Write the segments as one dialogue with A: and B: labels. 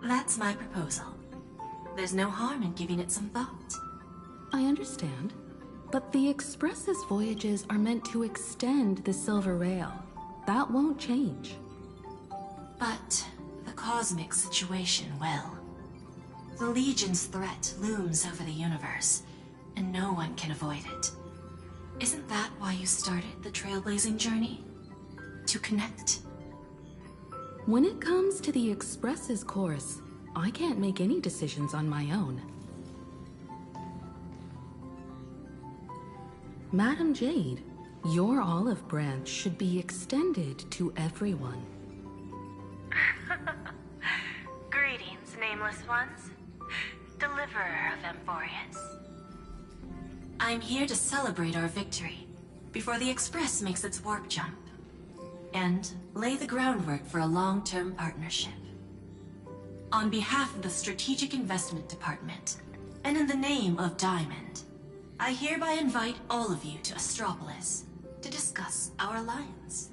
A: That's my proposal. There's no harm in giving it some thought.
B: I understand. But the Express's voyages are meant to extend the Silver Rail. That won't change.
A: But the cosmic situation will. The Legion's threat looms over the universe, and no one can avoid it. Isn't that why you started the trailblazing journey? To connect?
B: When it comes to the Express's course, I can't make any decisions on my own. Madam Jade, your olive branch should be extended to everyone.
A: Greetings, nameless ones. Deliverer of Emphorius. I'm here to celebrate our victory before the Express makes its warp jump, and lay the groundwork for a long-term partnership. On behalf of the Strategic Investment Department, and in the name of Diamond, I hereby invite all of you to Astropolis to discuss our alliance.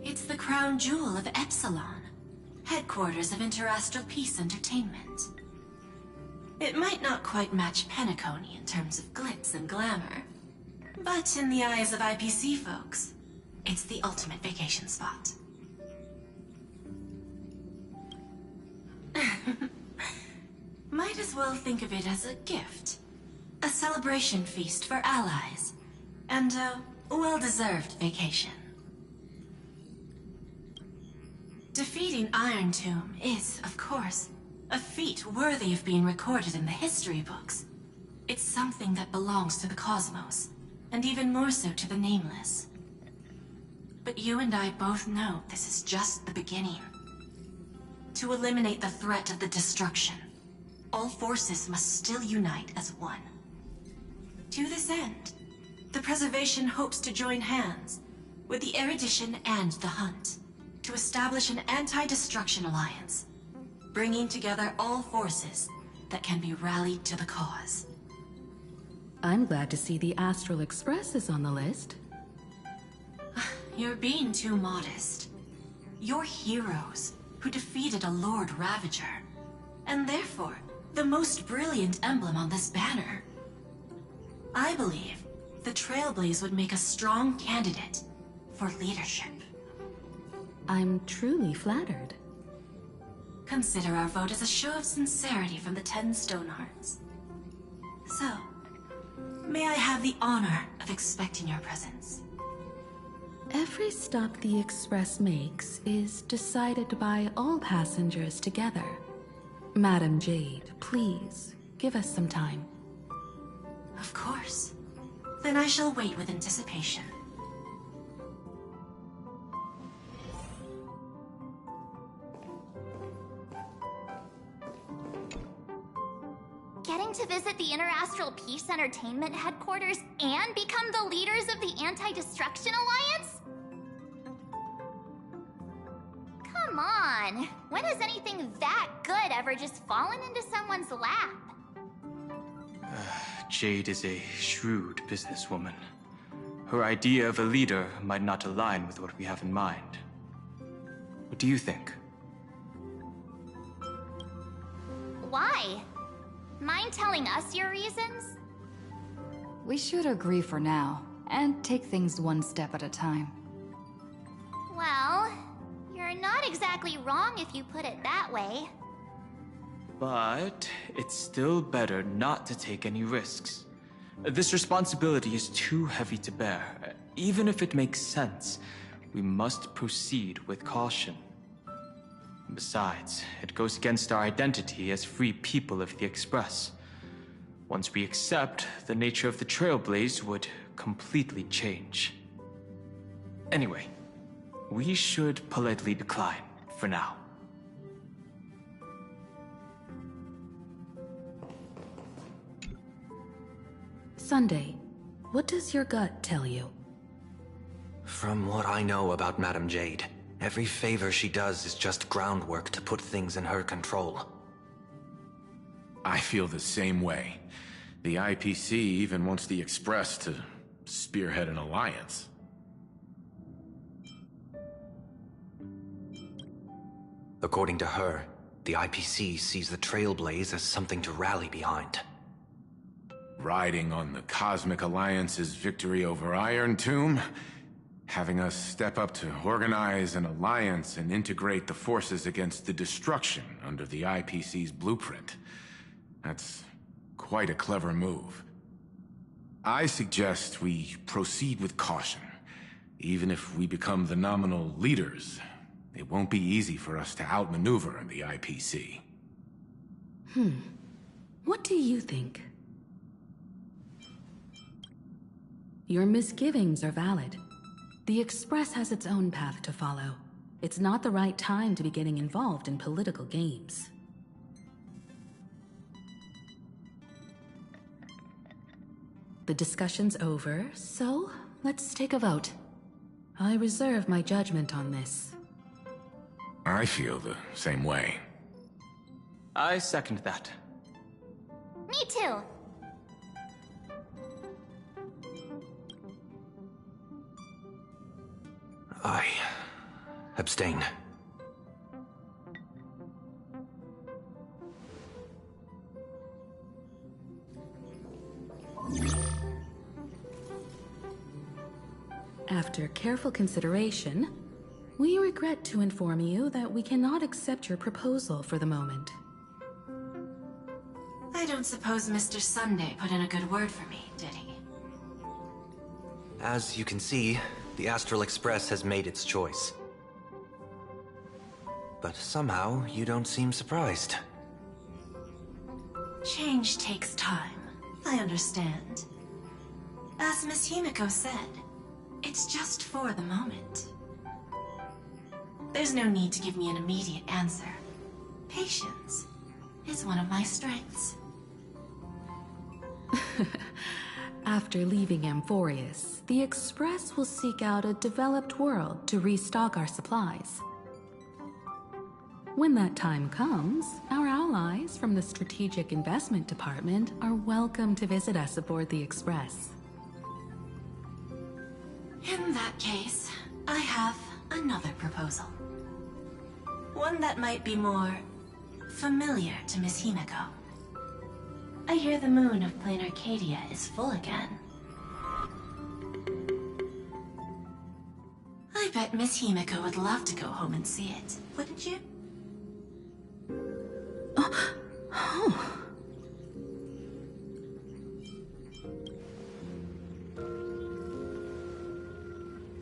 A: It's the crown jewel of Epsilon, headquarters of Interastral Peace Entertainment. It might not quite match Penacony in terms of glitz and glamour, but in the eyes of IPC folks, it's the ultimate vacation spot. Might as well think of it as a gift. A celebration feast for allies, and a well-deserved vacation. Defeating Iron Tomb is, of course, a feat worthy of being recorded in the history books. It's something that belongs to the cosmos, and even more so to the Nameless. But you and I both know this is just the beginning. To eliminate the threat of the destruction, all forces must still unite as one. To this end, the Preservation hopes to join hands with the Erudition and the Hunt to establish an anti-destruction alliance, bringing together all forces that can be rallied to the cause.
B: I'm glad to see the Astral Express is on the list.
A: You're being too modest. You're heroes who defeated a Lord Ravager, and therefore the most brilliant emblem on this banner. I believe the Trailblaze would make a strong candidate for leadership.
B: I'm truly flattered.
A: Consider our vote as a show of sincerity from the 10 Stonehearts. So, may I have the honor of expecting your presence?
B: Every stop the Express makes is decided by all passengers together. Madam Jade, please, give us some time.
A: Of course. Then I shall wait with anticipation.
C: Getting to visit the Interastral Peace Entertainment headquarters and become the leaders of the Anti-Destruction Alliance? Come on! When has anything that good ever just fallen into someone's lap?
D: Jade is a shrewd businesswoman. Her idea of a leader might not align with what we have in mind. What do you think?
C: Why? Mind telling us your reasons?
E: We should agree for now, and take things one step at a time.
C: Well, you're not exactly wrong if you put it that way.
D: But it's still better not to take any risks. This responsibility is too heavy to bear. Even if it makes sense, we must proceed with caution. Besides, it goes against our identity as free people of the Express. Once we accept, the nature of the Trailblaze would completely change. Anyway, we should politely decline for now.
B: Sunday, what does your gut tell you?
F: From what I know about Madam Jade, every favor she does is just groundwork to put things in her control.
G: I feel the same way. The IPC even wants the Express to spearhead an alliance.
F: According to her, the IPC sees the Trailblaze as something to rally behind.
G: Riding on the Cosmic Alliance's victory over Iron Tomb, having us step up to organize an alliance and integrate the forces against the destruction under the IPC's blueprint. That's quite a clever move. I suggest we proceed with caution. Even if we become the nominal leaders, it won't be easy for us to outmaneuver the IPC.
B: What do you think? Your misgivings are valid. The Express has its own path to follow. It's not the right time to be getting involved in political games. The discussion's over, so let's take a vote. I reserve my judgment on this.
G: I feel the same way.
D: I second that.
C: Me too.
F: I abstain.
B: After careful consideration, we regret to inform you that we cannot accept your proposal for the moment.
A: I don't suppose Mr. Sunday put in a good word for me, did he?
F: As you can see, the Astral Express has made its choice. But somehow, you don't seem surprised.
A: Change takes time. I understand. As Miss Himiko said, it's just for the moment. There's no need to give me an immediate answer. Patience is one of my strengths.
B: After leaving Amphorius, the Express will seek out a developed world to restock our supplies. When that time comes, our allies from the Strategic Investment Department are welcome to visit us aboard the Express.
A: In that case, I have another proposal. One that might be more familiar to Miss Himiko. I hear the moon of Planarcadia is full again. I bet Miss Himiko would love to go home and see it, wouldn't you?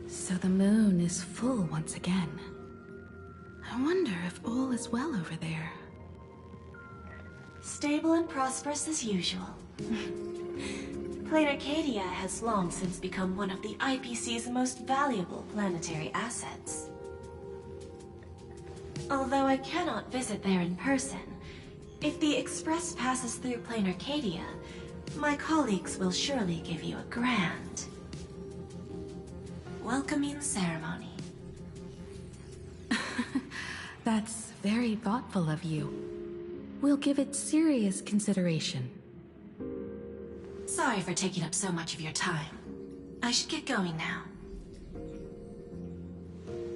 B: So the moon is full once again. I wonder if all is well over there.
A: Stable and prosperous as usual. Planarcadia has long since become one of the IPC's most valuable planetary assets. Although I cannot visit there in person, if the Express passes through Planarcadia, my colleagues will surely give you a grand welcoming ceremony.
B: That's very thoughtful of you. We'll give it serious consideration.
A: Sorry for taking up so much of your time. I should get going now.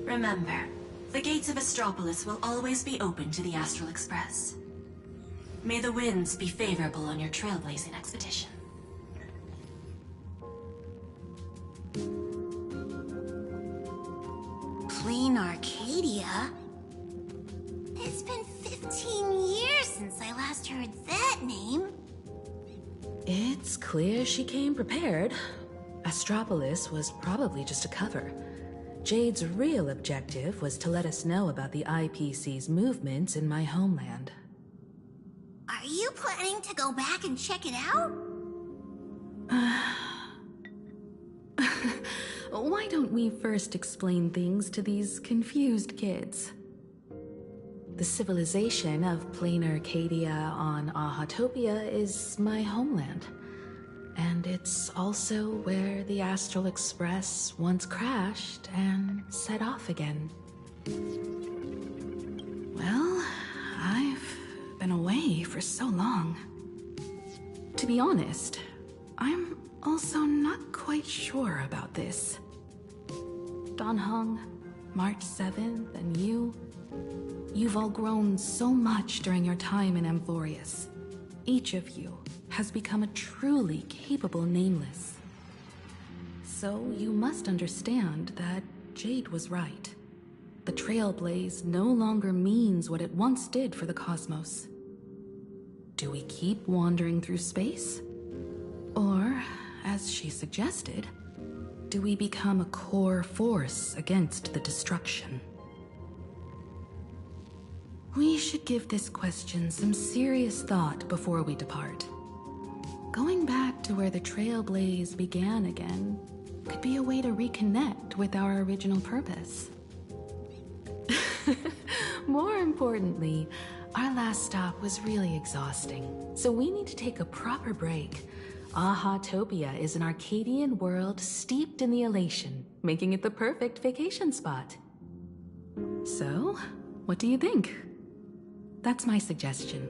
A: Remember, the gates of Astropolis will always be open to the Astral Express. May the winds be favorable on your trailblazing expedition.
H: Planarcadia? It's been 15 years since I last heard that name.
B: It's clear she came prepared. Astropolis was probably just a cover. Jade's real objective was to let us know about the IPC's movements in my homeland.
H: Are you planning to go back and check it out?
B: Why don't we first explain things to these confused kids? The civilization of Planarcadia on Ahatopia is my homeland. And it's also where the Astral Express once crashed and set off again. Well, I've been away for so long. To be honest, I'm also not quite sure about this. Dan Heng, March 7th, and you've all grown so much during your time in Amphorius. Each of you has become a truly capable Nameless. So you must understand that Jade was right. The Trailblaze no longer means what it once did for the cosmos. Do we keep wandering through space? Or, as she suggested, do we become a core force against the destruction? We should give this question some serious thought before we depart. Going back to where the Trailblaze began again could be a way to reconnect with our original purpose. More importantly, our last stop was really exhausting, so we need to take a proper break. Ahatopia is an Arcadian world steeped in the elation, making it the perfect vacation spot. So, what do you think? That's my suggestion.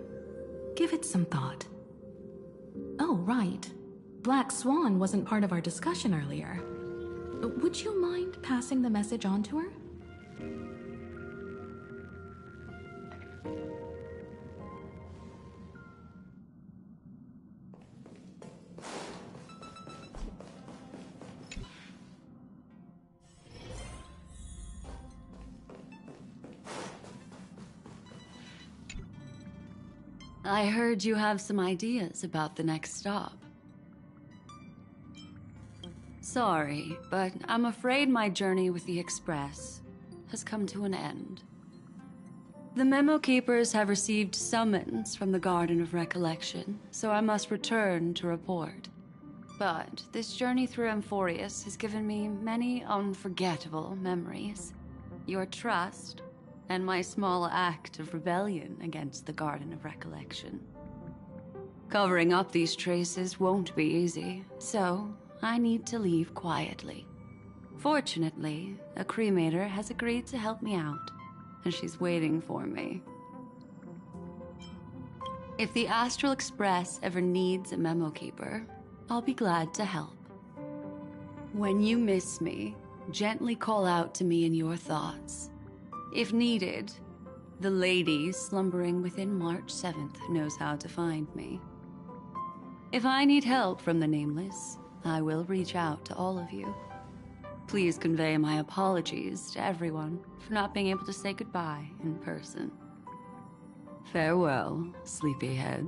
B: Give it some thought. Oh, right. Black Swan wasn't part of our discussion earlier. Would you mind passing the message on to her?
I: I heard you have some ideas about the next stop. Sorry, but I'm afraid my journey with the Express has come to an end. The Memo Keepers have received summons from the Garden of Recollection, so I must return to report. But this journey through Amphorius has given me many unforgettable memories. Your trust, and my small act of rebellion against the Garden of Recollection. Covering up these traces won't be easy, so I need to leave quietly. Fortunately, a cremator has agreed to help me out, and she's waiting for me. If the Astral Express ever needs a memo keeper, I'll be glad to help. When you miss me, gently call out to me in your thoughts. If needed, the lady slumbering within March 7th knows how to find me. If I need help from the Nameless, I will reach out to all of you. Please convey my apologies to everyone for not being able to say goodbye in person. Farewell, sleepyhead.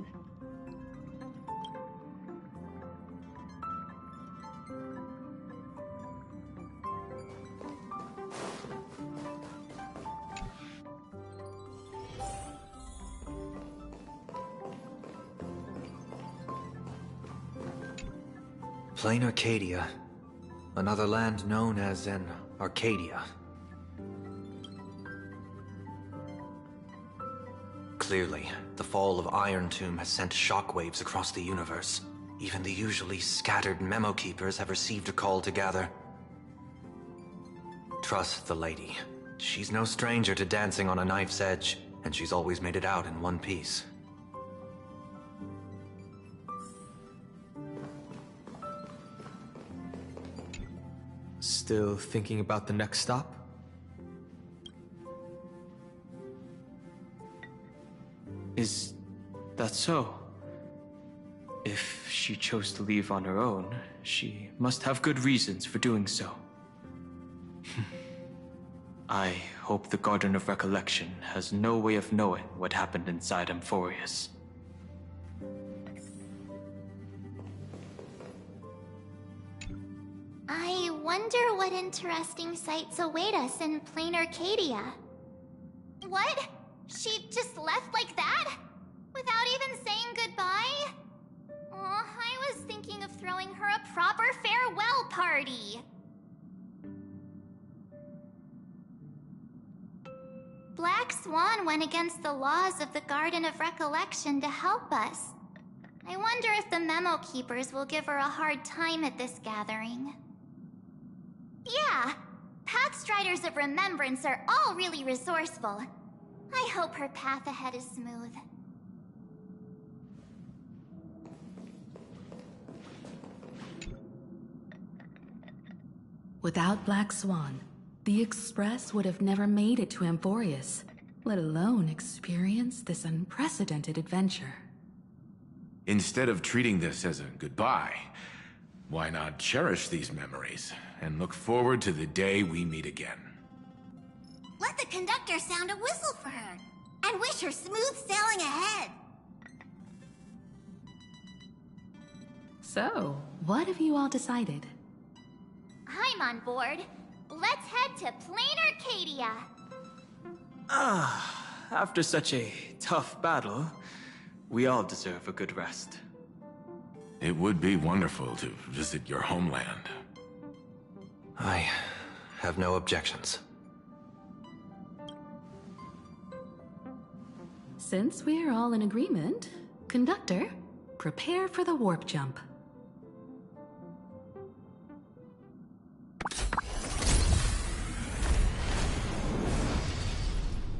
F: Planarcadia, another land known as an Arcadia. Clearly, the fall of Iron Tomb has sent shockwaves across the universe. Even the usually scattered memo keepers have received a call to gather. Trust the lady. She's no stranger to dancing on a knife's edge, and she's always made it out in one piece.
D: Still thinking about the next stop? Is that so? If she chose to leave on her own, she must have good reasons for doing so. I hope the Garden of Recollection has no way of knowing what happened inside Amphorius.
C: I wonder what interesting sights await us in Planarcadia. What? She just left like that? Without even saying goodbye? Aw, I was thinking of throwing her a proper farewell party. Black Swan went against the laws of the Garden of Recollection to help us. I wonder if the Memo Keepers will give her a hard time at this gathering. Yeah, Pathstriders of Remembrance are all really resourceful. I hope her path ahead is smooth.
B: Without Black Swan, the Express would have never made it to Amphorius, let alone experience this unprecedented adventure.
G: Instead of treating this as a goodbye, why not cherish these memories and look forward to the day we meet again?
H: Let the conductor sound a whistle for her, and wish her smooth sailing ahead.
B: So, what have you all decided?
C: I'm on board. Let's head to Planarcadia.
D: After such a tough battle, we all deserve a good rest.
G: It would be wonderful to visit your homeland.
F: I have no objections.
B: Since we're all in agreement, Conductor, prepare for the warp jump.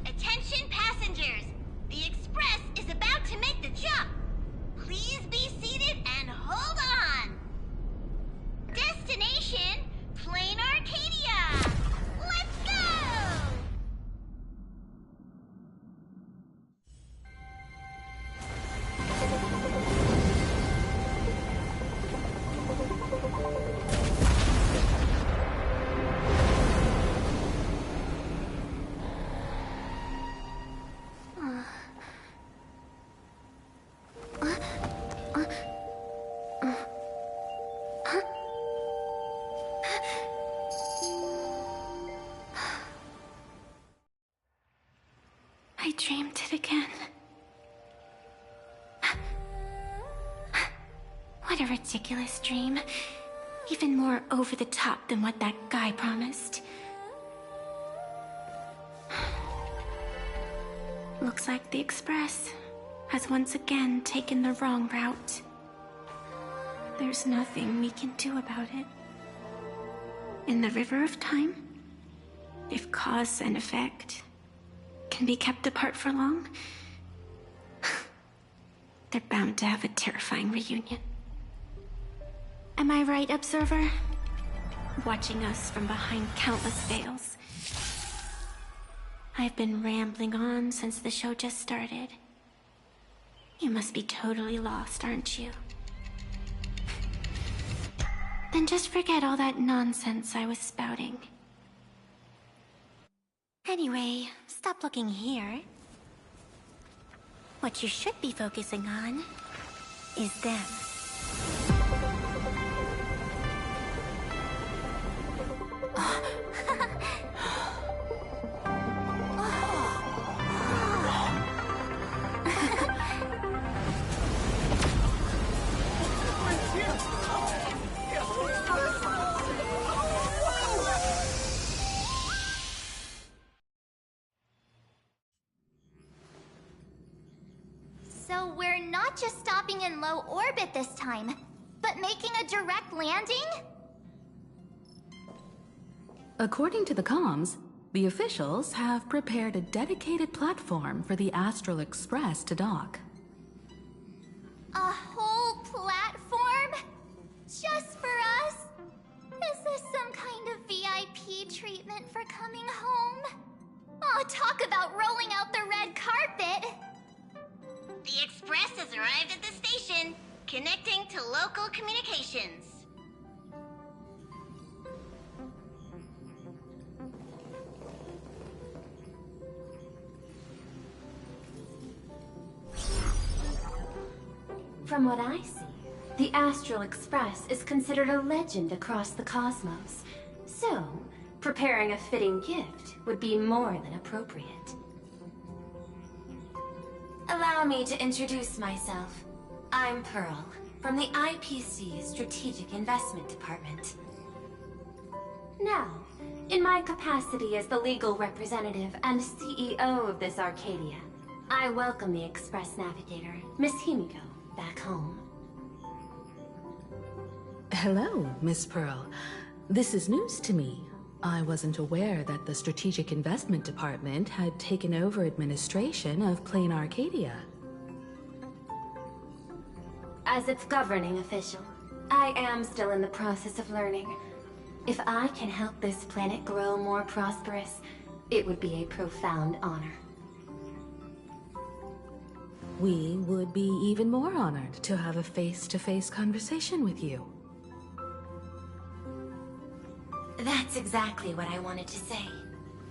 H: Attention passengers! The Express is about to make the jump. Please be seated and hold on. Destination, Planarcadia. Let's go!
A: I dreamed it again. What a ridiculous dream. Even more over the top than what that guy promised. Looks like the Express has once again taken the wrong route. There's nothing we can do about it. In the river of time, if cause and effect can be kept apart for long, they're bound to have a terrifying reunion. Am I right, Observer? Watching us from behind countless veils. I've been rambling on since the show just started. You must be totally lost, aren't you? Then just forget all that nonsense I was spouting. Anyway, stop looking here. What you should be focusing on is them.
C: So we're not just stopping in low orbit this time, but making a direct landing?
B: According to the comms, the officials have prepared a dedicated platform for the Astral Express to dock.
C: A whole platform? Just for us? Is this some kind of VIP treatment for coming home? Oh, talk about rolling out the red carpet!
H: The Express has arrived at the station, connecting to local communications.
A: From what I see, the Astral Express is considered a legend across the cosmos. So, preparing a fitting gift would be more than appropriate. Allow me to introduce myself. I'm Pearl, from the IPC Strategic Investment Department. Now, in my capacity as the legal representative and CEO of this Arcadia, I welcome the Express Navigator, Miss Himiko, back home.
B: Hello, Miss Pearl. This is news to me. I wasn't aware that the Strategic Investment Department had taken over administration of Planarcadia.
A: As its governing official, I am still in the process of learning. If I can help this planet grow more prosperous, it would be a profound honor.
B: We would be even more honored to have a face-to-face conversation with you.
A: That's exactly what I wanted to say.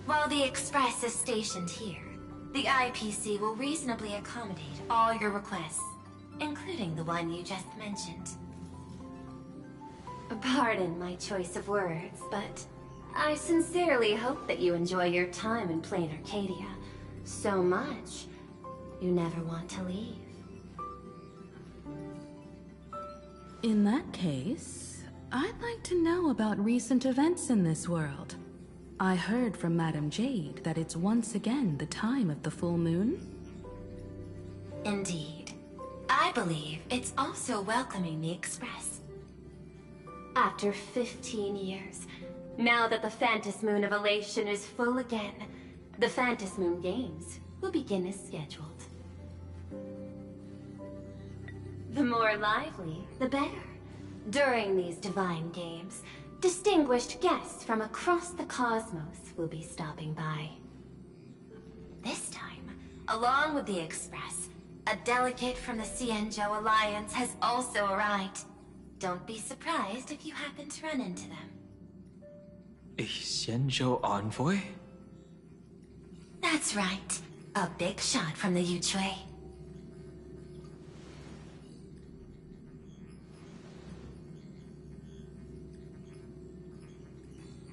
A: While the Express is stationed here, the IPC will reasonably accommodate all your requests, including the one you just mentioned. Pardon my choice of words, but I sincerely hope that you enjoy your time in Planarcadia so much you never want to leave.
B: In that case, I'd like to know about recent events in this world. I heard from Madame Jade that it's once again the time of the full moon.
A: Indeed. I believe it's also welcoming the Express. After 15 years, now that the Phantasmoon Moon of Elation is full again, the Phantasmoon Moon Games will begin as scheduled. The more lively, the better. During these divine games, distinguished guests from across the cosmos will be stopping by. This time, along with the Express, a delegate from the Xianzhou Alliance has also arrived. Don't be surprised if you happen to run into them.
D: A Xianzhou envoy?
A: That's right. A big shot from the Yuchui.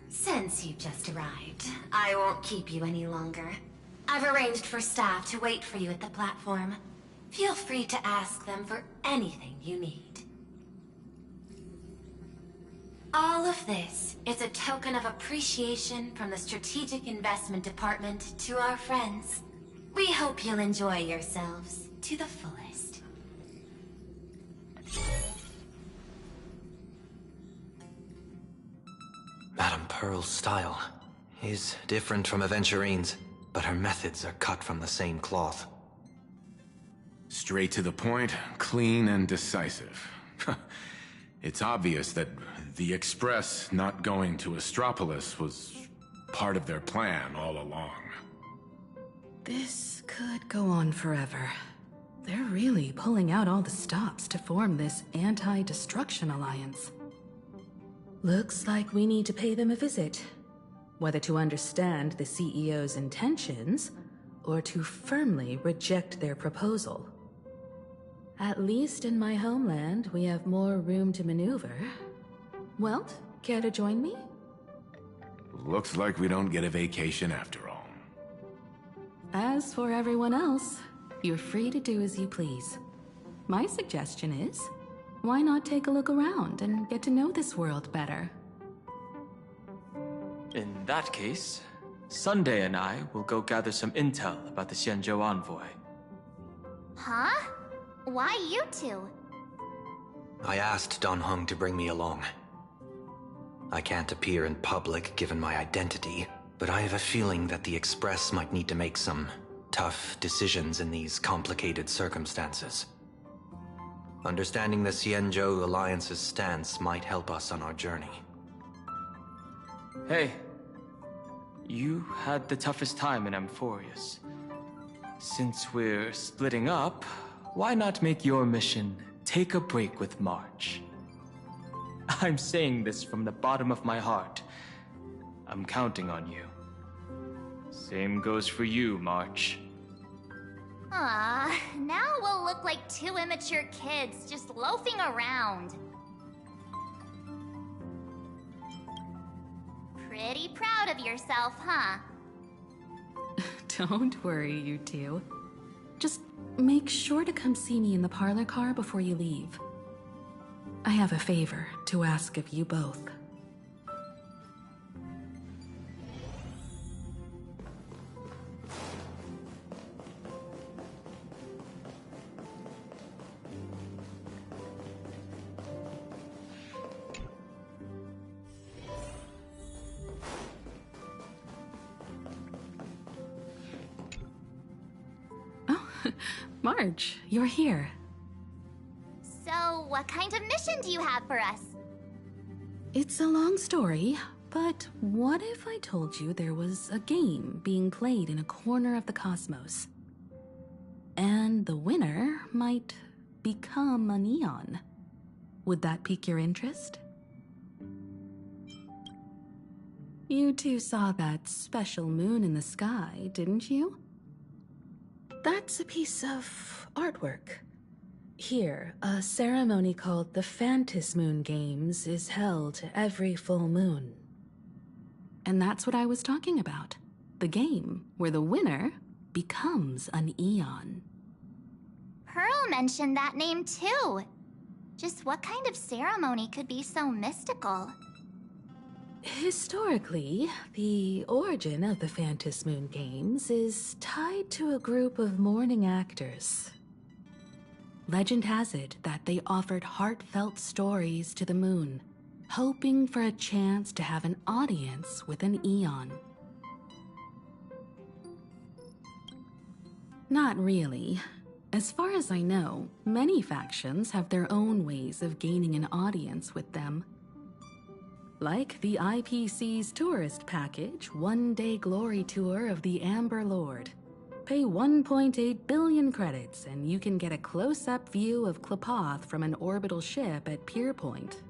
A: Since you've just arrived, I won't keep you any longer. I've arranged for staff to wait for you at the platform. Feel free to ask them for anything you need. All of this is a token of appreciation from the Strategic Investment Department to our friends. We hope you'll enjoy yourselves to the fullest.
F: Madame Pearl's style is different from Aventurine's, but her methods are cut from the same cloth.
G: Straight to the point, clean and decisive. It's obvious that the Express not going to Astropolis was part of their plan all along.
B: This could go on forever. They're really pulling out all the stops to form this anti-destruction alliance. Looks like we need to pay them a visit. Whether to understand the CEO's intentions, or to firmly reject their proposal. At least in my homeland, we have more room to maneuver. Welt, care to join me?
G: Looks like we don't get a vacation after all.
B: As for everyone else, you're free to do as you please. My suggestion is, why not take a look around and get to know this world better?
D: In that case, Sunday and I will go gather some intel about the Xianzhou envoy.
C: Huh? Why you two?
F: I asked Dan Heng to bring me along. I can't appear in public given my identity, but I have a feeling that the Express might need to make some tough decisions in these complicated circumstances. Understanding the Xianzhou Alliance's stance might help us on our journey.
D: Hey, you had the toughest time in Amphorius. Since we're splitting up, why not make your mission take a break with March? I'm saying this from the bottom of my heart. I'm counting on you. Same goes for you, March.
C: Now we'll look like two immature kids just loafing around. Pretty proud of yourself, huh?
B: Don't worry, you two. Just make sure to come see me in the parlor car before you leave. I have a favor to ask of you both. Marge, you're here.
C: So, what kind of mission do you have for us?
B: It's a long story, but what if I told you there was a game being played in a corner of the cosmos? And the winner might become an Eon. Would that pique your interest? You two saw that special moon in the sky, didn't you? That's a piece of artwork. Here, a ceremony called the Phantom Moon Games is held every full moon. And that's what I was talking about. The game where the winner becomes an Eon.
C: Pearl mentioned that name too. Just what kind of ceremony could be so mystical?
B: Historically, the origin of the Phantom Moon Games is tied to a group of mourning actors. Legend has it that they offered heartfelt stories to the moon, hoping for a chance to have an audience with an Eon. Not really. As far as I know, many factions have their own ways of gaining an audience with them. Like the IPC's tourist package, one-day glory tour of the Amber Lord. Pay 1.8 billion credits and you can get a close-up view of Klapoth from an orbital ship at Pier Point.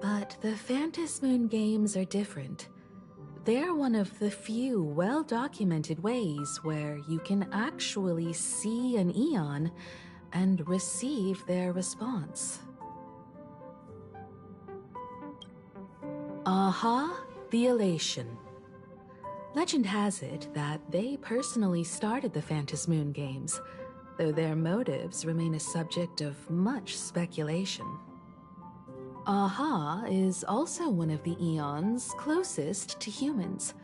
B: But the Phantom Moon Games are different. They're one of the few well-documented ways where you can actually see an Eon and receive their response. Aha, the Elation. Legend has it that they personally started the Phantom Moon Games, though their motives remain a subject of much speculation. Aha is also one of the Eons closest to humans.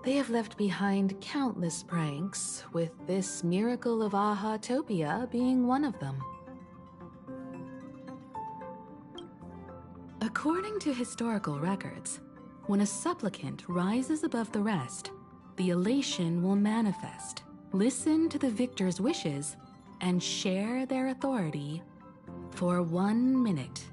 B: They have left behind countless pranks, with this miracle of Ahatopia being one of them. According to historical records, when a supplicant rises above the rest, the elation will manifest, listen to the victor's wishes, and share their authority for 1 minute.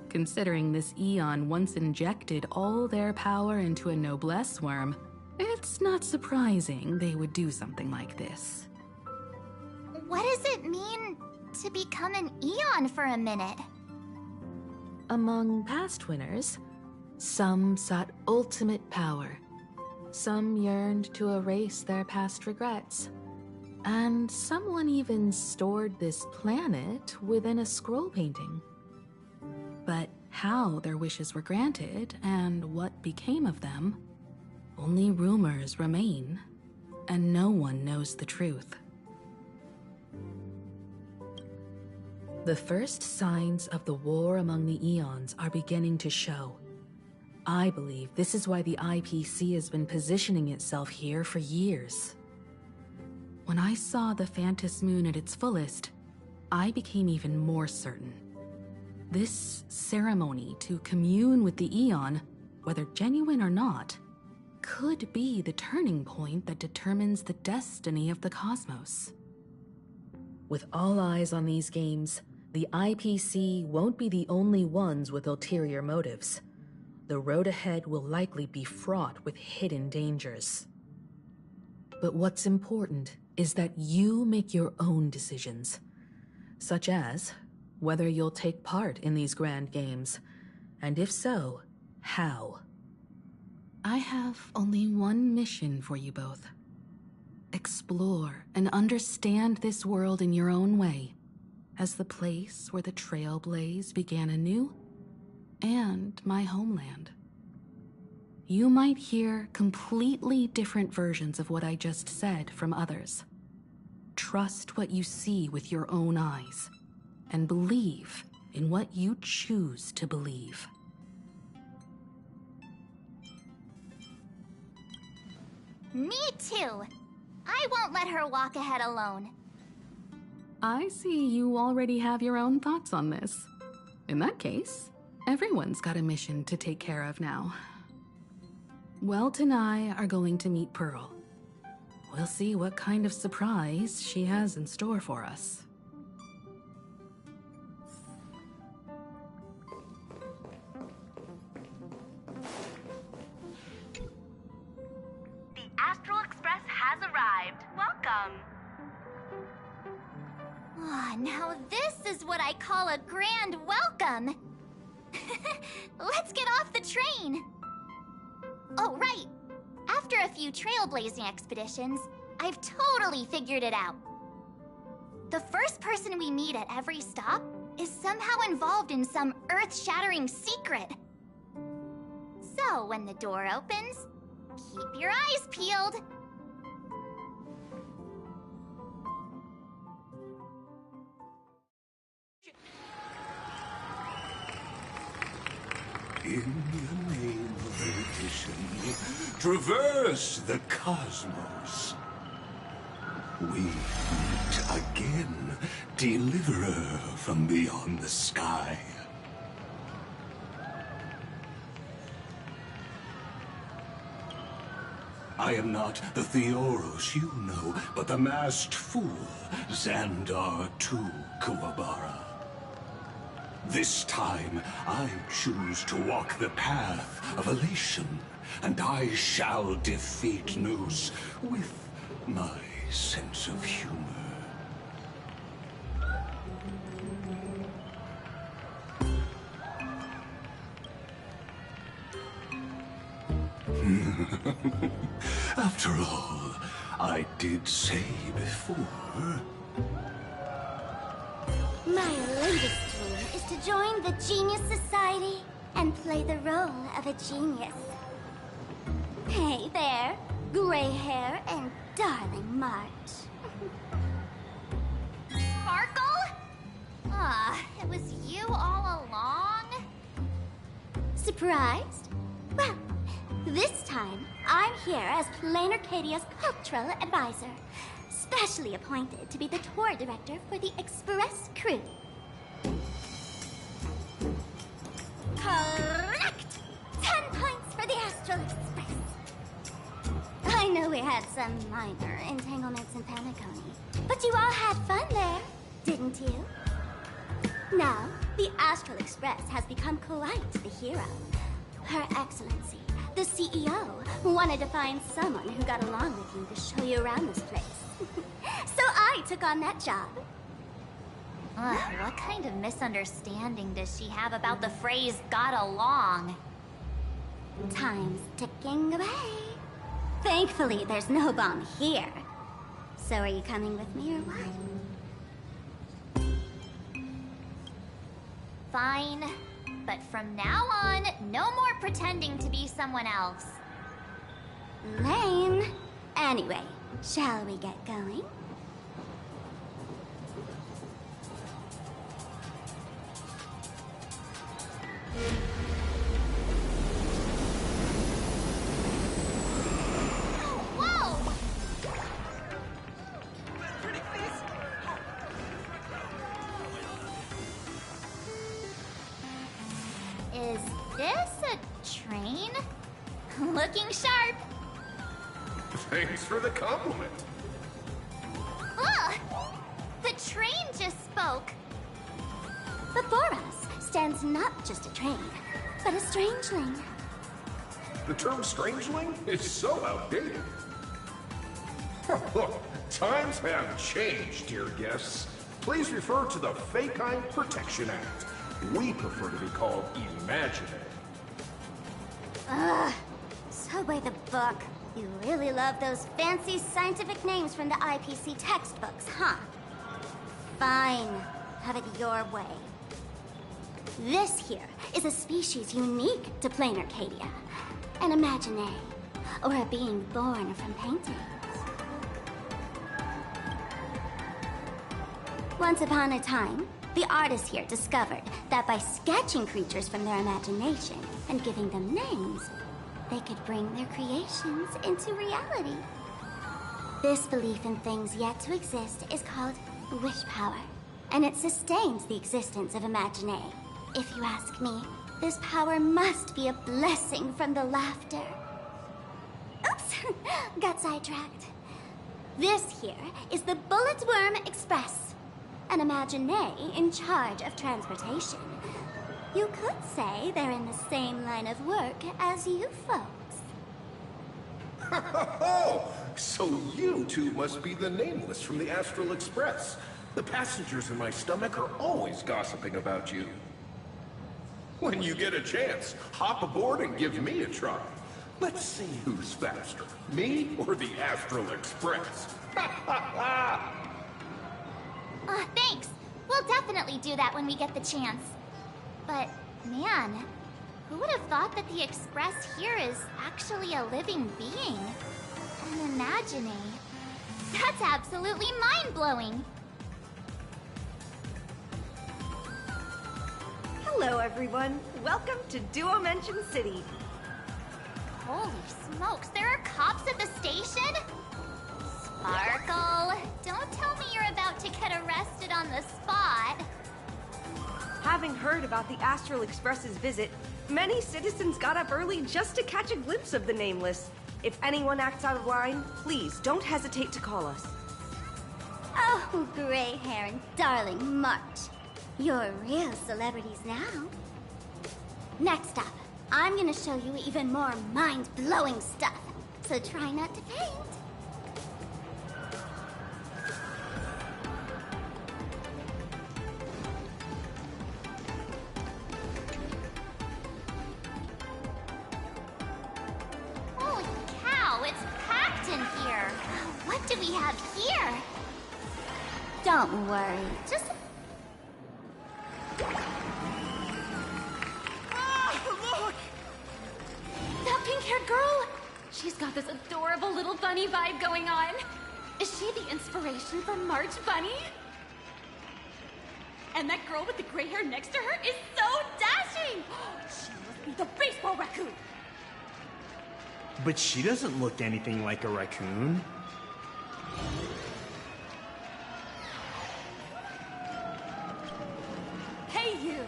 B: Considering this Eon once injected all their power into a noblesse worm, it's not surprising they would do something like this.
C: What does it mean to become an Eon for a minute?
B: Among past winners, some sought ultimate power. Some yearned to erase their past regrets. And someone even stored this planet within a scroll painting. But how their wishes were granted and what became of them, only rumors remain, and no one knows the truth. The first signs of the war among the Eons are beginning to show. I believe this is why the IPC has been positioning itself here for years. When I saw the Phantom Moon at its fullest, I became even more certain. This ceremony to commune with the Eon, whether genuine or not, could be the turning point that determines the destiny of the cosmos. With all eyes on these games, the IPC won't be the only ones with ulterior motives. The road ahead will likely be fraught with hidden dangers. But what's important is that you make your own decisions, such as whether you'll take part in these grand games, and if so, how. I have only one mission for you both. Explore and understand this world in your own way, as the place where the Trailblaze began anew, and my homeland. You might hear completely different versions of what I just said from others. Trust what you see with your own eyes, and believe in what you choose to believe.
C: Me too. I won't let her walk ahead alone.
B: I see you already have your own thoughts on this. In that case, everyone's got a mission to take care of now. Welt and I are going to meet Pearl. We'll see what kind of surprise she has in store for us.
H: has arrived. Welcome.
C: Ah, now this is what I call a grand welcome. Let's get off the train. Oh, right. After a few trailblazing expeditions, I've totally figured it out. The first person we meet at every stop is somehow involved in some earth-shattering secret. So when the door opens, keep your eyes peeled.
J: In the name of erudition, traverse the cosmos. We meet again, deliverer from beyond the sky. I am not the Theoros you know, but the masked fool, Xandar II Kuwabara. This time, I choose to walk the path of elation, and I shall defeat Nous with my sense of humor. After all, I did say before...
C: My latest dream is to join the Genius Society and play the role of a genius. Hey there, gray hair and darling March. Sparkle? Ah, it was you all along? Surprised? Well, this time I'm here as Planarcadia's cultural advisor, specially appointed to be the tour director for the Express crew. Correct! 10 points for the Astral Express. I know we had some minor entanglements in Paniconi, but you all had fun there, didn't you? Now, the Astral Express has become quite the hero. Her Excellency, the CEO, wanted to find someone who got along with you to show you around this place. So I took on that job. What kind of misunderstanding does she have about the phrase got along? Time's ticking away. Thankfully, there's no bomb here. So are you coming with me or what? Fine. But from now on, no more pretending to be someone else. Lame. Anyway, shall we get going? Whoa! Is this a train? Looking sharp.
G: Thanks for the compliment.
C: Ugh! The train just spoke. Before us stands not just a train, but a strangeling.
G: The term strangeling is so outdated. Look, times have changed, dear guests. Please refer to the Fekine Protection Act. We prefer to be called imaginary.
C: Ugh. So by the book. You really love those fancy scientific names from the IPC textbooks, huh? Fine. Have it your way. This here is a species unique to Planarcadia. An imagine, or a being born from paintings. Once upon a time, the artists here discovered that by sketching creatures from their imagination and giving them names, they could bring their creations into reality. This belief in things yet to exist is called wish power, and it sustains the existence of Imagine. If you ask me, this power must be a blessing from the laughter. Oops, got sidetracked. This here is the Bullet Worm Express, an Imagine in charge of transportation. You could say they're in the same line of work as you folks.
K: Oh, so you two must be the Nameless from the Astral Express. The passengers in my stomach are always gossiping about you. When you get a chance, hop aboard and give me a try. Let's see who's faster, me or the Astral Express.
C: Thanks. We'll definitely do that when we get the chance. But, man, who would have thought that the Express here is actually a living being? An imagining. That's absolutely mind-blowing.
L: Hello, everyone. Welcome to Duo-Mention City.
C: Holy smokes, there are cops at the station? Sparkle, don't tell me you're about to get arrested on the spot.
L: Having heard about the Astral Express's visit, many citizens got up early just to catch a glimpse of the Nameless. If anyone acts out of line, please don't hesitate to call us.
M: Oh, gray hair and darling March. You're real celebrities now. Next up, I'm gonna show you even more mind-blowing stuff, so try not to faint.
C: Holy cow, it's packed in here. What do we have here?
M: Don't worry, just...
A: Look! That pink-haired girl! She's got this adorable little bunny vibe going on. Is she the inspiration for March Bunny? And that girl with the gray hair next to her is so dashing! She must be the baseball raccoon!
N: But she doesn't look anything like a raccoon.
A: Hey, you!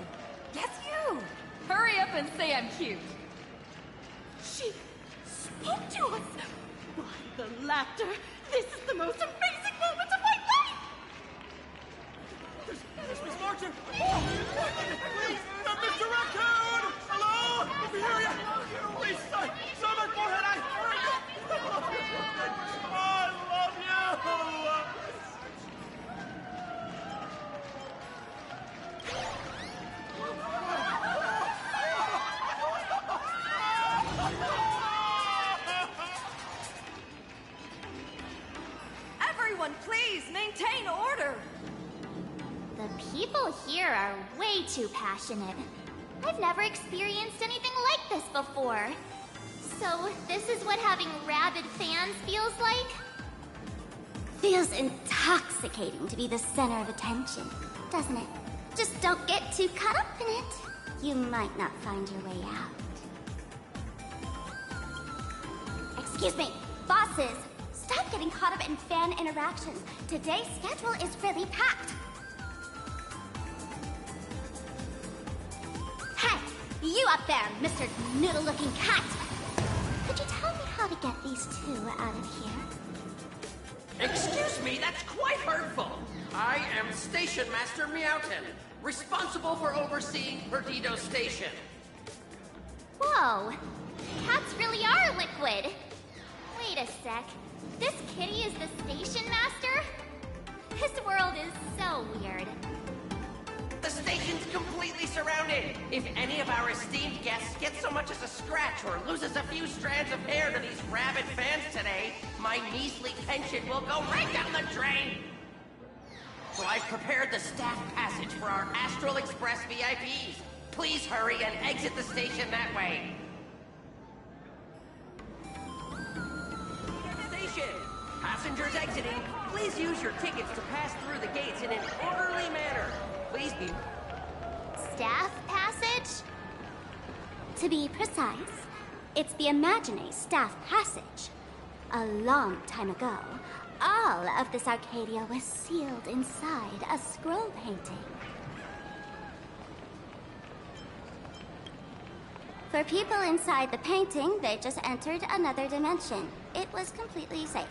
A: Yes, you! Hurry up and say I'm cute. She spoke to us! By the laughter, this is the most amazing moment of my life!
O: There's Miss Martin! Oh, please, Mr. Raccoon! Hello? We hear you! Please, son of forehead, I hear you! Oh, I love you!
L: Everyone, please, maintain order!
C: The people here are way too passionate. I've never experienced anything like this before. So, this is what having rabid fans feels like?
M: Feels intoxicating to be the center of attention, doesn't it? Just don't get too caught up in it. You might not find your way out. Excuse me, bosses! Stop getting caught up in fan interactions. Today's schedule is really packed. Hey, you up there, Mr. Noodle-looking cat! Could you tell me how to get these two out of here?
P: Excuse me, that's quite hurtful. I am Station Master Meowton, responsible for overseeing Perdido Station.
C: Whoa, cats really are liquid. Wait a sec. This kitty is the station master? This world is so weird.
P: The station's completely surrounded. If any of our esteemed guests gets so much as a scratch or loses a few strands of hair to these rabid fans today, my measly pension will go right down the drain. So I've prepared the staff passage for our Astral Express VIPs. Please hurry and exit the station that way. Station! Passengers exiting, please use your tickets to pass through the gates in an orderly manner. Please be...
C: Staff passage?
M: To be precise, it's the Imaginary Staff Passage. A long time ago, all of this Arcadia was sealed inside a scroll painting. For people inside the painting, they just entered another dimension. It was completely safe.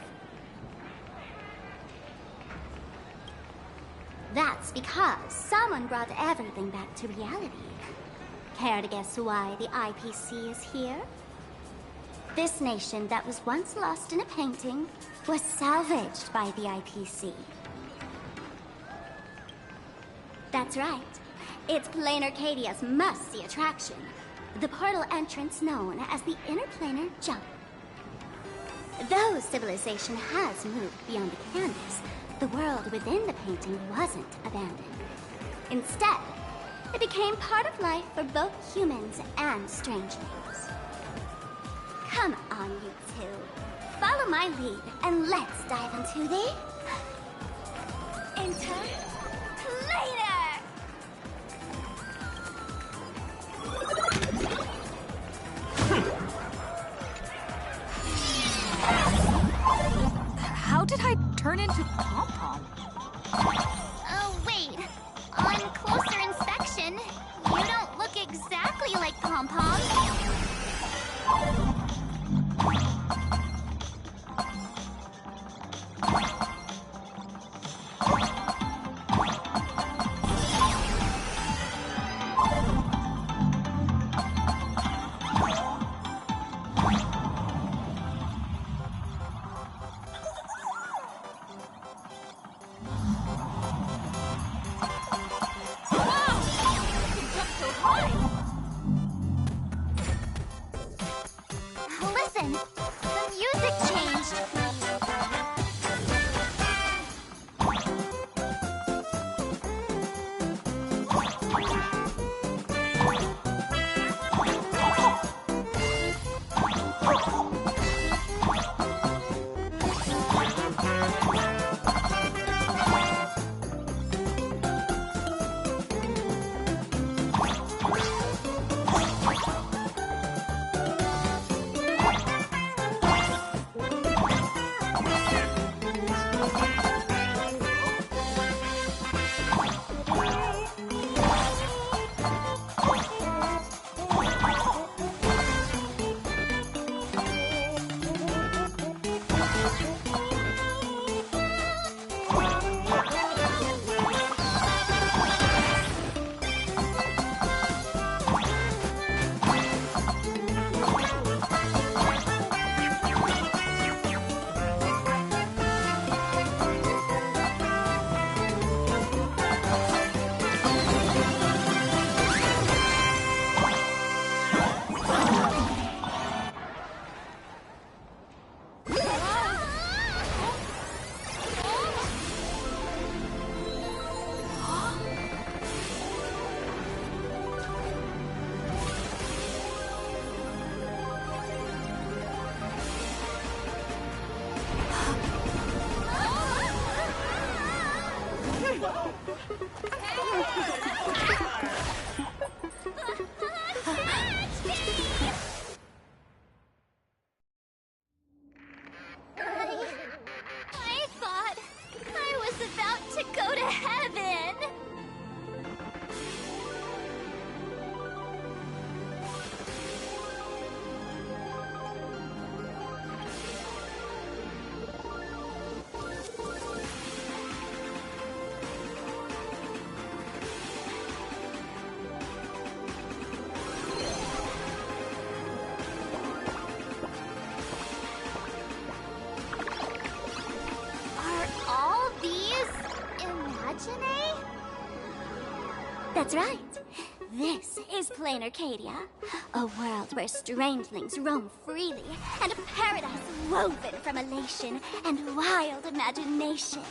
M: That's because someone brought everything back to reality. Care to guess why the IPC is here? This nation that was once lost in a painting was salvaged by the IPC. That's right. It's Planarcadia's must-see attraction. The portal entrance known as the Interplanar Jump. Though civilization has moved beyond the canvas, the world within the painting wasn't abandoned. Instead, it became part of life for both humans and strangelings. Come on, you two. Follow my lead, and let's dive into the... Interplanar!
E: How did I turn into Pom-Pom?
C: Oh, wait. On closer inspection, you don't look exactly like Pom-Pom. Listen, the music changed. I thought I was about to go to heaven. Are all these imagine? That's right. This is Planarcadia, a world where strangelings roam freely, and a paradise woven from elation and wild imagination.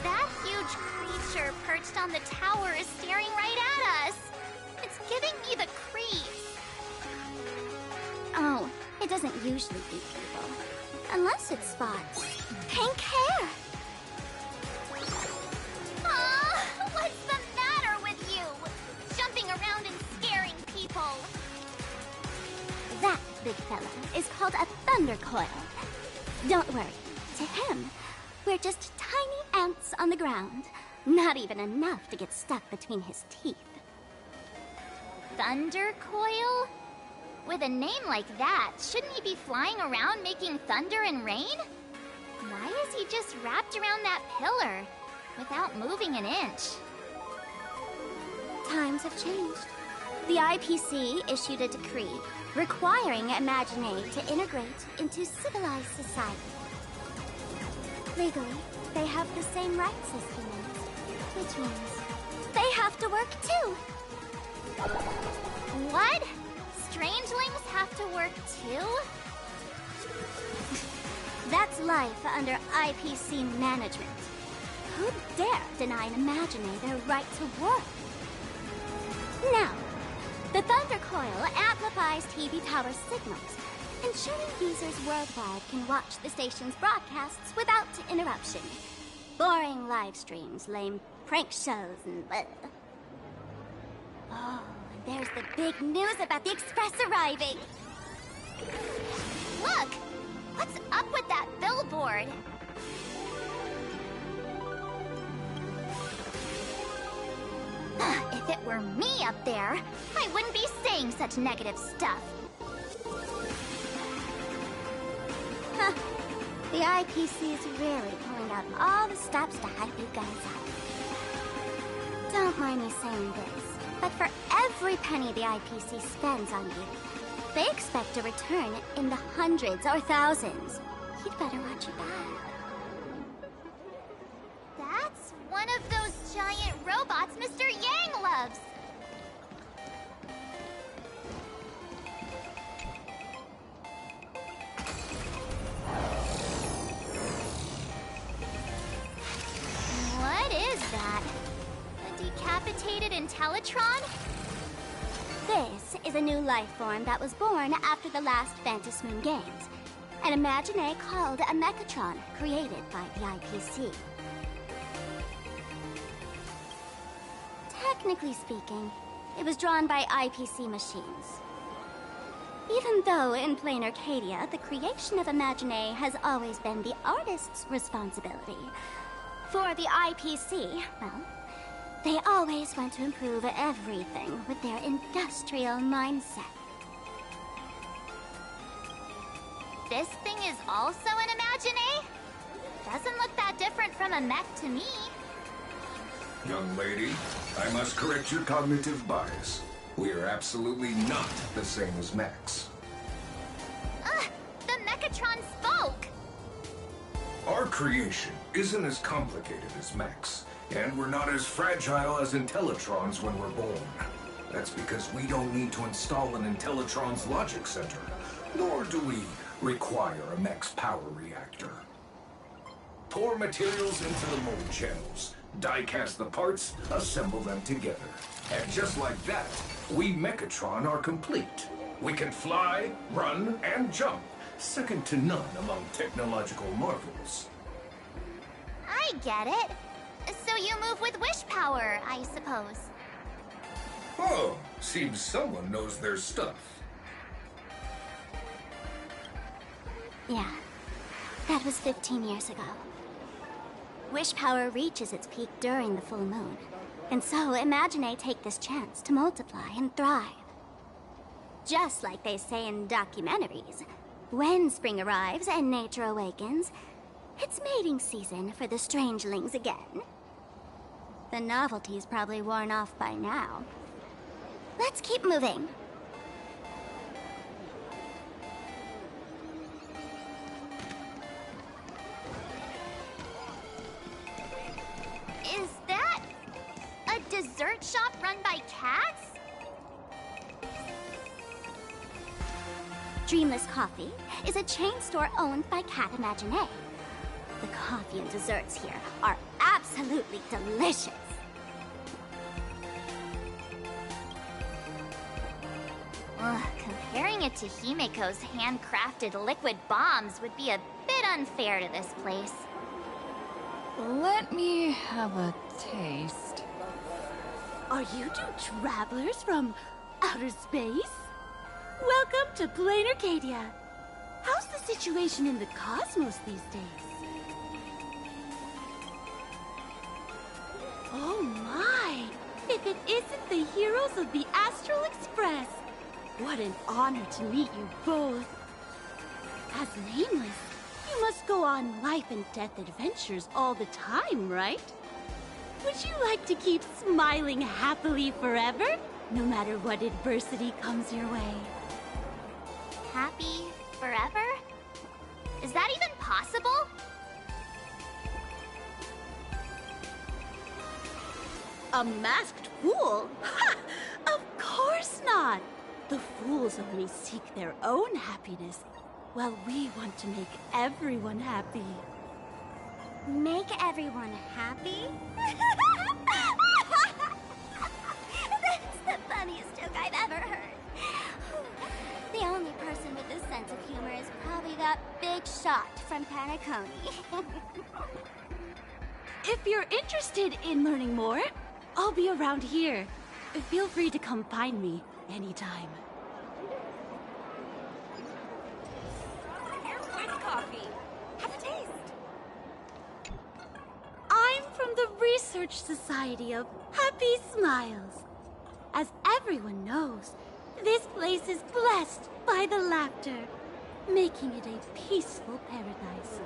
C: That huge creature perched on the tower is staring right at us. It's giving me the creeps. Oh, it doesn't usually eat people. Unless it spots pink hair. Aw, what's the matter with you? Jumping around and scaring people. That big fella is called a thunder coil. Don't worry. To him, we're just tiny ants on the ground. Not even enough to get stuck between his teeth. Thunder coil? With a name like that, shouldn't he be flying around making thunder and rain? Why is he just wrapped around that pillar without moving an inch? Times have changed.
M: The IPC issued a decree requiring Imagine to integrate into civilized society. Legally, they have the same rights as humans, which means they have to work too.
C: What? Strangelings have to work too?
M: That's life under IPC management. Who'd dare deny an Imagine their right to work? Now, the Thunder Coil amplifies TV tower signals, ensuring users worldwide can watch the station's broadcasts without interruption. Boring live streams, lame prank shows, and bleh. Oh, and there's the big news about the Express arriving!
C: Look! What's up with that billboard? If it were me up there, I wouldn't be saying such negative stuff.
M: Huh. The IPC is really pulling out all the stops to hype you guys up. Don't mind me saying this, but for every penny the IPC spends on you, they expect a return in the hundreds or thousands. You'd better watch your back.
C: That's one of those giant robots Mr. Yang loves. What is that? A decapitated Intellitron?
M: This is a new life form that was born after the last Phantom Moon Games. An Imagine called a Mechatron, created by the IPC. Technically speaking, it was drawn by IPC machines. Even though in Planarcadia, the creation of Imagine has always been the artist's responsibility. For the IPC, well, they always want to improve everything with their industrial mindset.
C: This thing is also an Imagine? Doesn't look that different from a mech to me.
Q: Young lady, I must correct your cognitive bias. We are absolutely not the same as mechs.
C: Ugh! The Mechatron spoke!
Q: Our creation isn't as complicated as mechs, and we're not as fragile as Intellitrons when we're born. That's because we don't need to install an Intellitron's logic center, nor do we require a mech's power reactor. Pour materials into the mold channels, die-cast the parts, assemble them together. And just like that, we Mechatron are complete. We can fly, run, and jump, second to none among technological marvels.
C: I get it. So you move with wish power, I suppose.
Q: Oh, seems someone knows their stuff.
M: Yeah, that was 15 years ago. Wish power reaches its peak during the full moon. And so Imagine take this chance to multiply and thrive. Just like they say in documentaries, when spring arrives and nature awakens, it's mating season for the strangelings again. The novelty's probably worn off by now. Let's keep moving.
C: Is that a dessert shop run by cats?
M: Dreamless Coffee is a chain store owned by Cat Imagine. The coffee and desserts here are absolutely delicious.
C: Ugh, comparing it to Himeko's handcrafted liquid bombs would be a bit unfair to this place.
E: Let me have a taste.
R: Are you two travelers from outer space? Welcome to Planarcadia. How's the situation in the cosmos these days? Oh my! If it isn't the heroes of the Astral Express! What an honor to meet you both. As nameless, you must go on life and death adventures all the time, right? Would you like to keep smiling happily forever? no matter what adversity comes your way.
C: Happy forever? Is that even possible?
R: A masked fool? Ha! Of course not! The fools only seek their own happiness, while we want to make everyone happy.
M: Make everyone happy? That's the funniest joke I've ever heard. The only person with a sense of humor is probably that big shot from Planarcadia.
R: If you're interested in learning more, I'll be around here. Feel free to come find me anytime.
L: Here's with coffee. Have a taste.
R: I'm from the Research Society of Happy Smiles. As everyone knows, this place is blessed by the laughter, making it a peaceful paradise.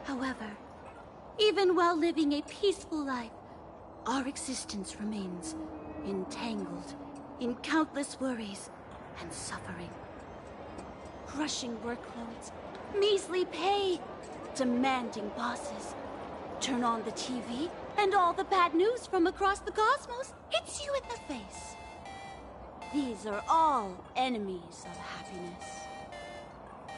R: However, even while living a peaceful life, our existence remains entangled in countless worries and suffering. Crushing workloads, measly pay, demanding bosses. Turn on the TV, and all the bad news from across the cosmos hits you in the face. These are all enemies of happiness.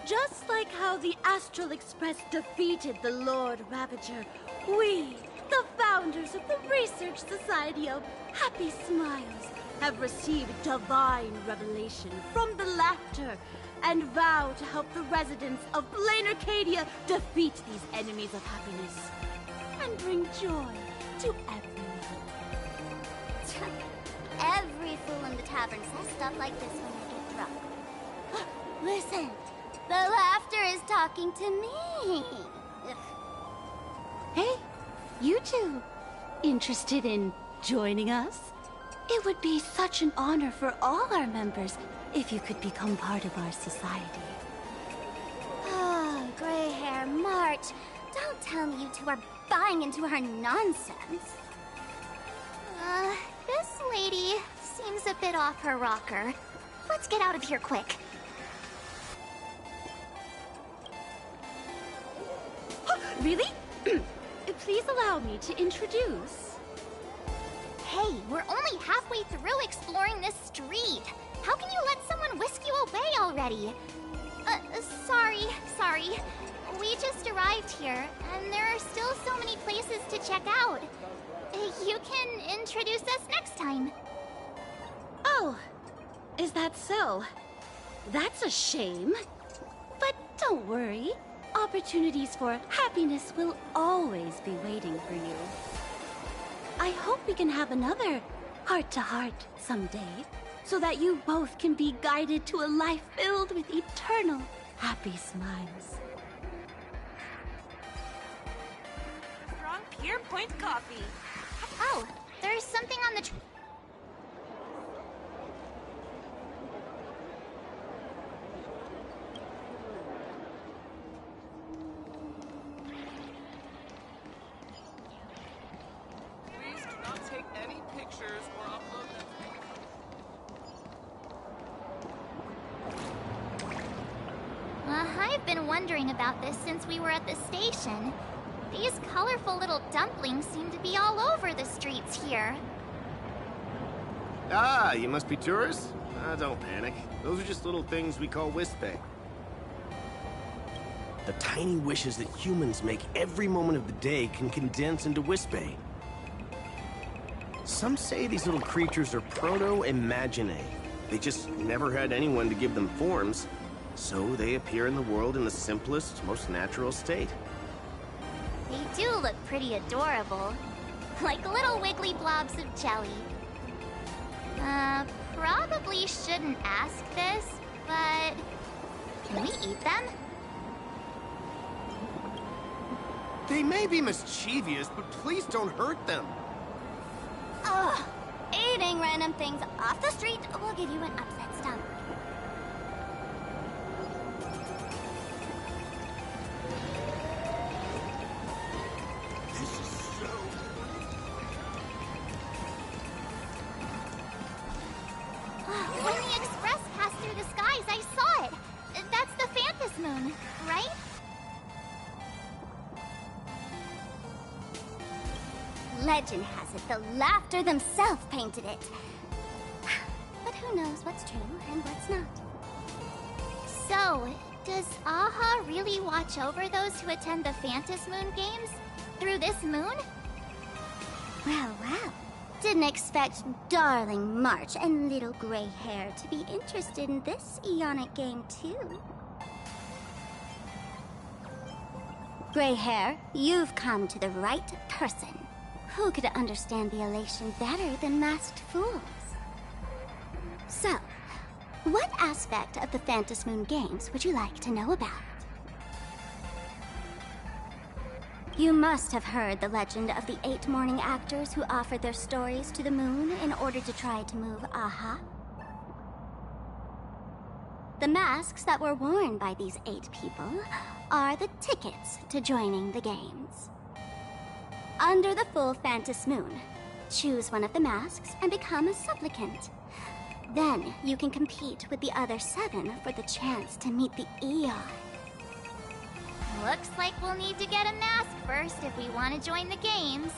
R: Just like how the Astral Express defeated the Lord Ravager, we, the founders of the Research Society of Happy Smiles, have received divine revelation from the laughter and vow to help the residents of Planarcadia defeat these enemies of happiness and bring joy to everyone.
M: Every fool in the tavern says stuff like this when they get drunk. Listen, the laughter is talking to me.
R: Hey, you two, interested in joining us? It would be such an honor for all our members if you could become part of our society.
M: Oh, gray hair March, don't tell me you two are buying into her nonsense.
C: This lady seems a bit off her rocker. Let's get out of here quick.
R: Really? Please allow me to introduce.
C: Hey, we're only halfway through exploring this street. How can you let someone whisk you away already? Sorry. We just arrived here, and there are still so many places to check out. You can introduce us next time.
R: Oh, is that so? That's a shame. But don't worry. Opportunities for happiness will always be waiting for you. I hope we can have another heart-to-heart someday, so that you both can be guided to a life filled with eternal happy smiles.
L: Strong Pure Point coffee.
C: Oh, there's something on the
O: Please do not take any pictures or upload them.
C: I've been wondering about this since we were at the station. These colorful little dumplings seem to be all over the streets here.
N: Ah, you must be tourists? Don't panic. Those are just little things we call Wispay. The tiny wishes that humans make every moment of the day can condense into Wispay. Some say these little creatures are proto-imaginae. They just never had anyone to give them forms, so they appear in the world in the simplest, most natural state.
C: They do look pretty adorable. Like little wiggly blobs of jelly. Probably shouldn't ask this, but... can we eat them?
N: They may be mischievous, but please don't hurt them.
M: Ugh, eating random things off the street will give you an upset stomach. legend has it the Laughter themselves painted it. But who knows what's true and what's not.
C: So, does Aha really watch over those who attend the Phantas Moon Games? Through this moon?
M: Well, well. Didn't expect darling March and little gray hair to be interested in this Eonic game, too. Gray hair, you've come to the right person. Who could understand the elation better than masked fools? So, what aspect of the Phantas Moon Games would you like to know about? You must have heard the legend of the 8 morning actors who offered their stories to the moon in order to try to move Aha. The masks that were worn by these 8 people are the tickets to joining the games. Under the full Phantas Moon, choose one of the masks and become a supplicant. Then you can compete with the other 7 for the chance to meet the Eon.
C: Looks like we'll need to get a mask first if we want to join the games.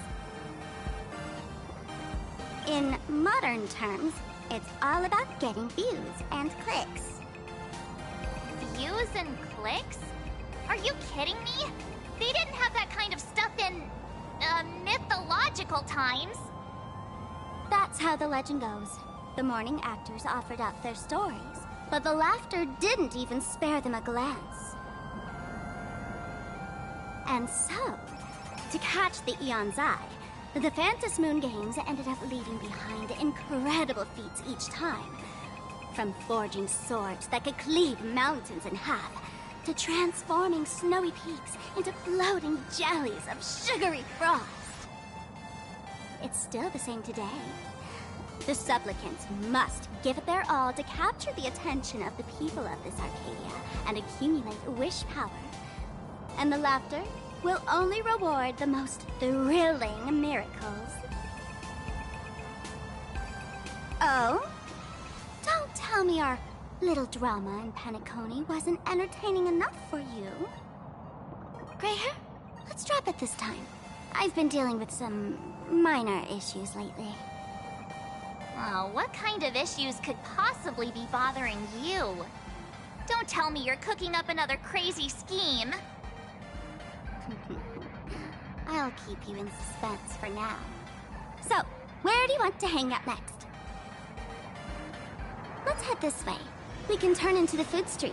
M: In modern terms, it's all about getting views and clicks.
C: Views and clicks? Are you kidding me? They didn't have that kind of stuff in, mythological times.
M: That's how the legend goes. The morning actors offered up their stories, but the Laughter didn't even spare them a glance. And so, to catch the Eon's eye, the Phantas Moon Games ended up leaving behind incredible feats each time. From forging swords that could cleave mountains in half, to transforming snowy peaks into floating jellies of sugary frost. It's still the same today. The supplicants must give it their all to capture the attention of the people of this Arcadia and accumulate wish power. And the Laughter will only reward the most thrilling miracles. Oh? Don't tell me our little drama in Penacony wasn't entertaining enough for you. Gray hair, let's drop it this time. I've been dealing with some minor issues lately.
C: Oh, what kind of issues could possibly be bothering you? Don't tell me you're cooking up another crazy scheme.
M: I'll keep you in suspense for now. So, where do you want to hang out next? Let's head this way. We can turn into the food street.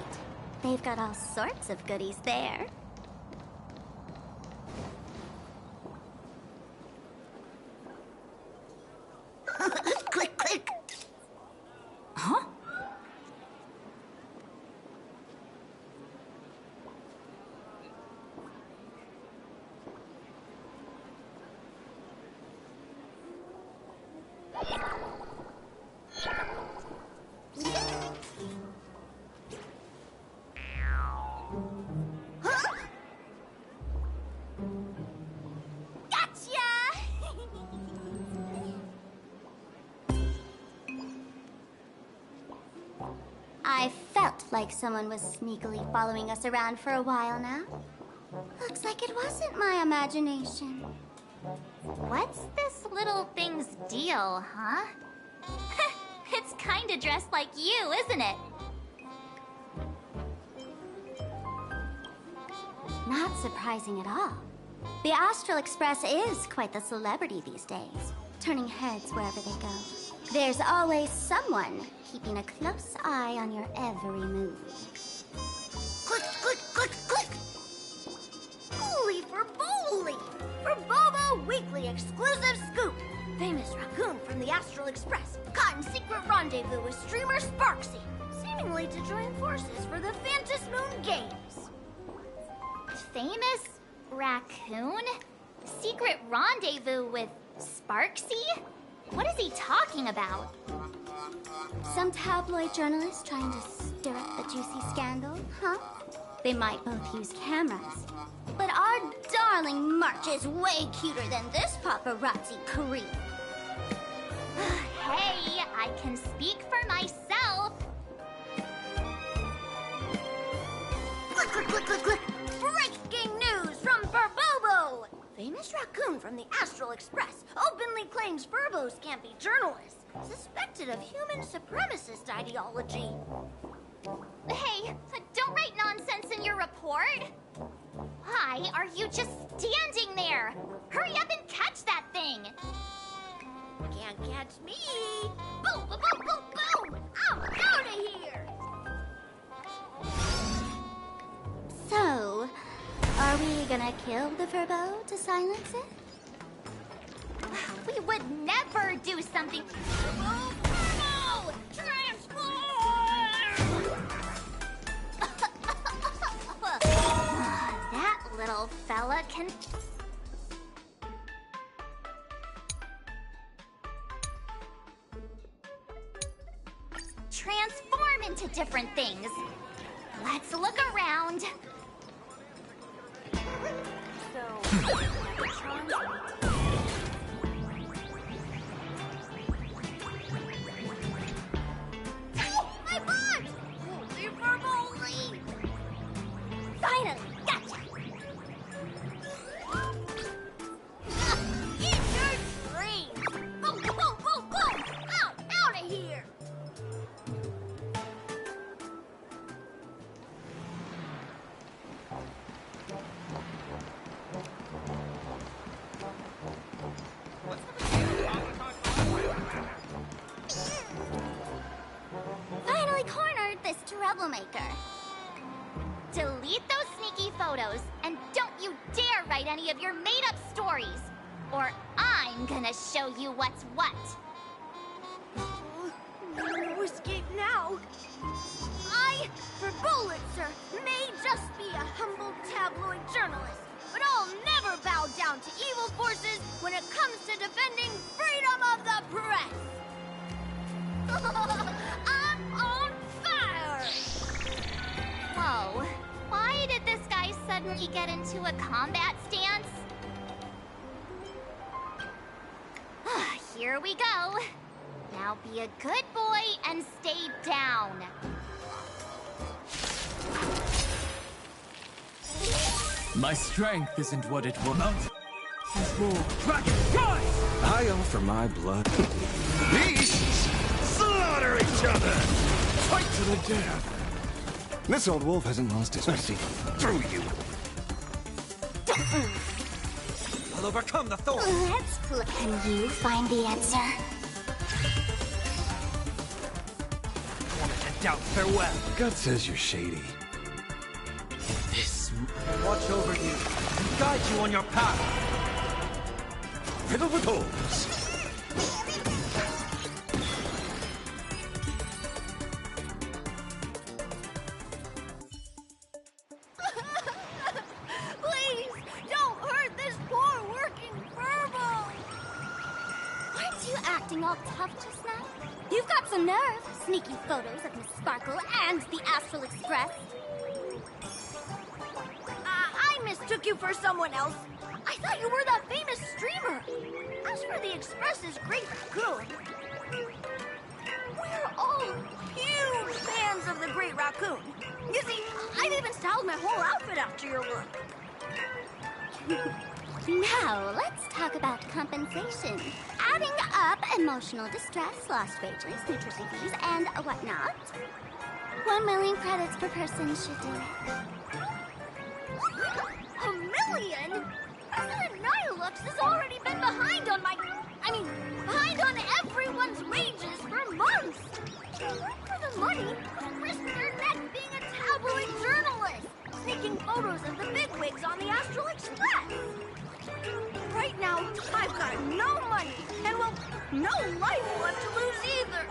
M: They've got all sorts of goodies there. Click, click. Huh? I felt like someone was sneakily following us around for a while now. Looks like it wasn't my imagination.
C: What's this little thing's deal, huh? It's kinda dressed like you, isn't it?
M: Not surprising at all. The Astral Express is quite the celebrity these days, turning heads wherever they go. There's always someone keeping a close eye on your every move.
O: Click, click, click, click!
S: Holy for bowly! For Bobo Weekly exclusive scoop! Famous raccoon from the Astral Express caught in secret rendezvous with streamer Sparksy, seemingly to join forces for the Phantas Moon Games.
C: Famous raccoon? Secret rendezvous with Sparksy? What is he talking about?
M: Some tabloid journalists trying to stir up the juicy scandal, huh? They might both use cameras. But our darling March is way cuter than this paparazzi creep.
C: Hey, I can speak for myself.
S: Click, click, click, click, click! Breaking news from Burbobo! Famous Miss Raccoon from the Astral Express openly claims Furbos can't be journalists, suspected of human supremacist ideology.
C: Hey, don't write nonsense in your report. Why are you just standing there? Hurry up and catch that thing.
S: Can't catch me. Boom, boom, boom, boom, boom. I'm out of here.
M: So, are we gonna kill the Furbo to silence it?
C: We would never do something.
S: Furbo! Transform!
C: That little fella can... transform into different things. Let's look around.
S: My butt! Holy Furbo! Finally, gotcha! Eat your dreams! Boom, boom, boom, boom! Out of here!
C: Finally cornered this troublemaker. Delete those sneaky photos, and don't you dare write any of your made-up stories, or I'm gonna show you what's what.
S: No escape now. I, for Bullitzer, may just be a humble tabloid journalist, but I'll never bow down to evil forces when it comes to defending freedom of the press. I'm on fire!
C: Whoa, why did this guy suddenly get into a combat stance? Here we go. Now be a good boy and stay down.
T: My strength isn't what it was. It's more dragon rise!
U: I offer my blood. Beasts slaughter each other! Fight to the death! This old wolf hasn't lost his mercy. Through you! I'll overcome the thorn!
C: Let's look. Can you find the answer?
T: And doubt farewell.
U: Gut says you're shady.
T: This watch over you and guide you on your path.
U: Riddle with holes.
S: Please, don't hurt this poor working Furbo!
M: Aren't you acting all tough just now? You've got some nerve. Sneaky photos of Miss Sparkle and the Astral Express.
S: I mistook you for someone else. I thought you were that famous streamer. As for the Express's Great Raccoon, we're all huge fans of the Great Raccoon. You see, I've even styled my whole outfit after your look.
M: Now, let's talk about compensation. Adding up emotional distress, lost wages, nutrition fees, and whatnot. 1 million credits per person should do it.
S: 1 million? President Nihilux has already been behind on behind on everyone's wages for months. For the money, risk their neck being a tabloid journalist, sneaking photos of the bigwigs on the Astral Express. Right now, I've got no money, and well, no life left to lose either.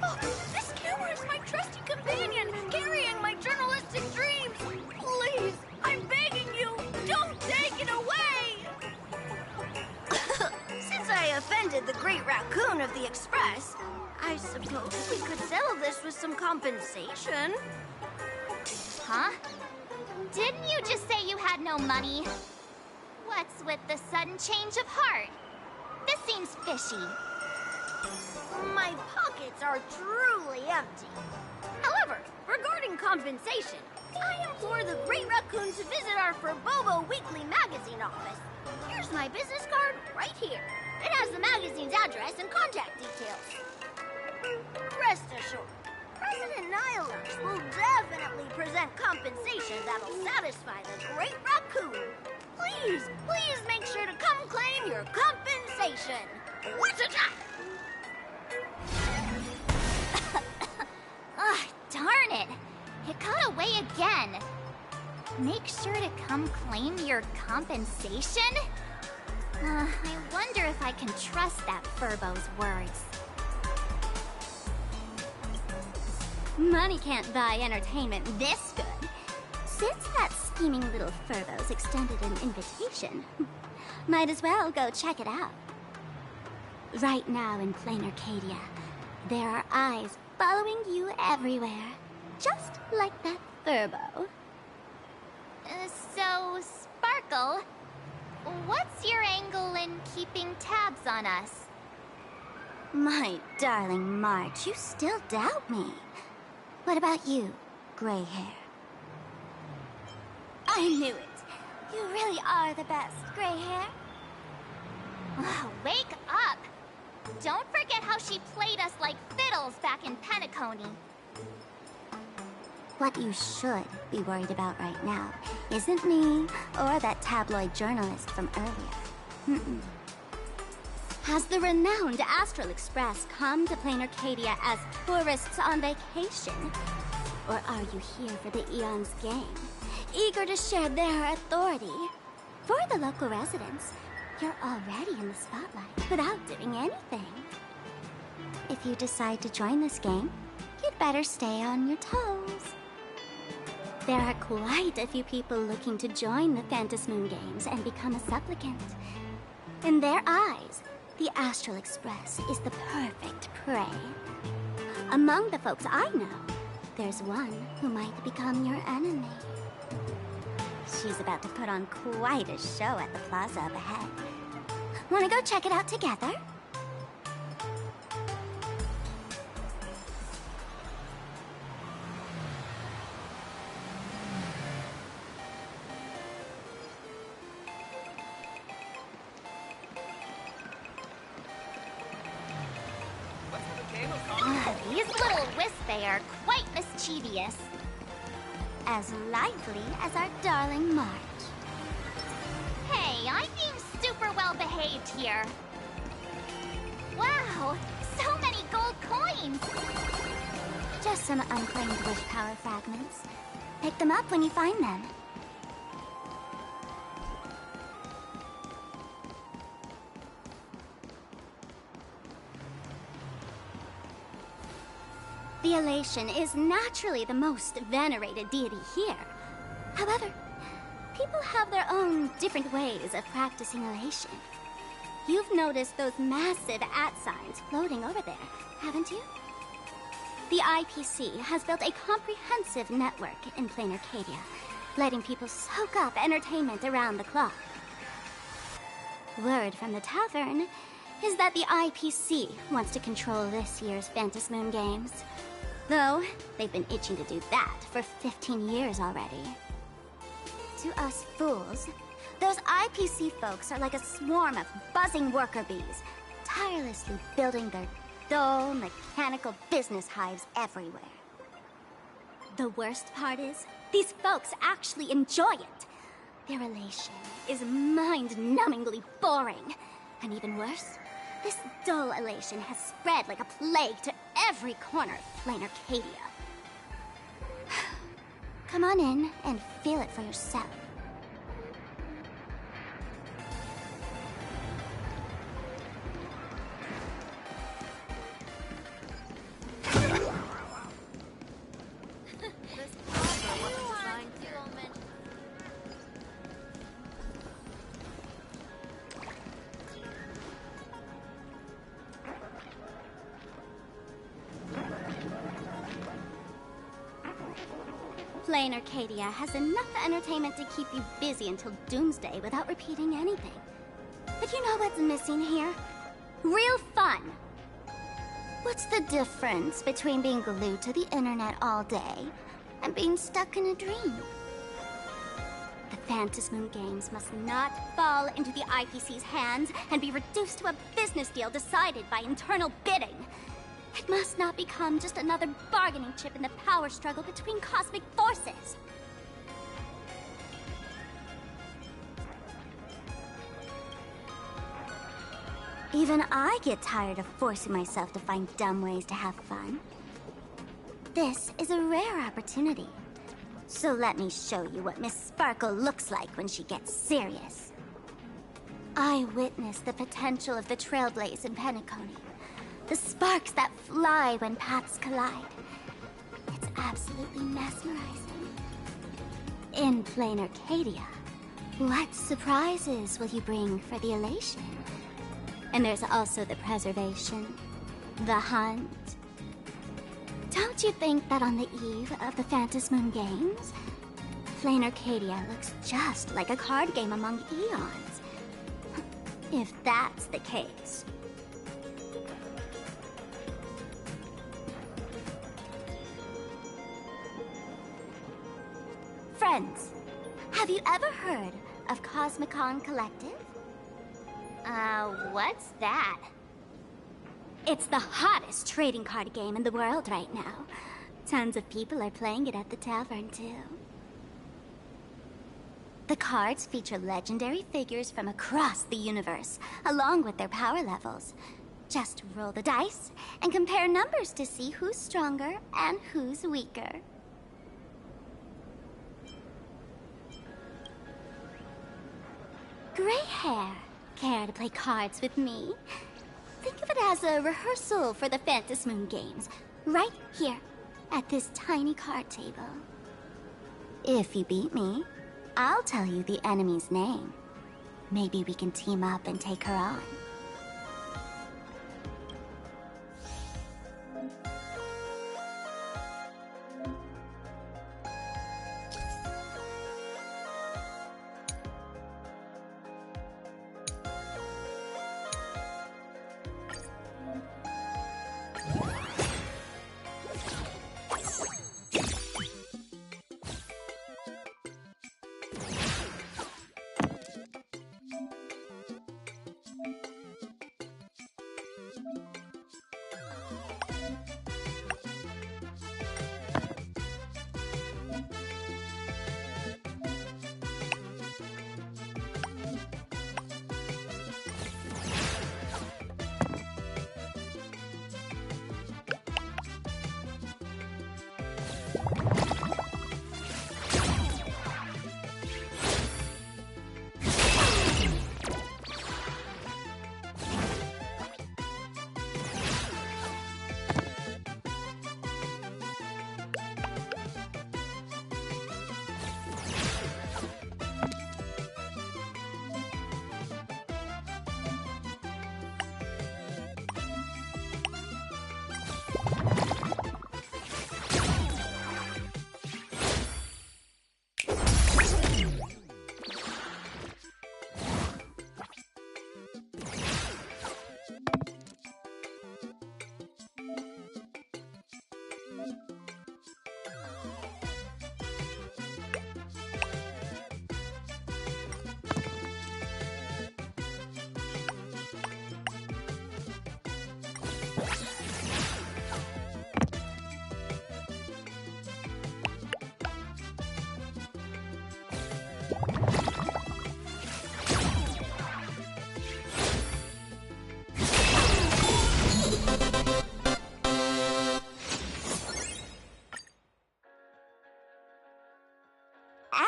S: Oh, this camera is my trusty companion, carrying my journalistic dreams. Please, I'm begging you, don't take it away! Since I offended the Great Raccoon of the Express, I suppose we could settle this with some compensation.
C: Huh? Didn't you just say you had no money? What's with the sudden change of heart? This seems fishy.
S: My pockets are truly empty. However, regarding compensation, I implore the Great Raccoon to visit our Furbobo Weekly magazine office. Here's my business card right here. It has the magazine's address and contact details. Rest assured, President Nihilux will definitely present compensation that'll satisfy the Great Raccoon. Please, please make sure to come claim your compensation. Wichita!
C: Ugh, darn it. It got away again. Make sure to come claim your compensation? I wonder if I can trust that Furbo's words. Money can't buy entertainment this good. Since that scheming little Furbo's extended an invitation, might as well go check it out. Right now in Planarcadia, there are eyes following you everywhere, just like that Furbo. So, Sparkle, what's your angle in keeping tabs on us? My darling March, you still doubt me. What about you, gray hair? I knew it. You really are the best, gray hair. Wake up! Don't forget how she played us like fiddles back in Penacony. What you should be worried about right now isn't me or that tabloid journalist from earlier. Has the renowned Astral Express come to Planarcadia as tourists on vacation? Or are you here for the Eon's game, eager to share their authority? For the local residents, you're already in the spotlight without doing anything. If you decide to join this game, you'd better stay on your toes. There are quite a few people looking to join the Phantasmoon Games and become a supplicant. In their eyes, the Astral Express is the perfect prey. Among the folks I know, there's one who might become your enemy. She's about to put on quite a show at the plaza up ahead. Wanna go check it out together? These little Wispy are quite mischievous. As lively as our darling March. Hey, I'm being super well behaved here. Wow, so many gold coins! Just some unclaimed wish power fragments. Pick them up when you find them. The Elation is naturally the most venerated deity here. However, people have their own different ways of practicing Elation. You've noticed those massive @signs floating over there, haven't you? The IPC has built a comprehensive network in Planarcadia, letting people soak up entertainment around the clock. Word from the tavern is that the IPC wants to control this year's Phantasmoon Games. Though, they've been itching to do that for 15 years already. To us fools, those IPC folks are like a swarm of buzzing worker bees, tirelessly building their dull, mechanical business hives everywhere. The worst part is, these folks actually enjoy it. Their elation is mind-numbingly boring. And even worse, this dull elation has spread like a plague to every corner of Planarcadia. Come on in and feel it for yourself. Planarcadia has enough entertainment to keep you busy until doomsday without repeating anything. But you know what's missing here? Real fun! What's the difference between being glued to the internet all day
M: I'm being stuck in a dream. The Phantasmoon Games must not fall into the IPC's hands and be reduced to a business deal decided by internal bidding. It must not become just another bargaining chip in the power struggle between cosmic forces. Even I get tired of forcing myself to find dumb ways to have fun. This is a rare opportunity. So let me show you what Miss Sparkle looks like when she gets serious. I witnessed the potential of the Trailblaze in Penacony. The sparks that fly when paths collide. It's absolutely mesmerizing. In Planarcadia, what surprises will you bring for the elation? And there's also the preservation, the hunt. Don't you think that on the eve of the Phantasmoon Games, Planarcadia looks just like a card game among eons? If that's the case. Friends, have you ever heard of Cosmicon Collective?
C: What's that?
M: It's the hottest trading card game in the world right now. Tons of people are playing it at the tavern, too. The cards feature legendary figures from across the universe, along with their power levels. Just roll the dice and compare numbers to see who's stronger and who's weaker. Gray hair. Care to play cards with me? Think of it as a rehearsal for the Phantasmoon Games, right here, at this tiny card table. If you beat me, I'll tell you the enemy's name. Maybe we can team up and take her on.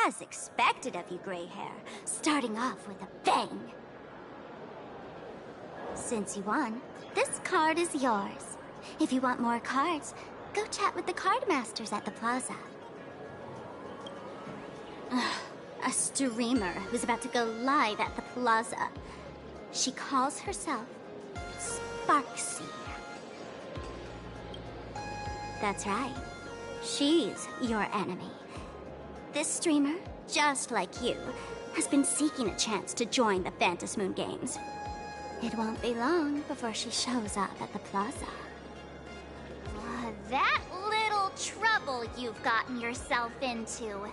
M: As expected of you, Gray Hair, starting off with a bang. Since you won, this card is yours. If you want more cards, go chat with the card masters at the plaza. A streamer who's about to go live at the plaza. She calls herself Sparksy. That's right. She's your enemy. This streamer, just like you, has been seeking a chance to join the Phantasmoon Games. It won't be long before she shows up at the plaza.
C: That little trouble you've gotten yourself into.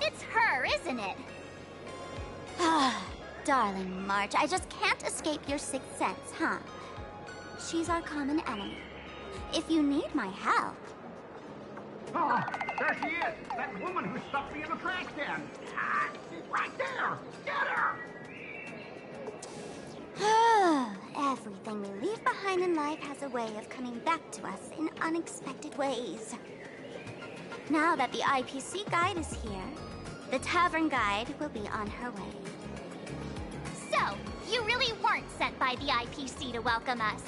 C: It's her, isn't it?
M: Darling March, I just can't escape your sixth sense, huh? She's our common enemy. If you need my help...
O: Oh, there she is! That woman who stuffed me in the trash can! Ah, she's right there! Get her!
M: Everything we leave behind in life has a way of coming back to us in unexpected ways. Now that the IPC guide is here, the tavern guide will be on her way.
C: So, you really weren't sent by the IPC to welcome us?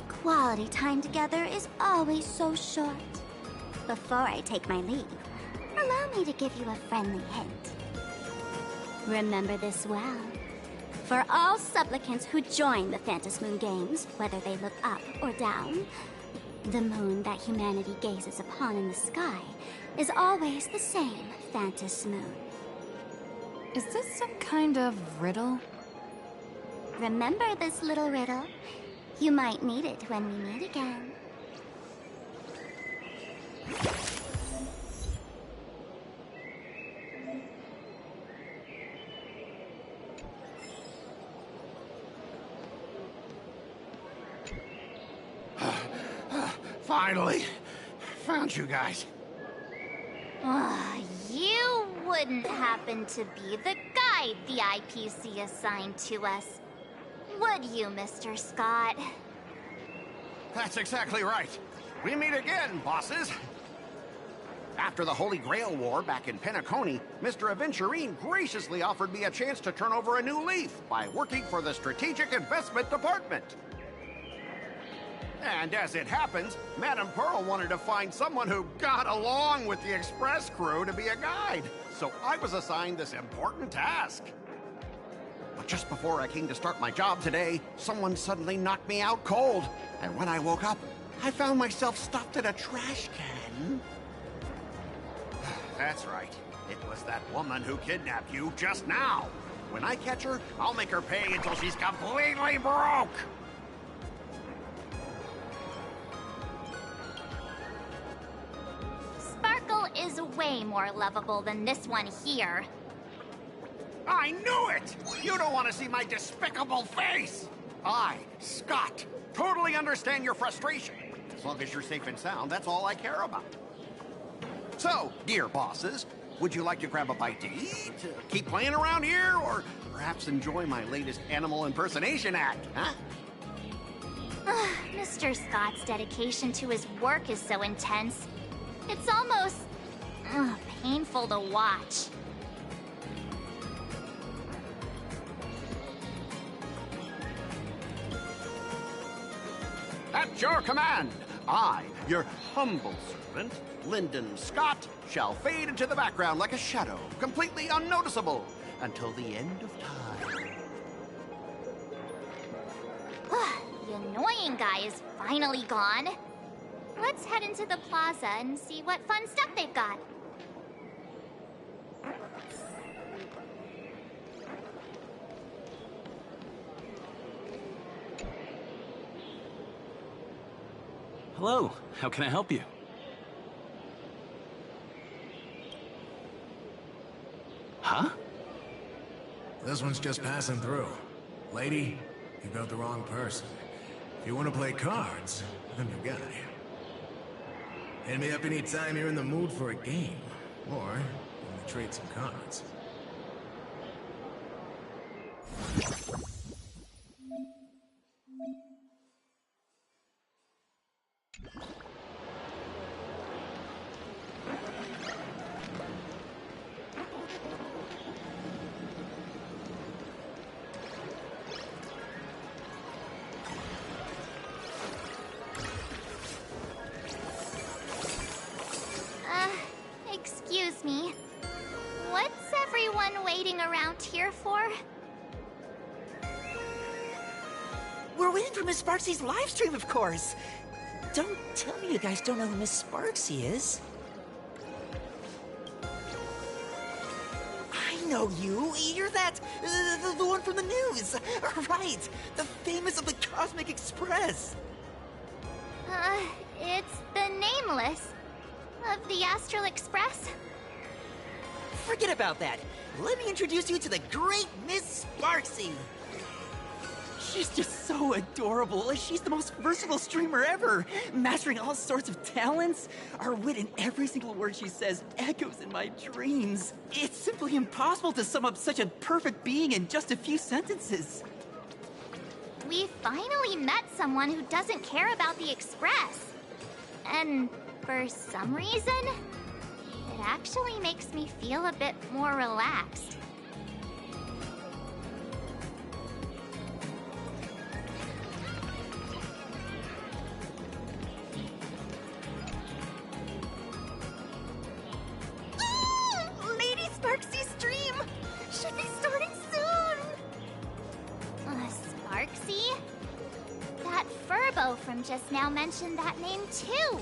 M: Quality time together is always so short. Before I take my leave, allow me to give you a friendly hint. Remember this well. For all supplicants who join the Phantom Moon Games, whether they look up or down, the moon that humanity gazes upon in the sky is always the same Phantom Moon.
E: Is this some kind of riddle?
M: Remember this little riddle? You might need it when we meet again.
O: Finally! Found you guys.
C: You wouldn't happen to be the guide the IPC assigned to us, would you, Mr. Scott?
N: That's exactly right. We meet again, bosses. After the Holy Grail War back in Penacony, Mr. Aventurine graciously offered me a chance to turn over a new leaf by working for the Strategic Investment Department. And as it happens, Madame Pearl wanted to find someone who got along with the Express crew to be a guide. So I was assigned this important task. But just before I came to start my job today, someone suddenly knocked me out cold. And when I woke up, I found myself stuffed in a trash can. That's right. It was that woman who kidnapped you just now. When I catch her, I'll make her pay until she's completely broke.
C: Sparkle is way more lovable than this one here.
N: I knew it! You don't want to see my despicable face! I, Scott, totally understand your frustration. As long as you're safe and sound, that's all I care about. So, dear bosses, would you like to grab a bite to eat, keep playing around here, or perhaps enjoy my latest animal impersonation act, huh?
C: Mr. Scott's dedication to his work is so intense. It's almost painful to watch.
N: At your command, I, your humble servant, Lyndon Scott, shall fade into the background like a shadow, completely unnoticeable, until the end of time.
C: The annoying guy is finally gone. Let's head into the plaza and see what fun stuff they've got.
T: Hello, how can I help you? Huh?
I: This one's just passing through. Lady, you got the wrong person. If you want to play cards, I'm your guy. Hit me up anytime you're in the mood for a game. Or, let me trade some cards.
C: Excuse me. What's everyone waiting around here for?
V: We're waiting for Miss Sparksy's live stream, of course. Don't tell me you guys don't know who Miss Sparksy is. I know you. You're that, the one from the news. Right, the famous of the Cosmic Express.
C: It's the Nameless of the Astral Express.
V: Forget about that. Let me introduce you to the great Miss Sparksy. She's just so adorable. She's the most versatile streamer ever, mastering all sorts of talents. Her wit in every single word she says echoes in my dreams. It's simply impossible to sum up such a perfect being in just a few sentences.
C: We finally met someone who doesn't care about the Express. And for some reason, it actually makes me feel a bit more relaxed.
S: Lady Sparksy's stream should be starting soon!
C: Sparksy? That Furbo from just now mentioned that name too.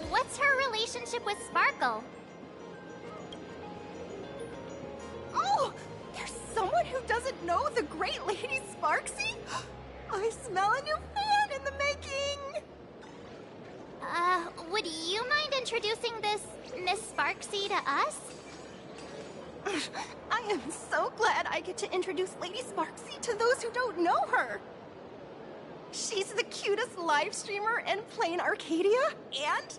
C: What's her relationship with Sparkle?
S: Oh! There's someone who doesn't know the great Lady Sparksy? I smell a new fan in the making!
C: Would you mind introducing this Miss Sparksy to us?
S: I am so glad I get to introduce Lady Sparksy to those who don't know her. She's the cutest live streamer in Planarcadia and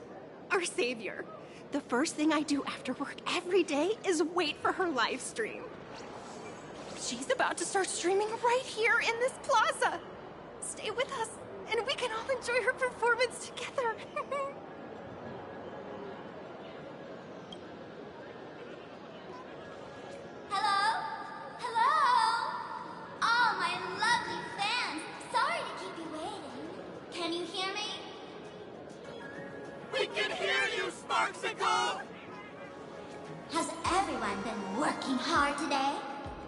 S: our savior. The first thing I do after work every day is wait for her live stream. She's about to start streaming right here in this plaza. Stay with us, and we can all enjoy her performance together.
M: Hello? Hello? All my lovely fans, sorry to keep you waiting. Can you hear me?
O: We can hear you, Sparksicle!
M: Has everyone been working hard today?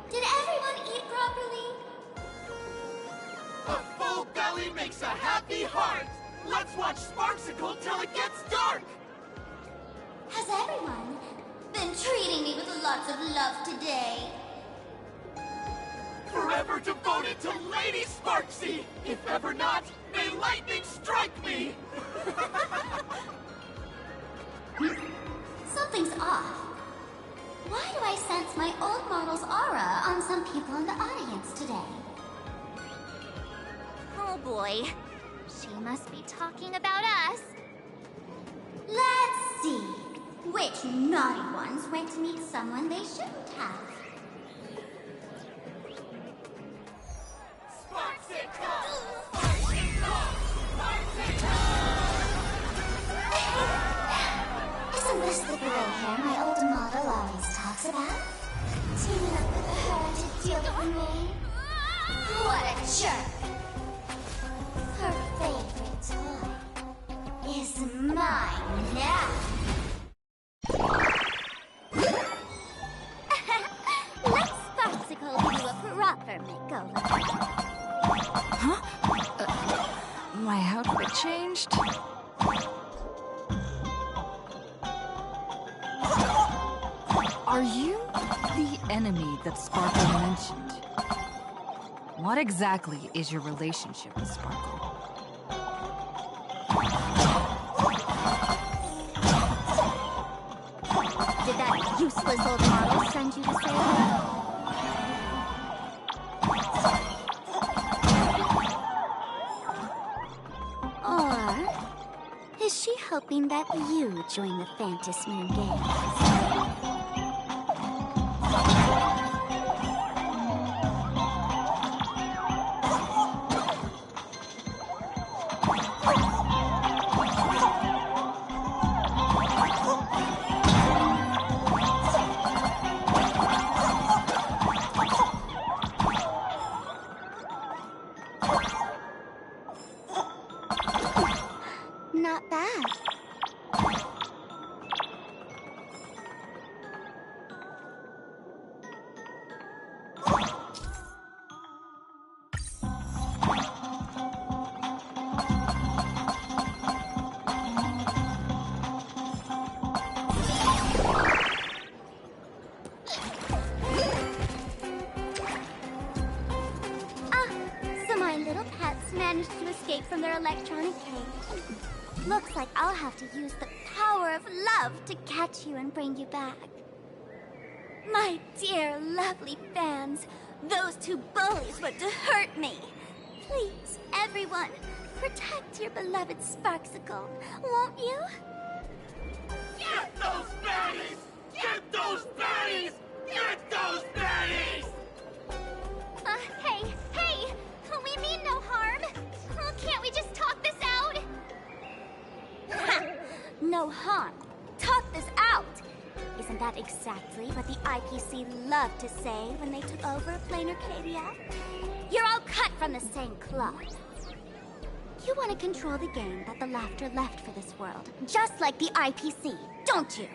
M: Did everyone eat properly?
O: A full belly makes a happy heart! Let's watch Sparksicle till it gets dark!
M: Has everyone been treating me with lots of love today?
O: Forever devoted to Lady Sparksy! If ever not, may lightning strike me!
M: Something's off. Why do I sense my old model's aura on some people in the audience today?
C: Oh boy. She must be talking about us.
M: Let's see. Which naughty ones went to meet someone they shouldn't have? Isn't this the gray hair my old model always talks about? Teaming up with her to deal with me? What a jerk! Her favorite toy is mine now.
C: Let Sparksicle give you a proper makeover.
E: Huh? My outfit changed? Are you the enemy that Sparkle mentioned? What exactly is your relationship with Sparkle?
C: Did that useless old model send you to say hello? Or is she hoping that you join the Phantasm Moon Games? Not bad. So my little pets managed
M: managed to escape from their electronic cage. Looks like I'll have to use the power of love to catch you and bring you back. My dear, lovely fans, those two bullies want to hurt me. Please, everyone, protect your beloved Sparksicle, won't you?
O: Get those baddies! Get those baddies! Get those baddies!
M: Hey! We mean no harm. Can't we just talk this out? No harm. Talk this out. Isn't that exactly what the IPC loved to say when they took over Planarcadia? You're all cut from the same cloth. You want to control the game that the laughter left for this world, just like the IPC, don't you?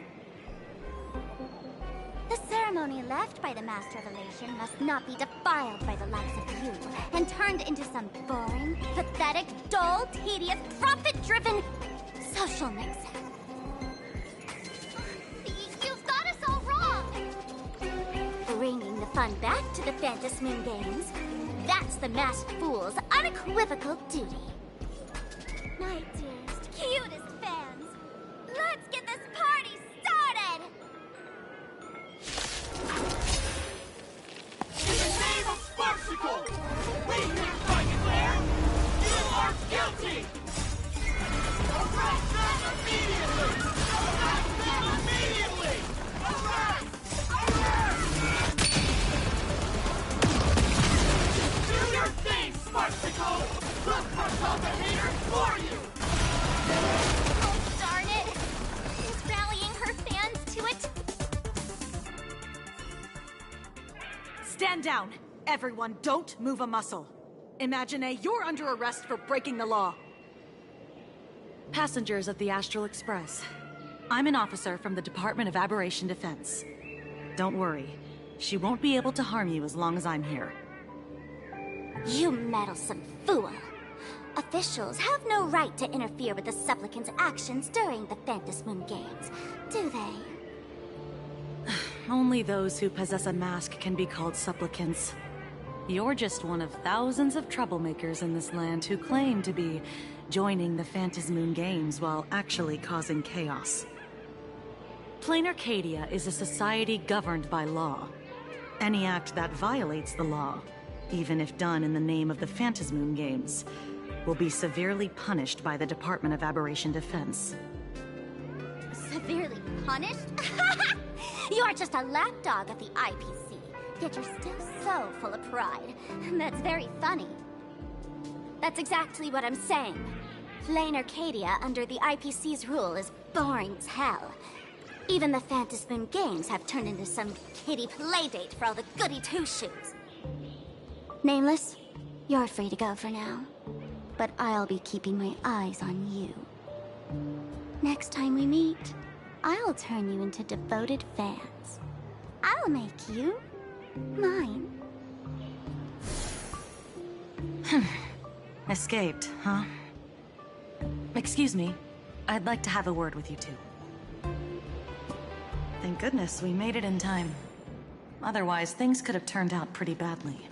M: The ceremony left by the Master Revelation must not be defiled by the likes of you and turned into some boring, pathetic, dull, tedious, profit-driven social mix-up. You've got us all wrong! Bringing the fun back to the Phantom Moon Games, that's the Masked Fool's unequivocal duty. My dearest, cutest fans, let's get this party started!
O: In the name of Sparksicle, we hereby declare you are guilty! Arrest them immediately! Arrest them immediately! Arrest! Arrest! Do your thing, Sparksicle! We'll crush all the haters for you!
M: Oh, darn it! She's rallying her fans to it.
D: Stand down! Everyone, don't move a muscle. Imagine you're under arrest for breaking the law. Passengers of the Astral Express. I'm an officer from the Department of Aberration Defense. Don't worry. She won't be able to harm you as long as I'm here.
M: You meddlesome fool! Officials have no right to interfere with the supplicants' actions during the Phantom Moon Games, do they?
D: Only those who possess a mask can be called supplicants. You're just one of thousands of troublemakers in this land who claim to be joining the Phantom Moon Games while actually causing chaos. Planarcadia is a society governed by law. Any act that violates the law, even if done in the name of the Phantom Moon Games, will be severely punished by the Department of Aberration Defense.
M: Severely punished? You are just a lapdog of the IPC, yet you're still so full of pride. That's very funny. That's exactly what I'm saying. Planarcadia under the IPC's rule is boring as hell. Even the Phantom Moon Games have turned into some kiddie playdate for all the goody two-shoes. Nameless, you're free to go for now. But I'll be keeping my eyes on you. Next time we meet, I'll turn you into devoted fans. I'll make you mine.
D: Escaped, huh? Excuse me. I'd like to have a word with you two. Thank goodness we made it in time. Otherwise, things could have turned out pretty badly.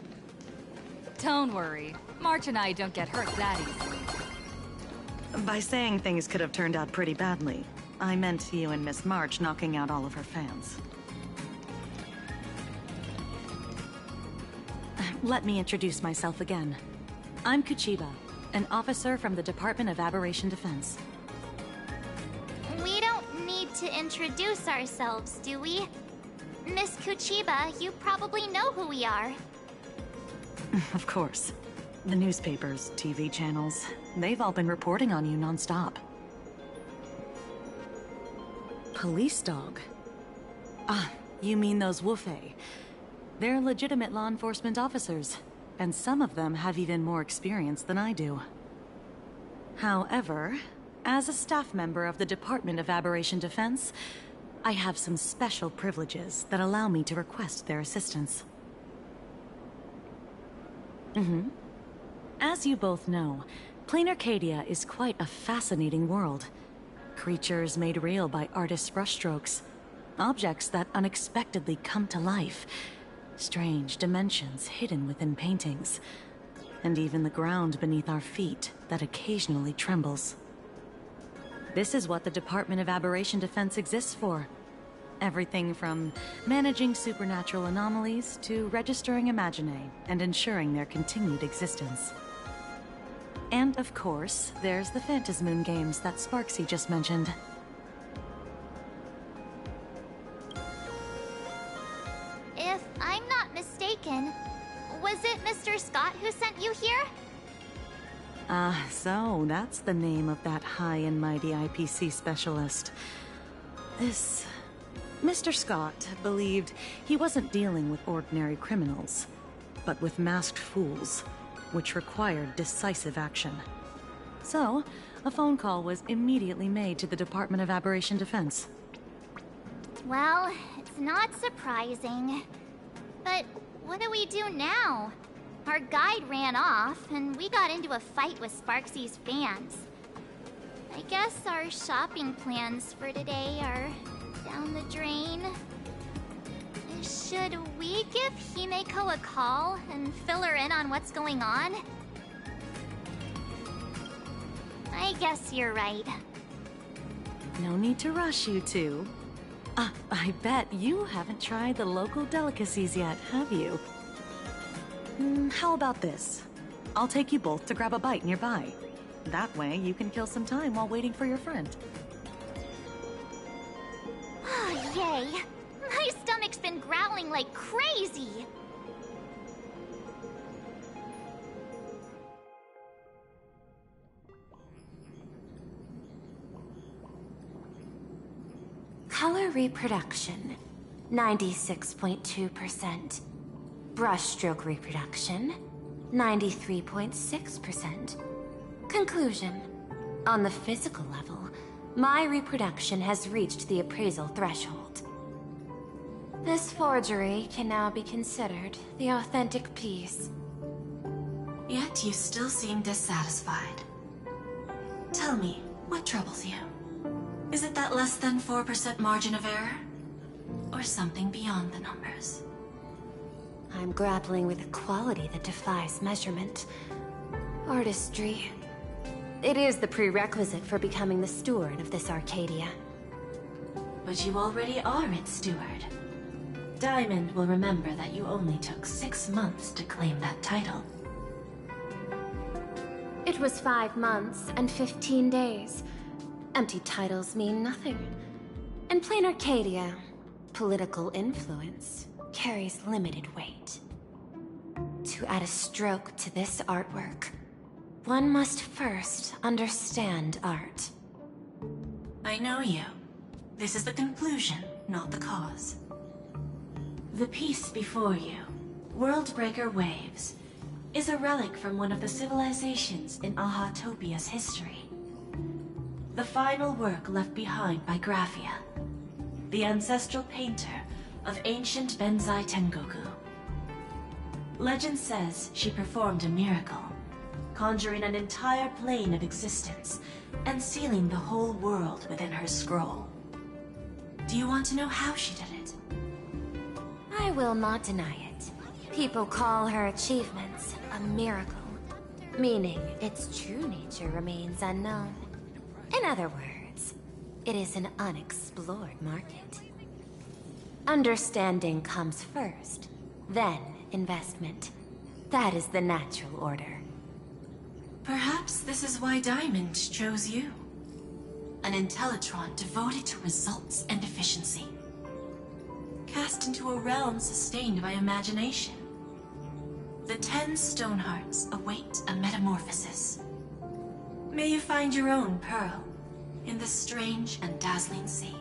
E: Don't worry. March and I don't get hurt that easily.
D: By saying things could have turned out pretty badly, I meant you and Miss March knocking out all of her fans. Let me introduce myself again. I'm Kuchiba, an officer from the Department of Aberration Defense.
C: We don't need to introduce ourselves, do we? Miss Kuchiba, you probably know who we are.
D: Of course. The newspapers, TV channels, they've all been reporting on you non-stop. Police dog? Ah, you mean those Wufei. They're legitimate law enforcement officers, and some of them have even more experience than I do. However, as a staff member of the Department of Aberration Defense, I have some special privileges that allow me to request their assistance. As you both know, Planarcadia is quite a fascinating world. Creatures made real by artists' brushstrokes. Objects that unexpectedly come to life. Strange dimensions hidden within paintings. and even the ground beneath our feet that occasionally trembles. This is what the Department of Aberration Defense exists for. Everything from managing supernatural anomalies to registering Imaginae and ensuring their continued existence. And of course, there's the Phantasmoon games that Sparksy just mentioned.
C: If I'm not mistaken, was it Mr. Scott who sent you here?
D: So that's the name of that high and mighty IPC specialist. This Mr. Scott believed he wasn't dealing with ordinary criminals, but with masked fools, which required decisive action. So, a phone call was immediately made to the Department of Aberration Defense.
C: Well, it's not surprising. But what do we do now? Our guide ran off, and we got into a fight with Sparksy's fans. I guess our shopping plans for today are down the drain. Should we give Himeko a call and fill her in on what's going on? I guess you're right.
D: No need to rush, you two. I bet you haven't tried the local delicacies yet, have you? How about this? I'll take you both to grab a bite nearby. That way, you can kill some time while waiting for your friend.
C: Oh, yay! My stomach's been growling like crazy!
A: Color reproduction, 96.2%. Brushstroke reproduction, 93.6%. Conclusion. On the physical level, my reproduction has reached the appraisal threshold. This forgery can now be considered the authentic piece. Yet you still seem dissatisfied. Tell me, what troubles you? Is it that less than 4% margin of error? Or something beyond the numbers? I'm grappling with a quality that defies measurement. Artistry. It is the prerequisite for becoming the steward of this Arcadia. But you already are its steward. Diamond will remember that you only took 6 months to claim that title. It was 5 months and 15 days. Empty titles mean nothing. In Planarcadia, political influence carries limited weight. To add a stroke to this artwork, one must first understand art. I know you. This is the conclusion, not the cause. The piece before you, Worldbreaker Waves, is a relic from one of the civilizations in Ahatopia's history. The final work left behind by Graphia, the ancestral painter of ancient Benzai Tengoku. Legend says she performed a miracle, conjuring an entire plane of existence and sealing the whole world within her scroll. Do you want to know how she did it? I will not deny it. People call her achievements a miracle, meaning its true nature remains unknown. In other words, it is an unexplored market. Understanding comes first, then investment. That is the natural order. Perhaps this is why Diamond chose you. An Intellitron devoted to results and efficiency. Cast into a realm sustained by imagination. The 10 Stonehearts await a metamorphosis. May you find your own pearl in the strange and dazzling sea.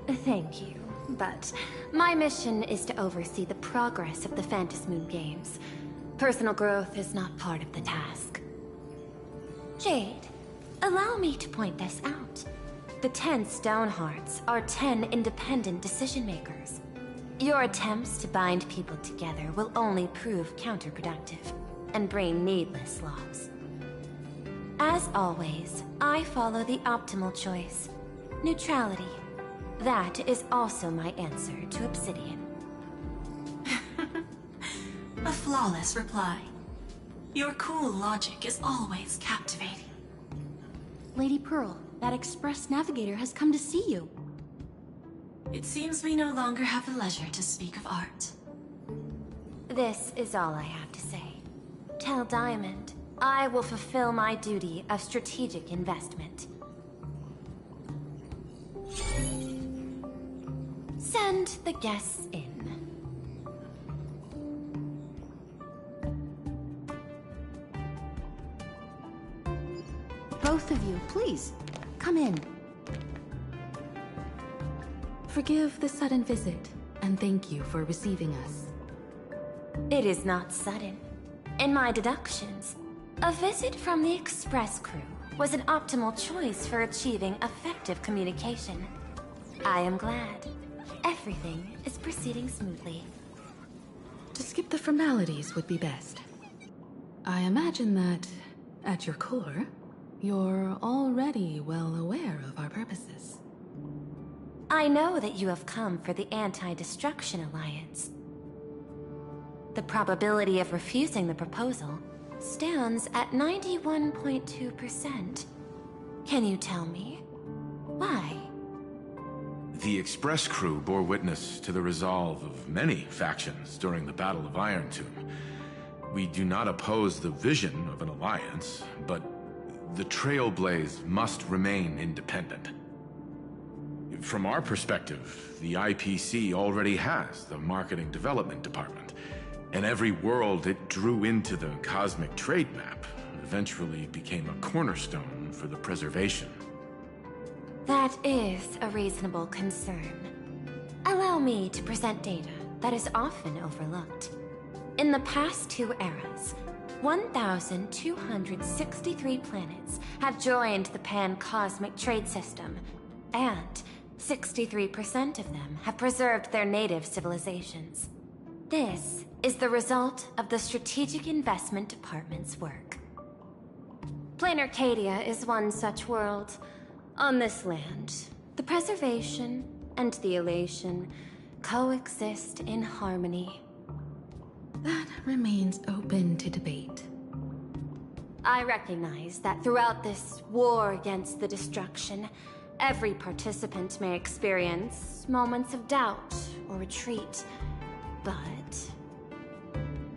A: Thank you, but my mission is to oversee the progress of the Phantasmoon games. Personal growth is not part of the task. Jade, allow me to point this out. The 10 Stonehearts are 10 independent decision-makers. Your attempts to bind people together will only prove counterproductive and bring needless loss. As always, I follow the optimal choice. Neutrality. That is also my answer to Obsidian. A flawless reply. Your cool logic is always captivating.
R: Lady Pearl, that Express Navigator has come to see you.
A: It seems we no longer have the leisure to speak of art.
B: This is all I have to say. Tell Diamond, I will fulfill my duty of strategic investment. Send the guests in.
R: Both of you, please, come in. Forgive the sudden visit, and thank you for receiving us.
B: It is not sudden. In my deductions, a visit from the Express crew was an optimal choice for achieving effective communication. I am glad. Everything is proceeding smoothly.
R: To skip the formalities would be best. I imagine that, at your core, you're already well aware of our purposes.
B: I know that you have come for the Anti-Destruction Alliance. The probability of refusing the proposal stands at 91.2%. Can you tell me why?
G: The Express crew bore witness to the resolve of many factions during the Battle of Iron Tomb. We do not oppose the vision of an alliance, but the Trailblaze must remain independent. From our perspective, the IPC already has the Marketing Development Department, and every world it drew into the cosmic trade map eventually became a cornerstone for the preservation.
B: That is a reasonable concern. Allow me to present data that is often overlooked. In the past 2 eras, 1,263 planets have joined the pan-cosmic trade system, and 63% of them have preserved their native civilizations. This is the result of the Strategic Investment Department's work. Planarcadia is one such world. On this land, the preservation and the elation coexist in harmony.
R: That remains open to debate.
B: I recognize that throughout this war against the destruction, every participant may experience moments of doubt or retreat. But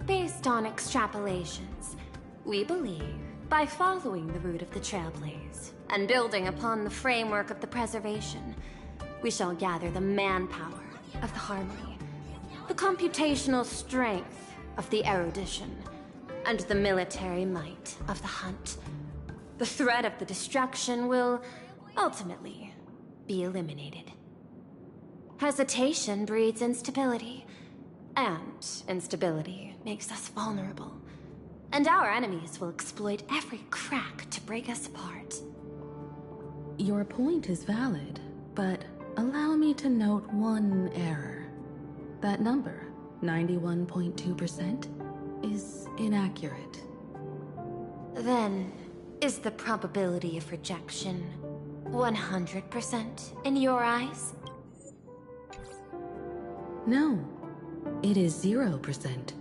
B: based on extrapolations, we believe by following the route of the Trailblaze and building upon the framework of the preservation, we shall gather the manpower of the harmony, the computational strength of the erudition, and the military might of the hunt. The threat of the destruction will ultimately be eliminated. Hesitation breeds instability, and instability makes us vulnerable. And our enemies will exploit every crack to break us apart.
R: Your point is valid, but allow me to note one error. That number, 91.2%, is inaccurate.
B: Then, is the probability of rejection 100% in your eyes?
R: No, it is 0%.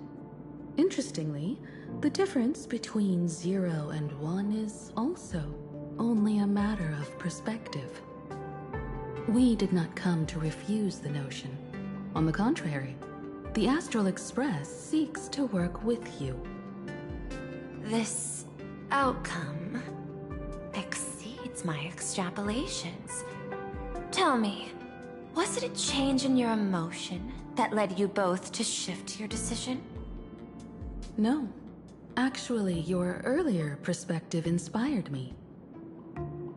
R: Interestingly, the difference between 0 and 1 is also only a matter of perspective. We did not come to refuse the notion. On the contrary, the Astral Express seeks to work with you.
B: This outcome exceeds my extrapolations. Tell me, was it a change in your emotion that led you both to shift your decision?
R: No. Actually, your earlier perspective inspired me.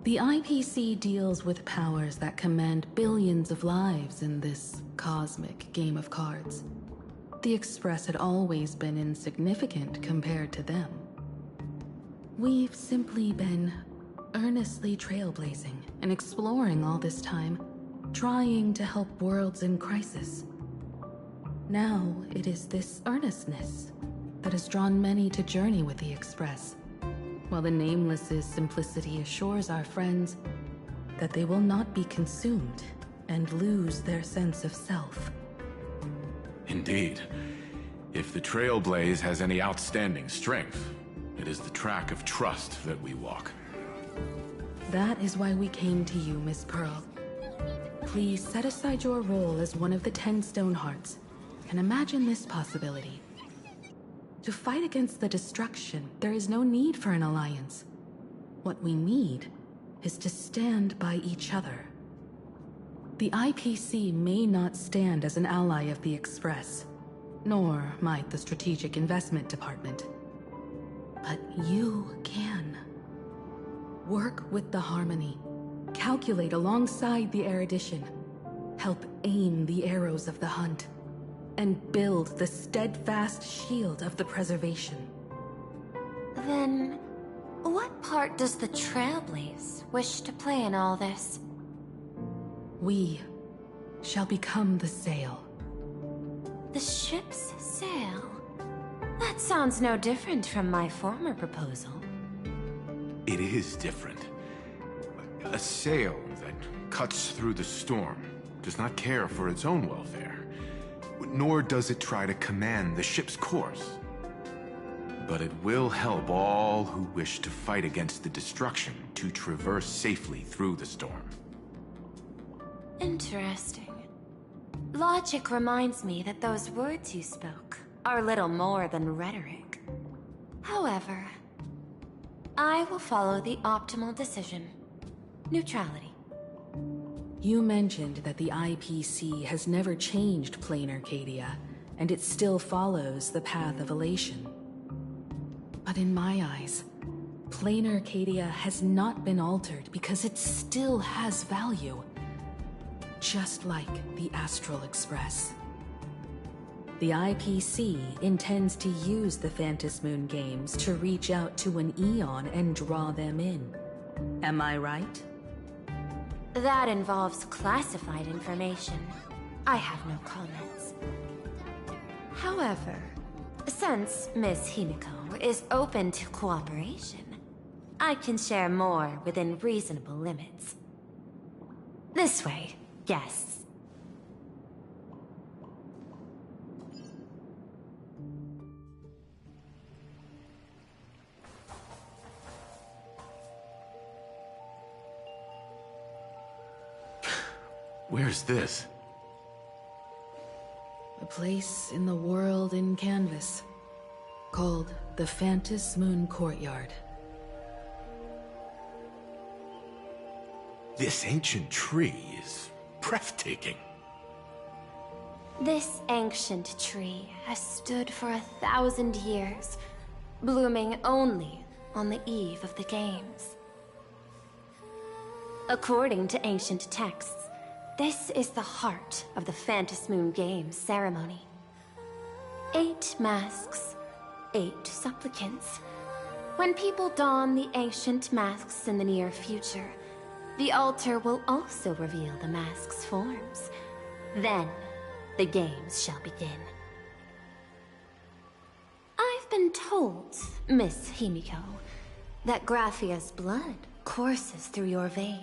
R: The IPC deals with powers that command billions of lives in this cosmic game of cards. The Express had always been insignificant compared to them. We've simply been earnestly trailblazing and exploring all this time, trying to help worlds in crisis. Now it is this earnestness that has drawn many to journey with the Express, while the Nameless's simplicity assures our friends that they will not be consumed and lose their sense of self.
G: Indeed. If the Trailblaze has any outstanding strength, It is the track of trust that we walk.
F: That is why we came to you, Miss Pearl. Please set aside your role as one of the 10 Stonehearts, and imagine this possibility. To fight against the destruction, there is no need for an alliance. What we need is to stand by each other. The IPC may not stand as an ally of the Express, nor might the Strategic Investment Department. But you can. Work with the Harmony. Calculate alongside the erudition. Help aim the arrows of the hunt. And build the steadfast shield of the preservation.
B: Then, what part does the Trailblaze wish to play in all this?
F: We shall become the sail.
B: The ship's sail? That sounds no different from my former proposal.
G: It is different. A sail that cuts through the storm does not care for its own welfare, nor does it try to command the ship's course. But it will help all who wish to fight against the destruction to traverse safely through the storm.
B: Interesting. Logic reminds me that those words you spoke are little more than rhetoric. However, I will follow the optimal decision. Neutrality.
F: You mentioned that the IPC has never changed Planarcadia, and it still follows the path of elation. But in my eyes, Planarcadia has not been altered because it still has value. Just like the Astral Express. The IPC intends to use the Phantasmoon games to reach out to an Eon and draw them in. Am I right?
B: That involves classified information. I have no comments. However, since Miss Himiko is open to cooperation, I can share more within reasonable limits. This way, guests.
G: Where's this?
F: A place in the world in canvas, called the Phantasmoon Courtyard.
G: This ancient tree is breathtaking.
B: This ancient tree has stood for 1,000 years, blooming only on the eve of the games. According to ancient texts, this is the heart of the Phantasmoon Games ceremony. 8 masks, 8 supplicants. When people don the ancient masks in the near future, the altar will also reveal the masks' forms. Then, the games shall begin. I've been told, Miss Himiko, that Graphia's blood courses through your veins.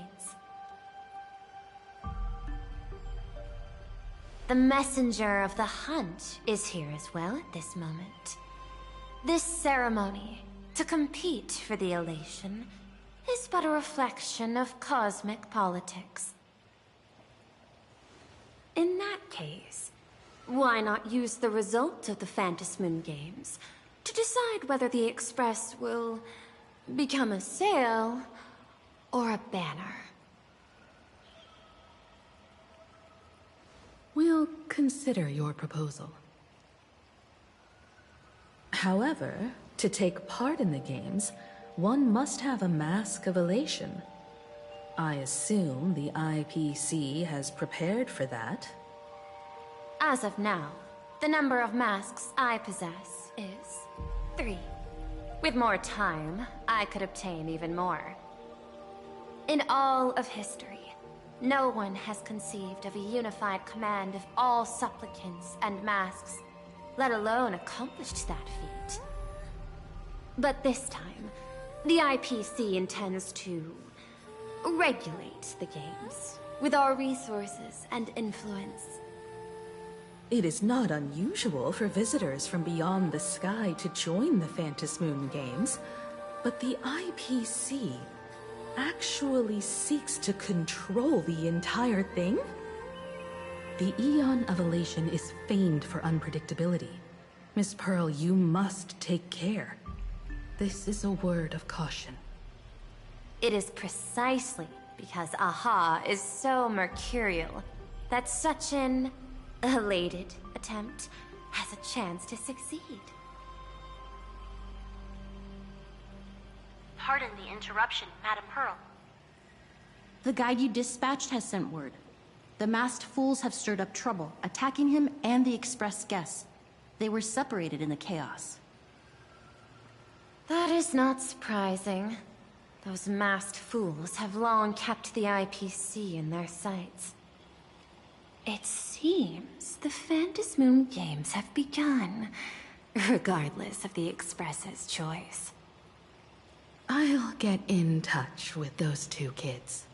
B: The messenger of the hunt is here as well at this moment. This ceremony, to compete for the elation, is but a reflection of cosmic politics. In that case, why not use the result of the Phantasmoon Games to decide whether the Express will become a sail or a banner?
F: We'll consider your proposal. However, to take part in the games, one must have a mask of elation. I assume the IPC has prepared for that.
B: As of now, the number of masks I possess is 3. With more time, I could obtain even more. In all of history, no one has conceived of a unified command of all supplicants and masks, let alone accomplished that feat. But this time, the IPC intends to regulate the games with our resources and influence.
F: It is not unusual for visitors from beyond the sky to join the Phantasmoon Games, but the IPC actually seeks to control the entire thing? The Eon of Elation is famed for unpredictability. Miss Pearl, you must take care. This is a word of caution.
B: It is precisely because Aha is so mercurial that such an elated attempt has a chance to succeed.
H: Pardon the interruption, Madam Pearl.
J: The guide you dispatched has sent word. The masked fools have stirred up trouble, attacking him and the express guests. They were separated in the chaos.
B: That is not surprising. Those masked fools have long kept the IPC in their sights. It seems the Phantasmoon Games have begun, regardless of the Express's choice.
F: I'll get in touch with those two kids.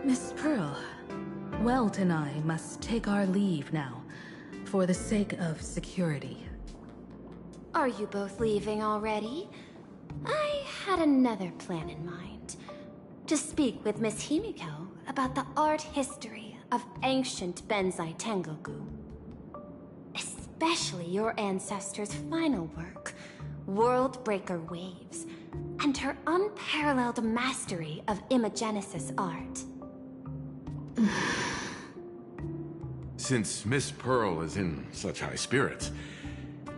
F: Miss Pearl, Welt and I must take our leave now, for the sake of security.
B: Are you both leaving already? I had another plan in mind. To speak with Miss Himiko about the art history of ancient Benzai Tengoku. Especially your ancestors' final work, World Breaker Waves, and her unparalleled mastery of imagenesis art.
G: Since Miss Pearl is in such high spirits,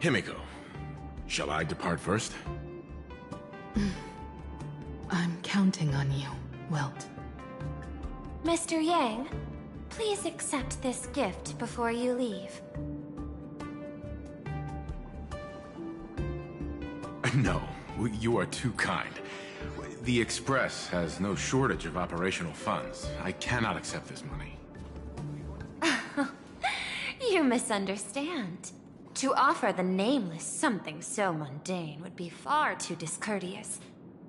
G: Himiko, shall I depart first?
F: I'm counting on you, Welt.
B: Mr. Yang, please accept this gift before you leave.
G: No, you are too kind. The Express has no shortage of operational funds. I cannot accept this money.
B: You misunderstand. To offer the Nameless something so mundane would be far too discourteous.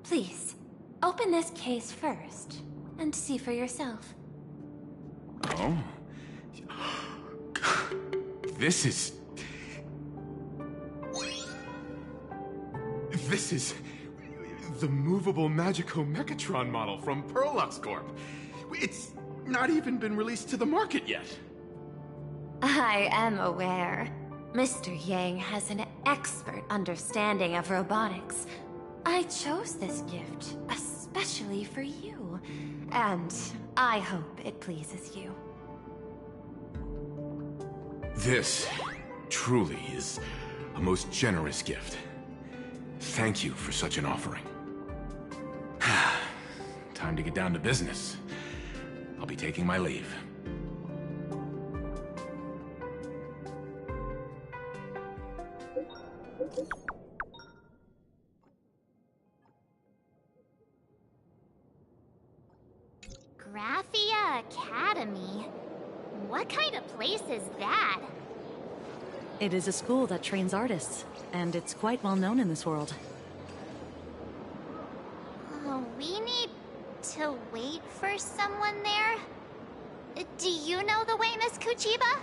B: Please, open this case first, and see for yourself.
G: Oh? This is... This is... the movable Magico Mechatron model from Perlux Corp. It's not even been released to the market yet.
B: I am aware. Mr. Yang has an expert understanding of robotics. I chose this gift especially for you, and I hope it pleases you.
G: This truly is a most generous gift. Thank you for such an offering. Time to get down to business. I'll be taking my leave.
C: Graphia Academy? What kind of place is that?
D: It is a school that trains artists, and it's quite well known in this world.
C: Oh, we need to wait for someone there? Do you know the way, Miss Kuchiba?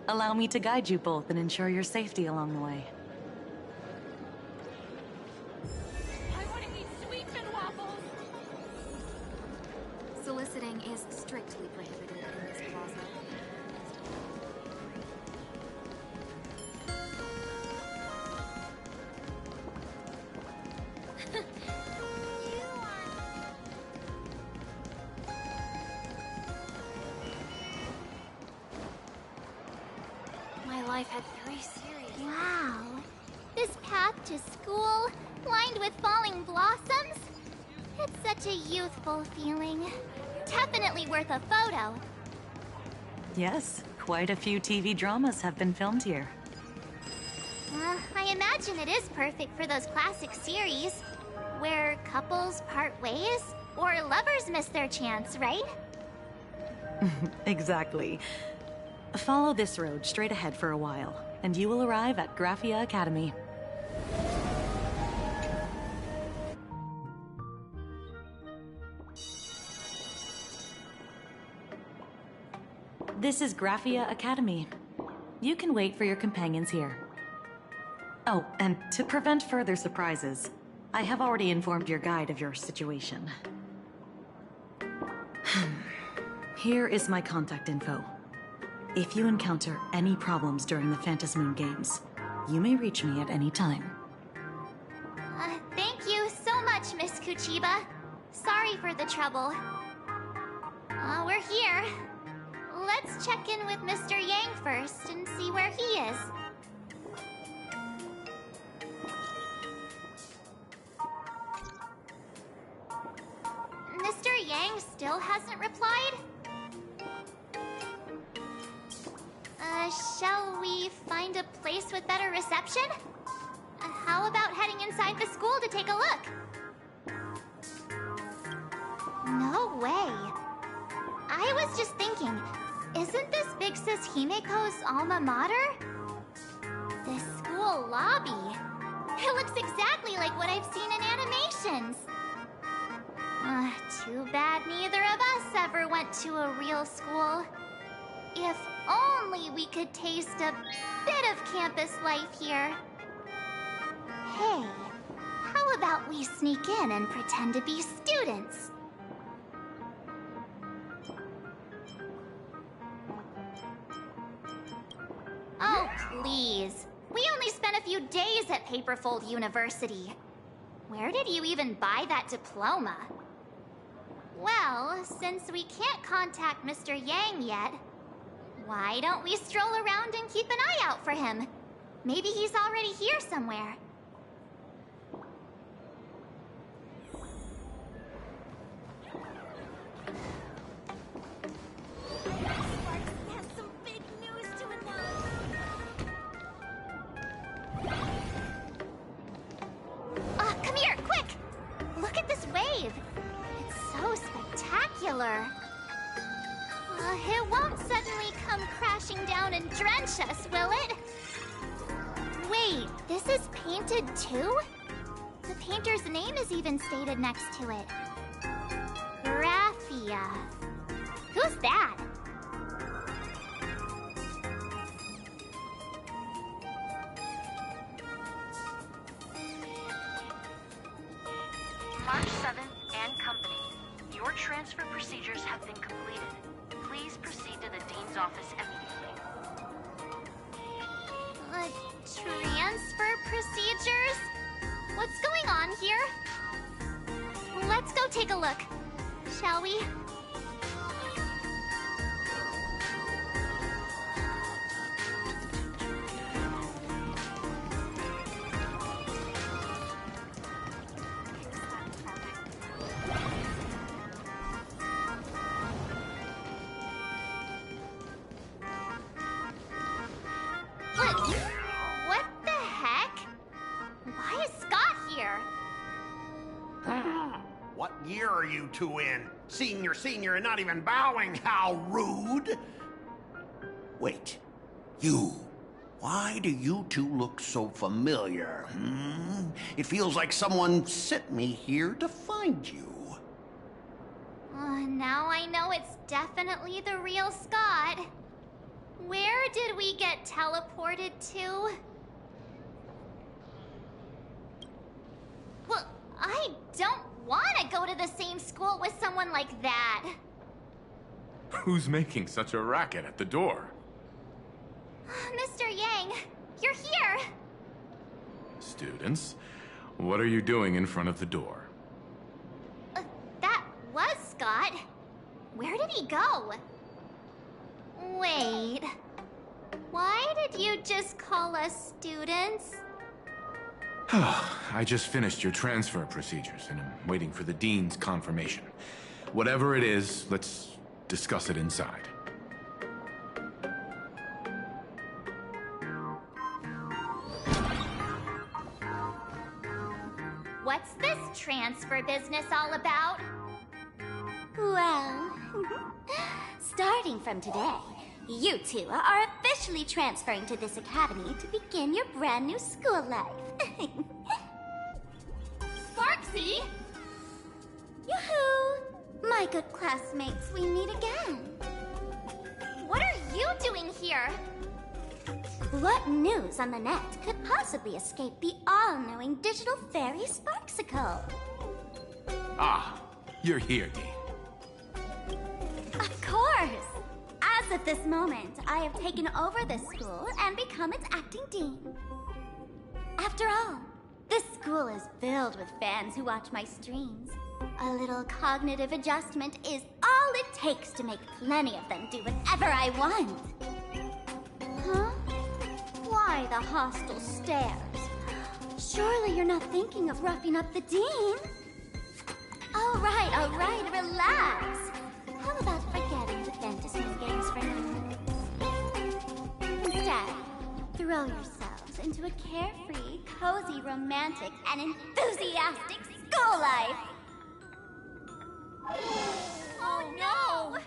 D: Allow me to guide you both and ensure your safety along the way.
R: I want to eat
B: I've had 3 series.
C: Wow. This path to school, lined with falling blossoms? It's such a youthful feeling. Definitely worth a photo.
D: Yes, quite a few TV dramas have been filmed here.
C: I imagine it is perfect for those classic series, where couples part ways, or lovers miss their chance, right?
D: Exactly. Follow this road straight ahead for a while, and you will arrive at Graphia Academy. This is Graphia Academy. You can wait for your companions here. Oh, and to prevent further surprises, I have already informed your guide of your situation. Here is my contact info. If you encounter any problems during the Phantasmoon Games, you may reach me at any time.
C: Thank you so much, Miss Kuchiba. Sorry for the trouble. We're here. Let's check in with Mr. Yang first and see where he is. Mr. Yang still hasn't replied? Shall we find a place with better reception? How about heading inside the school to take a look? No way. I was just thinking, isn't this Big Sis Himeko's alma mater? The school lobby. It looks exactly like what I've seen in animations. Too bad neither of us ever went to a real school. If only we could taste a bit of campus life here. Hey, how about we sneak in and pretend to be students? Oh, please. We only spent a few days at Paperfold University. Where did you even buy that diploma? Well, since we can't contact Mr. Yang yet, why don't we stroll around and keep an eye out for him? Maybe he's already here somewhere. Come here, quick! Look at this wave. It's so spectacular. It won't suddenly come crashing down and drench us, will it? Wait, this is painted too? The painter's name is even stated next to it. Graphia. Who's that?
H: March 7th and Company. Your transfer procedures have been completed. Please proceed to the Dean's office immediately.
C: Transfer procedures? What's going on here? Let's go take a look, shall we? What the heck? Why is Scott here?
N: What year are you two in? Senior, and not even bowing. How rude! Wait, you. Why do you two look so familiar? It feels like someone sent me here to find you.
C: Now I know it's definitely the real Scott. Where did we get teleported to? Well, I don't want to go to the same school with someone like that.
G: Who's making such a racket at the door?
C: Mr. Yang, you're here.
G: Students, what are you doing in front of the door?
C: That was Scott. Where did he go? Wait. Why did you just call us students?
G: I just finished your transfer procedures, and I'm waiting for the Dean's confirmation. Whatever it is, let's discuss it inside.
C: What's this transfer business all about?
M: Well, starting from today, you two are officially transferring to this academy to begin your brand new school life.
C: Sparksy!
M: Yoo-hoo! My good classmates, we meet again.
C: What are you doing here?
M: What news on the net could possibly escape the all-knowing digital fairy Sparksicle?
G: Ah, you're here, Dean.
M: Of course! As of this moment, I have taken over this school and become its acting dean. After all, this school is filled with fans who watch my streams. A little cognitive adjustment is all it takes to make plenty of them do whatever I want. Huh? Why the hostile stares? Surely you're not thinking of roughing up the dean? All right, relax. How about forgetting the fantasy games for now? Instead, throw yourselves into a carefree, cozy, romantic, and enthusiastic school life.
C: Oh no!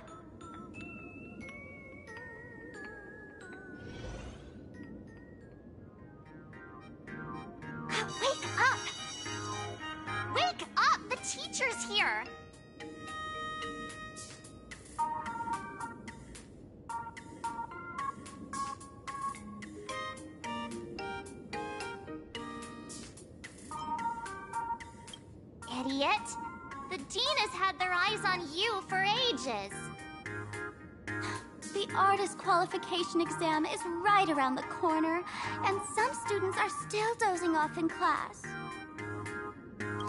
C: Wake up! Wake up! The teacher's here! Idiot! The dean has had their eyes on you for ages.
M: The artist qualification exam is right around the corner, and some students are still dozing off in class.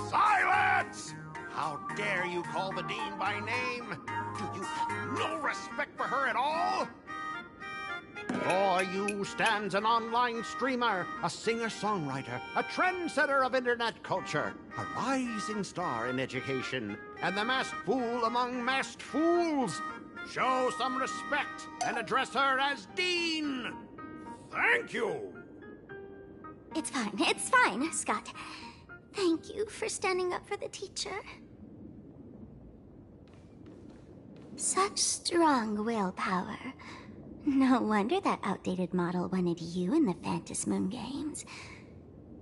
N: Silence! How dare you call the dean by name? Do you have no respect for her at all? Before you stands an online streamer, a singer-songwriter, a trendsetter of internet culture, a rising star in education, and the masked fool among masked fools. Show some respect and address her as Dean. Thank you.
M: It's fine, Scott. Thank you for standing up for the teacher. Such strong willpower. No wonder that outdated model wanted you in the Phantasmoon games.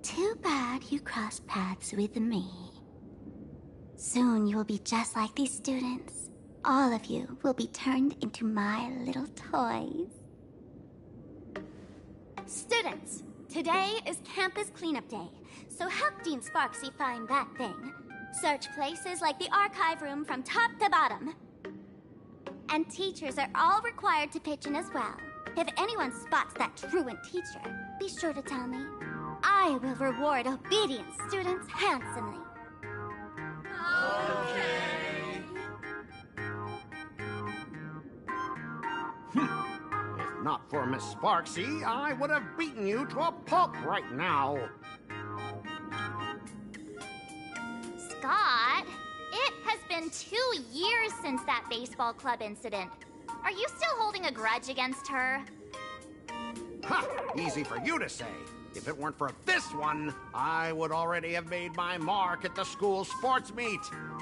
M: Too bad you crossed paths with me. Soon you'll be just like these students. All of you will be turned into my little toys. Students, today is campus cleanup day, so help Dean Sparksy find that thing. Search places like the archive room from top to bottom. And teachers are all required to pitch in as well. If anyone spots that truant teacher, be sure to tell me. I will reward obedient students handsomely.
N: Okay. If not for Miss Sparksy, I would have beaten you to a pulp right now.
C: Scott, it has been 2 years since that baseball club incident. Are you still holding a grudge against her?
N: Ha! Easy for you to say. If it weren't for this one, I would already have made my mark at the school sports meet.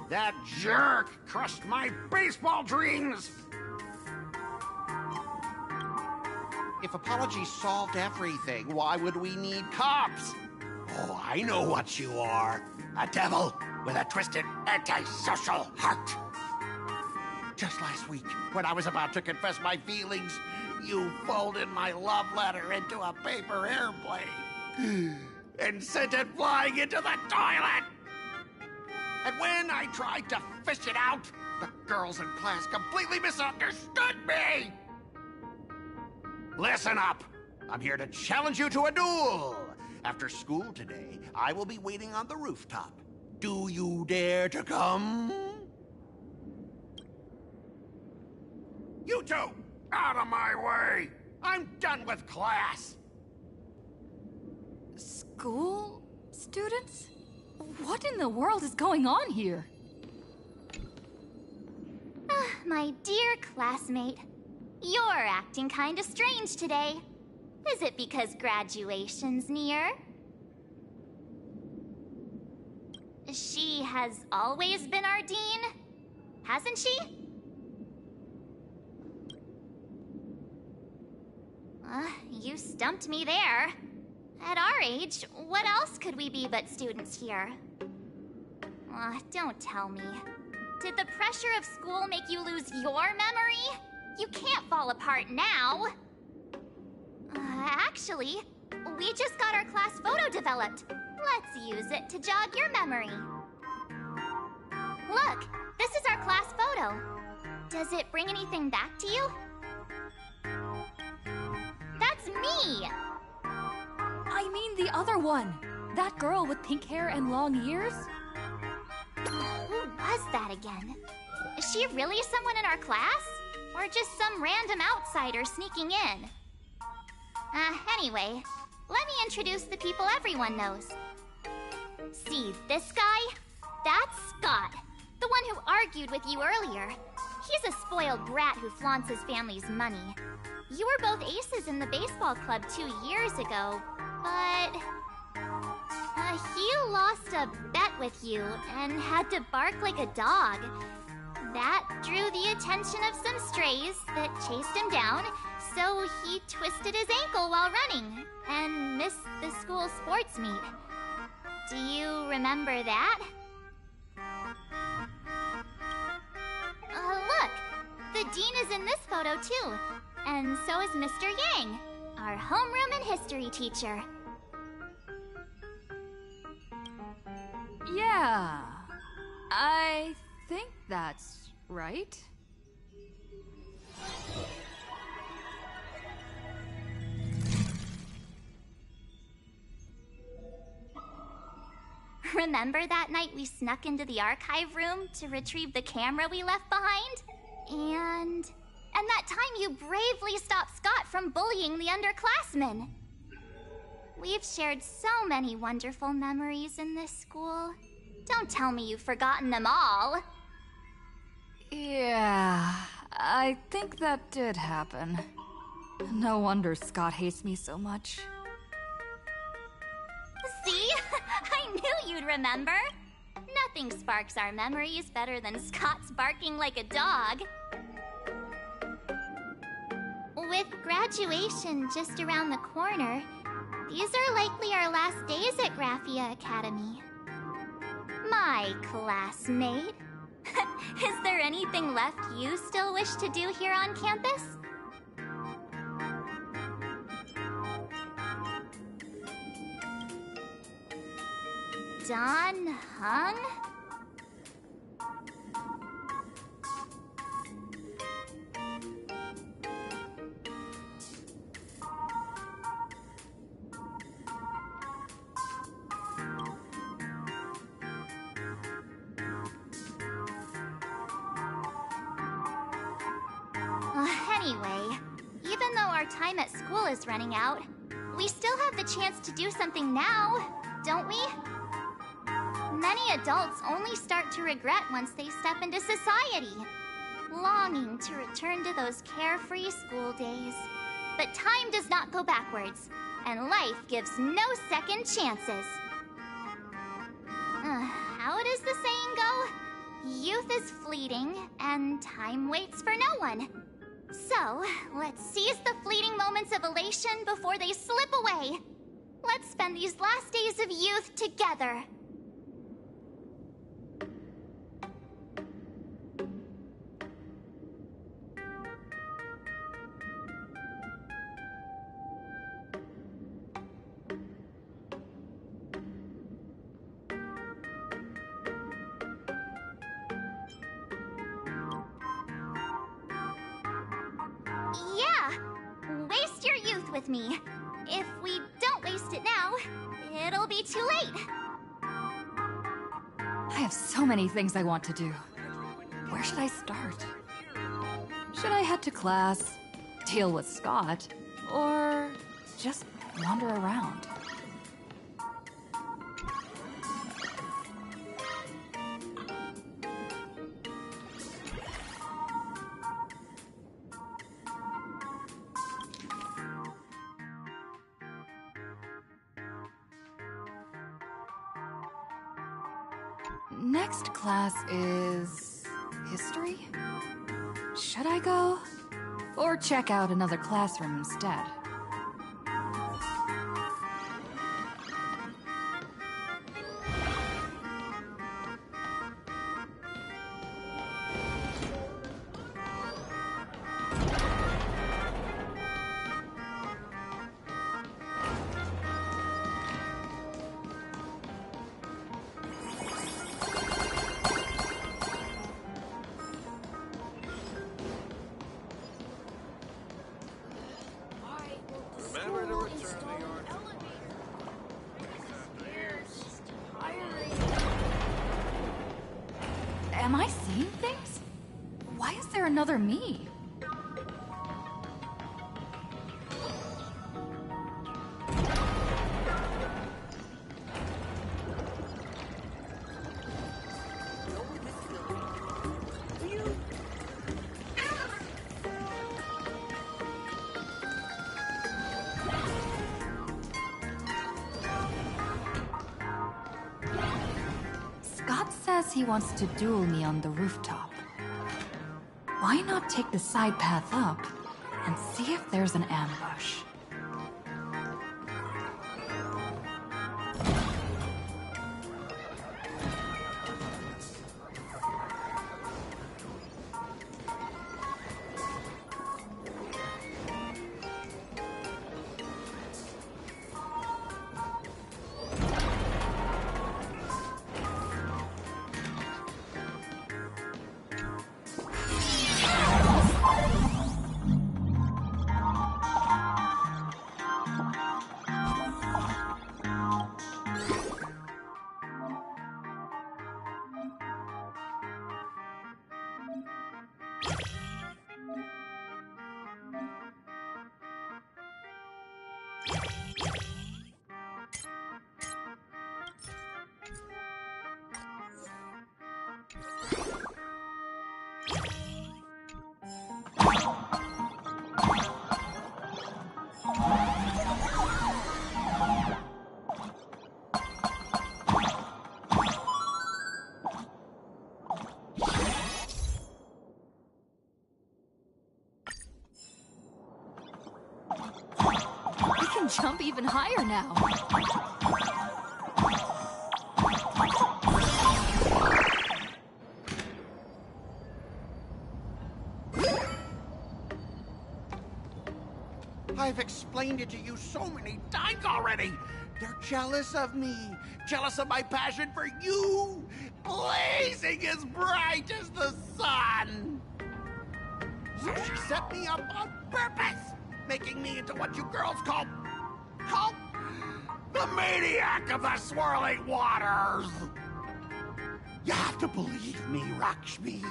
N: That jerk crushed my baseball dreams! If apologies solved everything, why would we need cops? Oh, I know what you are. A devil with a twisted, antisocial heart. Just last week, when I was about to confess my feelings, you folded my love letter into a paper airplane and sent it flying into the toilet. And when I tried to fish it out, the girls in class completely misunderstood me. Listen up. I'm here to challenge you to a duel. After school today, I will be waiting on the rooftop. Do you dare to come? You two, out of my way! I'm done with class!
E: School students? What in the world is going on here?
C: My dear classmate, you're acting kinda strange today. Is it because graduation's near? She has always been our dean, hasn't she? You stumped me there. At our age, what else could we be but students here? Don't tell me. Did the pressure of school make you lose your memory? You can't fall apart now. Actually, we just got our class photo developed. Let's use it to jog your memory. Look, this is our class photo. Does it bring anything back to you? That's me!
E: I mean the other one. That girl with pink hair and long ears?
C: Who was that again? Is she really someone in our class? Or just some random outsider sneaking in? Anyway, let me introduce the people everyone knows. See this guy? That's Scott, the one who argued with you earlier. He's a spoiled brat who flaunts his family's money. You were both aces in the baseball club 2 years ago, but... he lost a bet with you and had to bark like a dog. That drew the attention of some strays that chased him down, so he twisted his ankle while running and missed the school sports meet. Do you remember that? Look! The dean is in this photo too, and so is Mr. Yang, our homeroom and history teacher.
E: Yeah, I think that's right.
C: Remember that night we snuck into the archive room to retrieve the camera we left behind? And that time you bravely stopped Scott from bullying the underclassmen. We've shared so many wonderful memories in this school. Don't tell me you've forgotten them all.
E: Yeah, I think that did happen. No wonder Scott hates me so much.
C: See? I knew you'd remember. Nothing sparks our memories better than Scott's barking like a dog. With graduation just around the corner, these are likely our last days at Graphia Academy. My classmate. Is there anything left you still wish to do here on campus? Don Hung? Anyway, even though our time at school is running out, we still have the chance to do something now, don't we? Many adults only start to regret once they step into society, longing to return to those carefree school days. But time does not go backwards, and life gives no second chances. How does the saying go? Youth is fleeting, and time waits for no one. So, let's seize the fleeting moments of elation before they slip away. Let's spend these last days of youth together. Waste your youth with me. If we don't waste it now, it'll be too late.
E: I have so many things I want to do. Where should I start? Should I head to class, deal with Scott, Or just wander around? Next class is history? Should I go? Or check out another classroom instead?
O: Remember to return the yard.
E: Am I seeing things? Why is there another me? Scott says he wants to duel me on the rooftop. Why not take the side path up and see if there's an ambush? I can jump even higher now.
N: I've explained it to you so many times already. They're jealous of me, jealous of my passion for you, blazing as bright as the sun. So she set me up on purpose, making me into what you girls call the maniac of the swirling waters. You have to believe me, Lakshmi.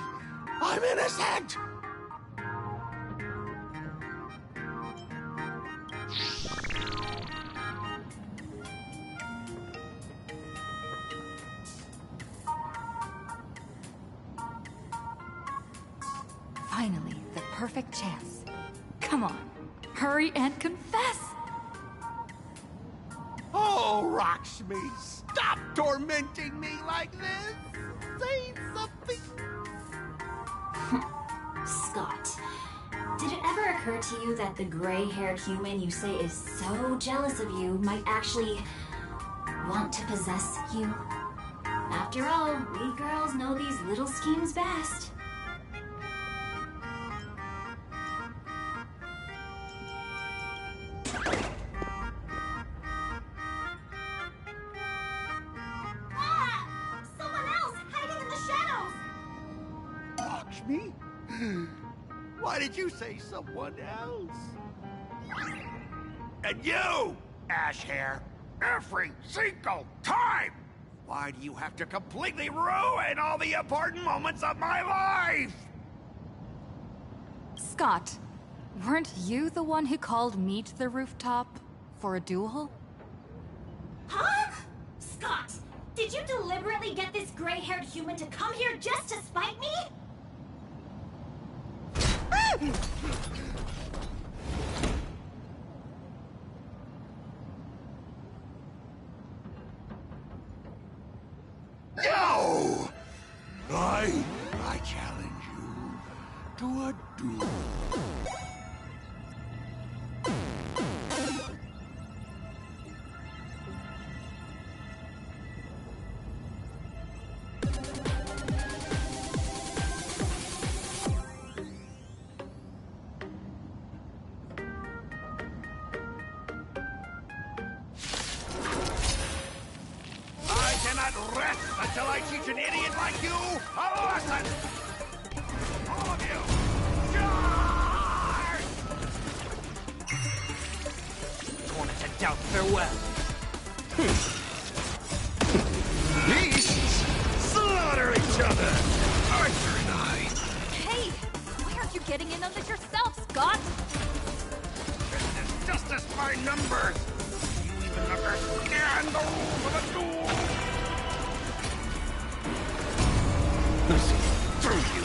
N: I'm innocent.
E: Finally, the perfect chance. Come on, hurry and confess!
N: Oh, Lakshmi, stop tormenting me like this. Say something.
K: Scott, did it ever occur to you that the gray-haired human you say is so jealous of you might actually want to possess you? After all, we girls know these little schemes best.
N: Lakshmi? Why did you say someone else? And you, Ash Hair, every single time! Why do you have to completely ruin all the important moments of my life?
E: Scott, Weren't you the one who called me to the rooftop for a duel?
K: Huh? Scott, did you deliberately get this gray-haired human to come here just to spite me?
O: No! I challenge you to a duel. I cannot rest until I teach an idiot like you a lesson! All of you, charge!
V: Torment and doubt, farewell.
U: Beasts slaughter each other!
O: Arthur and I.
E: Hey! Why aren't you getting in on this yourself, Scott?
O: This is justice by numbers. Do you even understand the rules of a duel?
U: Mercy, through you!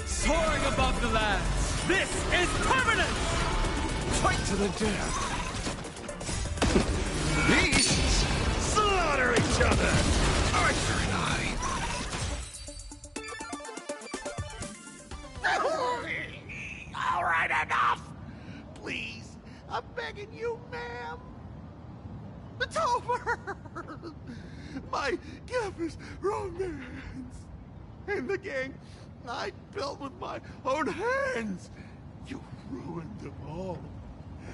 T: Soaring above the lands, this is permanent!
U: Fight to the death! Beasts slaughter each other!
O: Arthur and I. All right, enough! Please, I'm begging you, ma'am. It's over! My campus romance and the gang I built with my own hands. You ruined them all.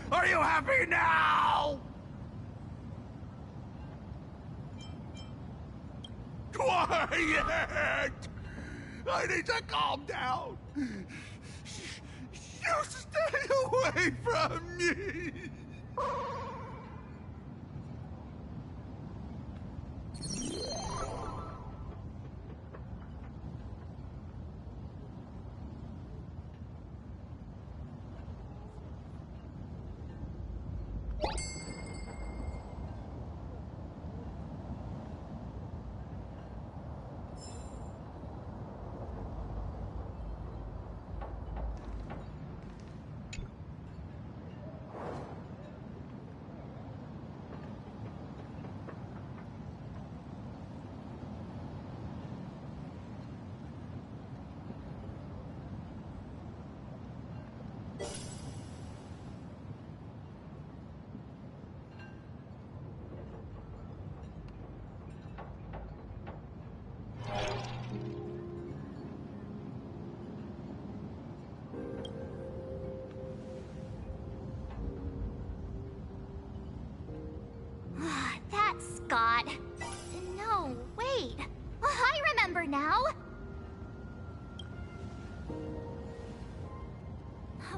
O: Are you happy now? Quiet! I need to calm down. You stay away from me.
C: That's Scott. No, wait. I remember now.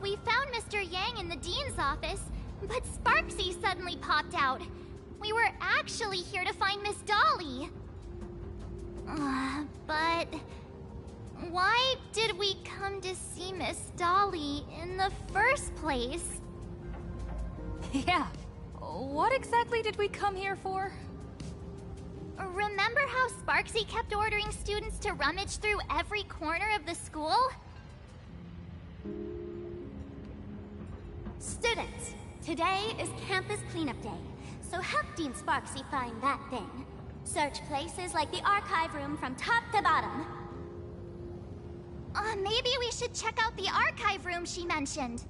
C: We found Mr. Yang in the Dean's office, but Sparksy suddenly popped out. We were actually here to find Miss Dolly. But why did we come to see Miss Dolly in the first place?
E: Yeah. What exactly did we come here for?
C: Remember how Sparksy kept ordering students to rummage through every corner of the school?
M: Students, today is campus cleanup day, so help Dean Sparksy find that thing. Search places like the archive room from top to bottom.
C: Maybe we should check out the archive room she mentioned.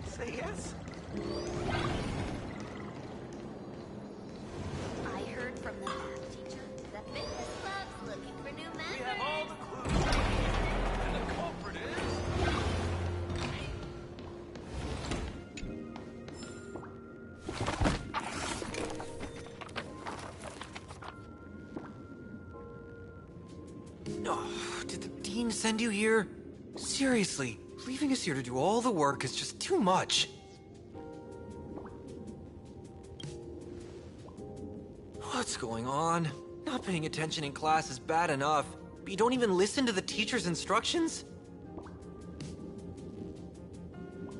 O: Say yes?
C: I heard from the math teacher that fitness club's looking for new members.
O: We have all the clues. And the culprit is...
P: Dean send you here? Seriously, leaving us here to do all the work is just too much. What's going on? Not paying attention in class is bad enough, but you don't even listen to the teacher's instructions?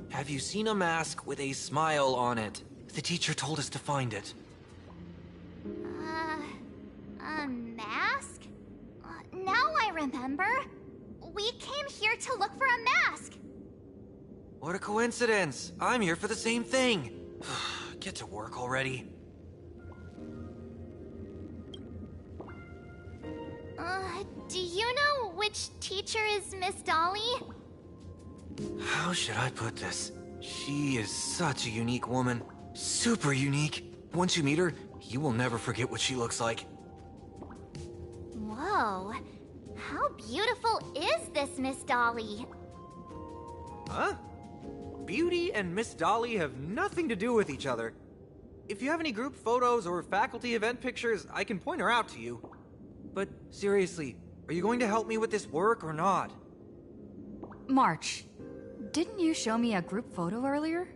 P: Have you seen a mask with a smile on it? The teacher told us to find it.
C: A mask? Now I remember. We came here to look for a mask.
P: What a coincidence! I'm here for the same thing. Get to work already.
C: Do you know which teacher is Miss Dolly?
P: How should I put this? She is such a unique woman. Super unique. Once you meet her, you will never forget what she looks like.
C: Whoa. How beautiful is this Miss Dolly?
P: Huh? Beauty and Miss Dolly have nothing to do with each other. If you have any group photos or faculty event pictures, I can point her out to you. But seriously, are you going to help me with this work or not?
E: March, didn't you show me a group photo earlier?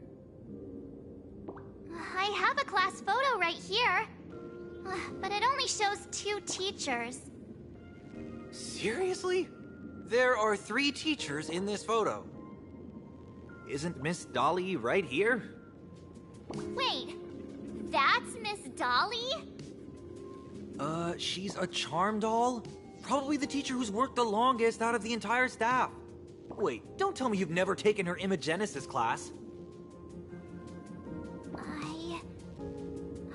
C: I have a class photo right here. But it only shows 2 teachers.
P: Seriously? There are 3 teachers in this photo. Isn't Miss Dolly right here?
C: Wait, that's Miss Dolly?
P: She's a charm doll? Probably the teacher who's worked the longest out of the entire staff. Wait, don't tell me you've never taken her Imagenesis class.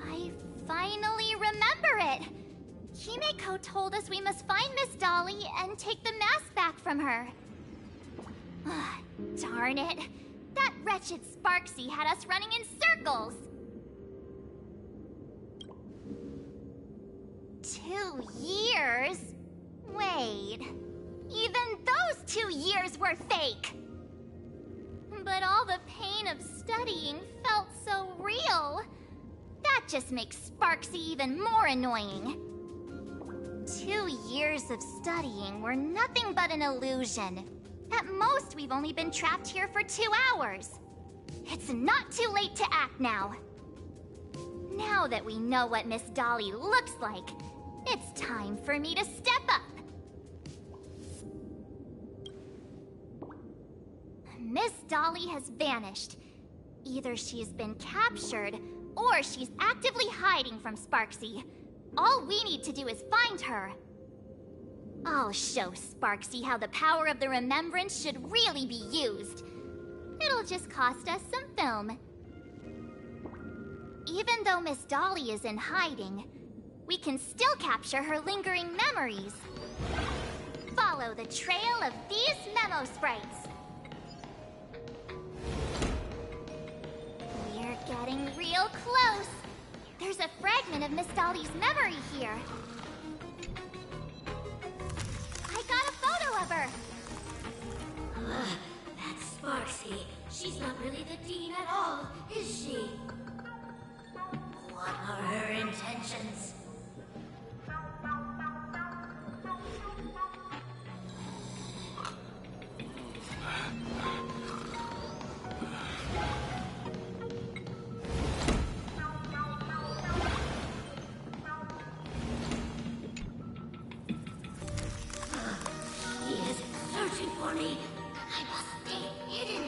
C: I finally remember it. Himeko told us we must find Miss Dolly and take the mask back from her. Darn it. That wretched Sparksy had us running in circles. 2 years? Wait. Even those 2 years were fake! But all the pain of studying felt so real. That just makes Sparksy even more annoying. 2 years of studying were nothing but an illusion. At most, we've only been trapped here for 2 hours. It's not too late to act now. Now that we know what Miss Dolly looks like, it's time for me to step up. Miss Dolly has vanished. Either she's been captured, or she's actively hiding from Sparksy. All we need to do is find her. I'll show Sparksy how the power of the remembrance should really be used. It'll just cost us some film. Even though Miss Dolly is in hiding, we can still capture her lingering memories. Follow the trail of these memo sprites. We're getting real close. There's a fragment of Miss Dolly's memory here. I got a photo of her.
Q: That's Sparksy. She's not really the dean at all, is she? What are her intentions? He is searching for me. I must stay hidden.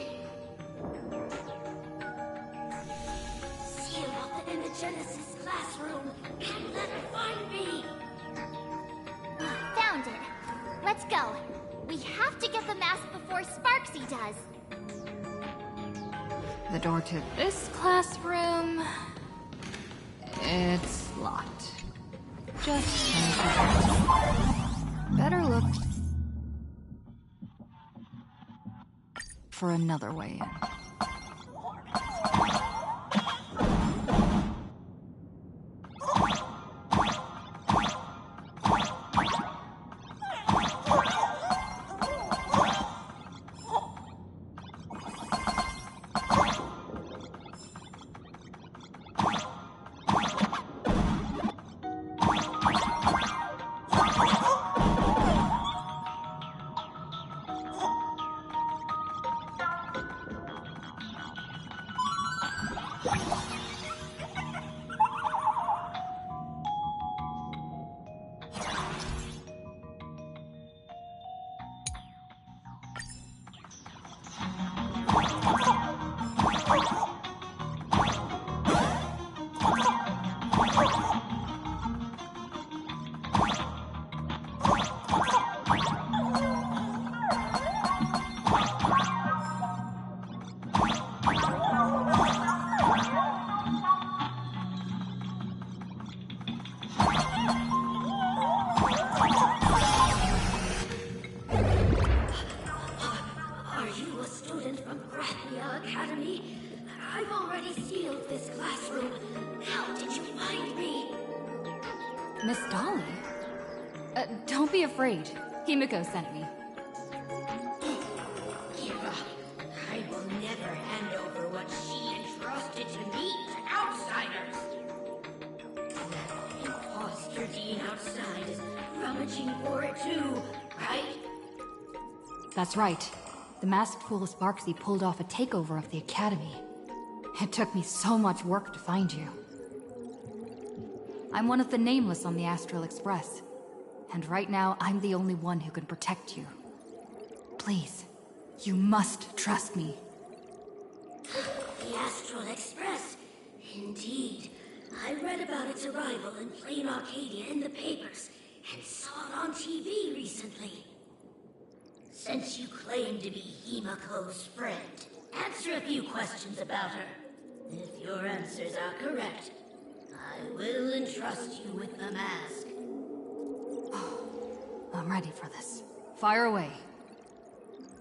Q: Seal off the Imagenesis classroom and let her find me.
C: Found it. Let's go. We have to get the mask before Sparksy does.
E: The door to this classroom... it's locked. Just better look for another way in.
Q: already sealed this classroom. How did you find me?
E: Miss Dolly? Don't be afraid. Himiko sent me.
Q: Give up. I will never hand over what she entrusted to me to outsiders. That imposter dean outside is rummaging for it too, right?
E: That's right. The masked fool Sparksy pulled off a takeover of the academy. It took me so much work to find you. I'm one of the nameless on the Astral Express. And right now, I'm the only one who can protect you. Please, you must trust me.
Q: The Astral Express? Indeed. I read about its arrival in Planarcadia in the papers, and saw it on TV recently. Since you claim to be Himiko's friend, answer a few questions about her. If your answers are correct, I will entrust you with the mask.
E: I'm ready for this. Fire away.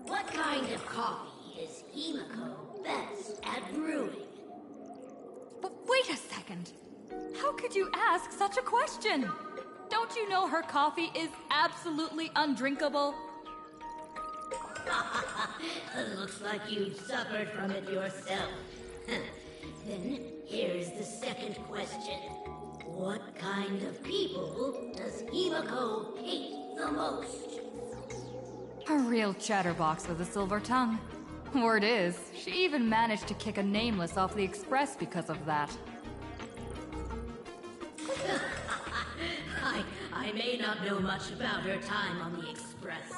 Q: What kind of coffee is Himiko best at brewing?
E: But wait a second. How could you ask such a question? Don't you know her coffee is absolutely undrinkable?
Q: Looks like you've suffered from it yourself. Then here's the second question. What kind of people does Himiko hate the most?
E: A real chatterbox with a silver tongue. Word is, she even managed to kick a nameless off the express because of that.
Q: I may not know much about her time on the express,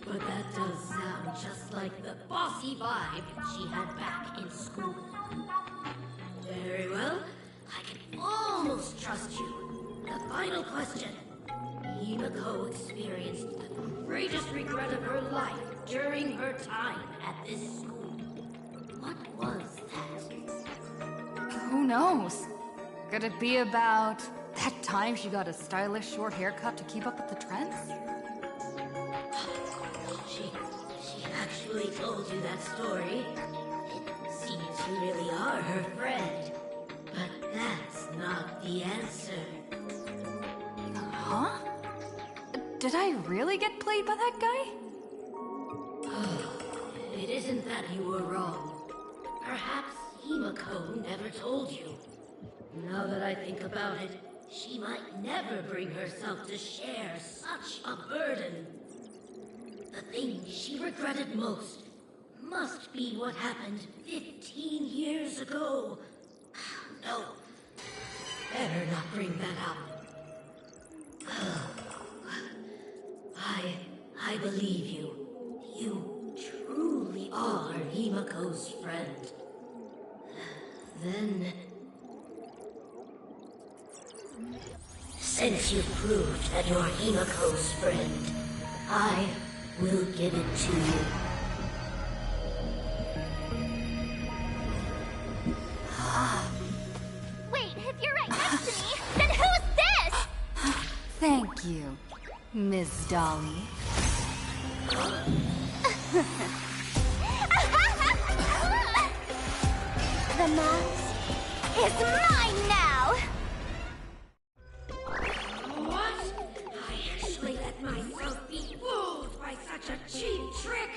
Q: but that does sound just like the bossy vibe she had back in school. Very well, I can almost trust you. The final question. Himiko experienced the greatest regret of her life during her time at this school. What was that?
E: Who knows? Could it be about that time she got a stylish short haircut to keep up with the trends?
Q: She actually told you that story. It seems you really are her friend. But that's not the answer.
E: Huh? Did I really get played by that guy?
Q: It isn't that you were wrong. Perhaps Himiko never told you. Now that I think about it, she might never bring herself to share such a burden. The thing she regretted most must be what happened 15 years ago. No, better not bring that up. I believe you. You truly are Himiko's friend. Then, since you've proved that you're Himiko's friend, I will give it to you.
C: Wait, if you're right next to me, then who's this?
E: Thank you, Miss Dolly.
C: The mask is mine now!
Q: What? I actually let myself be fooled by such a cheap trick!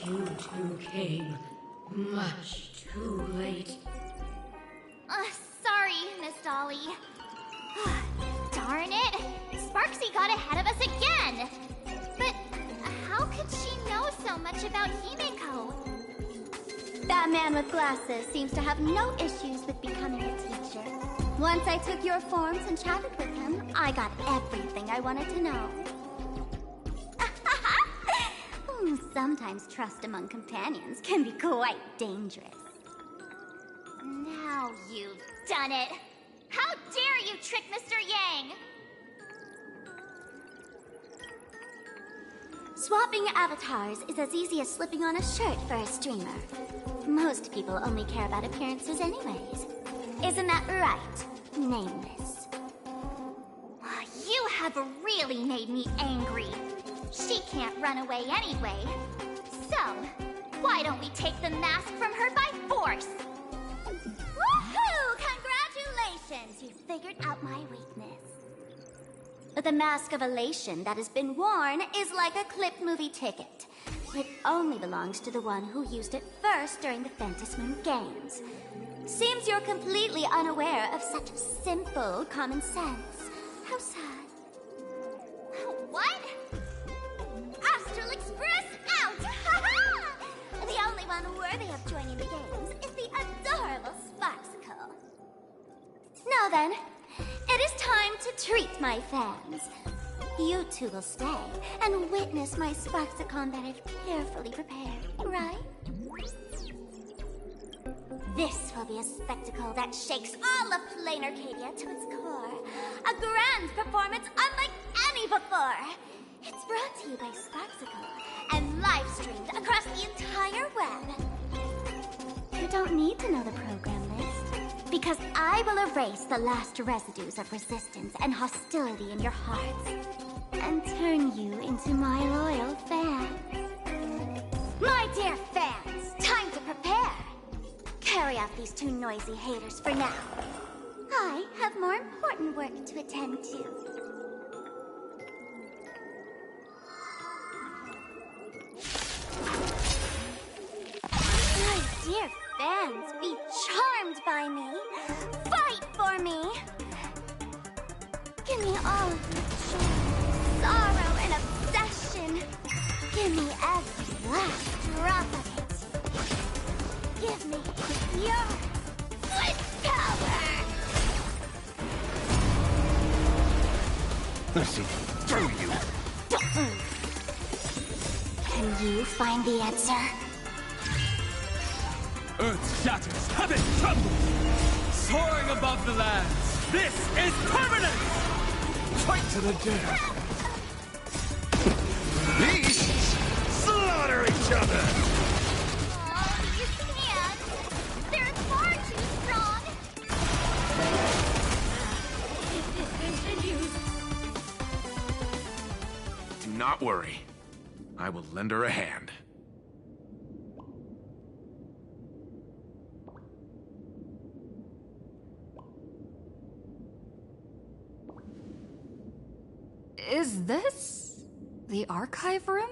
Q: You two came much too late.
C: Sorry, Miss Dolly. Darn it! Sparksy got ahead of us again! But how could she know so much about Himiko?
M: That man with glasses seems to have no issues with becoming a teacher. Once I took your forms and chatted with him, I got everything I wanted to know. Sometimes trust among companions can be quite dangerous.
C: Now you've done it! How dare you trick Mr. Yang!
M: Swapping avatars is as easy as slipping on a shirt for a streamer. Most people only care about appearances anyways. Isn't that right, Nameless?
C: You have really made me angry. She can't run away anyway. So, why don't we take the mask from her by force?
M: The mask of elation that has been worn is like a clipped movie ticket. It only belongs to the one who used it first during the Phantasmoon Games. Seems you're completely unaware of such simple common sense. How sad.
C: What? Astral Express out! The only one worthy of joining the games is the adorable Sparksicle.
M: Now then, it is time to treat my fans. You two will stay and witness my Sparksicon that I've carefully prepared, right? This will be a spectacle that shakes all of Planarcadia to its core. A grand performance unlike any before. It's brought to you by Sparksicle and live streamed across the entire web. You don't need to know the program list, because I will erase the last residues of resistance and hostility in your hearts and turn you into my loyal fans. My dear fans, time to prepare. Carry out these two noisy haters for now. I have more important work to attend to. My dear fans, be charmed by me. Fight for me. Give me all of your joy, sorrow, and obsession. Give me every last drop of it. Give me your sweet power!
U: I see through you.
M: Can you find the answer?
T: Earth shatters, heaven trembles! Soaring above the lands, this is permanent!
U: Fight to the death! Beasts slaughter each other!
C: Oh, you can't! They're far too strong!
Q: If this continues...
G: Do not worry. I will lend her a hand.
E: Is this the archive room?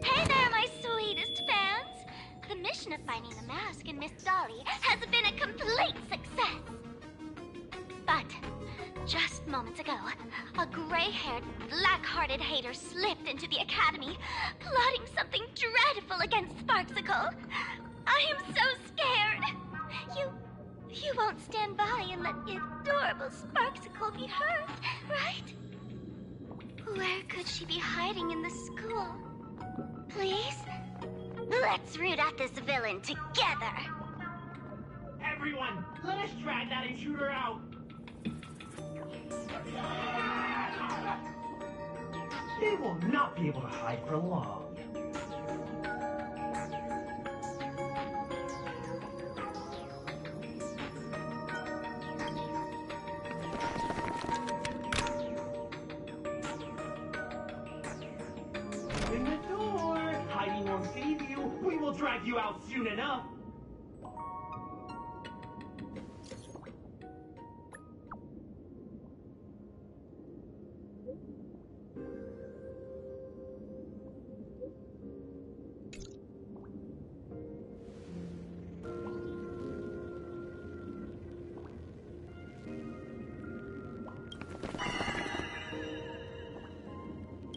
C: Hey there, my sweetest fans! The mission of finding the mask and Miss Dolly has been a complete success. But just moments ago, a gray-haired, black-hearted hater slipped into the academy, plotting something dreadful against Sparksicle. I am so scared. You won't stand by and let the adorable Sparksicle be hurt, right? Where could she be hiding in the school? Please? Let's root out this villain together.
O: Everyone, let us drag that intruder out. They will not be able to hide for long. In the door! Hiding won't save you. We will drag you out soon enough.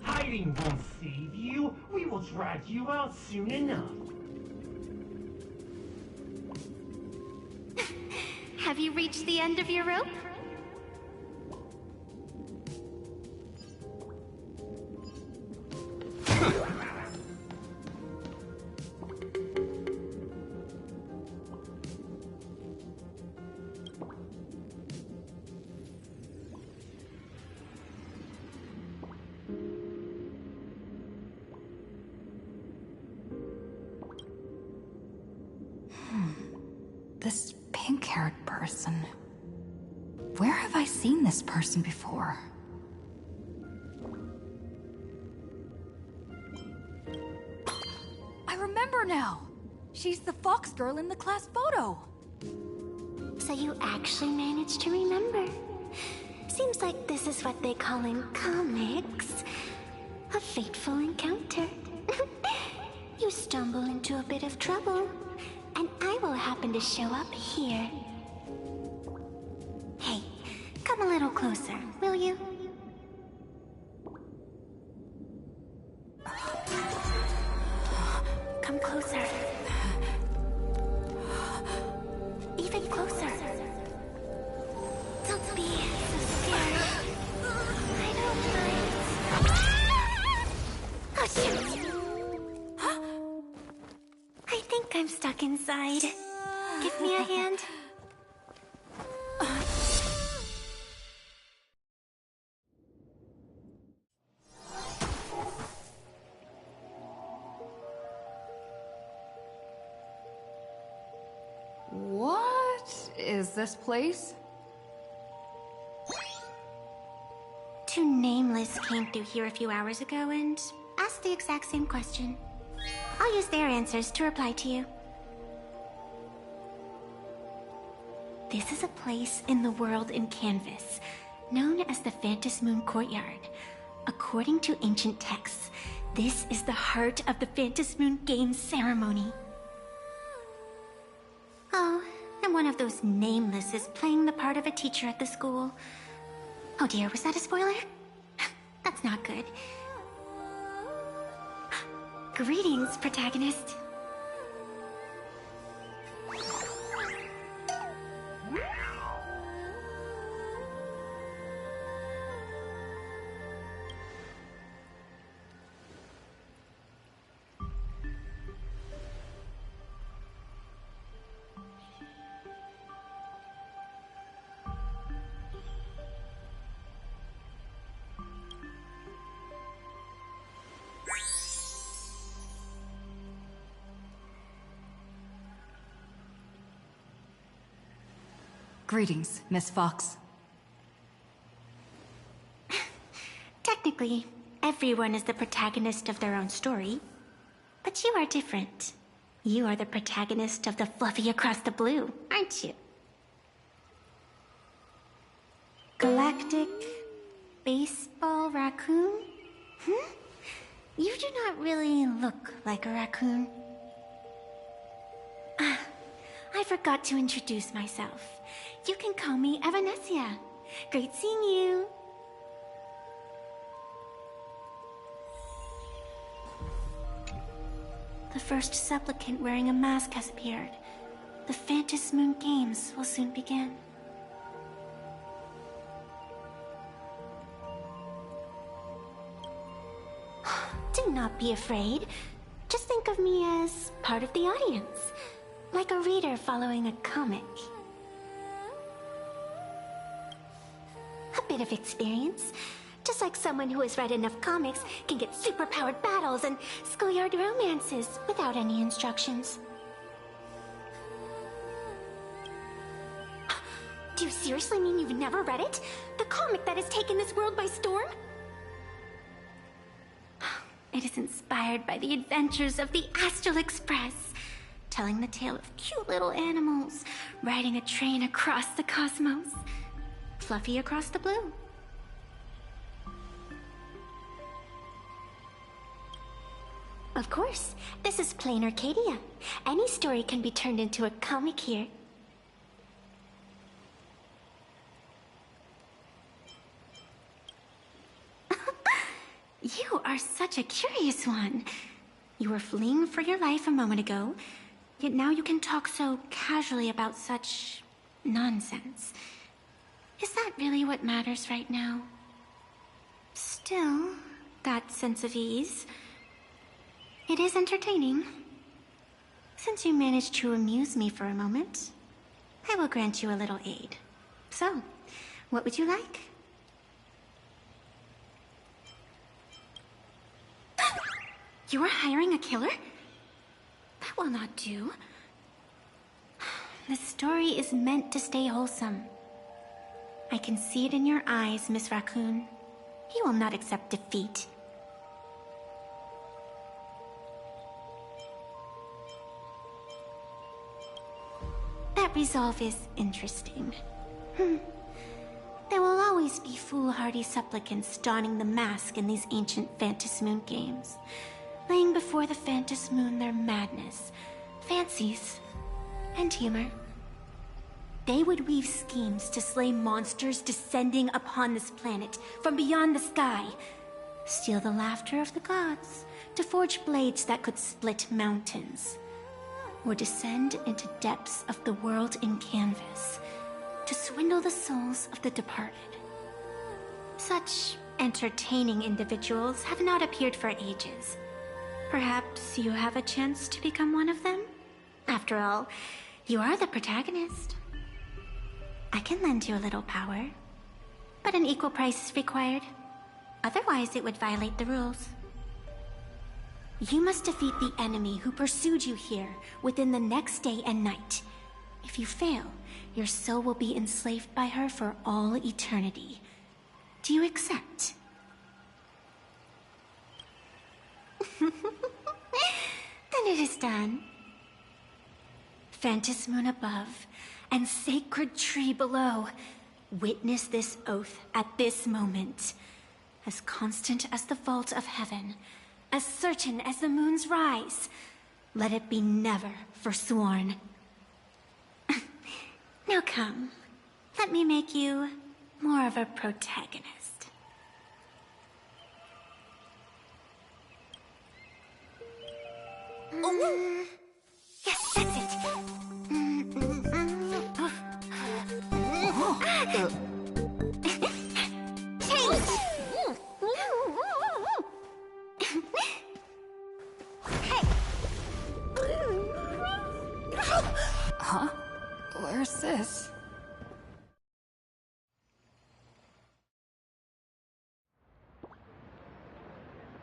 O: Hiding won't save you. We will drag you out soon enough.
C: Have you reached the end of your rope?
E: This pink-haired person. have I seen this person before? I remember now! She's the fox girl in the class photo!
M: So you actually managed to remember. Seems like this is what they call in comics a fateful encounter. You stumble into a bit of trouble, and I will happen to show up here. Hey, come a little closer, will you? Come closer. Even closer. Don't be so scared. I don't mind. Oh, shoot. I think I'm stuck inside. Give me a hand.
E: What is this place?
M: Two nameless came through here a few hours ago and asked the exact same question. I'll use their answers to reply to you. This is a place in the world in Canvas, known as the Phantasmoon Courtyard. According to ancient texts, this is the heart of the Phantasmoon Games ceremony. Oh, and one of those nameless is playing the part of a teacher at the school. Oh dear, was that a spoiler? That's not good. Greetings, protagonist.
E: Greetings, Miss Fox.
M: Technically, everyone is the protagonist of their own story. But you are different. You are the protagonist of the Fluffy Across the Blue, aren't you? Galactic baseball raccoon? You do not really look like a raccoon. I forgot to introduce myself. You can call me Evanessia. Great seeing you. The first supplicant wearing a mask has appeared. The Phantasmoon Games will soon begin. Do not be afraid. Just think of me as part of the audience. Like a reader following a comic. A bit of experience. Just like someone who has read enough comics can get superpowered battles and schoolyard romances without any instructions. Do you seriously mean you've never read it? The comic that has taken this world by storm? It is inspired by the adventures of the Astral Express, telling the tale of cute little animals riding a train across the cosmos. Fluffy Across the Blue. Of course, this is Planarcadia. Any story can be turned into a comic here. You are such a curious one. You were fleeing for your life a moment ago, yet now you can talk so casually about such nonsense. Is that really what matters right now? Still, that sense of ease, it is entertaining. Since you managed to amuse me for a moment, I will grant you a little aid. So, what would you like? You are hiring a killer? That will not do. The story is meant to stay wholesome.
I: I can see it in your eyes, Miss Raccoon. He will not accept defeat. That resolve is interesting. There will always be foolhardy supplicants donning the mask in these ancient Phantom Moon games, laying before the Phantom Moon their madness, fancies, and humor. They would weave schemes to slay monsters descending upon this planet from beyond the sky, steal the laughter of the gods to forge blades that could split mountains, or descend into depths of the world in canvas to swindle the souls of the departed. Such entertaining individuals have not appeared for ages. Perhaps you have a chance to become one of them? After all, you are the protagonist. I can lend you a little power, but an equal price is required. Otherwise, it would violate the rules. You must defeat the enemy who pursued you here within the next day and night. If you fail, your soul will be enslaved by her for all eternity. Do you accept? Then it is done. Phantom Moon above and sacred tree below, witness this oath at this moment. As constant as the vault of heaven, as certain as the moon's rise, let it be never forsworn. Now come, let me make you more of a protagonist. Yes, that's it.
E: Huh? Where's this?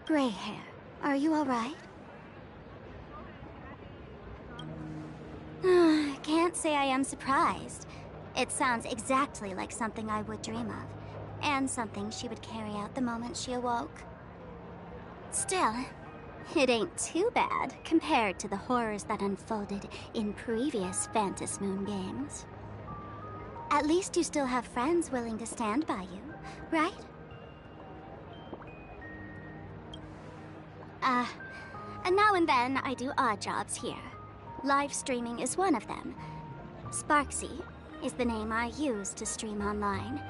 M: Gray hair, are you alright? Can't say I am surprised. It sounds exactly like something I would dream of, and something she would carry out the moment she awoke. Still, it ain't too bad compared to the horrors that unfolded in previous Phantom Moon games. At least you still have friends willing to stand by you, right? And now and then I do odd jobs here. Live streaming is one of them. Sparksy is the name I use to stream online.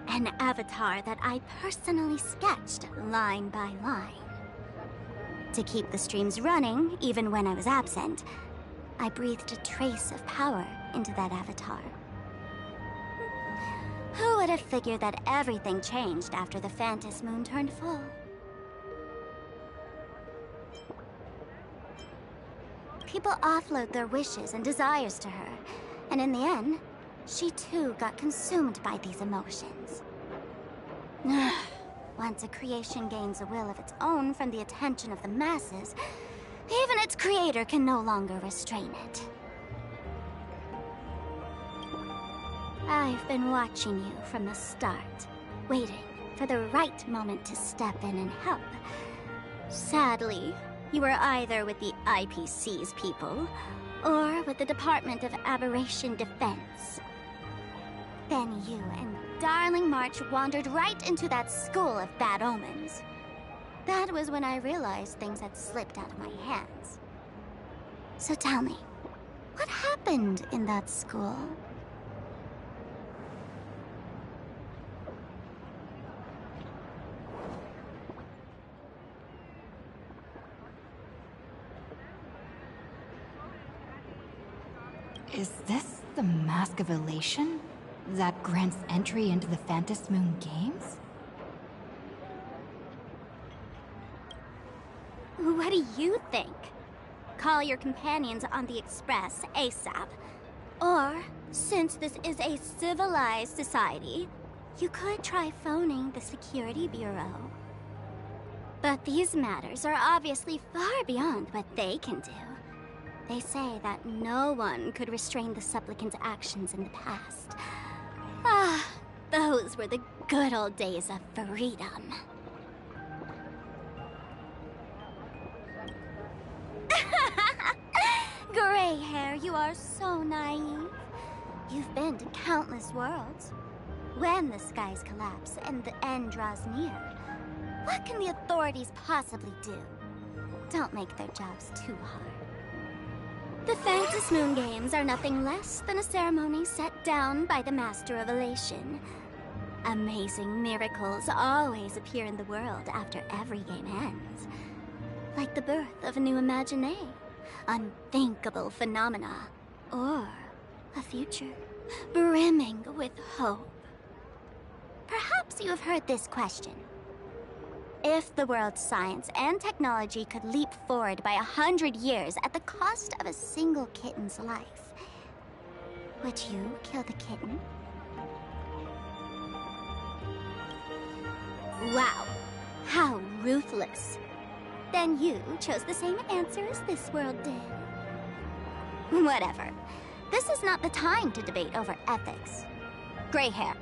M: An avatar that I personally sketched line by line. To keep the streams running, even when I was absent, I breathed a trace of power into that avatar. Who would have figured that everything changed after the Phantom Moon turned full? People offload their wishes and desires to her, and in the end, she too got consumed by these emotions. Once a creation gains a will of its own from the attention of the masses, even its creator can no longer restrain it. I've been watching you from the start, waiting for the right moment to step in and help. Sadly, you were either with the IPC's people, or with the Department of Aberration Defense. Then you and Darling March wandered right into that school of bad omens. That was when I realized things had slipped out of my hands. So tell me, what happened in that school?
E: Is this the Mask of Elation? That grants entry into the Phantom Moon games?
M: What do you think? Call your companions on the Express ASAP. Or, since this is a civilized society, you could try phoning the Security Bureau. But these matters are obviously far beyond what they can do. They say that no one could restrain the supplicant's actions in the past. Those were the good old days of freedom. Gray hair, you are so naive. You've been to countless worlds. When the skies collapse and the end draws near, what can the authorities possibly do? Don't make their jobs too hard. The Phantom Moon Games are nothing less than a ceremony set down by the Master of Elation. Amazing miracles always appear in the world after every game ends. Like the birth of a new imagine, unthinkable phenomena, or a future brimming with hope. Perhaps you have heard this question. If the world's science and technology could leap forward by 100 years at the cost of a single kitten's life, would you kill the kitten? Wow, how ruthless. Then you chose the same answer as this world did. Whatever. This is not the time to debate over ethics. Gray hair,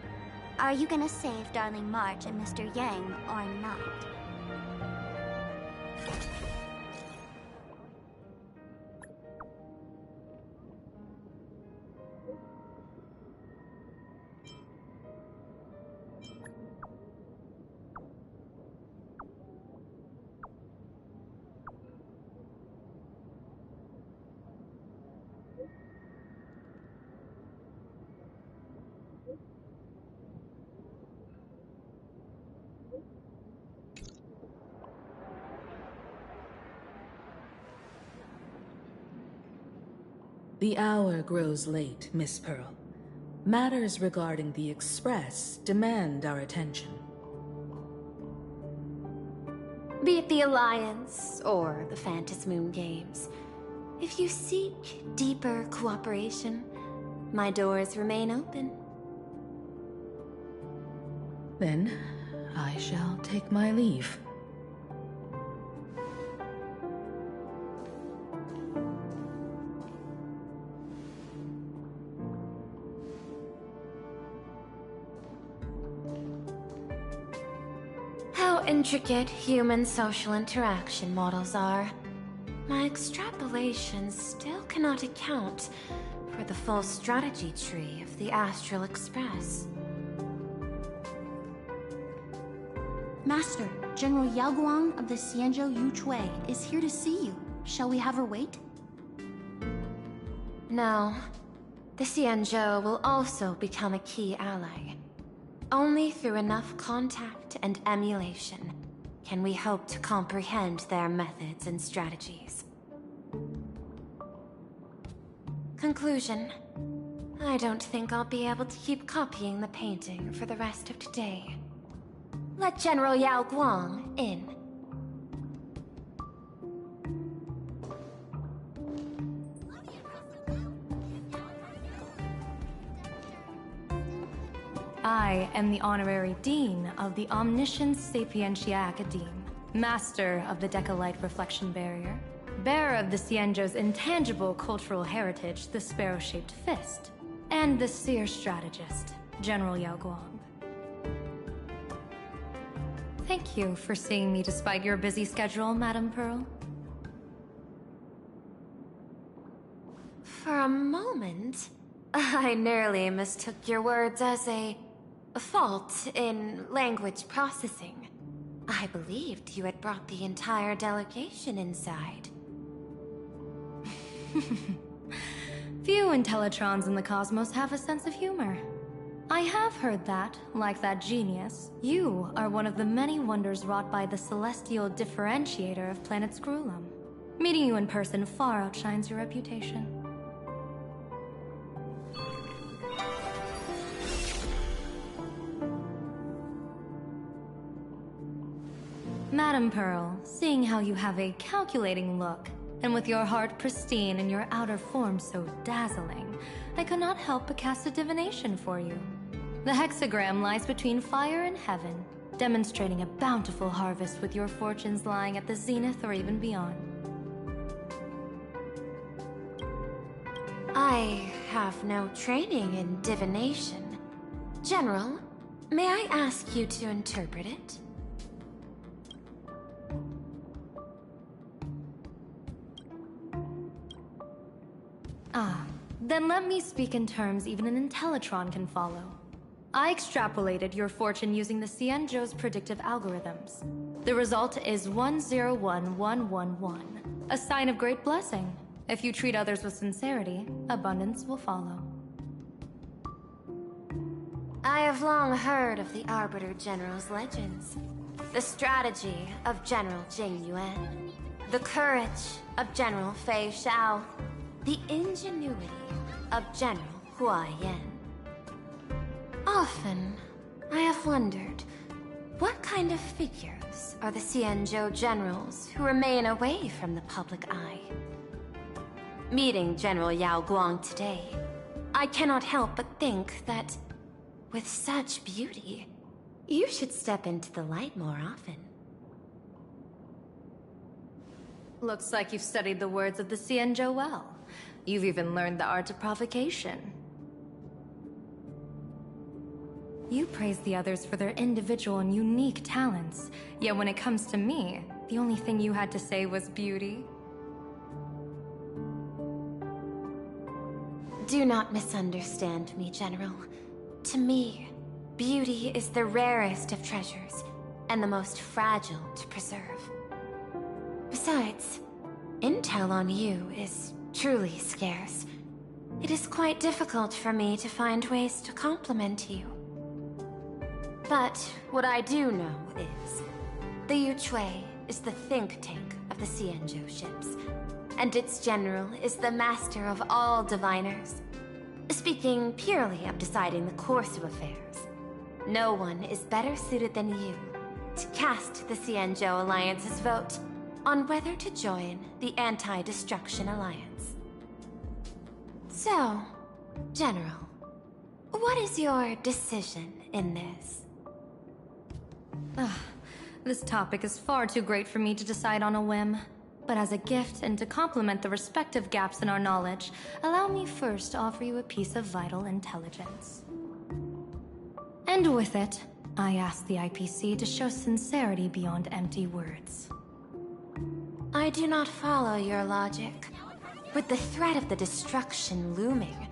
M: are you gonna save Darling March and Mr. Yang or not?
F: The hour grows late, Miss Pearl. Matters regarding the Express demand our attention.
B: Be it the Alliance or the Phantom Moon Games, if you seek deeper cooperation, my doors remain open.
F: Then, I shall take my leave.
B: How intricate human social interaction models are. My extrapolations still cannot account for the full strategy tree of the Astral Express.
J: Master, General Yao Guang of the Xianzhou Yuchui is here to see you. Shall we have her wait?
B: No. The Xianzhou will also become a key ally. Only through enough contact and emulation can we hope to comprehend their methods and strategies. Conclusion. I don't think I'll be able to keep copying the painting for the rest of today. Let General Yao Guang in.
L: I am the Honorary Dean of the Omniscience Sapientia Academe, Master of the Decalite Reflection Barrier, bearer of the Xianzhou's intangible cultural heritage, the Sparrow-Shaped Fist, and the Seer Strategist, General Yao Guang. Thank you for seeing me despite your busy schedule, Madame Pearl.
B: For a moment, I nearly mistook your words as a fault in language processing. I believed you had brought the entire delegation inside.
L: Few Intellitrons in the cosmos have a sense of humor. I have heard that, like that genius, you are one of the many wonders wrought by the celestial differentiator of planet Scrulum. Meeting you in person far outshines your reputation. Madame Pearl, seeing how you have a calculating look, and with your heart pristine and your outer form so dazzling, I could not help but cast a divination for you. The hexagram lies between fire and heaven, demonstrating a bountiful harvest with your fortunes lying at the zenith or even beyond.
B: I have no training in divination. General, May I ask you to interpret it?
L: Then let me speak in terms even an Intellitron can follow. I extrapolated your fortune using the Xianzhou's predictive algorithms. The result is 101111, a sign of great blessing. If you treat others with sincerity, abundance will follow.
B: I have long heard of the Arbiter General's legends. The strategy of General Jing Yuan. The courage of General Fei Xiao. The ingenuity of General Hua Yan. Often, I have wondered, what kind of figures are the Xianzhou generals who remain away from the public eye? Meeting General Yao Guang today, I cannot help but think that, with such beauty, you should step into the light more often.
L: Looks like you've studied the words of the Xianzhou well. You've even learned the art of provocation. You praise the others for their individual and unique talents, yet when it comes to me, the only thing you had to say was beauty.
B: Do not misunderstand me, General. To me, beauty is the rarest of treasures, and the most fragile to preserve. Besides, intel on you is truly scarce. It is quite difficult for me to find ways to compliment you. But what I do know is, the Yuchui is the think tank of the Xianzhou ships, and its general is the master of all diviners. Speaking purely of deciding the course of affairs, no one is better suited than you to cast the Xianzhou Alliance's vote on whether to join the Anti-Destruction Alliance. So, General, what is your decision in this?
L: This topic is far too great for me to decide on a whim. But as a gift and to complement the respective gaps in our knowledge, allow me first to offer you a piece of vital intelligence. And with it, I ask the IPC to show sincerity beyond empty words.
B: I do not follow your logic. With the threat of the destruction looming,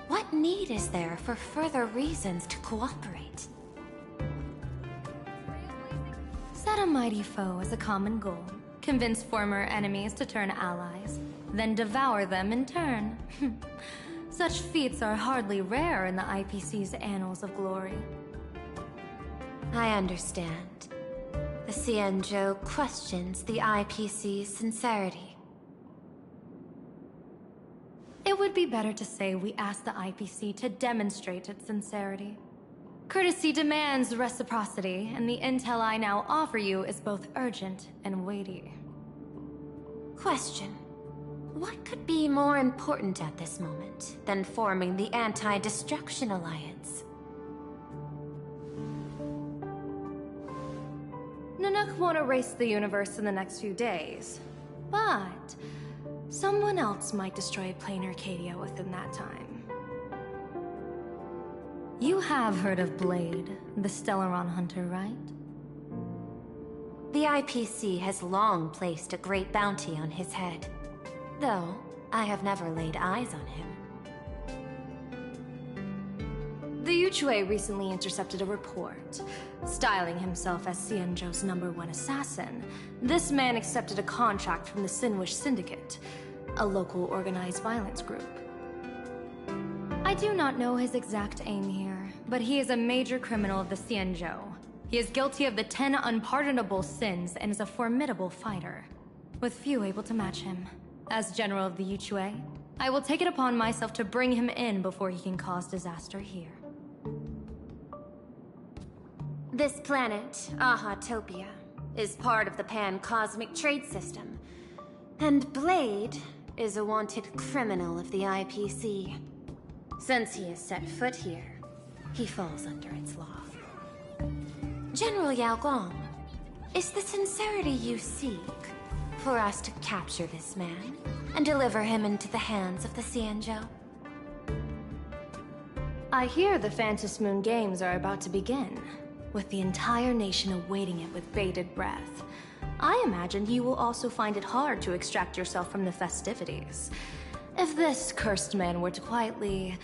B: what need is there for further reasons to cooperate?
L: Set a mighty foe as a common goal. Convince former enemies to turn allies, then devour them in turn. Such feats are hardly rare in the IPC's annals of glory.
B: I understand. The Xianzhou questions the IPC's sincerity.
L: It would be better to say we ask the IPC to demonstrate its sincerity. Courtesy demands reciprocity, and the intel I now offer you is both urgent and weighty.
B: Question. What could be more important at this moment than forming the Anti-Destruction Alliance?
L: Nanook won't erase the universe in the next few days, but someone else might destroy Planarcadia within that time. You have heard of Blade, the Stellaron hunter, right?
B: The IPC has long placed a great bounty on his head, though I have never laid eyes on him.
L: The Yuchui recently intercepted a report. Styling himself as Xianzhou's #1 assassin, this man accepted a contract from the Sinwish Syndicate, a local organized violence group. I do not know his exact aim here, but he is a major criminal of the Xianzhou. He is guilty of the 10 unpardonable sins and is a formidable fighter, with few able to match him. As general of the Yuchui, I will take it upon myself to bring him in before he can cause disaster here.
B: This planet, Ahatopia, is part of the pan-cosmic trade system, and Blade is a wanted criminal of the IPC. Since he has set foot here, he falls under its law. General Yao Guang, is the sincerity you seek for us to capture this man and deliver him into the hands of the Xianzhou?
L: I hear the Phantom Moon Games are about to begin, with the entire nation awaiting it with bated breath. I imagine you will also find it hard to extract yourself from the festivities. If this cursed man were to quietly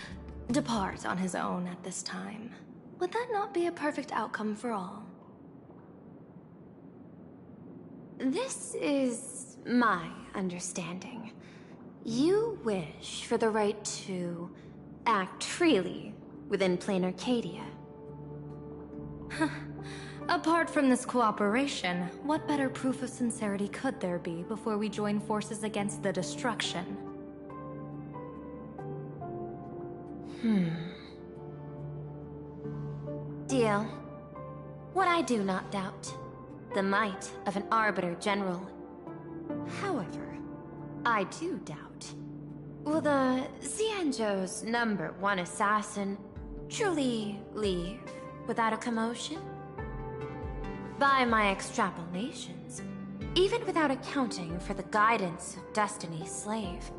L: depart on his own at this time, would that not be a perfect outcome for all?
B: This is my understanding. You wish for the right to act freely within Planarcadia.
L: Apart from this cooperation, what better proof of sincerity could there be before we join forces against the destruction?
B: Deal. What I do not doubt. The might of an Arbiter General. However, I do doubt. Will the Xianzhou's #1 assassin truly leave without a commotion? By my extrapolations, even without accounting for the guidance of Destiny's slave,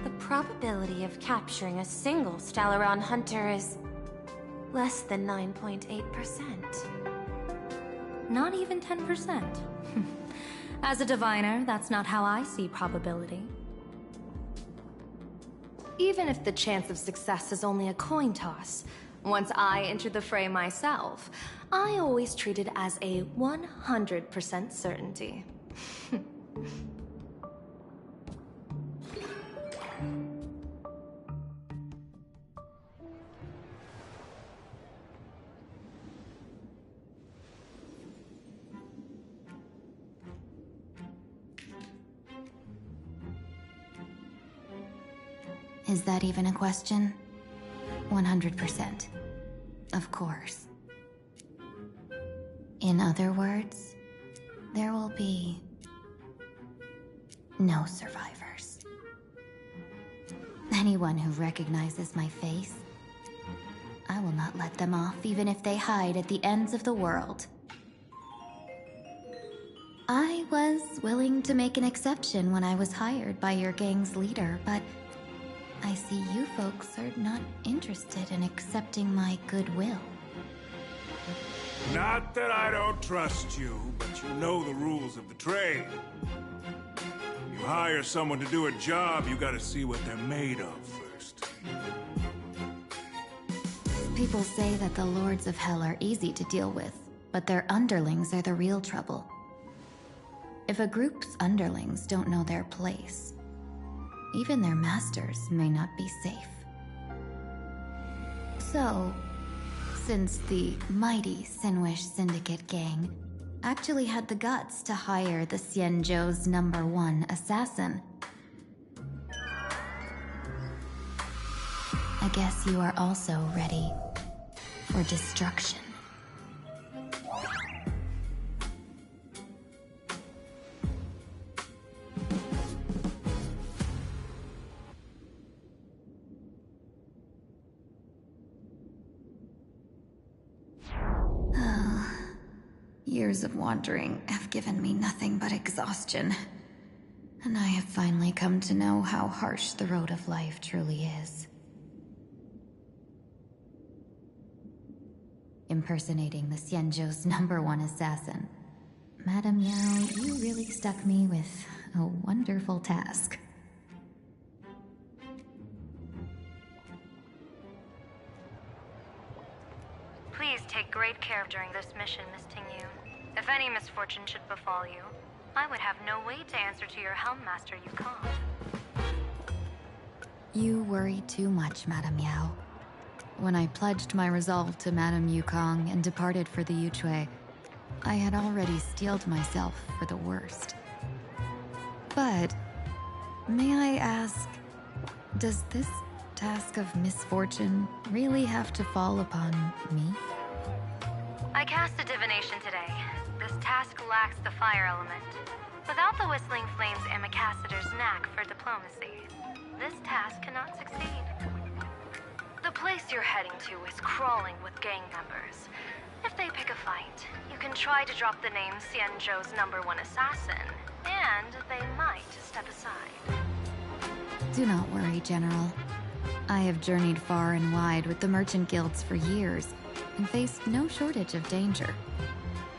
B: the probability of capturing a single Stellaron hunter is less than 9.8%.
L: Not even 10%. As a diviner, that's not how I see probability. Even if the chance of success is only a coin toss, once I enter the fray myself, I always treat it as a 100% certainty.
K: Is that even a question? 100%. Of course. In other words, there will be no survivors. Anyone who recognizes my face, I will not let them off even if they hide at the ends of the world. I was willing to make an exception when I was hired by your gang's leader, but I see you folks are not interested in accepting my goodwill.
A: Not that I don't trust you, but you know the rules of the trade. You hire someone to do a job, you gotta see what they're made of first.
K: People say that the Lords of Hell are easy to deal with, but their underlings are the real trouble. If a group's underlings don't know their place, even their masters may not be safe. So, since the mighty Sinwish Syndicate gang actually had the guts to hire the Xianzhou's #1 assassin, I guess you are also ready for destruction. Years of wandering have given me nothing but exhaustion, and I have finally come to know how harsh the road of life truly is. Impersonating the Xianzhou's #1 assassin. Madame Yao, you really stuck me with a wonderful task.
L: Please take great care during this mission, Miss Tingyu. If any misfortune should befall you, I would have no way to answer to your Helmmaster Yukong.
K: You worry too much, Madame Yao. When I pledged my resolve to Madame Yukong and departed for the Yuchui, I had already steeled myself for the worst. But, may I ask, does this task of misfortune really have to fall upon me?
L: I cast a divination today. This task lacks the fire element. Without the Whistling Flames Ambassador's knack for diplomacy, this task cannot succeed. The place you're heading to is crawling with gang members. If they pick a fight, you can try to drop the name Xianzhou's #1 assassin, and they might step aside.
K: Do not worry, General.
E: I have journeyed far and wide with the merchant guilds for years, and faced no shortage of danger.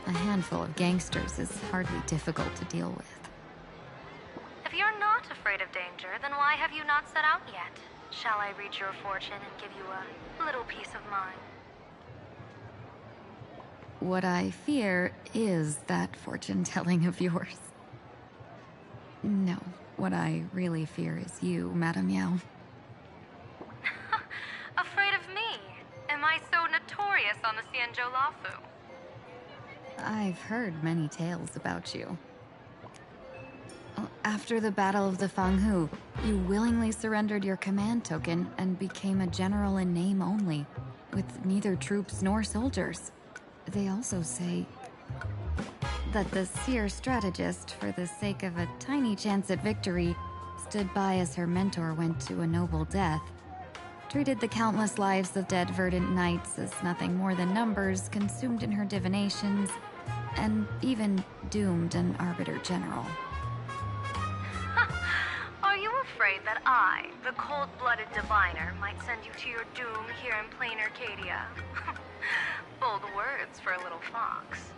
E: A handful of gangsters is hardly difficult to deal with.
L: If you're not afraid of danger, then why have you not set out yet? Shall I read your fortune and give you a little peace of mind?
E: What I fear is that fortune-telling of yours. No, what I really fear is you, Madame Yao.
L: Afraid of me? Am I so notorious on the Xianzhou Lafu?
E: I've heard many tales about you. After the Battle of the Fanghu, you willingly surrendered your command token and became a general in name only, with neither troops nor soldiers. They also say that the seer strategist, for the sake of a tiny chance at victory, stood by as her mentor went to a noble death, treated the countless lives of dead verdant knights as nothing more than numbers consumed in her divinations, and even doomed an arbiter general.
L: Are you afraid that I, the cold-blooded diviner, might send you to your doom here in Planarcadia? Bold words for a little fox.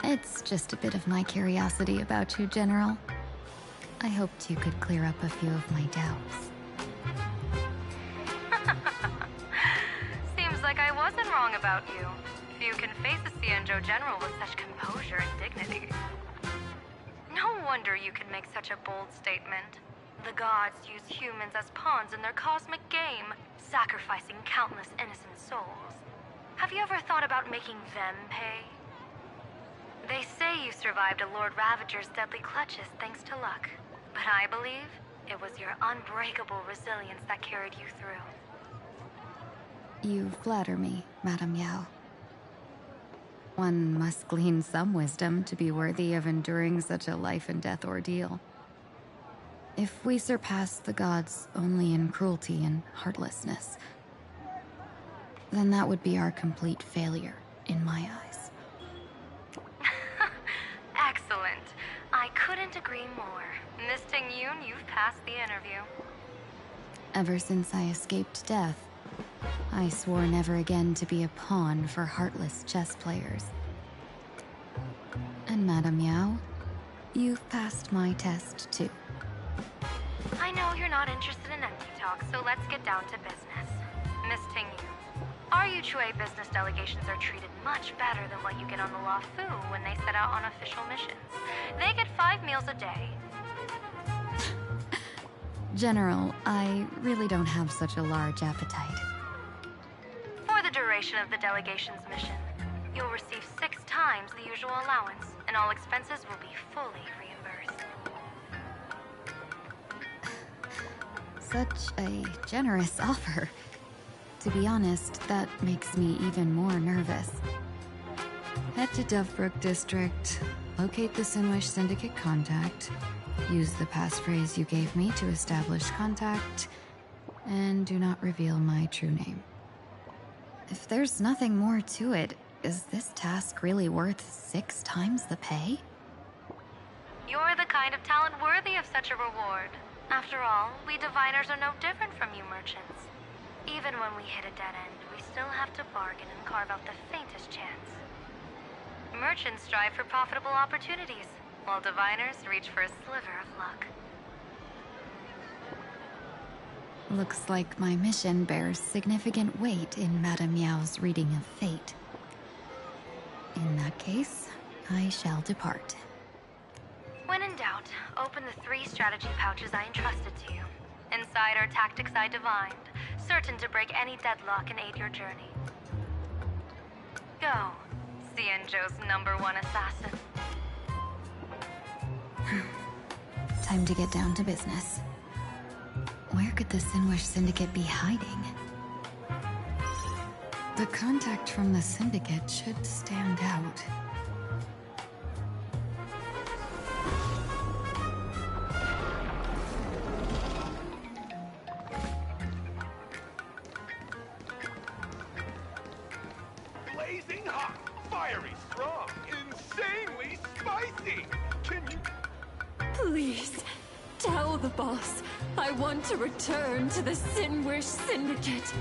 E: It's just a bit of my curiosity about you, General. I hoped you could clear up a few of my doubts.
L: Seems like I wasn't wrong about you. Few can face a Xianzhou general with such composure and dignity. No wonder you can make such a bold statement. The gods use humans as pawns in their cosmic game, sacrificing countless innocent souls. Have you ever thought about making them pay? They say you survived a Lord Ravager's deadly clutches thanks to luck, but I believe it was your unbreakable resilience that carried you through.
E: You flatter me, Madame Yao. One must glean some wisdom to be worthy of enduring such a life-and-death ordeal. If we surpass the gods only in cruelty and heartlessness, then that would be our complete failure, in my eyes.
L: Excellent. I couldn't agree more. Miss Ting-Yun, you've passed the interview.
E: Ever since I escaped death, I swore never again to be a pawn for heartless chess players. And Madame Yao, you've passed my test too.
L: I know you're not interested in empty talk, so let's get down to business. Miss Ting-Yun, our Yuchue business delegations are treated much better than what you get on the Lafu when they set out on official missions. They get 5 meals a day.
E: General, I really don't have such a large appetite.
L: For the duration of the delegation's mission, you'll receive 6 times the usual allowance, and all expenses will be fully reimbursed.
E: Such a generous offer. To be honest, that makes me even more nervous. Head to Dovebrook District, locate the Sinwish Syndicate contact, use the passphrase you gave me to establish contact, and do not reveal my true name. If there's nothing more to it, is this task really worth 6 times the pay?
L: You're the kind of talent worthy of such a reward. After all, we diviners are no different from you merchants. Even when we hit a dead end, we still have to bargain and carve out the faintest chance. Merchants strive for profitable opportunities, while diviners reach for a sliver of luck.
E: Looks like my mission bears significant weight in Madame Yao's reading of fate. In that case, I shall depart.
L: When in doubt, open the 3 strategy pouches I entrusted to you. Inside are tactics I divined, certain to break any deadlock and aid your journey. Go, Xianzhou's #1 assassin.
E: Time to get down to business. Where could the Sinwish Syndicate be hiding? The contact from the Syndicate should stand out.
O: Blazing hot, fiery strong, insanely spicy! Can you...
R: Please, tell the boss
B: I want to return to the Sinwish Syndicate.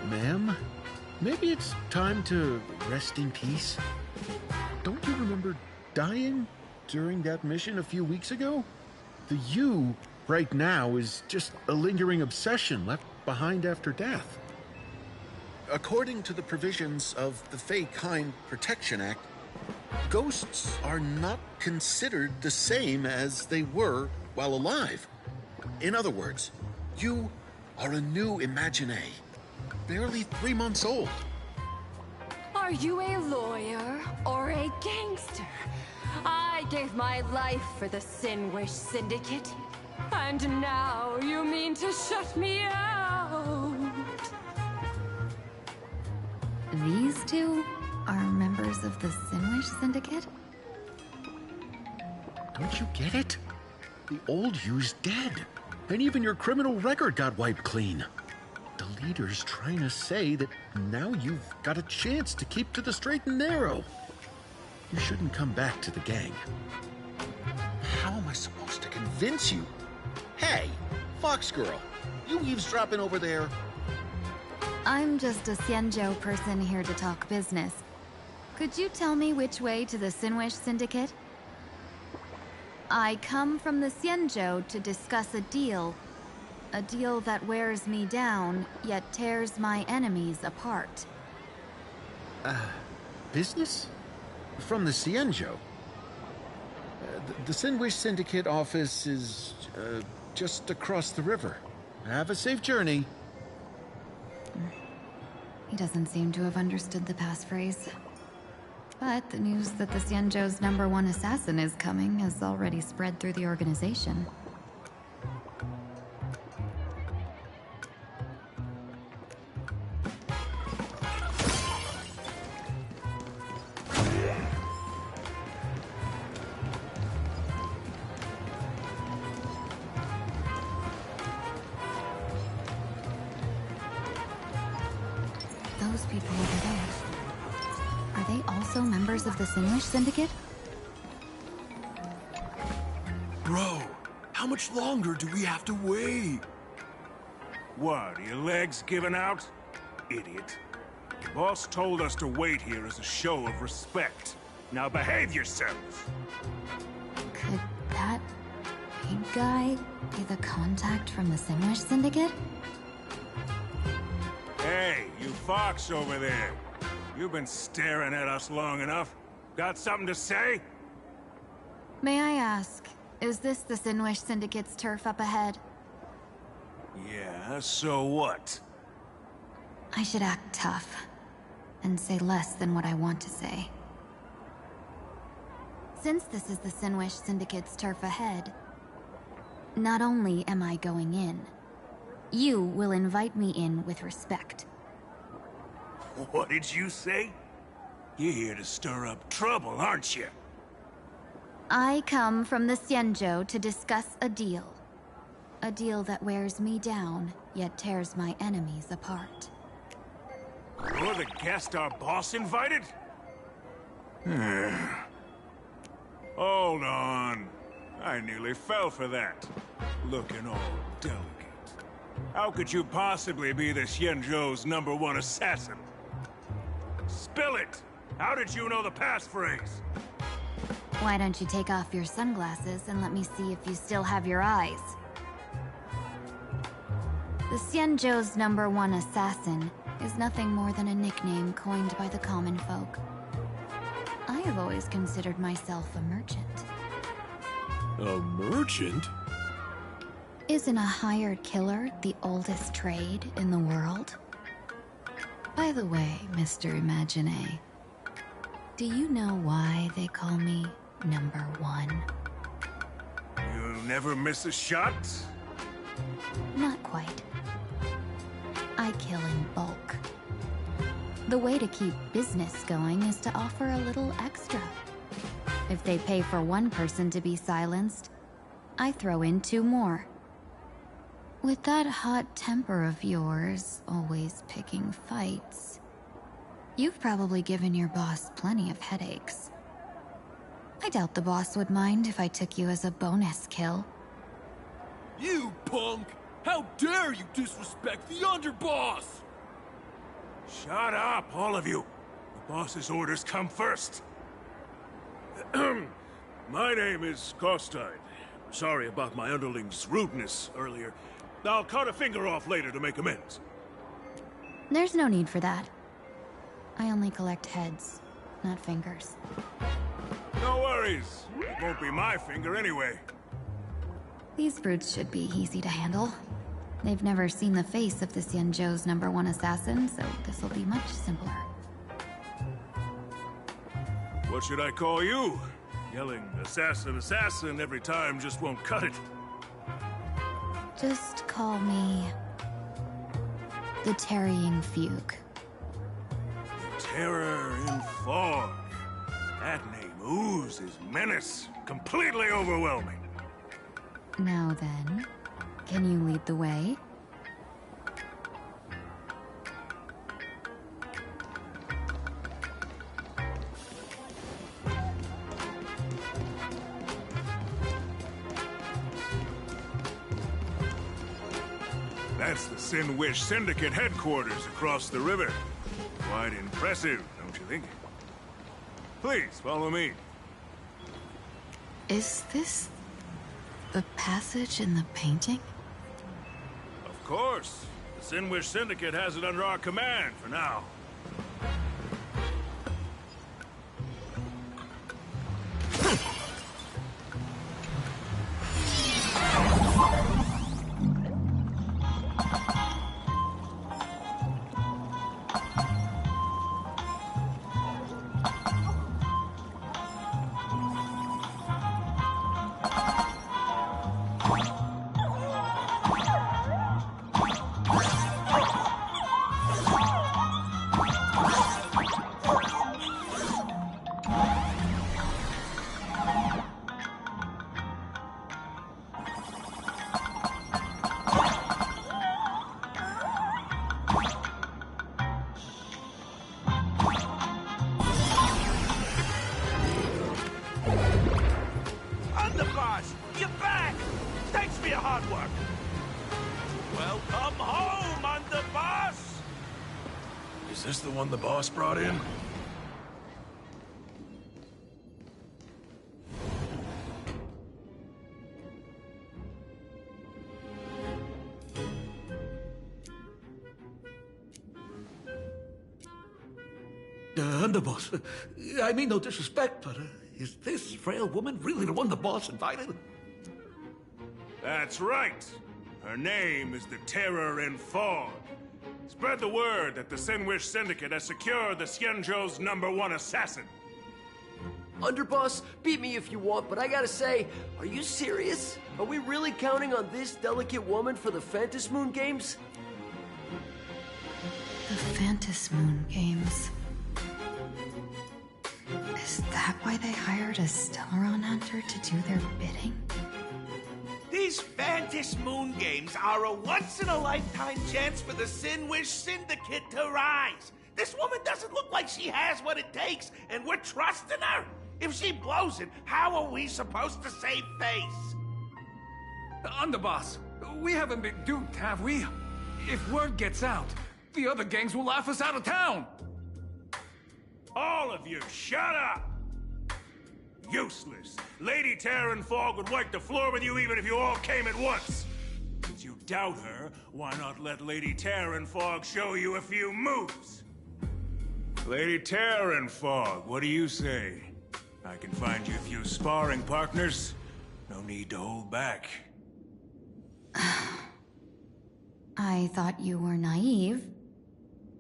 R: Ma'am, maybe it's time to rest in peace. Don't you remember dying during that mission a few weeks ago? The you right now is just a lingering obsession left behind after death. According to the provisions of the Fey Kind Protection Act, ghosts are not considered the same as they were while alive. In other words, you are a new Imagine, barely 3 months old.
B: Are you a lawyer or a gangster? I gave my life for the Sinwish Syndicate, and now you mean to shut me out?
E: These two are members of the Sinwish Syndicate?
R: Don't you get it? The old you's dead, and even your criminal record got wiped clean. The leader's trying to say that now you've got a chance to keep to the straight and narrow. You shouldn't come back to the gang. How am I supposed to convince you? Hey, Fox Girl, you eavesdropping over there?
E: I'm just a Xianzhou person here to talk business. Could you tell me which way to the Sinwish Syndicate? I come from the Xianzhou to discuss a deal. A deal that wears me down, yet tears my enemies apart.
R: Business? From the Xianzhou? The Sinwish Syndicate office is just across the river. Have a safe journey.
E: He doesn't seem to have understood the passphrase. But the news that the Xianzhou's #1 assassin is coming has already spread through the organization. Those people over there. Are they also members of the Sinwish Syndicate?
A: Bro, how much longer do we have to wait? What, are your legs giving out? Idiot. The boss told us to wait here as a show of respect. Now behave yourselves!
E: Could that big guy be the contact from the Sinwish Syndicate?
A: Hey, you fox over there. You've been staring at us long enough. Got something to say?
E: May I ask, is this the Sinwish Syndicate's turf up ahead?
A: Yeah, so what?
E: I should act tough, and say less than what I want to say. Since this is the Sinwish Syndicate's turf ahead, not only am I going in, you will invite me in with respect.
A: What did you say? You're here to stir up trouble, aren't you?
E: I come from the Xianzhou to discuss a deal. A deal that wears me down, yet tears my enemies apart.
A: You're the guest our boss invited? Hold on. I nearly fell for that. Looking all delicate. How could you possibly be the Xianzhou's #1 assassin? Spill it! How did you know the passphrase?
E: Why don't you take off your sunglasses and let me see if you still have your eyes? The Xianzhou's #1 assassin is nothing more than a nickname coined by the common folk. I have always considered myself a merchant.
U: A merchant?
E: Isn't a hired killer the oldest trade in the world? By the way, Mr. Imagine, do you know why they call me #1?
A: You never miss a shot?
E: Not quite. I kill in bulk. The way to keep business going is to offer a little extra. If they pay for one person to be silenced, I throw in 2 more. With that hot temper of yours, always picking fights, you've probably given your boss plenty of headaches. I doubt the boss would mind if I took you as a bonus kill.
T: You punk! How dare you disrespect the underboss!
A: Shut up, all of you. The boss's orders come first. My name is Costine. Sorry about my underling's rudeness earlier. I'll cut a finger off later to make amends.
E: There's no need for that. I only collect heads, not fingers.
A: No worries. It won't be my finger anyway.
E: These brutes should be easy to handle. They've never seen the face of the Xianzhou's #1 assassin, so this'll be much simpler.
A: What should I call you? Yelling assassin, assassin every time just won't cut it.
E: Just call me... the Tarrying Fugue.
A: Terror in fog. That name oozes menace. Completely overwhelming.
E: Now then, can you lead the way?
A: That's the Sin Wish Syndicate headquarters across the river. Quite impressive, don't you think? Please, follow me.
E: Is this the passage in the painting?
A: Of course. The Sin Wish Syndicate has it under our command for now.
T: Is this the one the boss brought in?
D: Underboss, I mean no disrespect, but is this frail woman really the one the boss invited?
A: That's right. Her name is the Terror in Fog. Spread the word that the Sin Wish Syndicate has secured the Xianzhou's #1 assassin.
S: Underboss, beat me if you want, but I gotta say, are you serious? Are we really counting on this delicate woman for the Phantasmoon Games?
E: The Phantasmoon Games. Is that why they hired a Stellaron hunter to do their bidding?
W: These Phantasmoon Games are a once-in-a-lifetime chance for the Sin Wish Syndicate to rise. This woman doesn't look like she has what it takes, and we're trusting her. If she blows it, how are we supposed to save face?
T: Underboss, we haven't been duped, have we? If word gets out, the other gangs will laugh us out of town.
A: All of you, shut up! Useless. Lady Terran Fog would wipe the floor with you even if you all came at once. Since you doubt her, why not let Lady Terran Fog show you a few moves? Lady Terran Fog, what do you say? I can find you a few sparring partners. No need to hold back.
E: I thought you were naive,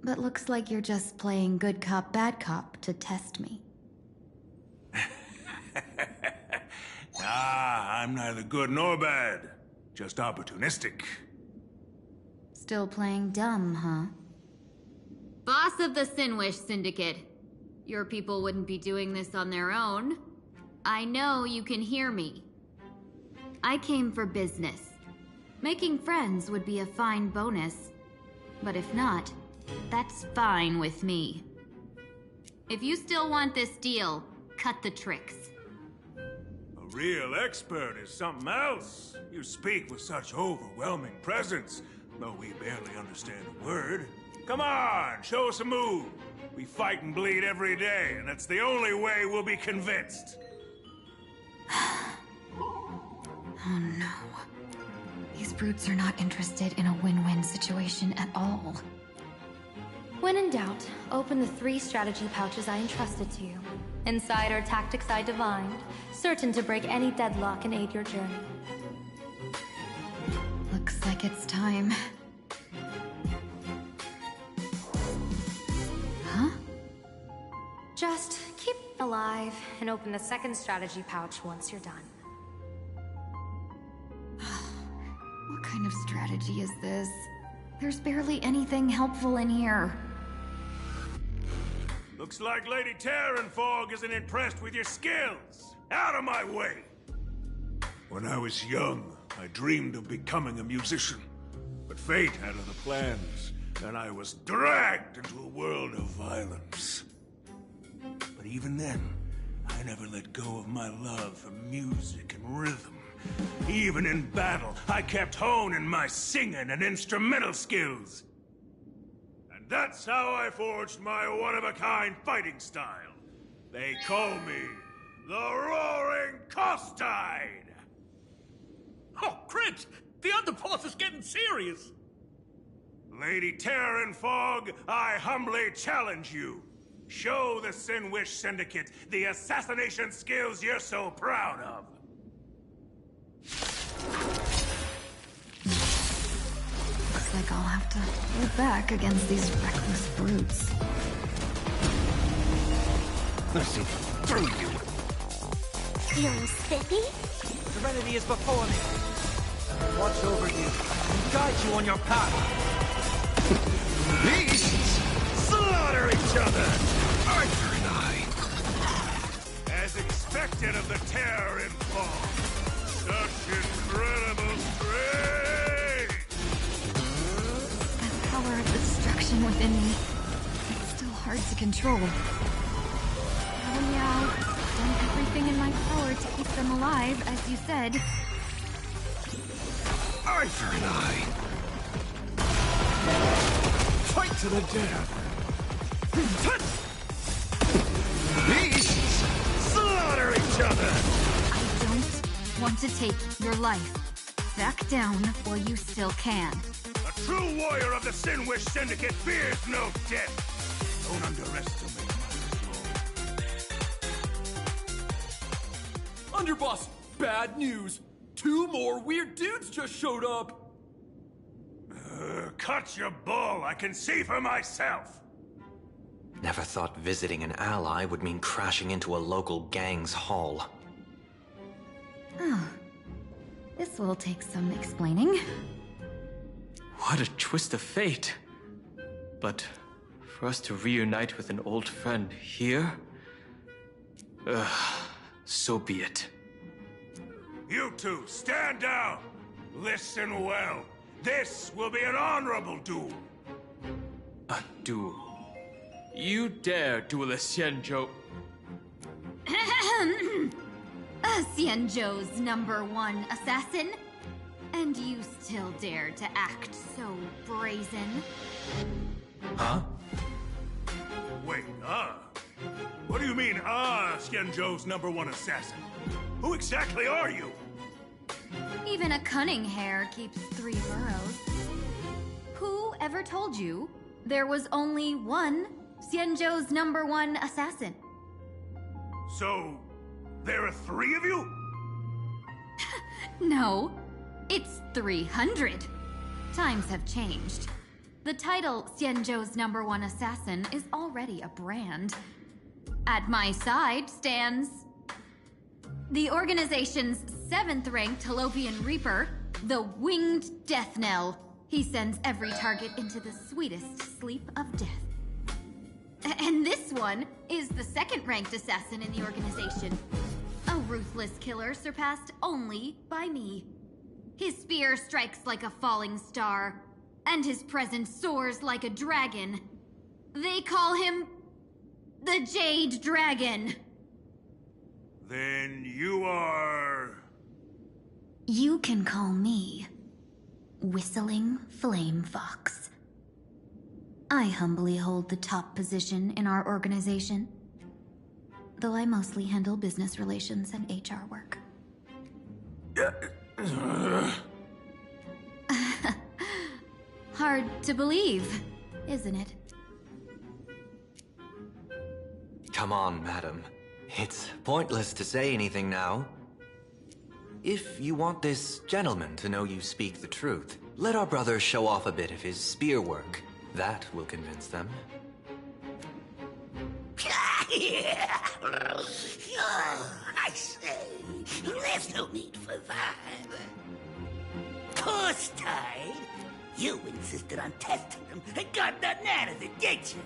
E: but looks like you're just playing good cop, bad cop to test me.
A: I'm neither good nor bad. Just opportunistic.
E: Still playing dumb, huh?
X: Boss of the Sin Wish Syndicate. Your people wouldn't be doing this on their own. I know you can hear me. I came for business. Making friends would be a fine bonus. But if not, that's fine with me. If you still want this deal, cut the tricks.
A: A real expert is something else. You speak with such overwhelming presence, though we barely understand a word. Come on, show us a move. We fight and bleed every day, and that's the only way we'll be convinced.
E: Oh no. These brutes are not interested in a win-win situation at all.
L: When in doubt, open the 3 strategy pouches I entrusted to you. Inside are tactics I divined, certain to break any deadlock and aid your journey.
E: Looks like it's time. Huh?
L: Just keep alive and open the 2nd strategy pouch once you're done.
E: What kind of strategy is this? There's barely anything helpful in here.
A: Looks like Lady Terranfog isn't impressed with your skills. Out of my way! When I was young, I dreamed of becoming a musician. But fate had other plans, and I was dragged into a world of violence. But even then, I never let go of my love for music and rhythm. Even in battle, I kept honing my singing and instrumental skills. And that's how I forged my one-of-a-kind fighting style. They call me the Roaring Costide!
D: Oh, Crit! The underboss is getting serious!
A: Lady Terranfog, I humbly challenge you. Show the Sinwish Syndicate the assassination skills you're so proud of.
E: Looks like I'll have to hold back against these reckless brutes.
U: Let's see through you.
M: Feeling spiffy?
H: Serenity is before me. Watch over you and guide you on your path.
U: Beasts slaughter each other! Arthur and I.
A: As expected of the Terranfog. Such incredible strength!
E: That power of destruction within me. It's still hard to control. Oh yeah, I've done everything in my power to keep them alive, as you said.
U: Arthur and I. Fight to the death. Beasts slaughter each other!
E: I don't want to take your life. Back down while you still can.
A: A true warrior of the Sinwish Syndicate fears no death. Don't underestimate my resolve.
T: Underboss, bad news. 2 more weird dudes just showed up.
A: Cut your bull. I can see for myself.
H: Never thought visiting an ally would mean crashing into a local gang's hall.
E: Oh. This will take some explaining.
T: What a twist of fate. But for us to reunite with an old friend here? So be it.
A: You two, stand down. Listen well. This will be an honorable duel.
T: A duel. You dare duel a Xianzhou.
B: Xianzhou's #1 assassin? And you still dare to act so brazen?
T: Huh?
A: Wait, What do you mean, Xianzhou's #1 assassin? Who exactly are you?
B: Even a cunning hare keeps 3 burrows. Who ever told you there was only one Xianzhou's #1 assassin?
A: So, there are 3 of you?
B: No, it's 300. Times have changed. The title Xianzhou's #1 assassin is already a brand. At my side stands the organization's 7th-ranked Holopian Reaper, the Winged Death Knell. He sends every target into the sweetest sleep of death. And this one is the 2nd-ranked assassin in the organization. A ruthless killer surpassed only by me. His spear strikes like a falling star, and his presence soars like a dragon. They call him the Jade Dragon.
A: Then you are...
K: You can call me Whistling Flame Fox. I humbly hold the top position in our organization, though I mostly handle business relations and HR work. Hard to believe, isn't it?
H: Come on, madam. It's pointless to say anything now. If you want this gentleman to know you speak the truth, let our brother show off a bit of his spear work. That will convince them.
N: I say, there's no need for that. Course tied. You insisted on testing them and got nothing out of it, did you?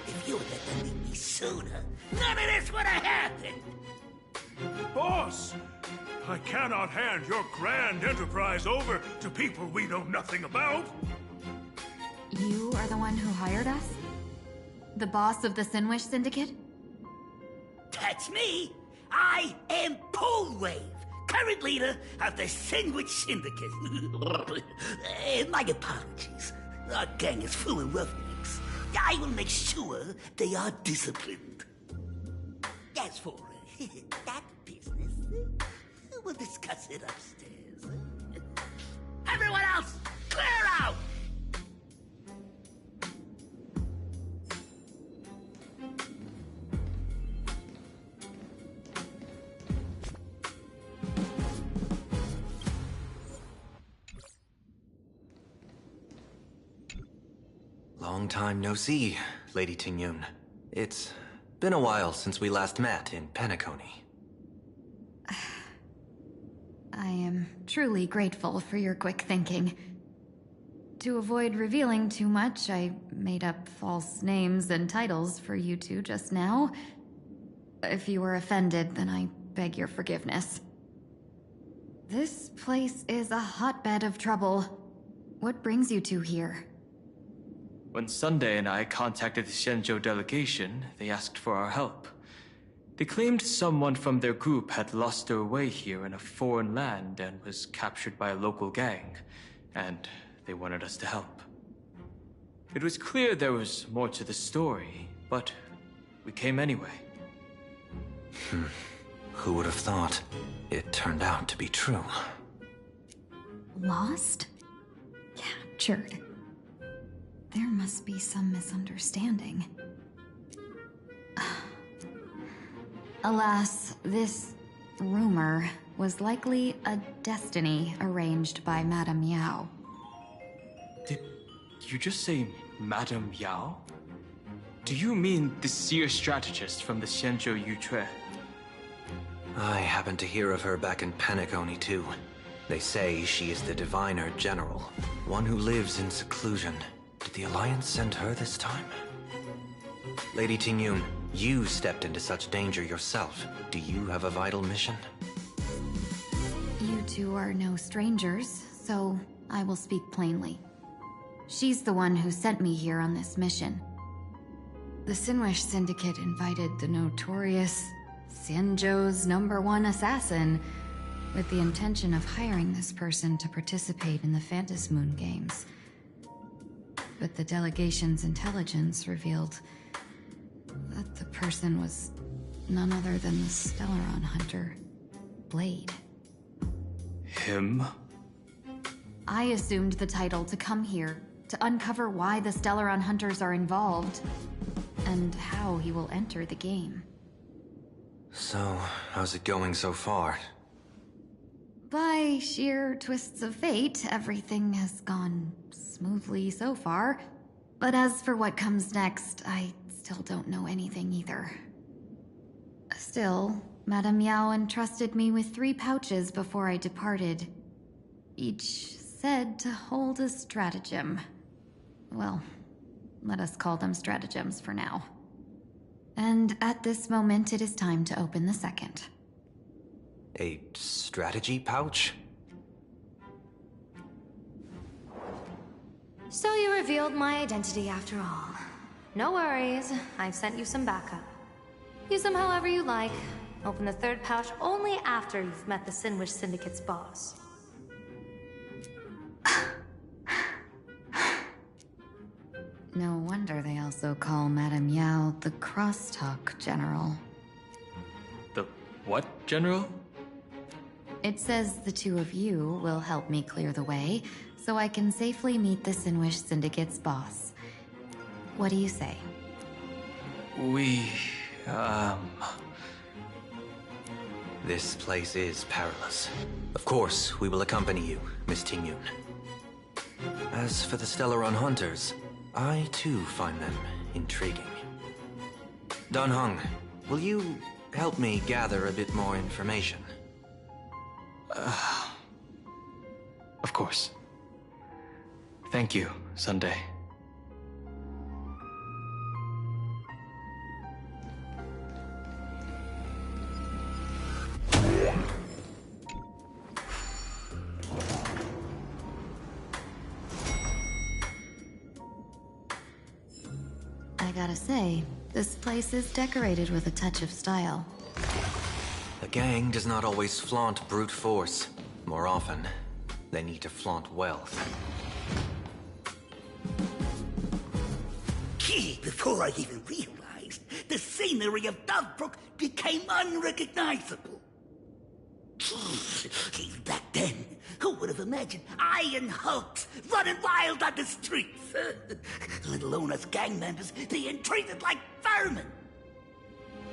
N: If you had let them meet me sooner, none of this would have happened.
A: Boss! I cannot hand your grand enterprise over to people we know nothing about.
E: You are the one who hired us? The boss of the Sinwish Syndicate?
N: That's me. I am Polwave, current leader of the Sandwich Syndicate. My apologies. Our gang is full of roughnecks. I will make sure they are disciplined. As for that business, we'll discuss it upstairs. Everyone else, clear out!
H: Long time no see, Lady Tingyun. It's been a while since we last met in Penacony.
E: I am truly grateful for your quick thinking. To avoid revealing too much, I made up false names and titles for you two just now. If you were offended, then I beg your forgiveness. This place is a hotbed of trouble. What brings you two here?
T: When Sunday and I contacted the Shenzhou delegation, they asked for our help. They claimed someone from their group had lost their way here in a foreign land and was captured by a local gang, and they wanted us to help. It was clear there was more to the story, but we came anyway.
H: Who would have thought? It turned out to be true.
E: Lost? Captured. There must be some misunderstanding. Alas, this rumor was likely a destiny arranged by Madame Yao.
T: Did you just say Madame Yao? Do you mean the seer strategist from the Shenzhou Yutue?
H: I happened to hear of her back in Penacony too. They say she is the Diviner General, one who lives in seclusion. Did the Alliance send her this time? Lady Tingyun, you stepped into such danger yourself. Do you have a vital mission?
E: You two are no strangers, so I will speak plainly. She's the one who sent me here on this mission. The Sinwish Syndicate invited the notorious Xianzhou's #1 assassin with the intention of hiring this person to participate in the Phantom Moon games. But the delegation's intelligence revealed that the person was none other than the Stellaron hunter, Blade.
T: Him?
E: I assumed the title to come here to uncover why the Stellaron hunters are involved and how he will enter the game.
H: So, how's it going so far?
E: By sheer twists of fate, everything has gone smoothly so far. But as for what comes next, I still don't know anything either. Still, Madame Yao entrusted me with 3 pouches before I departed. Each said to hold a stratagem. Well, let us call them stratagems for now. And at this moment, it is time to open the second.
H: A strategy pouch?
L: So you revealed my identity after all. No worries, I've sent you some backup. Use them however you like. Open the third pouch only after you've met the Sinwish Syndicate's boss.
E: No wonder they also call Madame Yao the Crosstalk General.
T: The what, General?
E: It says the two of you will help me clear the way, so I can safely meet the Sinwish Syndicate's boss. What do you say?
H: This place is perilous. Of course, we will accompany you, Miss Tingyun. As for the Stellaron Hunters, I too find them intriguing. Dan Heng, will you help me gather a bit more information?
T: Of course. Thank you, Sunday.
E: I gotta say, this place is decorated with a touch of style.
H: A gang does not always flaunt brute force. More often, they need to flaunt wealth.
N: Gee, before I even realized, the scenery of Dovebrook became unrecognizable. Gee, back then, who would have imagined Iron Hulks running wild on the streets? Let alone us gang members being treated like vermin.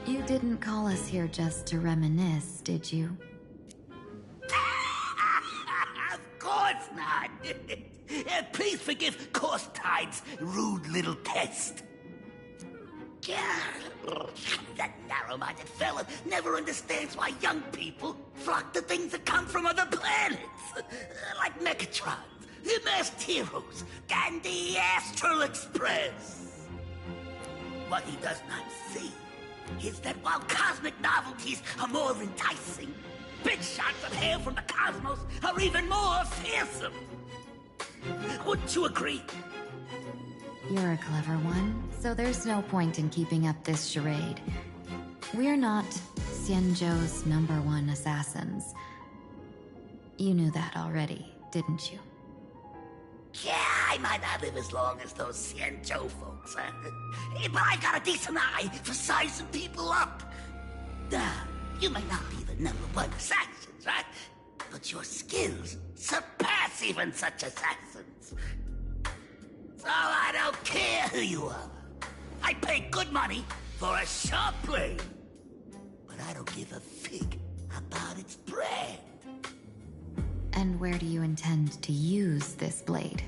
E: You didn't call us here just to reminisce, did you?
N: Of course not. Please forgive Corstide's rude little test. That narrow-minded fella never understands why young people flock to things that come from other planets. Like Mechatrons, the masked heroes, and the Astral Express. What he does not see is that while cosmic novelties are more enticing, big shots of hail from the cosmos are even more fearsome. Wouldn't you agree?
E: You're a clever one, so there's no point in keeping up this charade. We're not Xianzhou's #1 assassins. You knew that already, didn't you?
N: Yeah, I might not live as long as those Xianzhou folks, huh? But I've got a decent eye for sizing people up. You may not be the #1 assassins, right? But your skills surpass even such assassins. So I don't care who you are. I pay good money for a sharp blade. But I don't give a fig about its brand.
E: And where do you intend to use this blade?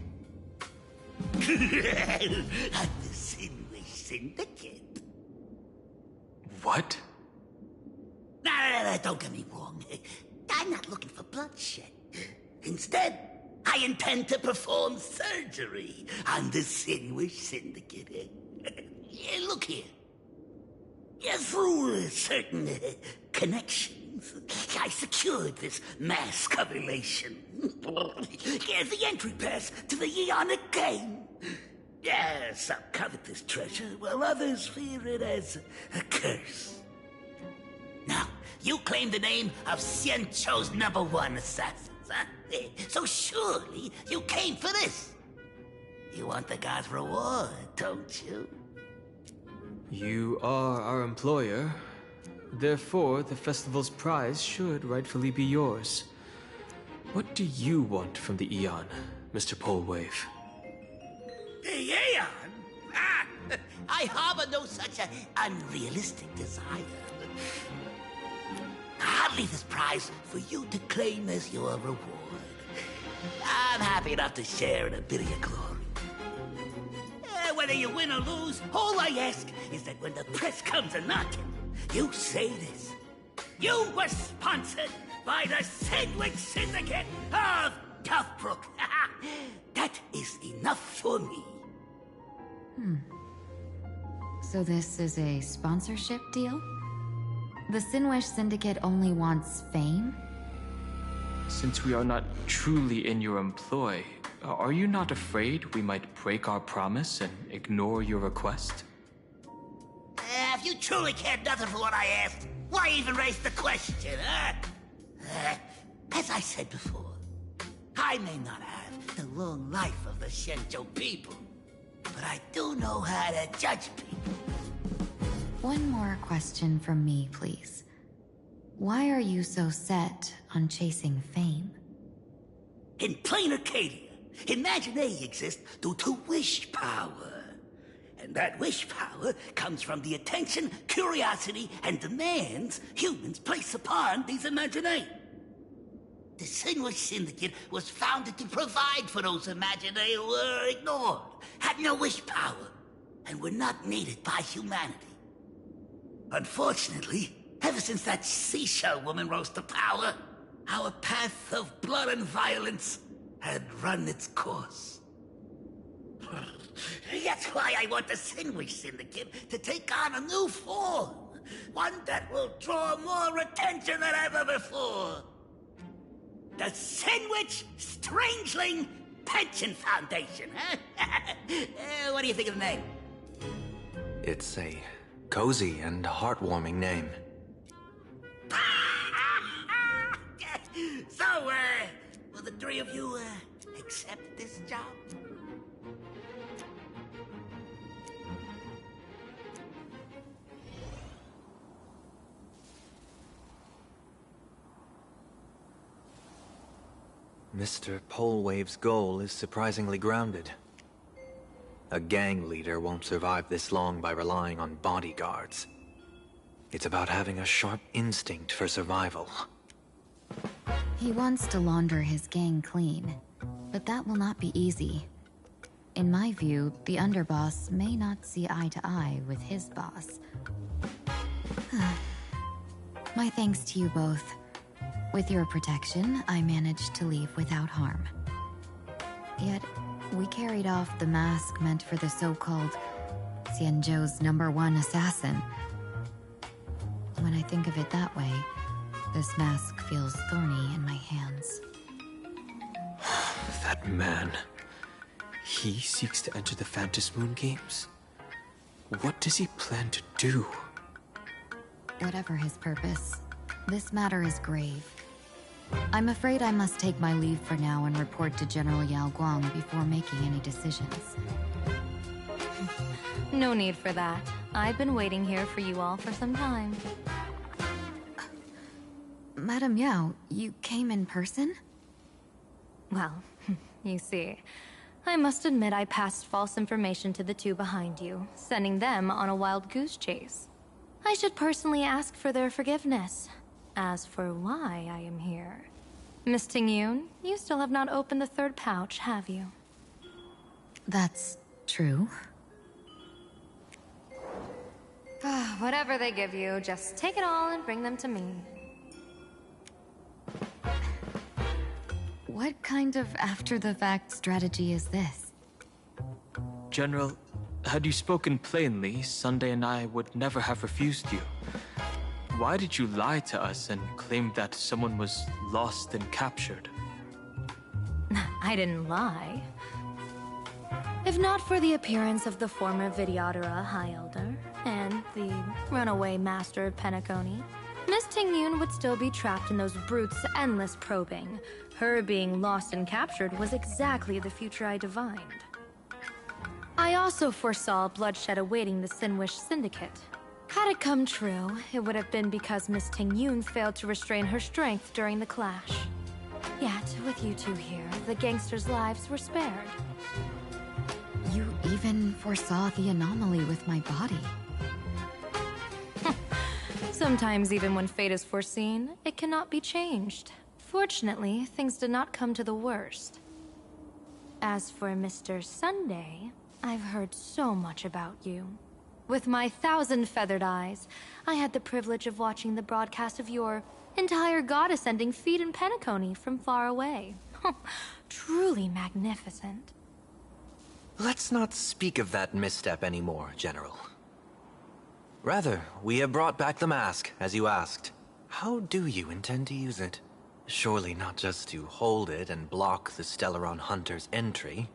N: At the Sinwish Syndicate.
T: What?
N: No, don't get me wrong. I'm not looking for bloodshed. Instead, I intend to perform surgery on the Sinwish Syndicate. Look here. Through certain connections, I secured this mass correlation. The entry pass to the Eonic game. Some covet this treasure, while others fear it as a curse. Now, you claim the name of Xianzhou's #1 assassins, huh? So surely you came for this. You want the god's reward, don't you?
T: You are our employer. Therefore, the festival's prize should rightfully be yours. What do you want from the Eon, Mr. Polewave?
N: The Aeon? I harbor no such an unrealistic desire. I'll leave this prize for you to claim as your reward. I'm happy enough to share in a bit of your glory. Whether you win or lose, all I ask is that when the press comes a-knocking, you say this. You were sponsored by the Sinwish Syndicate of Dovebrook. That is enough for me.
E: So this is a sponsorship deal? The Sinwish Syndicate only wants fame?
T: Since we are not truly in your employ, are you not afraid we might break our promise and ignore your request?
N: If you truly cared nothing for what I asked, Why even raise the question, huh? As I said before, I may not have the long life of the Shenzhou people, but I do know how to judge people.
E: One more question from me, please. Why are you so set on chasing fame?
N: In Planarcadia, Imagination exists due to wish power. And that wish power comes from the attention, curiosity, and demands humans place upon these imaginae. The Sinwish Syndicate was founded to provide for those imaginae who were ignored, had no wish power, and were not needed by humanity. Unfortunately, ever since that seashell woman rose to power, our path of blood and violence had run its course. That's why I want the Sinwish Syndicate to take on a new form. One that will draw more attention than ever before. The Sinwish Strangeling Pension Foundation, huh? What do you think of the name?
H: It's a cozy and heartwarming name.
N: So, will the three of you, accept this job?
H: Mr. Polewave's goal is surprisingly grounded. A gang leader won't survive this long by relying on bodyguards. It's about having a sharp instinct for survival.
E: He wants to launder his gang clean, but that will not be easy. In my view, the underboss may not see eye to eye with his boss. My thanks to you both. With your protection, I managed to leave without harm. Yet, we carried off the mask meant for the so-called Xianzhou's #1 assassin. When I think of it that way, this mask feels thorny in my hands.
T: That man... he seeks to enter the Phantom Moon Games? What does he plan to do?
E: Whatever his purpose, this matter is grave. I'm afraid I must take my leave for now and report to General Yao Guang before making any decisions.
L: No need for that. I've been waiting here for you all for some time.
E: Madam Yao, you came in person?
L: Well, you see, I must admit I passed false information to the two behind you, sending them on a wild goose chase. I should personally ask for their forgiveness. As for why I am here, Miss Tingyun, you still have not opened the third pouch, have you?
E: That's true.
L: Whatever they give you, just take it all and bring them to me.
E: What kind of after-the-fact strategy is this?
T: General, had you spoken plainly, Sunday and I would never have refused you. Why did you lie to us and claim that someone was lost and captured?
L: I didn't lie. If not for the appearance of the former Vidyadhara High Elder and the runaway Master of Penacony, Miss Tingyun would still be trapped in those brutes' endless probing. Her being lost and captured was exactly the future I divined. I also foresaw bloodshed awaiting the Sinwish Syndicate. Had it come true, it would have been because Miss Tingyun failed to restrain her strength during the clash. Yet, with you two here, the gangsters' lives were spared.
E: You even foresaw the anomaly with my body.
L: Sometimes even when fate is foreseen, it cannot be changed. Fortunately, things did not come to the worst. As for Mr. Sunday, I've heard so much about you. With my 1,000 feathered eyes, I had the privilege of watching the broadcast of your entire god-ascending feat in Penacony from far away. Truly magnificent.
H: Let's not speak of that misstep anymore, General. Rather, we have brought back the mask, as you asked. How do you intend to use it? Surely not just to hold it and block the Stellaron Hunter's entry.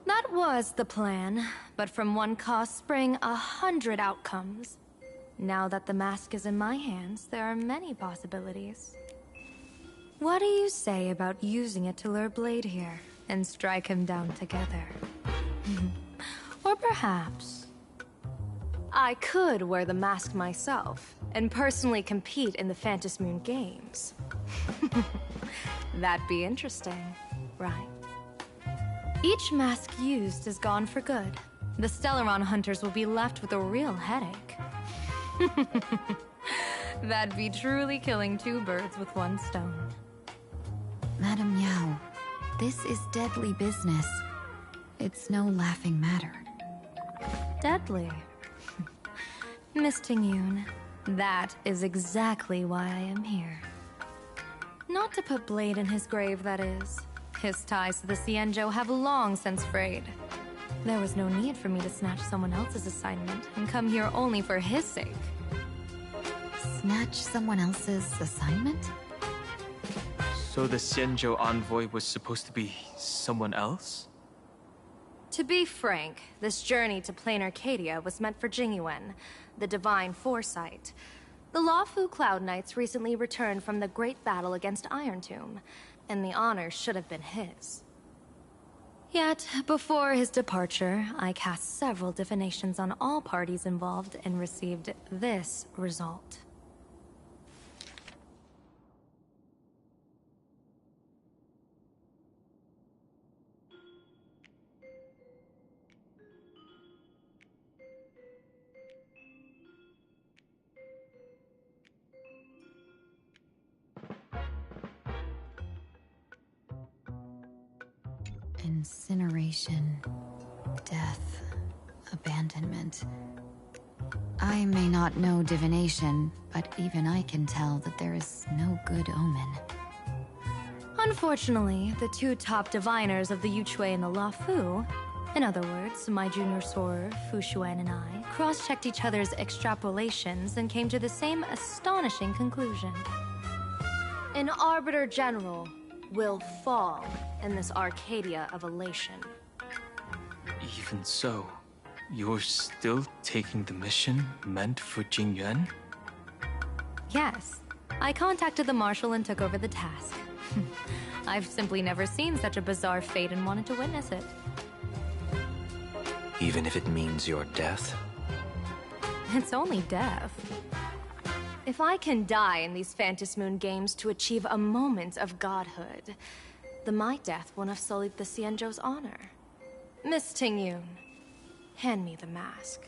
L: That was the plan, but from one cause spring 100 outcomes. Now that the mask is in my hands, there are many possibilities. What do you say about using it to lure Blade here and strike him down together? Or perhaps I could wear the mask myself and personally compete in the Phantasmoon Games. That'd be interesting, right? Each mask used is gone for good. The Stellaron hunters will be left with a real headache. That'd be truly killing two birds with one stone.
E: Madam Yao, this is deadly business. It's no laughing matter.
L: Deadly? Miss Tingyun, that is exactly why I am here. Not to put Blade in his grave, that is. His ties to the Xianzhou have long since frayed. There was no need for me to snatch someone else's assignment and come here only for his sake.
E: Snatch someone else's assignment?
T: So the Xianzhou envoy was supposed to be someone else?
L: To be frank, this journey to Planarcadia was meant for Jingyuan, the divine foresight. The Lawfu Cloud Knights recently returned from the great battle against Iron Tomb, and the honor should have been his. Yet, before his departure, I cast several divinations on all parties involved and received this result.
E: Incineration, death, abandonment. I may not know divination, but even I can tell that there is no good omen.
L: Unfortunately, the two top diviners of the Yuchui and the Luofu, in other words, my junior soror, Fu Xuan, and I, cross-checked each other's extrapolations and came to the same astonishing conclusion. An Arbiter General will fall in this Arcadia of elation.
T: Even so, you're still taking the mission meant for Jingyuan?
L: Yes. I contacted the Marshal and took over the task. I've simply never seen such a bizarre fate and wanted to witness it.
H: Even if it means your death?
L: It's only death. If I can die in these Phantasmoon Games to achieve a moment of godhood, then my death won't have sullied the Xianzhou's honor. Miss Tingyun, hand me the mask.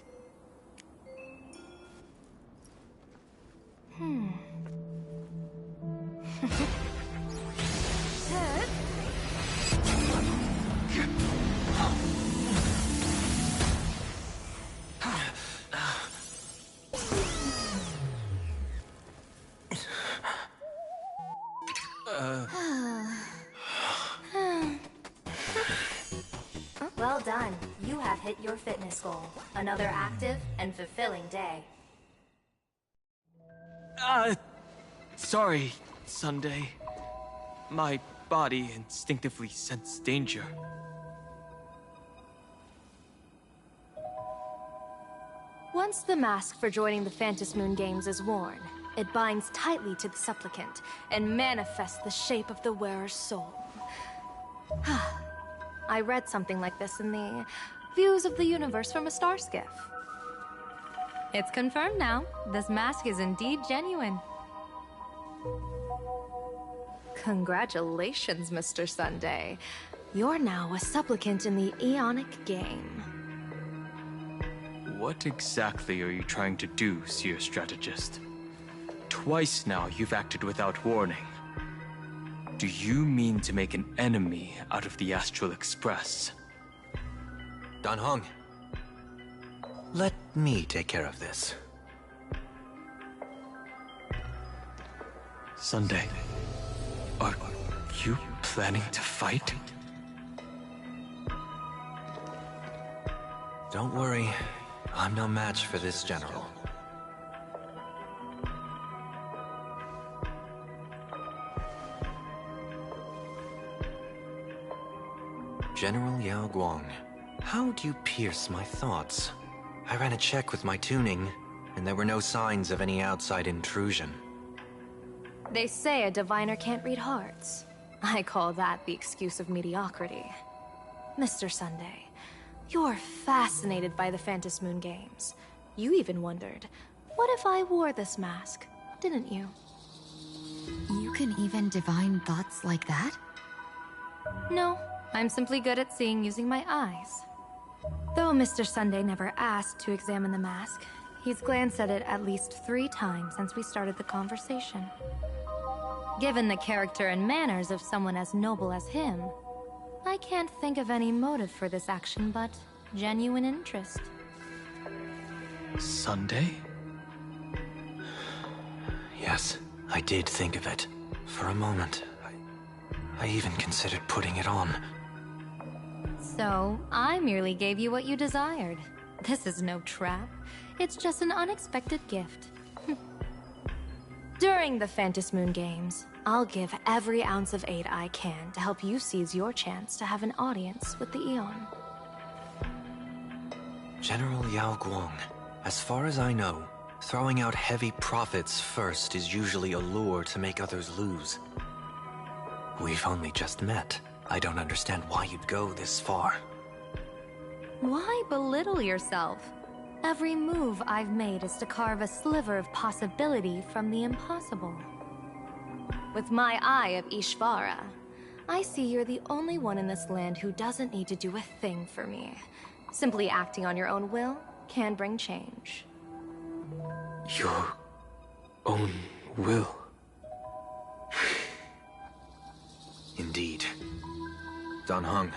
K: Well done. You have hit your fitness goal. Another active and fulfilling day.
T: Sorry, Sunday. My body instinctively sensed danger.
L: Once the mask for joining the Phantasmoon Games is worn, it binds tightly to the supplicant and manifests the shape of the wearer's soul. I read something like this in the Views of the Universe from a Star Skiff. It's confirmed now. This mask is indeed genuine. Congratulations, Mr. Sunday. You're now a supplicant in the Aeonic game.
T: What exactly are you trying to do, Seer Strategist? Twice now you've acted without warning. Do you mean to make an enemy out of the Astral Express?
H: Dan Heng, let me take care of this.
T: Sunday, are you planning to fight?
H: Don't worry, I'm no match for this general. General Yao Guang, how do you pierce my thoughts? I ran a check with my tuning. and there were no signs of any outside intrusion.
L: They say a diviner can't read hearts. I call that the excuse of mediocrity. Mr. Sunday, you're fascinated by the Phantom Moon games. You even wondered, what if I wore this mask, didn't you?
E: You can even divine thoughts like that?
L: No, I'm simply good at seeing using my eyes. Though Mr. Sunday never asked to examine the mask, he's glanced at it at least 3 times since we started the conversation. Given the character and manners of someone as noble as him, I can't think of any motive for this action but genuine interest.
T: Sunday?
H: Yes, I did think of it. For a moment, I even considered putting it on.
L: So, I merely gave you what you desired. This is no trap. It's just an unexpected gift. During the Phantom Moon games, I'll give every ounce of aid I can to help you seize your chance to have an audience with the Eon.
H: General Yao Guang, as far as I know, throwing out heavy profits first is usually a lure to make others lose. We've only just met. I don't understand why you'd go this far.
L: Why belittle yourself? Every move I've made is to carve a sliver of possibility from the impossible. With my eye of Ishvara, I see you're the only one in this land who doesn't need to do a thing for me. Simply acting on your own will can bring change.
T: Your own will?
H: Indeed. Dan Heng,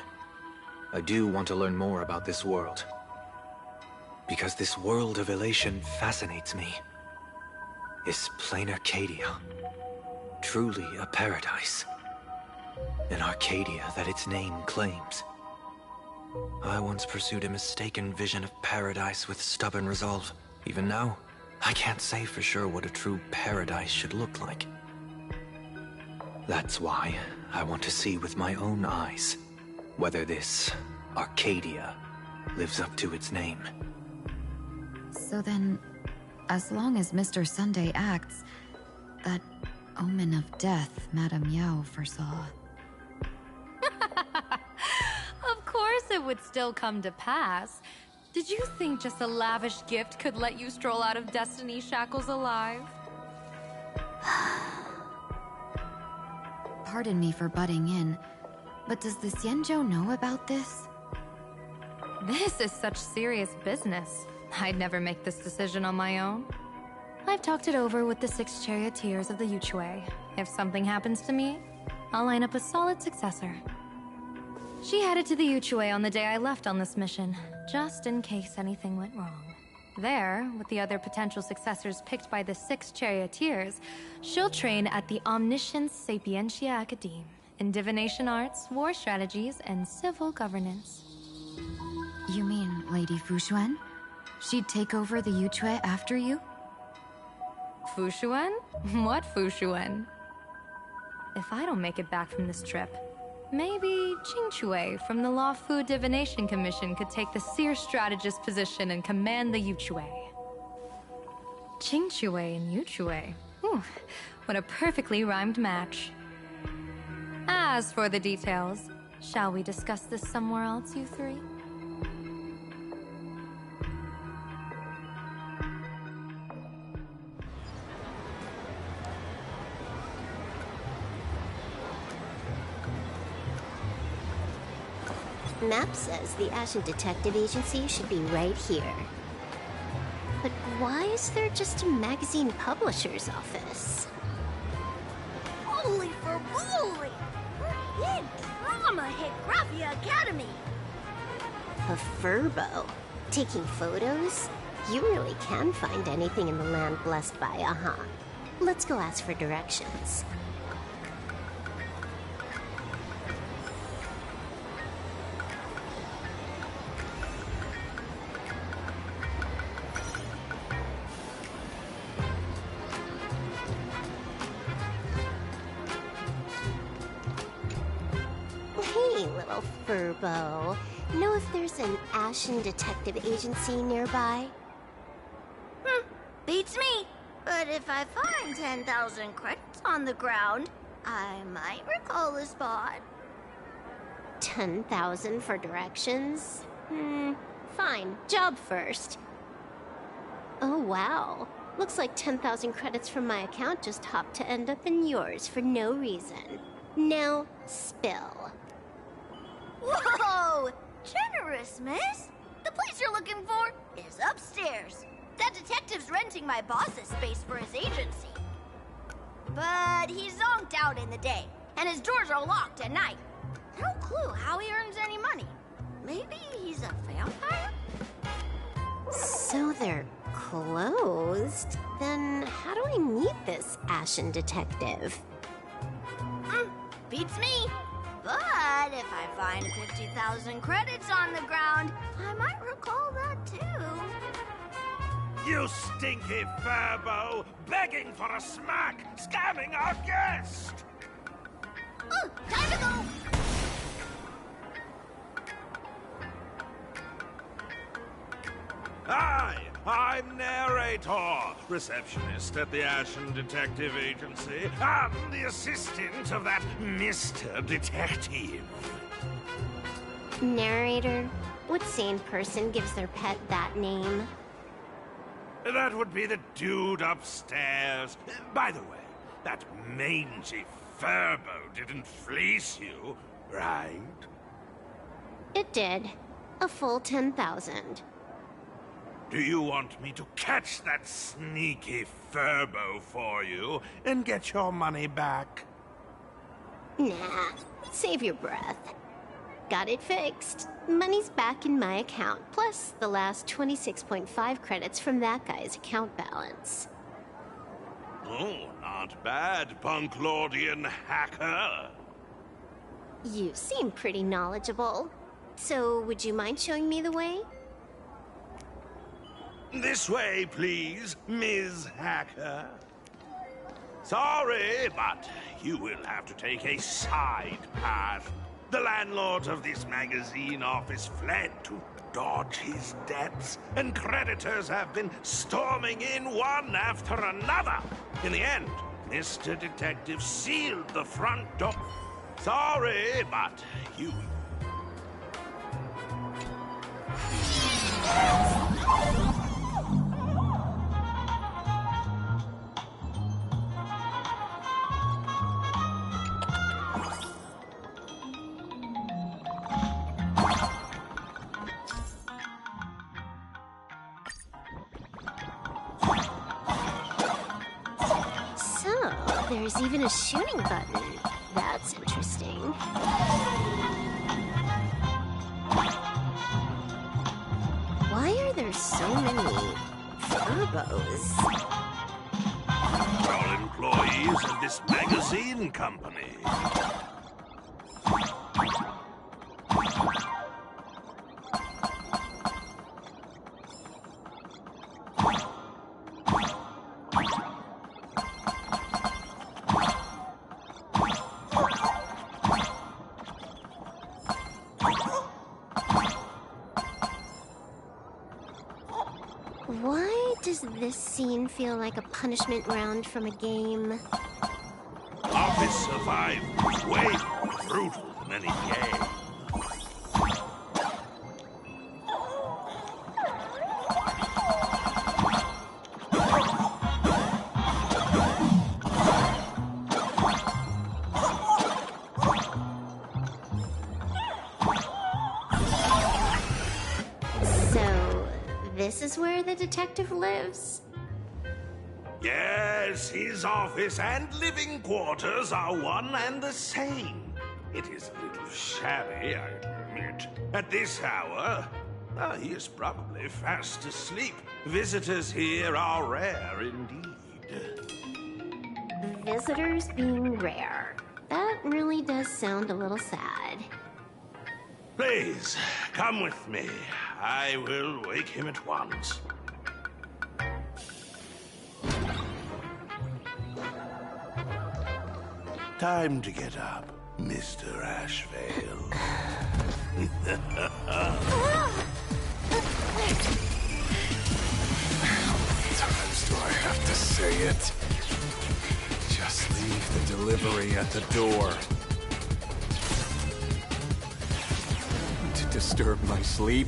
H: I do want to learn more about this world. Because this world of elation fascinates me. Is Planarcadia truly a paradise? An Arcadia that its name claims? I once pursued a mistaken vision of paradise with stubborn resolve. Even now, I can't say for sure what a true paradise should look like. That's why I want to see with my own eyes whether this Arcadia lives up to its name.
E: So then, as long as Mr. Sunday acts, that omen of death Madame Yao foresaw.
L: Of course it would still come to pass. Did you think just a lavish gift could let you stroll out of Destiny's shackles alive?
E: Pardon me for butting in, but does the Xianzhou know about this?
L: This is such serious business. I'd never make this decision on my own. I've talked it over with the 6 charioteers of the Yuchue. If something happens to me, I'll line up a solid successor. She headed to the Yuchue on the day I left on this mission, just in case anything went wrong. There, with the other potential successors picked by the 6 charioteers, she'll train at the Omniscience Sapientia Academe in divination arts, war strategies, and civil governance.
E: You mean Lady Fushuan? She'd take over the Yuchue after you?
L: Fushuan? What Fushuan? If I don't make it back from this trip, maybe Qingchue from the Law Fu Divination Commission could take the seer strategist position and command the Yuchue. Qingchue and Yuchue. Whew, what a perfectly rhymed match. As for the details, shall we discuss this somewhere else, you 3?
G: Map says the Ashen Detective Agency should be right here. But why is there just a magazine publisher's office?
M: Holy for moly! Big drama hit Graphia Academy!
G: A furbo? Taking photos? You really can find anything in the land blessed by Aha. Let's go ask for directions. Hey, little furbo. Know if there's an Ashen Detective Agency nearby?
M: Beats me. But if I find 10,000 credits on the ground, I might recall the spot.
G: 10,000 for directions? Fine. Job first. Oh, wow. Looks like 10,000 credits from my account just hopped to end up in yours for no reason. Now, spill.
M: Whoa! Generous, miss. The place you're looking for is upstairs. That detective's renting my boss's space for his agency. But he's zonked out in the day, and his doors are locked at night. No clue how he earns any money. Maybe he's a vampire?
G: So they're closed? Then how do I meet this ashen detective?
M: Beats me. But if I find 50,000 credits on the ground, I might recall that too.
W: You stinky furbo! Begging for a smack! Scamming our guest!
M: Oh, time to go!
W: Hi, I'm Narrator, receptionist at the Ashen Detective Agency. I'm the assistant of that Mr. Detective.
G: Narrator? What sane person gives their pet that name?
W: That would be the dude upstairs. By the way, that mangy furbo didn't fleece you, right?
G: It did. A full 10,000.
W: Do you want me to catch that sneaky furbo for you and get your money back?
G: Nah, save your breath. Got it fixed. Money's back in my account, plus the last 26.5 credits from that guy's account balance.
W: Oh, not bad, Punklordian hacker.
G: You seem pretty knowledgeable. So, would you mind showing me the way?
W: This way, please, Ms. Hacker. Sorry, but you will have to take a side path. The landlord of this magazine office fled to dodge his debts, and creditors have been storming in one after another. In the end, Mr. Detective sealed the front door. Sorry, but you...
G: There's even a shooting button. That's interesting. Why are there so many furbos?
W: We're all employees of this magazine company.
G: Why does this scene feel like a punishment round from a game?
W: Office survived was way more brutal than any game.
G: This is where the detective lives?
W: Yes, his office and living quarters are one and the same. It is a little shabby, I admit. At this hour, he is probably fast asleep. Visitors here are rare indeed.
G: Visitors being rare. That really does sound a little sad.
W: Please, come with me. I will wake him at once. Time to get up, Mr. Ashvale.
U: These are those two delivery at the door. To disturb my sleep?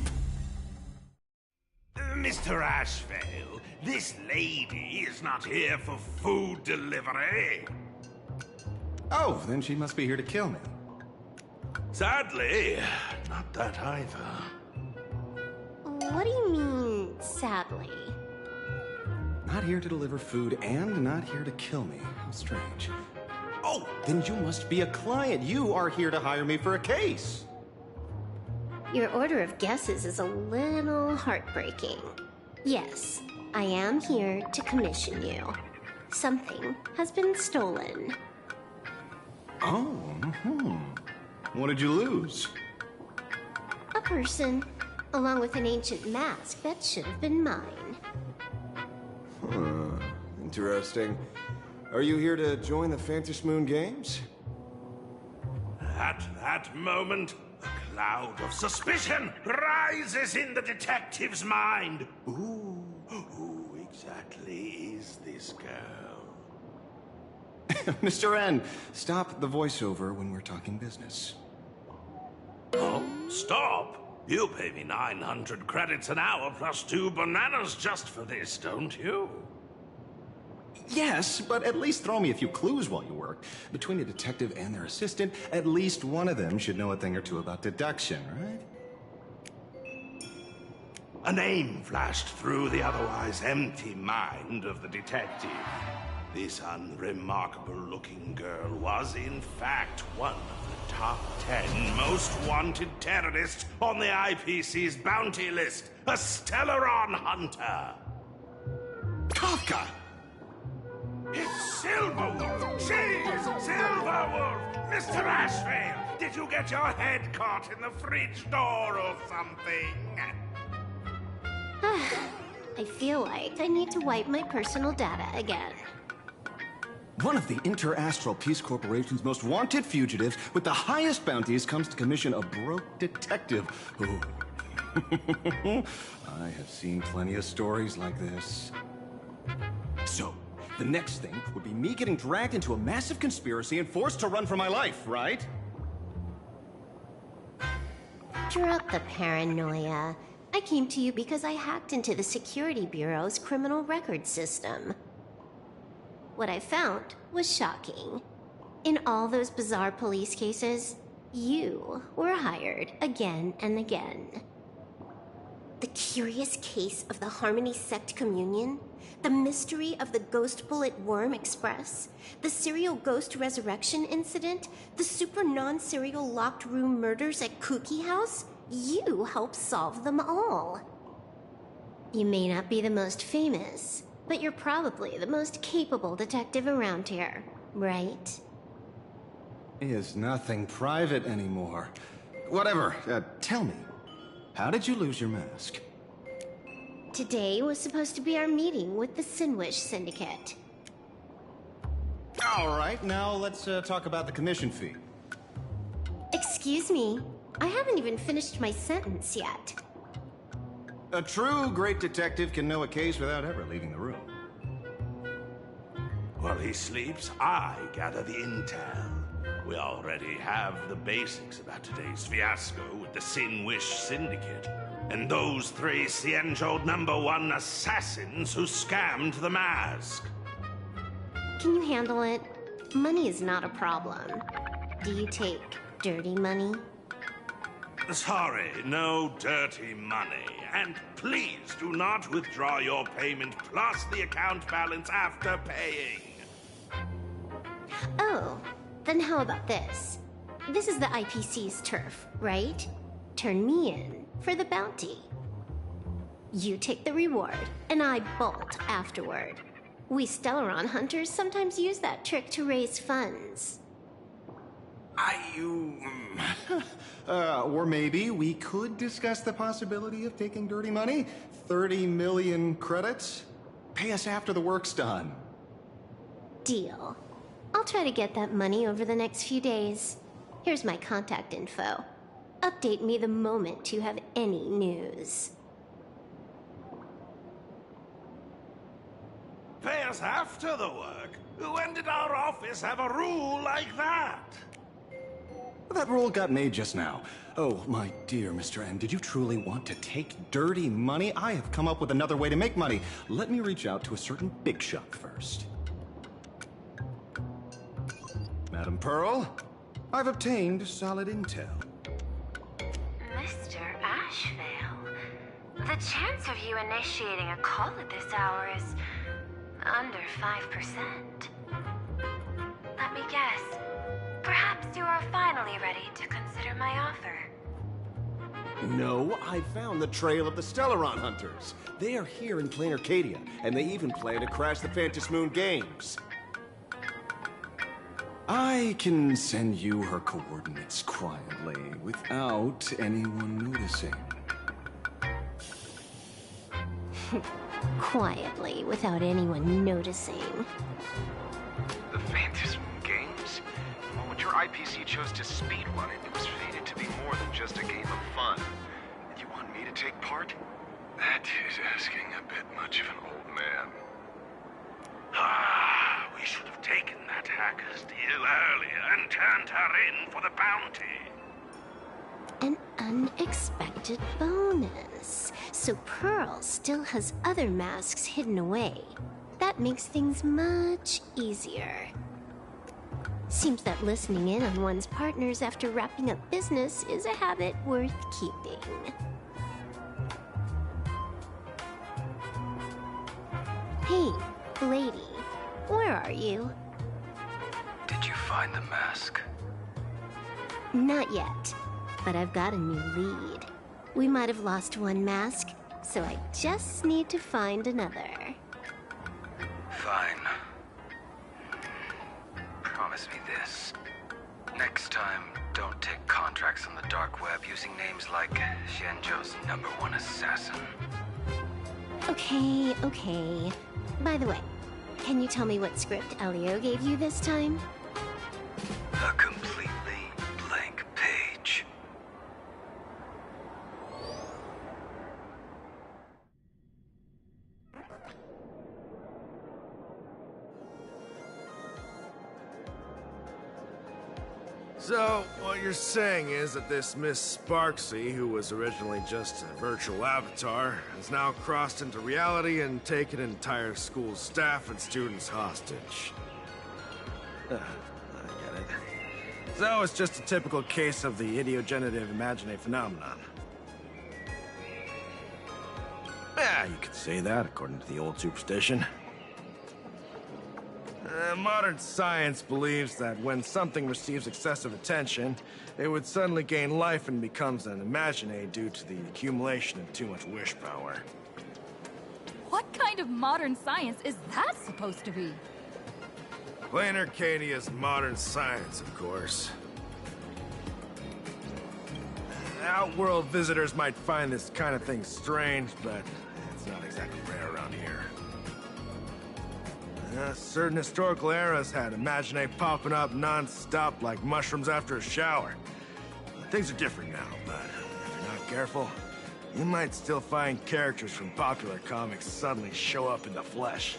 W: Mr. Ashvale, this lady is not here for food delivery.
U: Oh, then she must be here to kill me.
W: Sadly, not that either.
G: What do you mean, sadly?
U: Not here to deliver food and not here to kill me. How strange. Oh, then you must be a client. You are here to hire me for a case.
G: Your order of guesses is a little heartbreaking. Yes, I am here to commission you. Something has been stolen.
U: Oh, What did you lose?
G: A person, along with an ancient mask that should have been mine.
U: Interesting. Are you here to join the Fantasmoon Games?
W: At that moment, a cloud of suspicion rises in the detective's mind. Who exactly is this girl?
U: Mr. N, stop the voiceover when we're talking business.
W: Oh, stop! You pay me 900 credits an hour plus 2 bananas just for this, don't you?
U: Yes, but at least throw me a few clues while you work. Between a detective and their assistant, at least one of them should know a thing or two about deduction, right?
W: A name flashed through the otherwise empty mind of the detective. This unremarkable-looking girl was, in fact, one of the top 10 most wanted terrorists on the IPC's bounty list, a Stellaron hunter.
U: Kafka!
W: It's Silverwolf! She's Silverwolf! Mr. Ashvale, did you get your head caught in the fridge door or something?
G: I feel like I need to wipe my personal data again.
U: One of the Interastral Peace Corporation's most wanted fugitives with the highest bounties comes to commission a broke detective who... I have seen plenty of stories like this. So, the next thing would be me getting dragged into a massive conspiracy and forced to run for my life, right?
G: Drop the paranoia. I came to you because I hacked into the Security Bureau's criminal record system. What I found was shocking. In all those bizarre police cases, you were hired again and again. The curious case of the Harmony Sect Communion, the mystery of the Ghost Bullet Worm Express, the serial ghost resurrection incident, the super non-serial locked room murders at Kooky House, you helped solve them all. You may not be the most famous, but you're probably the most capable detective around here, right?
U: Is nothing private anymore. Whatever, tell me, how did you lose your mask?
G: Today was supposed to be our meeting with the Sinwish Syndicate.
U: All right, now let's talk about the commission fee.
G: Excuse me, I haven't even finished my sentence yet.
U: A true great detective can know a case without ever leaving the room.
W: While he sleeps, I gather the intel. We already have the basics about today's fiasco with the Sinwish Syndicate, and those 3 Cienjo #1 assassins who scammed the mask.
G: Can you handle it? Money is not a problem. Do you take dirty money?
W: Sorry, no dirty money. And please do not withdraw your payment plus the account balance after paying.
G: Oh, then how about this? This is the IPC's turf, right? Turn me in for the bounty. You take the reward, and I bolt afterward. We Stellaron hunters sometimes use that trick to raise funds.
U: Or maybe we could discuss the possibility of taking dirty money? 30 million credits? Pay us after the work's done.
G: Deal. I'll try to get that money over the next few days. Here's my contact info. Update me the moment you have any news.
W: pay us after the work. When did our office have a rule like that?
U: That rule got made just now. Oh, my dear Mr. N, did you truly want to take dirty money? I have come up with another way to make money. Let me reach out to a certain big shot first. Madam Pearl, I've obtained solid intel.
B: Mr. Ashvale, the chance of you initiating a call at this hour is under 5%. Let me guess. Perhaps you are finally ready to consider my offer.
U: No, I found the trail of the Stellaron Hunters. They are here in Planarcadia, and they even plan to crash the Phantom Moon Games. I can send you her coordinates quietly, without anyone noticing.
G: Quietly, without anyone noticing.
C: The Phantom Moon Games? Well, when your IPC chose to speedrun it, it was fated to be more than just a game of fun. And you want me to take part? That is asking a bit much of an old man.
W: Ah, we should have taken that hacker's deal earlier and turned her in for the bounty.
G: An unexpected bonus. So Pearl still has other masks hidden away. That makes things much easier. Seems that listening in on one's partners after wrapping up business is a habit worth keeping. Hey, lady, where are you?
C: Did you find the mask?
G: Not yet, but I've got a new lead. We might have lost one mask, so I just need to find another.
C: Fine. Promise me this. Next time, don't take contracts on the dark web using names like Xianzhou's #1 assassin.
G: Okay. By the way, can you tell me what script Elio gave you this time?
C: A completely blank page.
R: So, what you're saying is that this Miss Sparksy, who was originally just a virtual avatar, has now crossed into reality and taken an entire school staff and students hostage. I get it. So, it's just a typical case of the idiogenerative imagine phenomenon. Yeah, you could say that, according to the old superstition. Modern science believes that when something receives excessive attention, it would suddenly gain life and becomes an imagine due to the accumulation of too much wish power.
E: What kind of modern science is that supposed to be?
R: Planarcadia's modern science, of course. Outworld visitors might find this kind of thing strange, but it's not exactly rare around here. Certain historical eras had imagine popping up non-stop like mushrooms after a shower. Things are different now, but if you're not careful, you might still find characters from popular comics suddenly show up in the flesh.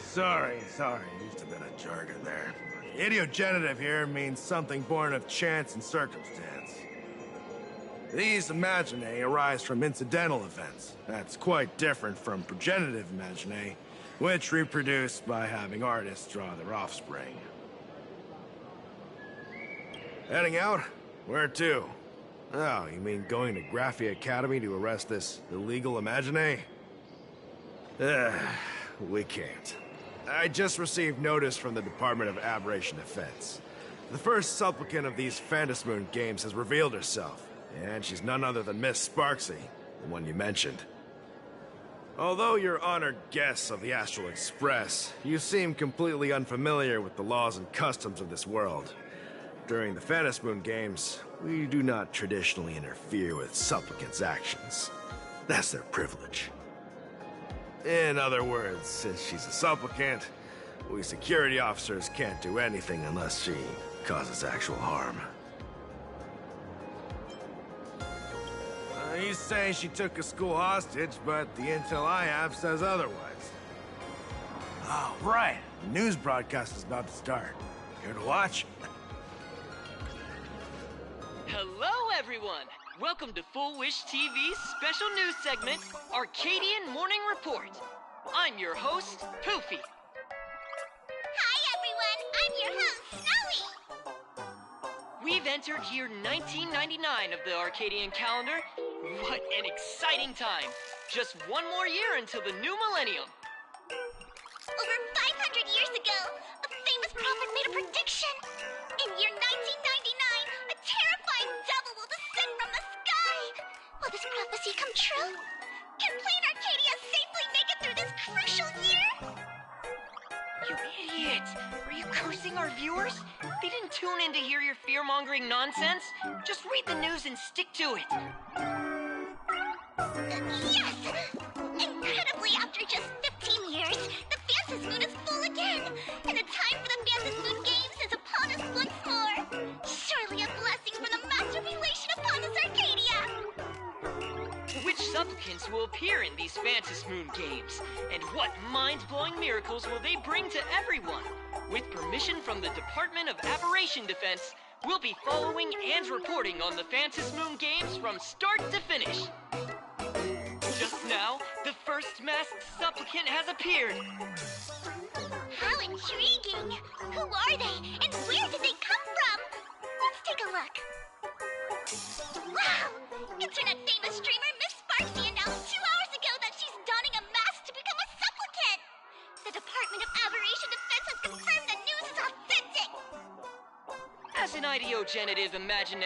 R: Sorry, used a bit of jargon there. Idiogenerative here means something born of chance and circumstance. These imagine arise from incidental events. That's quite different from progenitive imagine, which reproduce by having artists draw their offspring. Heading out? Where to? Oh, you mean going to Graphia Academy to arrest this illegal imagine? We can't. I just received notice from the Department of Aberration Defense. The first supplicant of these Phantom Moon Games has revealed herself. And she's none other than Miss Sparksy, the one you mentioned. Although you're honored guests of the Astral Express, you seem completely unfamiliar with the laws and customs of this world. During the Phantom Moon Games, we do not traditionally interfere with supplicants' actions. That's their privilege. In other words, since she's a supplicant, we security officers can't do anything unless she causes actual harm.
O: She's saying she took a school hostage, but the intel I have says otherwise. Oh, right. The news broadcast is about to start. Here to watch?
I: Hello, everyone! Welcome to Full Wish TV's special news segment, Arcadian Morning Report. I'm your host, Poofy.
M: Hi, everyone! I'm your host, Snowy!
I: We've entered year 1999 of the Arcadian calendar. What an exciting time! Just one more year until the new millennium.
M: Over 500 years ago, a famous prophet made a prediction. In year 1999, a terrifying devil will descend from the sky. Will this prophecy come true? Can Planarcadia safely make it through this crucial year?
I: You idiot! Are you cursing our viewers? They didn't tune in to hear your fear-mongering nonsense. Just read the news and stick to it.
M: Yes! Incredibly, after just 15 years, the Phantom Moon is full again, and the time for the Phantom Moon Games is upon us once more. Surely a blessing from the master relation upon us, Arcadia!
I: Which supplicants will appear in these Phantom Moon Games? And what mind-blowing miracles will they bring to everyone? With permission from the Department of Aberration Defense, we'll be following and reporting on the Phantom Moon Games from start to finish. Just now, the first masked supplicant has appeared.
M: How intriguing! Who are they, and where did they come from? Let's take a look. Wow! Internet famous streamer Miss Sparksy announced 2 hours ago that she's donning a mask to become a supplicant. The Department of Aberration Defense has confirmed the news is authentic.
I: As an ideogenitive imagine,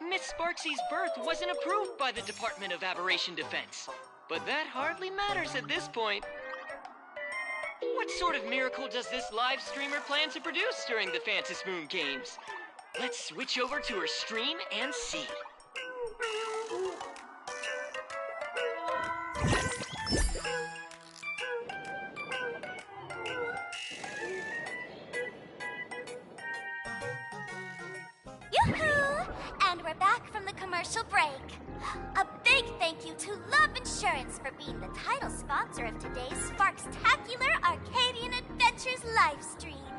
I: Miss Sparksy's birth wasn't approved by the Department of Aberration Defense. But that hardly matters at this point. What sort of miracle does this live streamer plan to produce during the Phantom Moon Games? Let's switch over to her stream and see.
M: Yoo-hoo! And we're back from the commercial break. A big thank you to Love Insurance for being the title sponsor of today's Sparkstacular Arcadian Adventures livestream.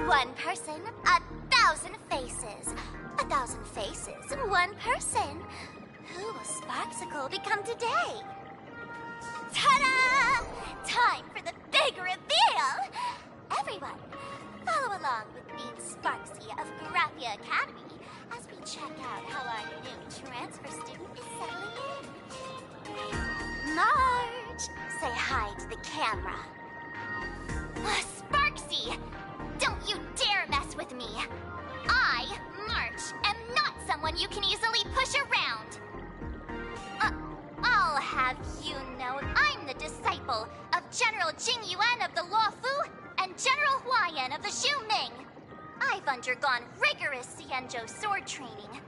M: One person, 1,000 faces. 1,000 faces, one person. Who will Sparksicle become today? Ta-da! Time for the big reveal! Everyone, follow along with me, Sparksy of Graphia Academy, as we check out how our new transfer student is settling in. Marge, say hi to the camera. Sparksy, don't you dare mess with me. I, March, am not someone you can easily push around. I'll have you know I'm the disciple of General Jing Yuan of the Luofu and General Huayan of the Xu Ming. I've undergone rigorous Xianzhou sword training.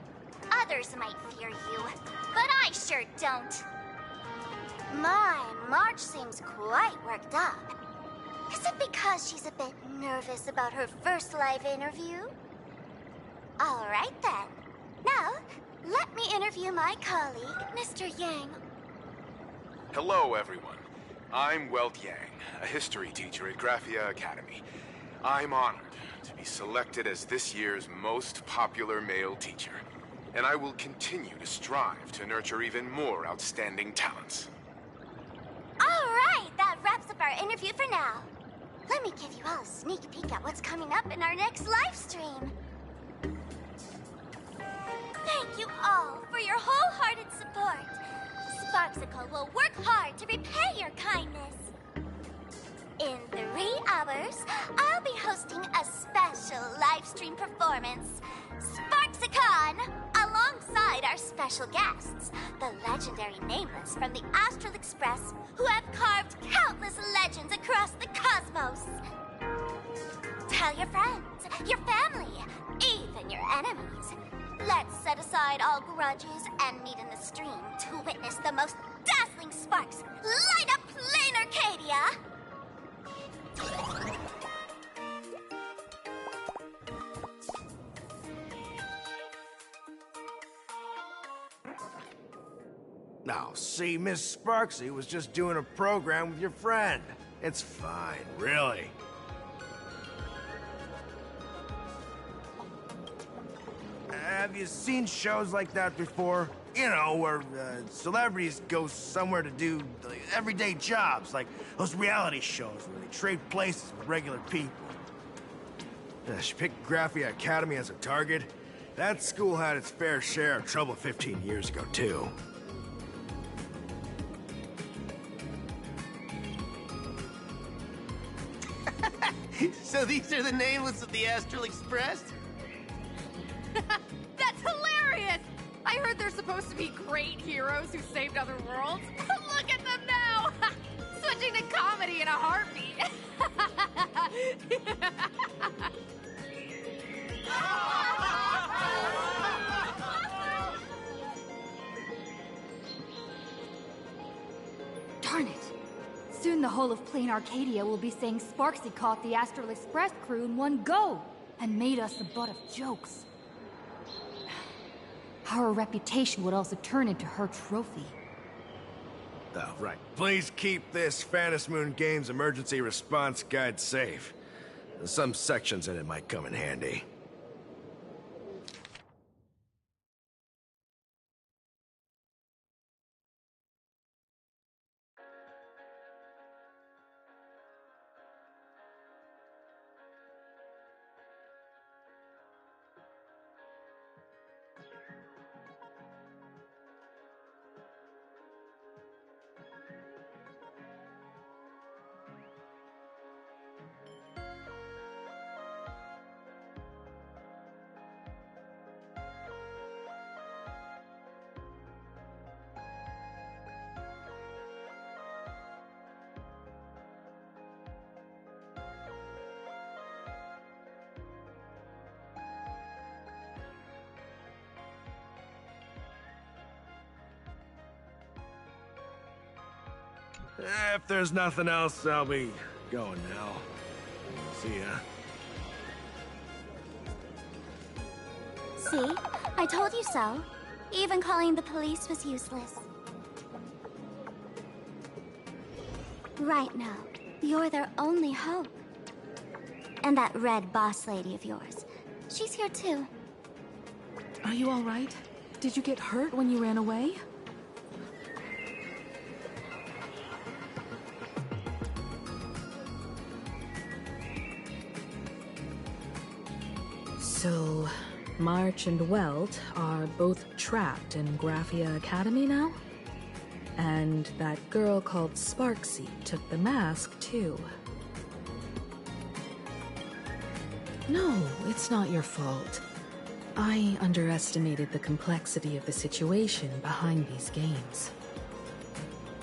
M: Others might fear you, but I sure don't. My, March seems quite worked up. Is it because she's a bit nervous about her first live interview? All right then. Now, let me interview my colleague, Mr. Yang.
P: Hello, everyone. I'm Welt Yang, a history teacher at Graphia Academy. I'm honored to be selected as this year's most popular male teacher, and I will continue to strive to nurture even more outstanding talents.
M: All right, that wraps up our interview for now. Let me give you all a sneak peek at what's coming up in our next live stream. Thank you all for your wholehearted support. Sparksicle will work hard to repay your kindness. In 3 hours, I'll be hosting a special live stream performance, Sparksicon, alongside our special guests, the legendary Nameless from the Astral Express, who have carved countless legends across the cosmos. Tell your friends, your family, even your enemies. Let's set aside all grudges and meet in the stream to witness the most dazzling sparks light up Planarcadia!
F: No, see, Miss Sparksy was just doing a program with your friend. It's fine, really. Have you seen shows like that before? You know, where celebrities go somewhere to do everyday jobs, like those reality shows where they trade places with regular people. She picked Graphia Academy as a target. That school had its fair share of trouble 15 years ago, too.
J: So these are the nameless of the Astral Express?
Q: That's hilarious! I heard they're supposed to be great heroes who saved other worlds. Look at them now! Switching to comedy in a heartbeat.
V: Darn it! Soon the whole of Planarcadia will be saying Sparksy caught the Astral Express crew in one go and made us the butt of jokes. Our reputation would also turn into her trophy.
F: Oh, right. Please keep this Phantom Moon Games emergency response guide safe. Some sections in it might come in handy. If there's nothing else, I'll be going now. See ya.
M: See? I told you so. Even calling the police was useless. Right now, you're their only hope. And that red boss lady of yours. She's here too.
Y: Are you all right? Did you get hurt when you ran away? So, March and Welt are both trapped in Graphia Academy now? And that girl called Sparksy took the mask, too. No, it's not your fault. I underestimated the complexity of the situation behind these games.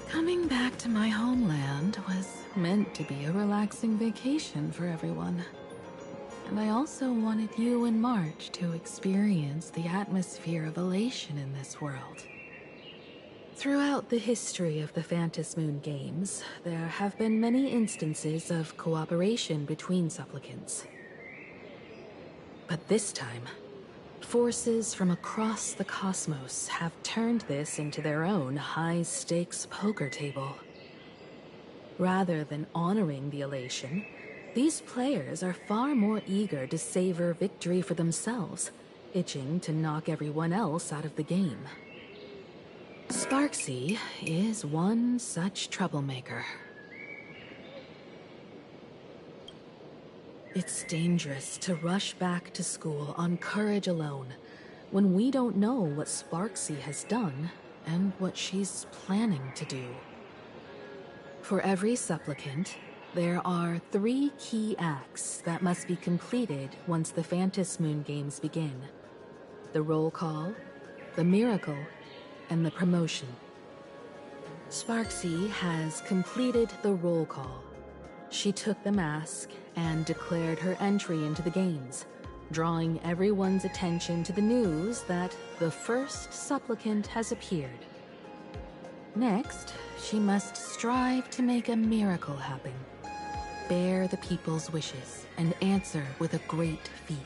Y: Coming back to my homeland was meant to be a relaxing vacation for everyone. And I also wanted you and March to experience the atmosphere of elation in this world. Throughout the history of the Phantom Moon Games, there have been many instances of cooperation between supplicants. But this time, forces from across the cosmos have turned this into their own high-stakes poker table. Rather than honoring the elation, these players are far more eager to savor victory for themselves, itching to knock everyone else out of the game. Sparksy is one such troublemaker. It's dangerous to rush back to school on courage alone when we don't know what Sparksy has done and what she's planning to do. For every supplicant, there are 3 key acts that must be completed once the Phantom Moon Games begin. The roll call, the miracle, and the promotion. Sparksy has completed the roll call. She took the mask and declared her entry into the games, drawing everyone's attention to the news that the first supplicant has appeared. Next, she must strive to make a miracle happen, bear the people's wishes, and answer with a great feat.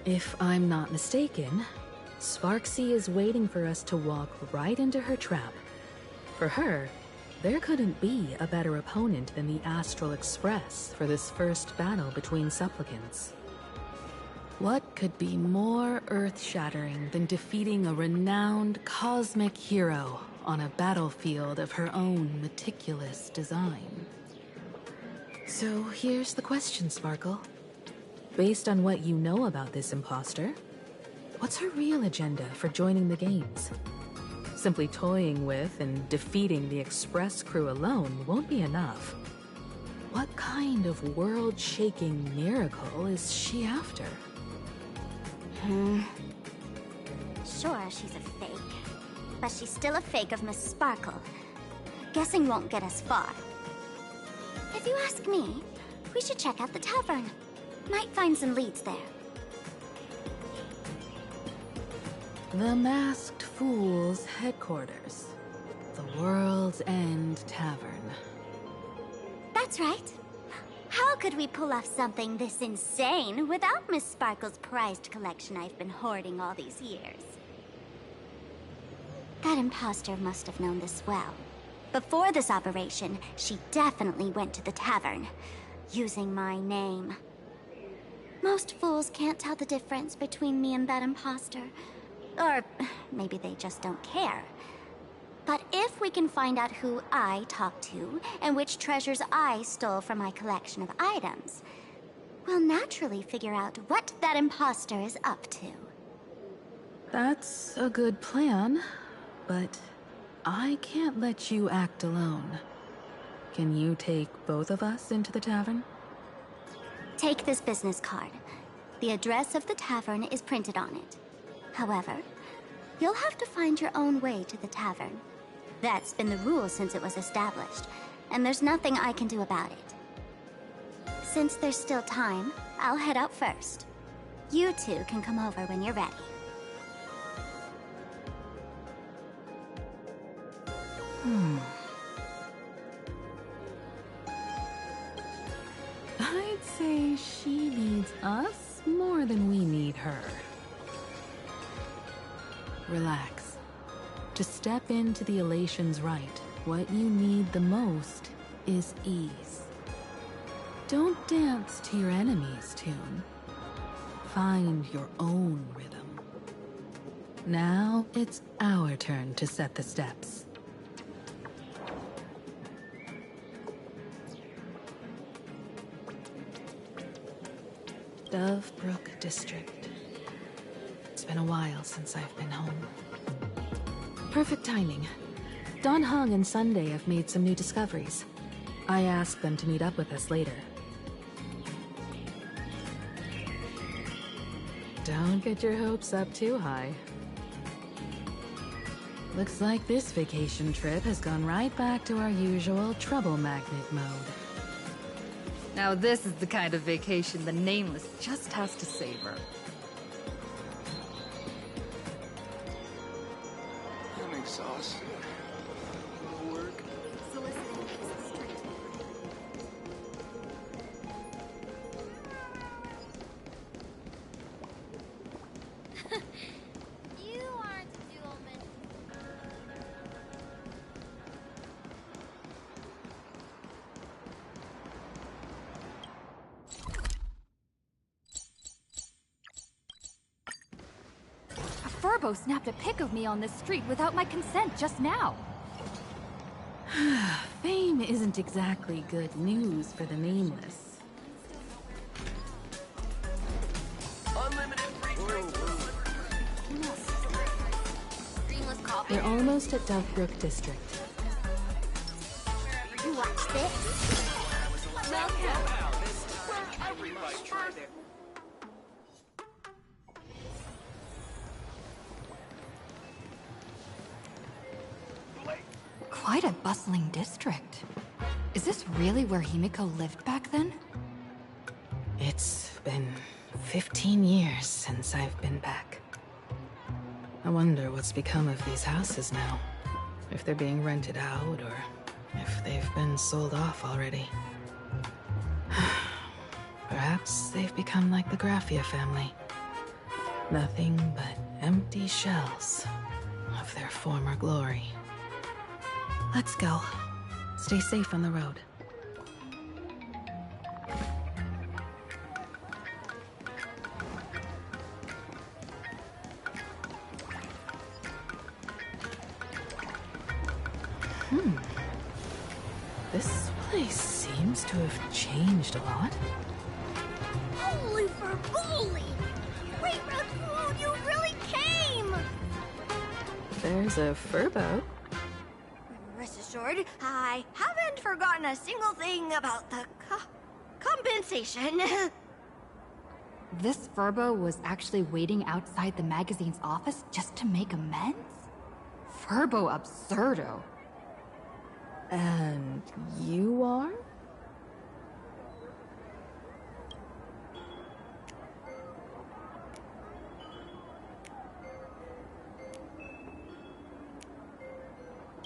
Y: If I'm not mistaken, Sparksy is waiting for us to walk right into her trap. For her, there couldn't be a better opponent than the Astral Express for this first battle between supplicants. What could be more earth-shattering than defeating a renowned cosmic hero on a battlefield of her own meticulous design? So here's the question, Sparkle. Based on what you know about this imposter, what's her real agenda for joining the games? Simply toying with and defeating the Express crew alone won't be enough. What kind of world-shaking miracle is she after?
M: Sure, she's a fake. But she's still a fake of Miss Sparkle. Guessing won't get us far. If you ask me, we should check out the tavern. Might find some leads there.
Y: The Masked Fool's headquarters. The World's End Tavern.
M: That's right. How could we pull off something this insane without Miss Sparkle's prized collection I've been hoarding all these years? That imposter must have known this well. Before this operation, she definitely went to the tavern, using my name. Most fools can't tell the difference between me and that imposter. Or maybe they just don't care. But if we can find out who I talked to, and which treasures I stole from my collection of items, we'll naturally figure out what that imposter is up to.
Y: That's a good plan, but I can't let you act alone. Can you take both of us into the tavern?
M: Take this business card. The address of the tavern is printed on it. However, you'll have to find your own way to the tavern. That's been the rule since it was established, and there's nothing I can do about it. Since there's still time, I'll head out first. You two can come over when you're ready.
Y: I'd say she needs us more than we need her. Relax. To step into the Elation's right, what you need the most is ease. Don't dance to your enemy's tune. Find your own rhythm. Now it's our turn to set the steps. Dovebrook District. It's been a while since I've been home. Perfect timing. Don Hung and Sunday have made some new discoveries. I asked them to meet up with us later. Don't get your hopes up too high. Looks like this vacation trip has gone right back to our usual trouble magnet mode.
V: Now this is the kind of vacation the Nameless just has to savor.
C: I'm exhausted. Work.
M: You aren't a dualman.
V: A Furbo snapped a pic of me on the street without my consent just now.
Y: Fame isn't exactly good news for the Nameless. We're almost at Dovebrook District.
M: You watch this?
V: Quite a bustling district. Is this really where Himiko lived back then?
Y: It's been 15 years since I've been back. I wonder what's become of these houses now. If they're being rented out, or if they've been sold off already. Perhaps they've become like the Graffia family. Nothing but empty shells of their former glory. Let's go. Stay safe on the road. This place seems to have changed a lot.
M: Holy Fergoli! Great Raccoon, you really came!
Y: There's a Furbo.
A: Rest assured, I haven't forgotten a single thing about the compensation.
V: This Furbo was actually waiting outside the magazine's office just to make amends? Furbo absurdo.
Y: And you are?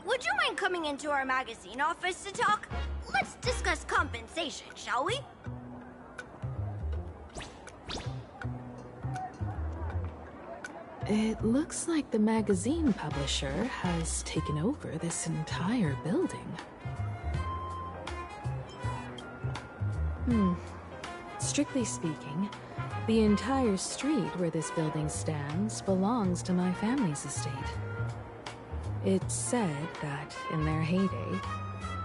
A: Would you mind coming into our magazine office to talk? Let's discuss compensation, shall we?
Y: It looks like the magazine publisher has taken over this entire building. Strictly speaking, the entire street where this building stands belongs to my family's estate. It's said that, in their heyday,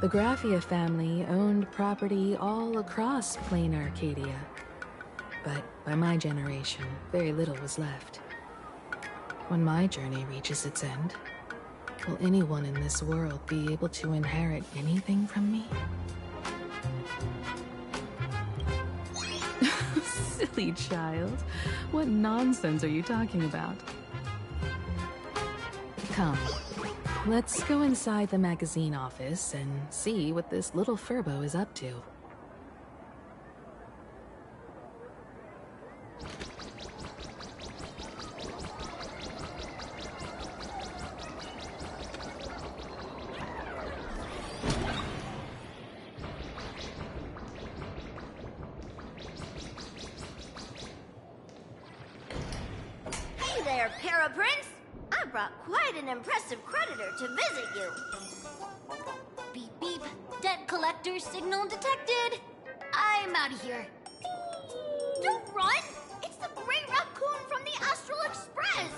Y: the Graphia family owned property all across Planarcadia. But by my generation, very little was left. When my journey reaches its end, will anyone in this world be able to inherit anything from me? Silly child. What nonsense are you talking about? Come, let's go inside the magazine office and see what this little Furbo is up to.
A: Hey there, Paraprince! I brought quite an impressive creditor to visit you.
M: Beep beep. Debt collector signal detected. I'm out of here.
A: Don't run! It's the Great Raccoon from the Astral Express!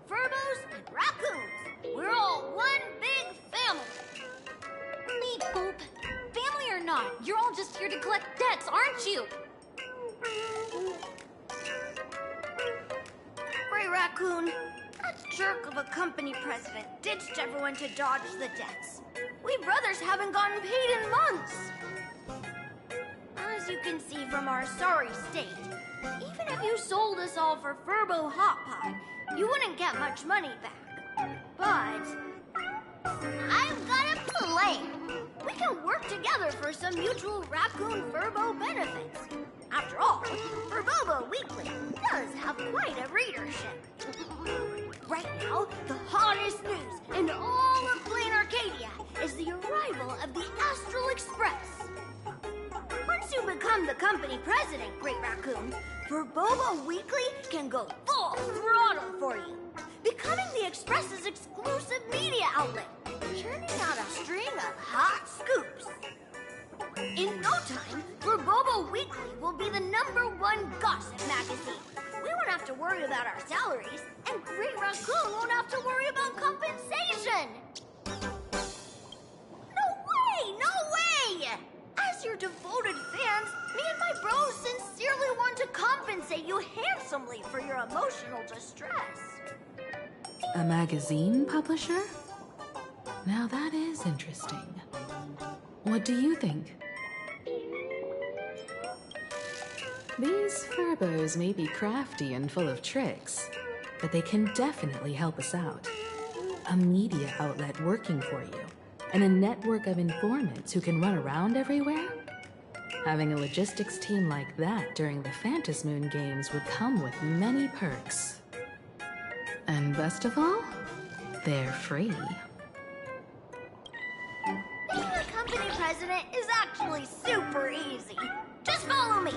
A: Furbos and raccoons. We're all one big family.
B: Beep boop. Family or not, you're all just here to collect debts, aren't you?
A: Great Raccoon, that jerk of a company president ditched everyone to dodge the debts. We brothers haven't gotten paid in months. As you can see from our sorry state, even if you sold us all for Furbo Hot Pot, you wouldn't get much money back. But I've got a plan. We can work together for some mutual Raccoon Furbo benefits. After all, Furbobo Weekly does have quite a readership. Right now, the hottest news in all of Planarcadia is the arrival of the Astral Express. Once you become the company president, Great Raccoon, Furbobo Weekly can go full throttle for you, becoming the Express's exclusive media outlet, churning out a string of hot scoops. In no time, Furbobo Weekly will be the #1 gossip magazine. We won't have to worry about our salaries, and Great Raccoon won't have to worry about compensation. No way! No way! As your devoted fans, me and my bros sincerely want to compensate you handsomely for your emotional distress.
Y: A magazine publisher? Now that is interesting. What do you think? These Furbos may be crafty and full of tricks, but they can definitely help us out. A media outlet working for you, and a network of informants who can run around everywhere? Having a logistics team like that during the Phantasmoon games would come with many perks. And best of all, they're free.
A: Being a company president is actually super easy. Just follow me.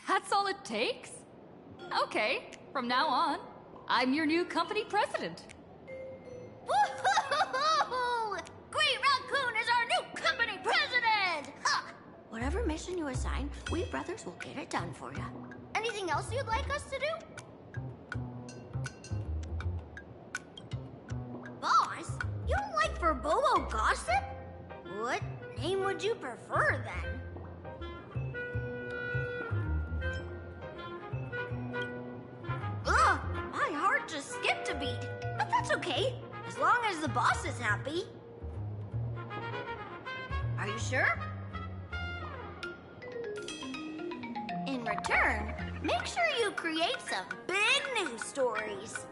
V: That's all it takes? Okay, from now on, I'm your new company president.
A: Woohoo! Great Raccoon is our new company president! Ha! Whatever mission you assign, we brothers will get it done for you. Anything else you'd like us to do? Boss, you don't like Verbomo gossip? What name would you prefer, then? Ugh, my heart just skipped a beat. But that's okay, as long as the boss is happy. Are you sure? In return, make sure you create some big news stories.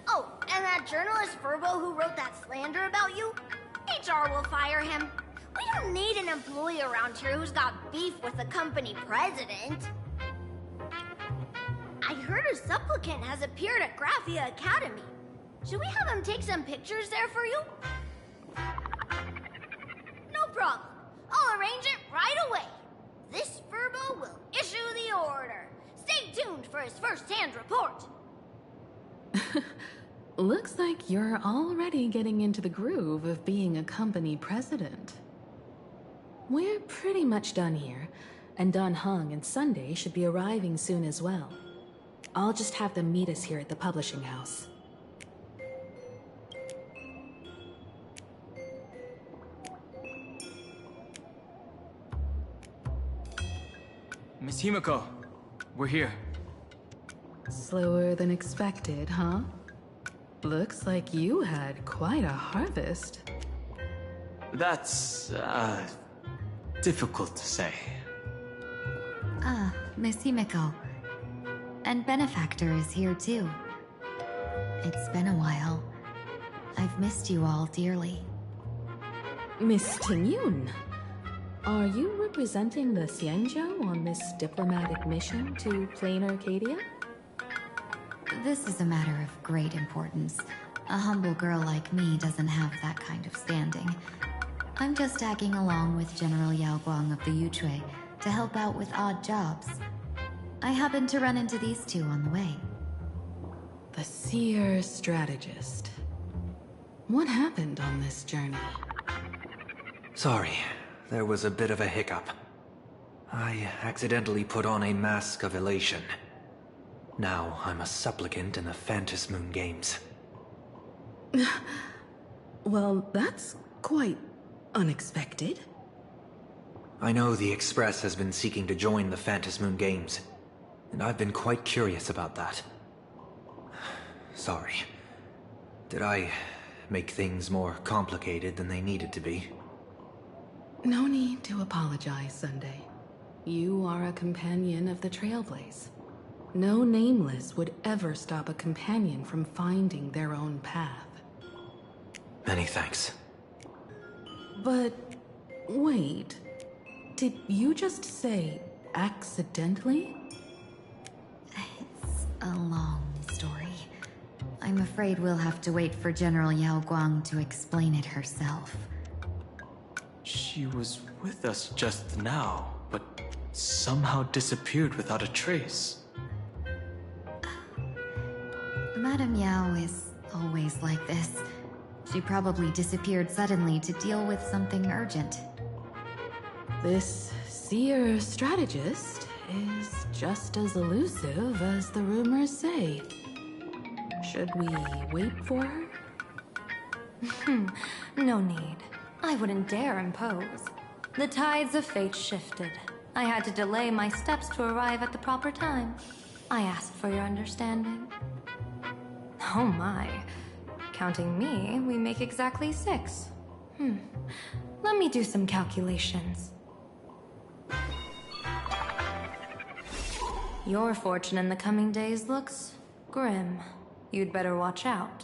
A: Oh, and that journalist Furbo who wrote that slander about you? HR will fire him. We don't need an employee around here who's got beef with the company president. I heard a supplicant has appeared at Graphia Academy. Should we have him take some pictures there for you? No problem. I'll arrange it right away. This Furbo will issue the order. Stay tuned for his first-hand report.
Y: Looks like you're already getting into the groove of being a company president. We're pretty much done here, and Dan Heng and Sunday should be arriving soon as well. I'll just have them meet us here at the publishing house.
T: Miss Himiko, we're here.
Y: Slower than expected, huh? Looks like you had quite a harvest.
T: That's, difficult to say.
E: Ah, Miss Himiko. And Benefactor is here too. It's been a while. I've missed you all dearly.
Y: Miss Tinyun, are you representing the Xianzhou on this diplomatic mission to Planarcadia?
E: This is a matter of great importance. A humble girl like me doesn't have that kind of standing. I'm just tagging along with General Yao Guang of the Yuchui to help out with odd jobs. I happened to run into these two on the way.
Y: The seer strategist. What happened on this journey?
H: Sorry, there was a bit of a hiccup. I accidentally put on a mask of elation. Now I'm a supplicant in the Phantom Moon Games.
Y: Well, that's quite unexpected.
H: I know the Express has been seeking to join the Phantom Moon Games, and I've been quite curious about that. Sorry. Did I make things more complicated than they needed to be?
Y: No need to apologize, Sunday. You are a companion of the Trailblaze. No nameless would ever stop a companion from finding their own path.
H: Many thanks.
Y: But Wait. Did you just say accidentally?
E: It's a long story. I'm afraid we'll have to wait for General Yao Guang to explain it herself.
T: She was with us just now, but somehow disappeared without a trace.
E: Madame Yao is always like this. She probably disappeared suddenly to deal with something urgent.
Y: This seer strategist is just as elusive as the rumors say. Should we wait for her?
L: No need. I wouldn't dare impose. The tides of fate shifted. I had to delay my steps to arrive at the proper time. I asked for your understanding. Oh my. Counting me, we make exactly 6. Let me do some calculations. Your fortune in the coming days looks grim. You'd better watch out.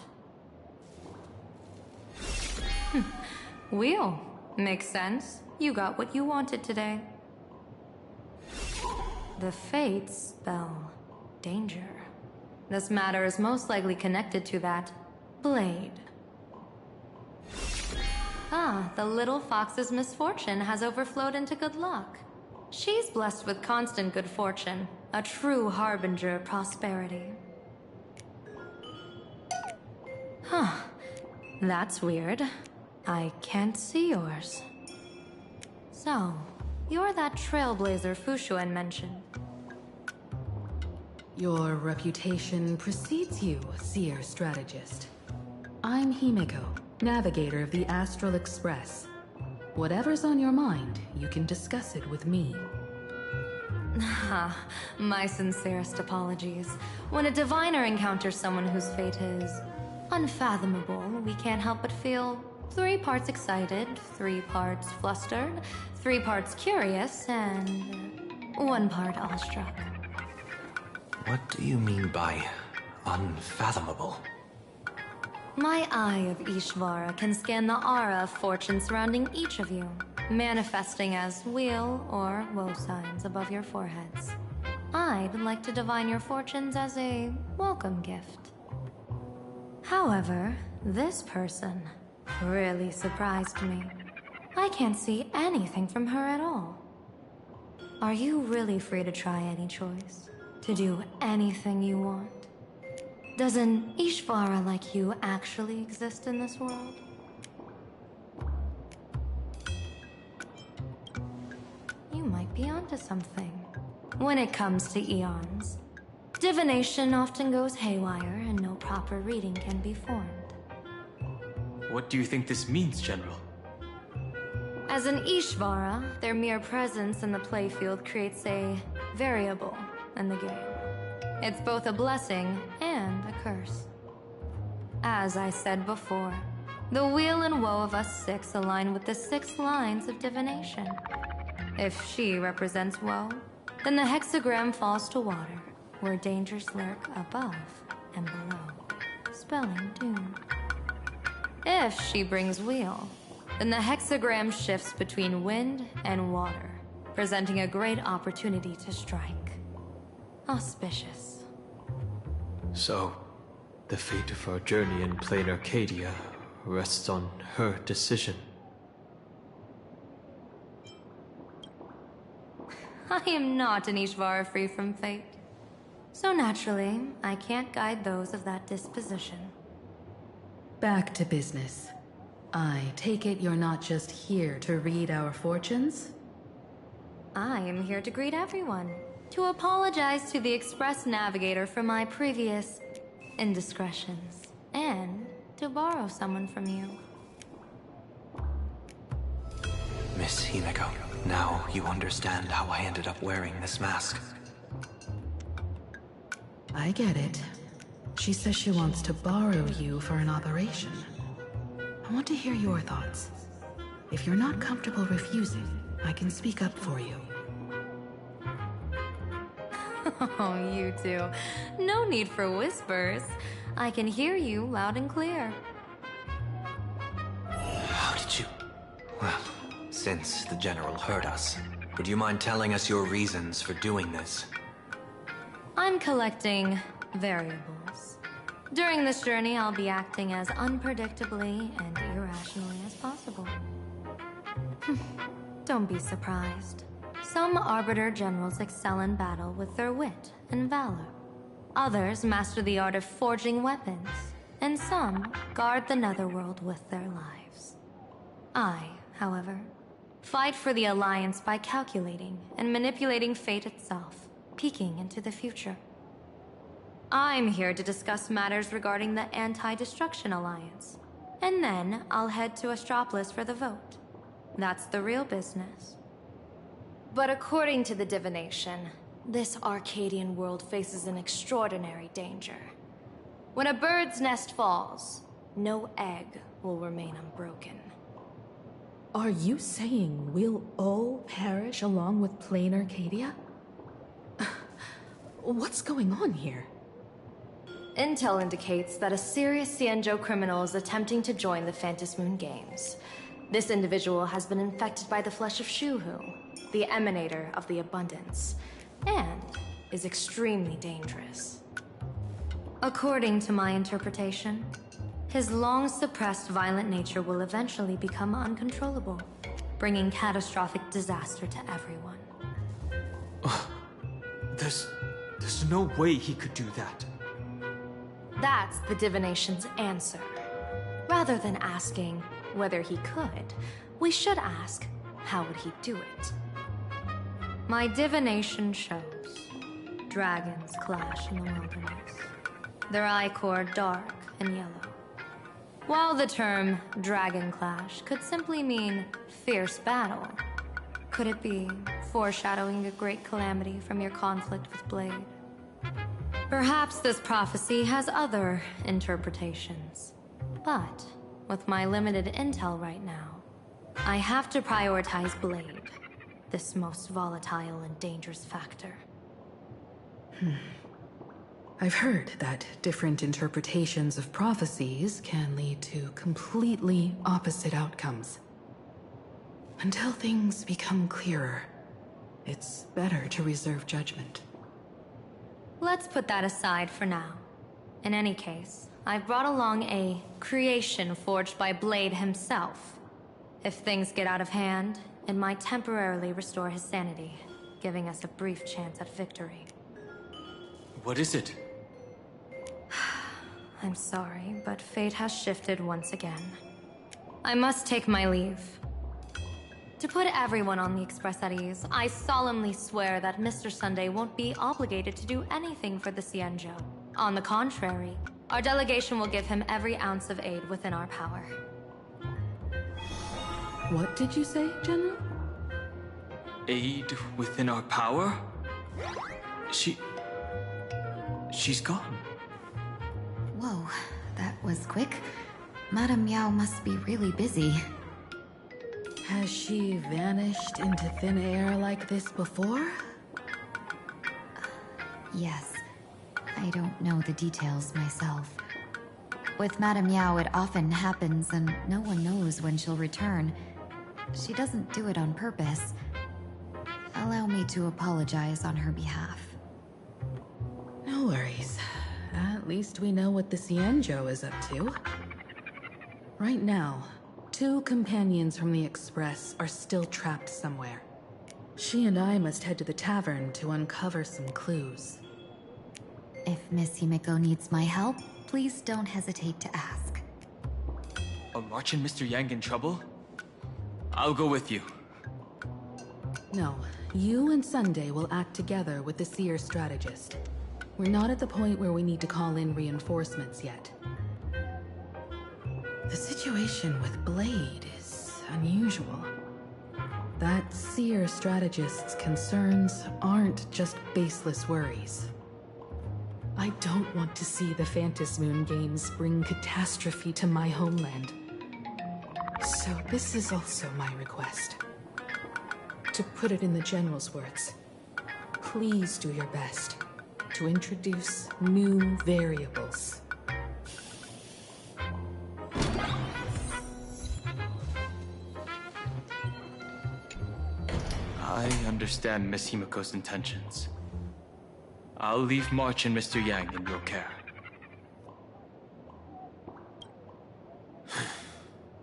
L: Wheel. Makes sense. You got what you wanted today. The fates spell danger. This matter is most likely connected to that blade. The little fox's misfortune has overflowed into good luck. She's blessed with constant good fortune, a true harbinger of prosperity. That's weird. I can't see yours. So, you're that trailblazer Fushuan mentioned.
Y: Your reputation precedes you, seer strategist. I'm Himeko, navigator of the Astral Express. Whatever's on your mind, you can discuss it with me.
L: My sincerest apologies. When a diviner encounters someone whose fate is unfathomable, we can't help but feel 3 parts excited, 3 parts flustered, 3 parts curious, and 1 part awestruck.
H: What do you mean by unfathomable?
L: My eye of Ishvara can scan the aura of fortune surrounding each of you, manifesting as wheel or woe signs above your foreheads. I'd like to divine your fortunes as a welcome gift. However, this person really surprised me. I can't see anything from her at all. Are you really free to try any choice? To do anything you want? Does an Ishvara like you actually exist in this world? You might be onto something. When it comes to eons, divination often goes haywire and no proper reading can be formed.
T: What do you think this means, General?
L: As an Ishvara, their mere presence in the playfield creates a variable in the game. It's both a blessing and a curse. As I said before, the weal and woe of us 6 align with the 6 lines of divination. If she represents woe, then the hexagram falls to water, where dangers lurk above and below, spelling doom. If she brings weal, then the hexagram shifts between wind and water, presenting a great opportunity to strike. Auspicious.
T: So, the fate of our journey in Planarcadia rests on her decision.
L: I am not an Ishvara free from fate. So naturally, I can't guide those of that disposition.
Y: Back to business. I take it you're not just here to read our fortunes?
L: I am here to greet everyone. To apologize to the Express Navigator for my previous indiscretions. And to borrow someone from you.
H: Miss Himeko, now you understand how I ended up wearing this mask.
Y: I get it. She says she wants to borrow you for an operation. I want to hear your thoughts. If you're not comfortable refusing, I can speak up for you.
L: Oh, you two. No need for whispers. I can hear you loud and clear.
H: How did you... Well, Since the General heard us, would you mind telling us your reasons for doing this?
L: I'm collecting variables. During this journey, I'll be acting as unpredictably and irrationally as possible. Don't be surprised. Some Arbiter generals excel in battle with their wit and valor. Others master the art of forging weapons, and some guard the netherworld with their lives. I, however, fight for the Alliance by calculating and manipulating fate itself, peeking into the future. I'm here to discuss matters regarding the Anti-Destruction Alliance, and then I'll head to Astropolis for the vote. That's the real business.
B: But according to the divination, this Arcadian world faces an extraordinary danger. When a bird's nest falls, no egg will remain unbroken.
Y: Are you saying we'll all perish along with Planarcadia? What's going on here?
B: Intel indicates that a serious Xianzhou criminal is attempting to join the Phantasmoon Games. This individual has been infected by the flesh of Shuhu, the emanator of the abundance, and is extremely dangerous. According to my interpretation, his long-suppressed violent nature will eventually become uncontrollable, bringing catastrophic disaster to everyone.
T: There's no way he could do that.
B: That's the divination's answer. Rather than asking whether he could, we should ask, how would he do it? My divination shows dragons clash in the wilderness, their ichor dark and yellow. While the term dragon clash could simply mean fierce battle, could it be foreshadowing a great calamity from your conflict with Blade? Perhaps this prophecy has other interpretations, but with my limited intel right now, I have to prioritize Blade, this most volatile and dangerous factor.
Y: I've heard that different interpretations of prophecies can lead to completely opposite outcomes. Until things become clearer, it's better to reserve judgment.
L: Let's put that aside for now. In any case, I've brought along a creation forged by Blade himself. If things get out of hand, it might temporarily restore his sanity, giving us a brief chance at victory.
T: What is it?
L: I'm sorry, but fate has shifted once again. I must take my leave. To put everyone on the Express at ease, I solemnly swear that Mr. Sunday won't be obligated to do anything for the Xianzhou. On the contrary, our delegation will give him every ounce of aid within our power.
Y: What did you say, General?
T: Aid within our power? She's gone.
E: Whoa, that was quick. Madame Yao must be really busy.
Y: Has she vanished into thin air like this before?
E: Yes. I don't know the details myself. With Madame Yao, it often happens and no one knows when she'll return. She doesn't do it on purpose. Allow me to apologize on her behalf.
Y: No worries. At least we know what the Xianzhou is up to. Right now, 2 companions from the Express are still trapped somewhere. She and I must head to the tavern to uncover some clues.
E: If Miss Himiko needs my help, please don't hesitate to ask.
T: Are March and Mr. Yang in trouble? I'll go with you.
Y: No, you and Sunday will act together with the Seer strategist. We're not at the point where we need to call in reinforcements yet. The situation with Blade is unusual. That Seer strategist's concerns aren't just baseless worries. I don't want to see the Phantasmoon Games bring catastrophe to my homeland. So this is also my request. To put it in the General's words, please do your best to introduce new variables.
T: I understand Miss Himiko's intentions. I'll leave March and Mr. Yang in your care.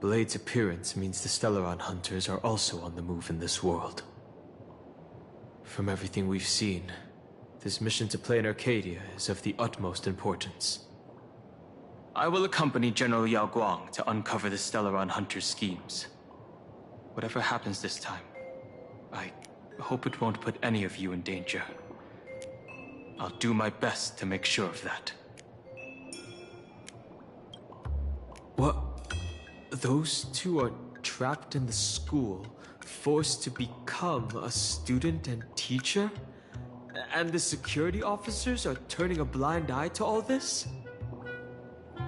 T: Blade's appearance means the Stellaron hunters are also on the move in this world. From everything we've seen, this mission to Planarcadia is of the utmost importance. I will accompany General Yao Guang to uncover the Stellaron hunters' schemes. Whatever happens this time, I hope it won't put any of you in danger. I'll do my best to make sure of that. What? Those two are trapped in the school, forced to become a student and teacher? And the security officers are turning a blind eye to all this?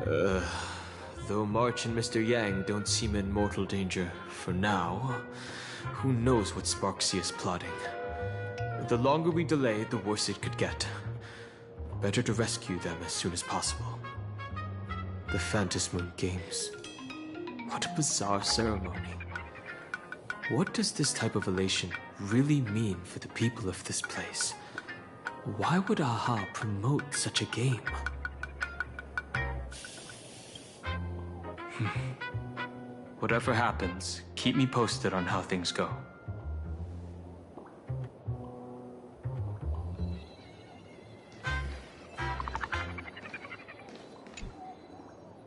T: Though March and Mr. Yang don't seem in mortal danger for now, who knows what Sparksy is plotting. The longer we delay, the worse it could get. Better to rescue them as soon as possible. The Phantasmoon Games. What a bizarre ceremony. What does this type of elation really mean for the people of this place? Why would AHA promote such a game? Whatever happens, keep me posted on how things go.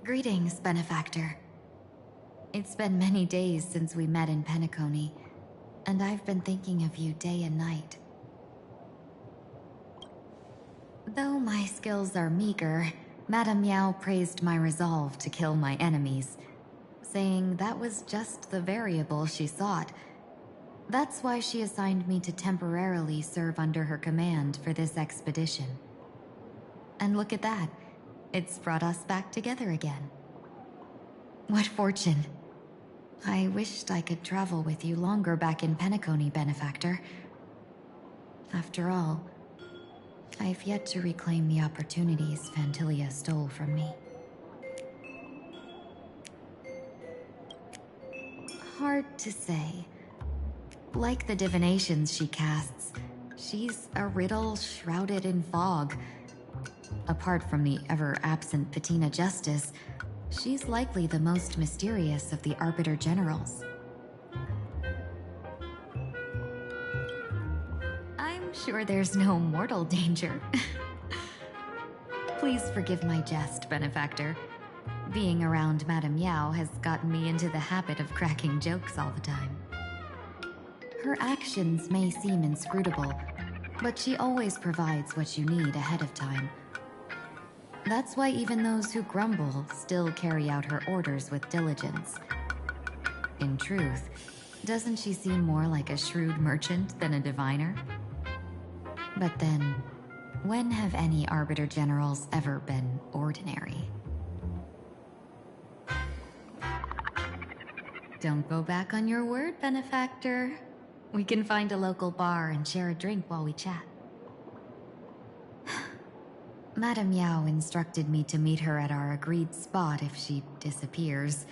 E: Greetings, Benefactor. It's been many days since we met in Penacony, and I've been thinking of you day and night. Though my skills are meager, Madame Yao praised my resolve to kill my enemies, saying that was just the variable she sought. That's why she assigned me to temporarily serve under her command for this expedition. And look at that. It's brought us back together again. What fortune. I wished I could travel with you longer back in Penacony, Benefactor. After all, I've yet to reclaim the opportunities Phantilia stole from me. Hard to say. Like the divinations she casts, she's a riddle shrouded in fog. Apart from the ever-absent Patina Justice, she's likely the most mysterious of the Arbiter Generals. I'm sure there's no mortal danger. Please forgive my jest, Benefactor. Being around Madame Yao has gotten me into the habit of cracking jokes all the time. Her actions may seem inscrutable, but she always provides what you need ahead of time. That's why even those who grumble still carry out her orders with diligence. In truth, doesn't she seem more like a shrewd merchant than a diviner? But then, when have any Arbiter Generals ever been ordinary? Don't go back on your word, Benefactor. We can find a local bar and share a drink while we chat. Madame Yao instructed me to meet her at our agreed spot if she disappears.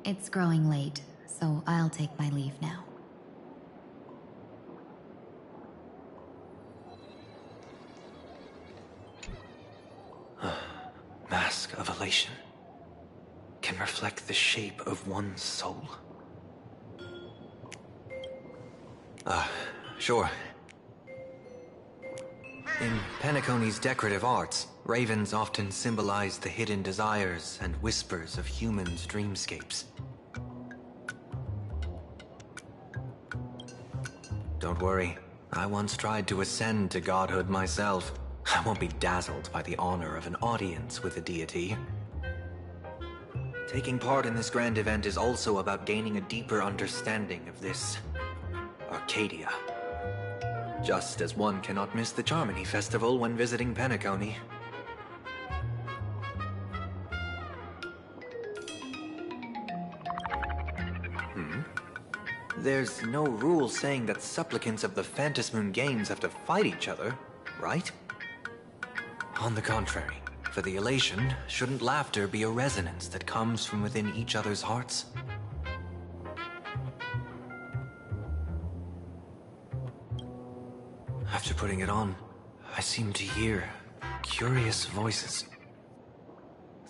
E: It's growing late, so I'll take my leave now.
H: Mask of elation can reflect the shape of one's soul. Sure. In Penacony's decorative arts, ravens often symbolize the hidden desires and whispers of humans' dreamscapes. Don't worry, I once tried to ascend to godhood myself. I won't be dazzled by the honor of an audience with a deity. Taking part in this grand event is also about gaining a deeper understanding of this Arcadia. Just as one cannot miss the Charmony Festival when visiting Penacony. There's no rule saying that supplicants of the Phantasmoon Games have to fight each other, right? On the contrary, for the elation, shouldn't laughter be a resonance that comes from within each other's hearts? After putting it on, I seem to hear curious voices.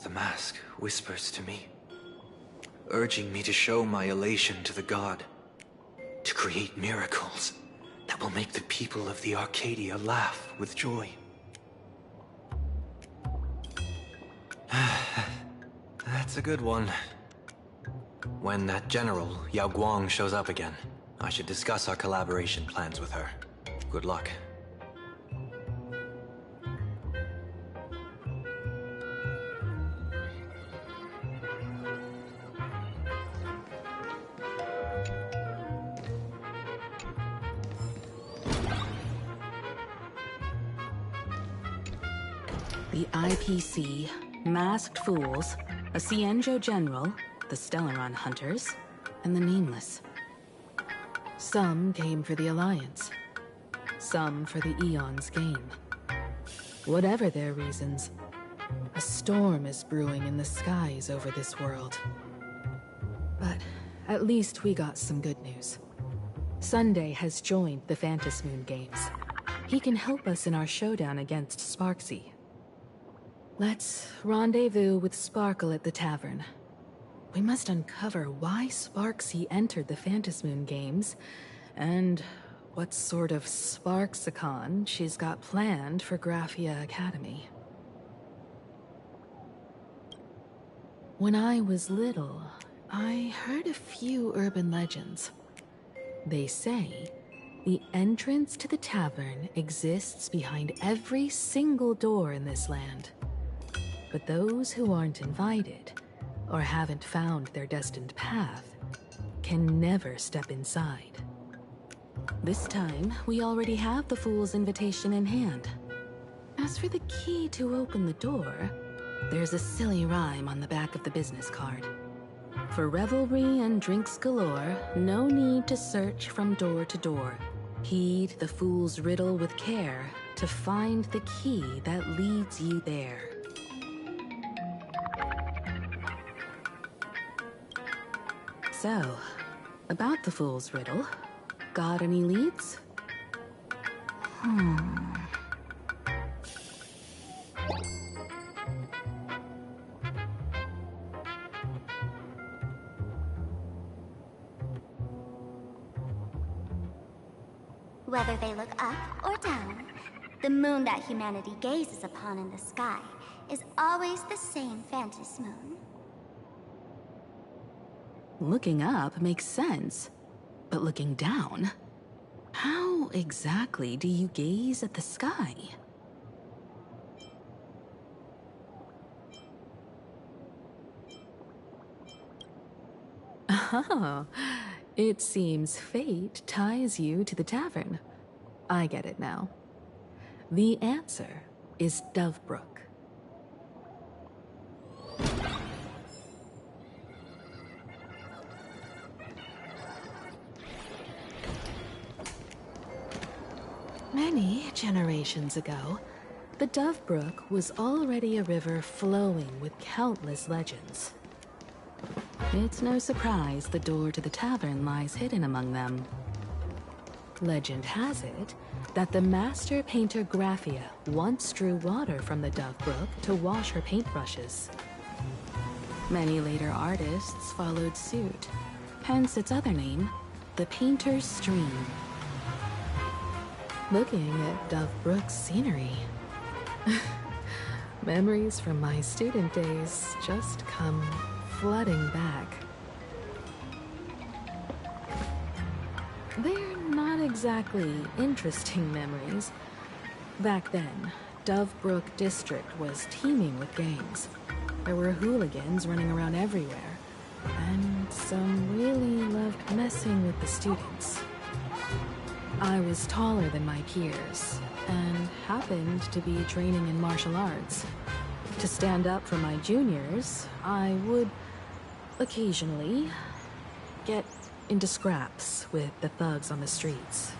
H: The mask whispers to me, urging me to show my elation to the god, to create miracles that will make the people of the Arcadia laugh with joy. That's a good one. When that general, Yao Guang, shows up again, I should discuss our collaboration plans with her. Good luck.
Y: The IPC, Masked Fools, a Cienjo General, the Stellaron Hunters, and the Nameless. Some came for the Alliance. Some for the Eon's game. Whatever their reasons, a storm is brewing in the skies over this world. But at least we got some good news. Sunday has joined the Phantasmoon Games. He can help us in our showdown against Sparksy. Let's rendezvous with Sparkle at the tavern. We must uncover why Sparksy entered the Phantasmoon Games, and what sort of Sparksicon she's got planned for Graphia Academy. When I was little, I heard a few urban legends. They say the entrance to the tavern exists behind every single door in this land. But those who aren't invited, or haven't found their destined path, can never step inside. This time, we already have the Fool's invitation in hand. As for the key to open the door, there's a silly rhyme on the back of the business card. For revelry and drinks galore, no need to search from door to door. Heed the Fool's riddle with care to find the key that leads you there. So, about the Fool's riddle, got any leads?
M: Whether they look up or down, the moon that humanity gazes upon in the sky is always the same Phantasmoon.
Y: Looking up makes sense, but looking down? How exactly do you gaze at the sky? Oh, it seems fate ties you to the tavern. I get it now. The answer is Dovebrook. Many generations ago, the Dovebrook was already a river flowing with countless legends. It's no surprise the door to the tavern lies hidden among them. Legend has it that the master painter Graphia once drew water from the Dovebrook to wash her paintbrushes. Many later artists followed suit, hence its other name, the Painter's Stream. Looking at Dovebrook's scenery, memories from my student days just come flooding back. They're not exactly interesting memories. Back then, Dovebrook District was teeming with gangs. There were hooligans running around everywhere, and some really loved messing with the students. I was taller than my peers, and happened to be training in martial arts. To stand up for my juniors, I would occasionally get into scraps with the thugs on the streets.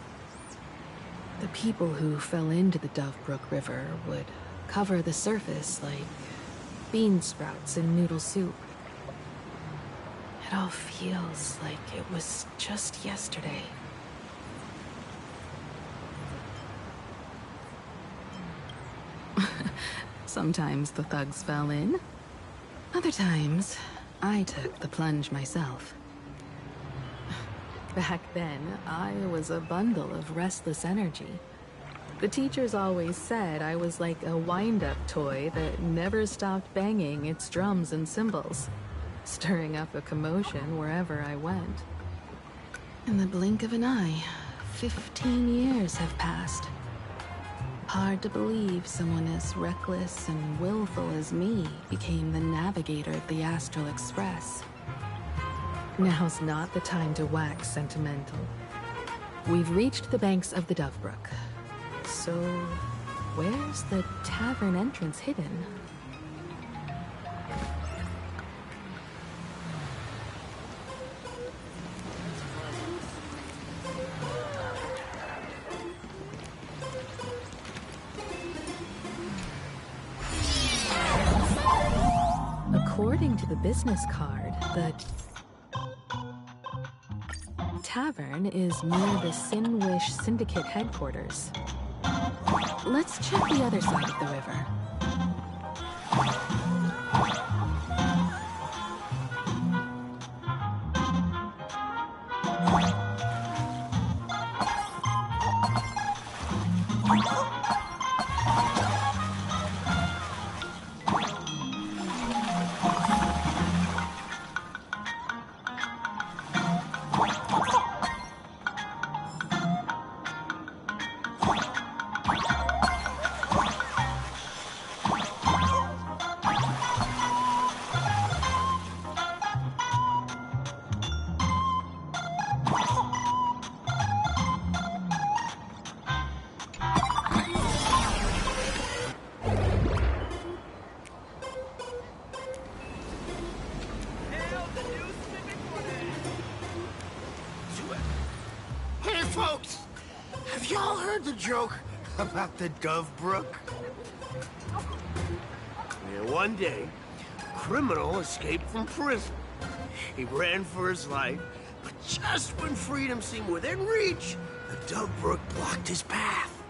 Y: The people who fell into the Dovebrook River would cover the surface like bean sprouts in noodle soup. It all feels like it was just yesterday. Sometimes the thugs fell in. Other times, I took the plunge myself. Back then, I was a bundle of restless energy. The teachers always said I was like a wind-up toy that never stopped banging its drums and cymbals, stirring up a commotion wherever I went. In the blink of an eye, 15 years have passed. Hard to believe someone as reckless and willful as me became the navigator of the Astral Express. Now's not the time to wax sentimental. We've reached the banks of the Dovebrook. So, where's the tavern entrance hidden? According to the business card, the tavern is near the Sinwish Syndicate headquarters. Let's check the other side of the river.
F: Hey, folks! Have y'all heard the joke about the Dovebrook? Yeah, one day, a criminal escaped from prison. He ran for his life, but just when freedom seemed within reach, the Dovebrook blocked his path.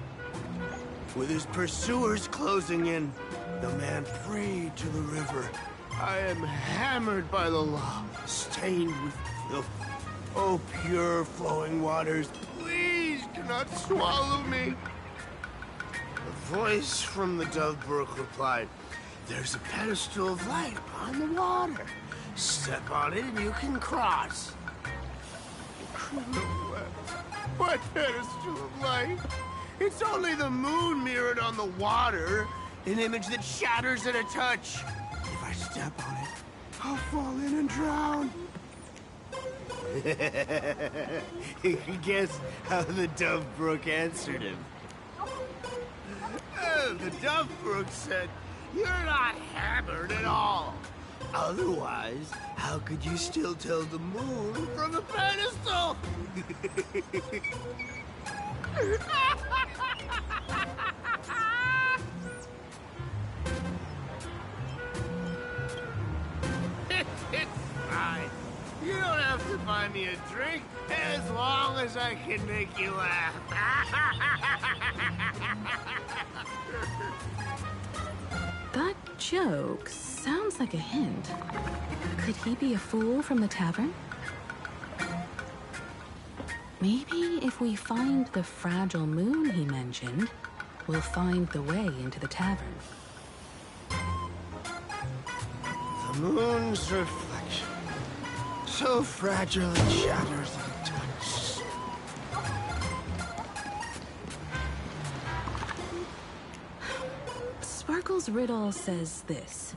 F: With his pursuers closing in, the man prayed to the river. I am hammered by the law, stained with filth. Oh, pure flowing waters, please do not swallow me. A voice from the Dovebrook replied, there's a pedestal of light upon the water. Step on it and you can cross. The criminal wept. What pedestal of light? It's only the moon mirrored on the water, an image that shatters at a touch. If I step on it, I'll fall in and drown. Guess how the Dovebrook answered him. The Dovebrook said, you're not hammered at all. Otherwise, how could you still tell the moon from a pedestal? It's fine. You don't have to buy me a drink as long as I can make you laugh.
Y: That joke sounds like a hint. Could he be a fool from the tavern? Maybe if we find the fragile moon he mentioned, we'll find the way into the tavern.
F: The moon's reflection. So fragile it shatters at a touch.
Y: Sparkle's riddle says this.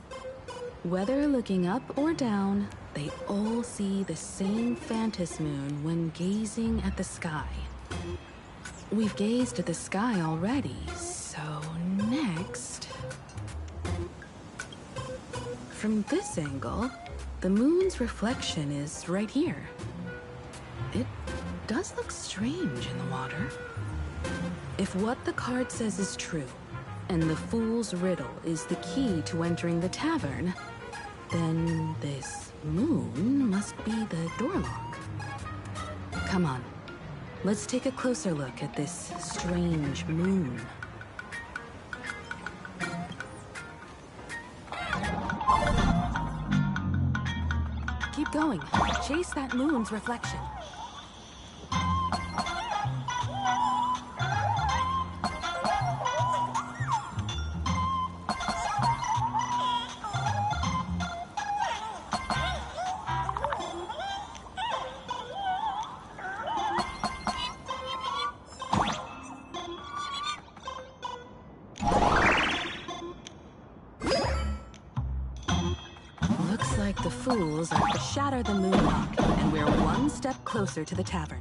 Y: Whether looking up or down, they all see the same phantom moon when gazing at the sky. We've gazed at the sky already, so next... From this angle, the moon's reflection is right here. It does look strange in the water. If what the card says is true, and the fool's riddle is the key to entering the tavern, then this moon must be the door lock. Come on, let's take a closer look at this strange moon. going. Chase that moon's reflection. Looks like the fools are to shatter the moon rock, and we're one step closer to the tavern.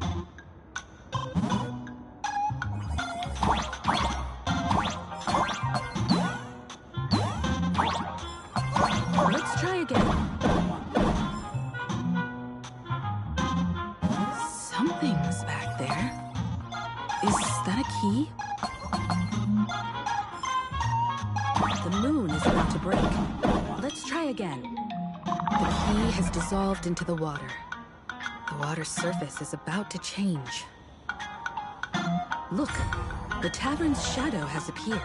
Y: Let's try again. Something's back there. Is that a key? The moon is about to break. Let's try again. The key has dissolved into the water. The water's surface is about to change. Look, the tavern's shadow has appeared.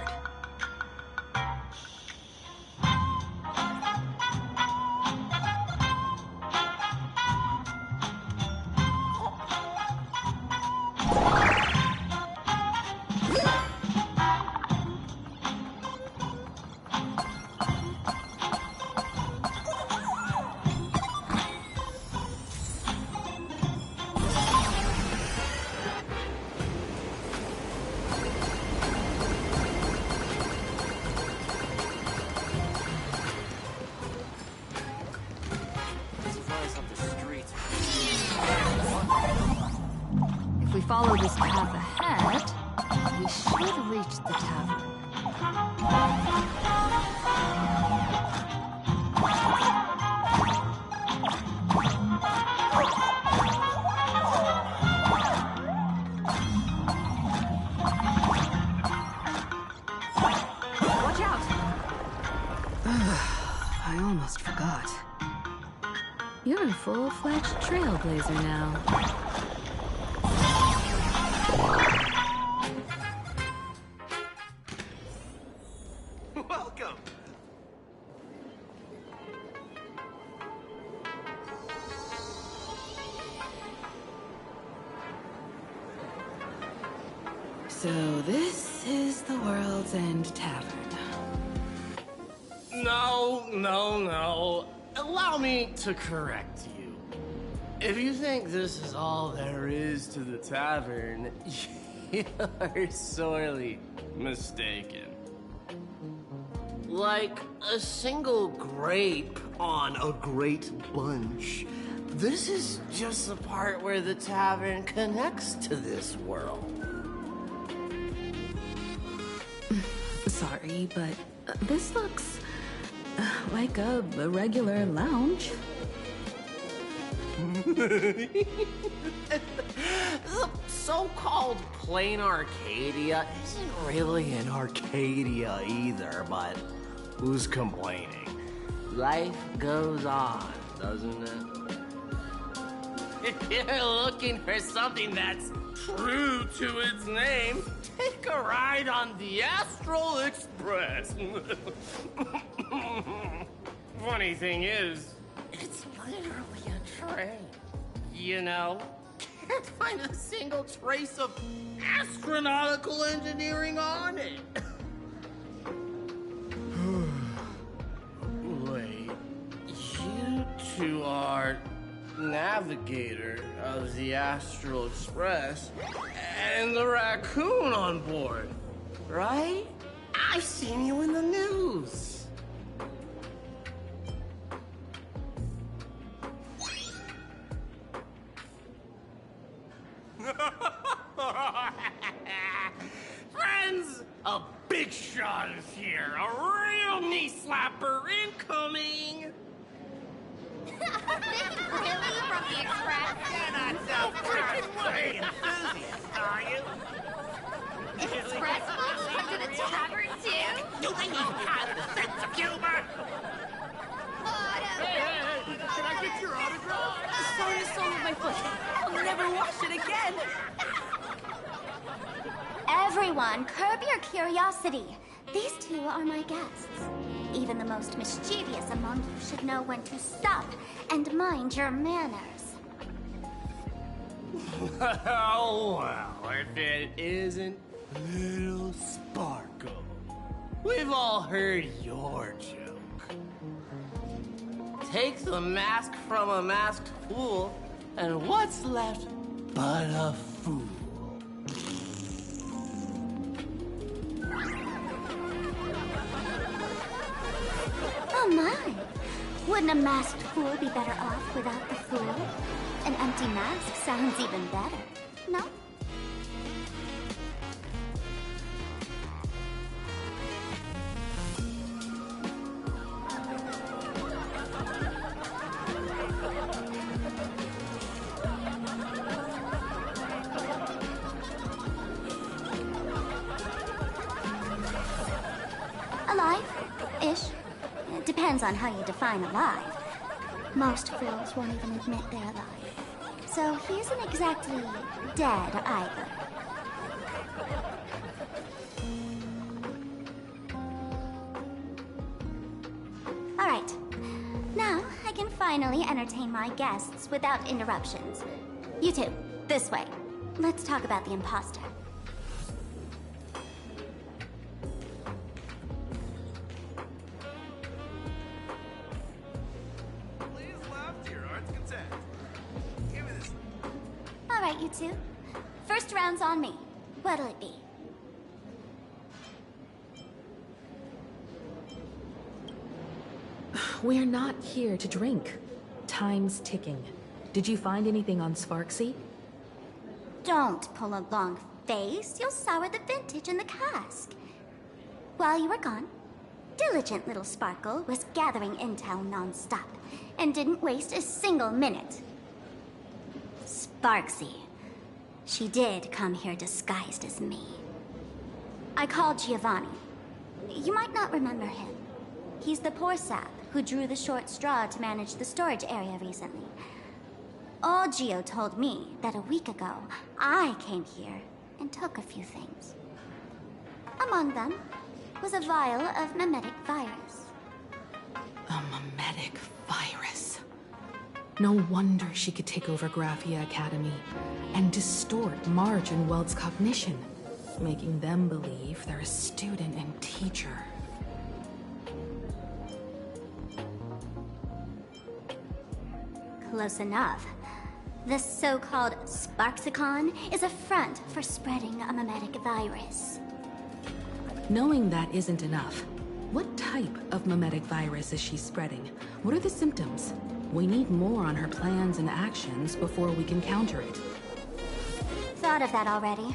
Y: If we follow this path ahead, we should reach the tavern. Watch out! I almost forgot. You're a full-fledged trailblazer now.
J: Welcome!
Y: So this is the World's End Tavern.
D: No. Allow me to correct you. If you think this is all there is to the tavern, you're sorely mistaken. Like a single grape on a great bunch, this is just the part where the tavern connects to this world.
Y: Sorry, but this looks like a regular lounge.
D: The so-called Planarcadia isn't really an Arcadia either, but who's complaining? Life goes on, doesn't it? If you're looking for something that's true to its name, take a ride on the Astral Express. Funny thing is, it's literally a train. You know? Can't find a single trace of astronautical engineering on it. Wait, you two are navigator of the Astral Express and the raccoon on board, right? I've seen you in the news. Friends, a big shot is here. A real knee slapper incoming.
Q: Really? From the Express?
J: You're not so freaking way enthusiast, are you?
Q: Express folks come to the tavern too?
J: Do they even have a sense of humor?
Q: Hey,
O: can I get your autograph?
V: Sorry to sole of my foot. I'll never wash it again.
M: Everyone, curb your curiosity. These two are my guests. Even the most mischievous among you should know when to stop and mind your manners.
D: Well, if it isn't Little Sparkle. We've all heard your joke. Take the mask from a masked fool, and what's left but a fool?
M: Oh my! Wouldn't a masked fool be better off without the fool? An empty mask sounds even better, no? Alive-ish. It depends on how you define alive. Most fools won't even admit they're alive. So he isn't exactly dead either. Alright. Now I can finally entertain my guests without interruptions. You two, this way. Let's talk about the imposter. Alright, you two. First round's on me. What'll it be?
Y: We're not here to drink. Time's ticking. Did you find anything on Sparksy?
M: Don't pull a long face. You'll sour the vintage in the cask. While you were gone, diligent little Sparkle was gathering intel non-stop and didn't waste a single minute. Sparksy. She did come here disguised as me. I called Giovanni. You might not remember him. He's the poor sap who drew the short straw to manage the storage area recently. Old Gio told me that a week ago, I came here and took a few things. Among them was a vial of mimetic virus.
Y: A mimetic virus. No wonder she could take over Graphia Academy and distort Marge and Welt's cognition, making them believe they're a student and teacher.
M: Close enough. This so-called Sparksicon is a front for spreading a mimetic virus.
Y: Knowing that isn't enough, what type of mimetic virus is she spreading? What are the symptoms? We need more on her plans and actions before we can counter it.
M: Thought of that already.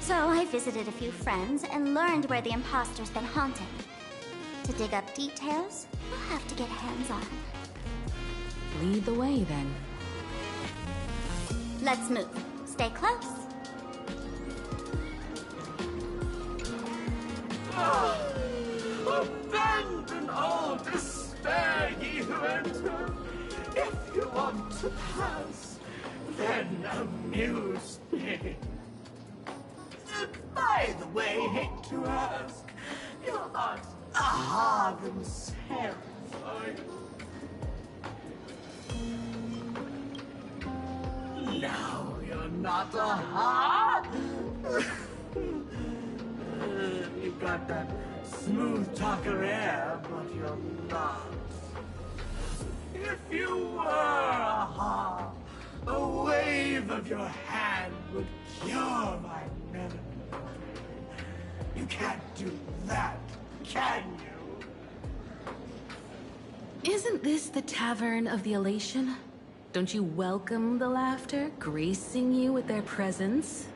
M: So I visited a few friends and learned where the imposter's been haunted. To dig up details, we'll have to get hands-on.
Y: Lead the way, then.
M: Let's move. Stay close.
O: Abandon all despair, ye who enter. If you want to pass, then amuse me. By the way, hate to ask, you're not a Harlem Sarah, are you? No, you're not a ha. You've got that smooth talker air, but you're not. If you were a ha, a wave of your hand would cure my memory. You can't do that, can you?
Y: Isn't this the Tavern of the Elation? Don't you welcome the laughter, gracing you with their presence?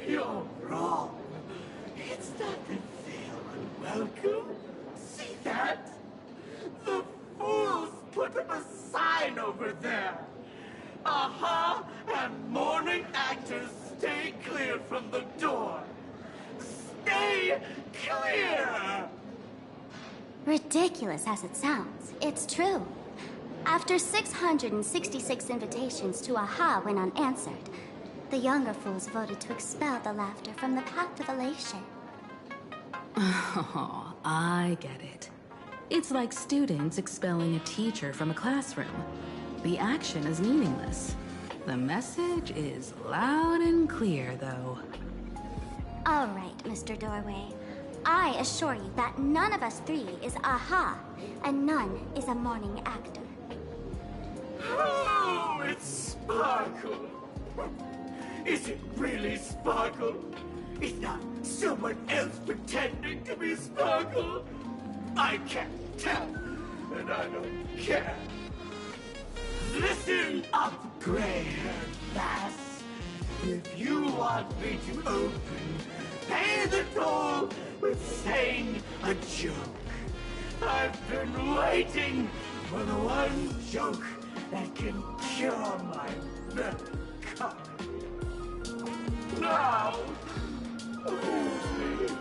O: You're wrong. It's not that they're unwelcome. See that? The fools put up a sign over there. Aha! And mourning actors stay clear from the door. Stay clear!
M: Ridiculous as it sounds, it's true. After 666 invitations to Aha went unanswered, the younger fools voted to expel the laughter from the path of elation.
Y: Oh, I get it. It's like students expelling a teacher from a classroom. The action is meaningless. The message is loud and clear, though.
M: All right, Mr. Doorway. I assure you that none of us three is Aha, and none is a morning actor.
O: Oh, it's Sparkle. Is it really Sparkle? Is not someone else pretending to be Sparkle? I can't tell, and I don't care. Listen up, gray-haired lass. If you want me to open, pay the toll with saying a joke. I've been waiting for the one joke that can cure my melancholy. Now, amuse me.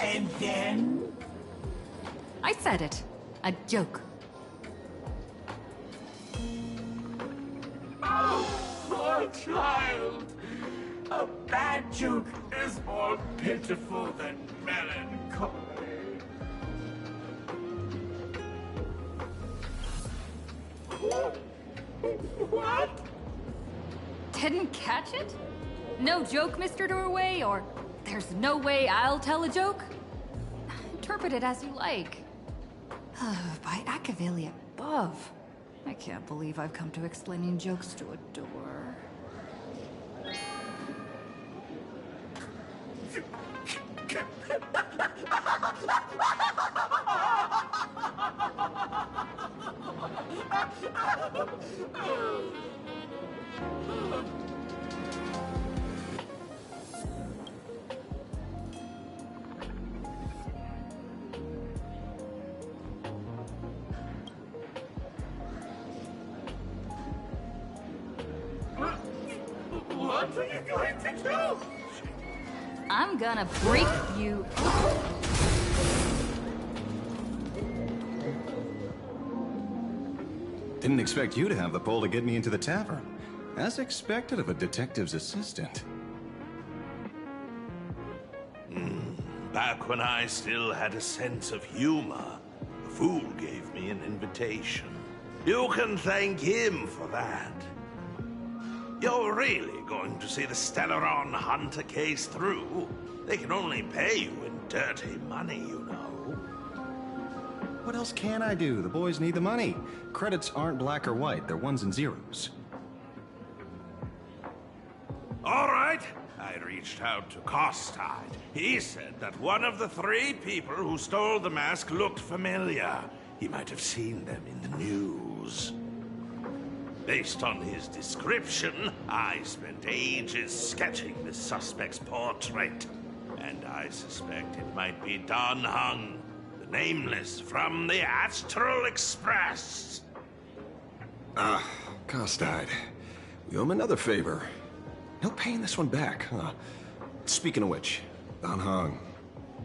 O: And then?
V: I said it. A joke.
O: Oh, poor child. A bad joke is more pitiful than melancholy. What?
V: Didn't catch it? No joke, Mr. Doorway, or there's no way I'll tell a joke? Interpret it as you like. By Akavili above. I can't believe I've come to explaining jokes to a door.
O: What are you going to do?
V: I'm gonna break you.
K: Didn't expect you to have the pull to get me into the tavern. As expected of a detective's assistant.
W: Back when I still had a sense of humor, the fool gave me an invitation. You can thank him for that. You're really going to see the Stellaron Hunter case through? They can only pay you in dirty money, you know.
K: What else can I do? The boys need the money. Credits aren't black or white, they're ones and zeros.
W: All right. I reached out to Costide. He said that one of the 3 people who stole the mask looked familiar. He might have seen them in the news. Based on his description, I spent ages sketching this suspect's portrait. And I suspect it might be Don Hung, the Nameless from the Astral Express.
K: Costide. We owe him another favor. No paying this one back, huh? Speaking of which, Don Hung.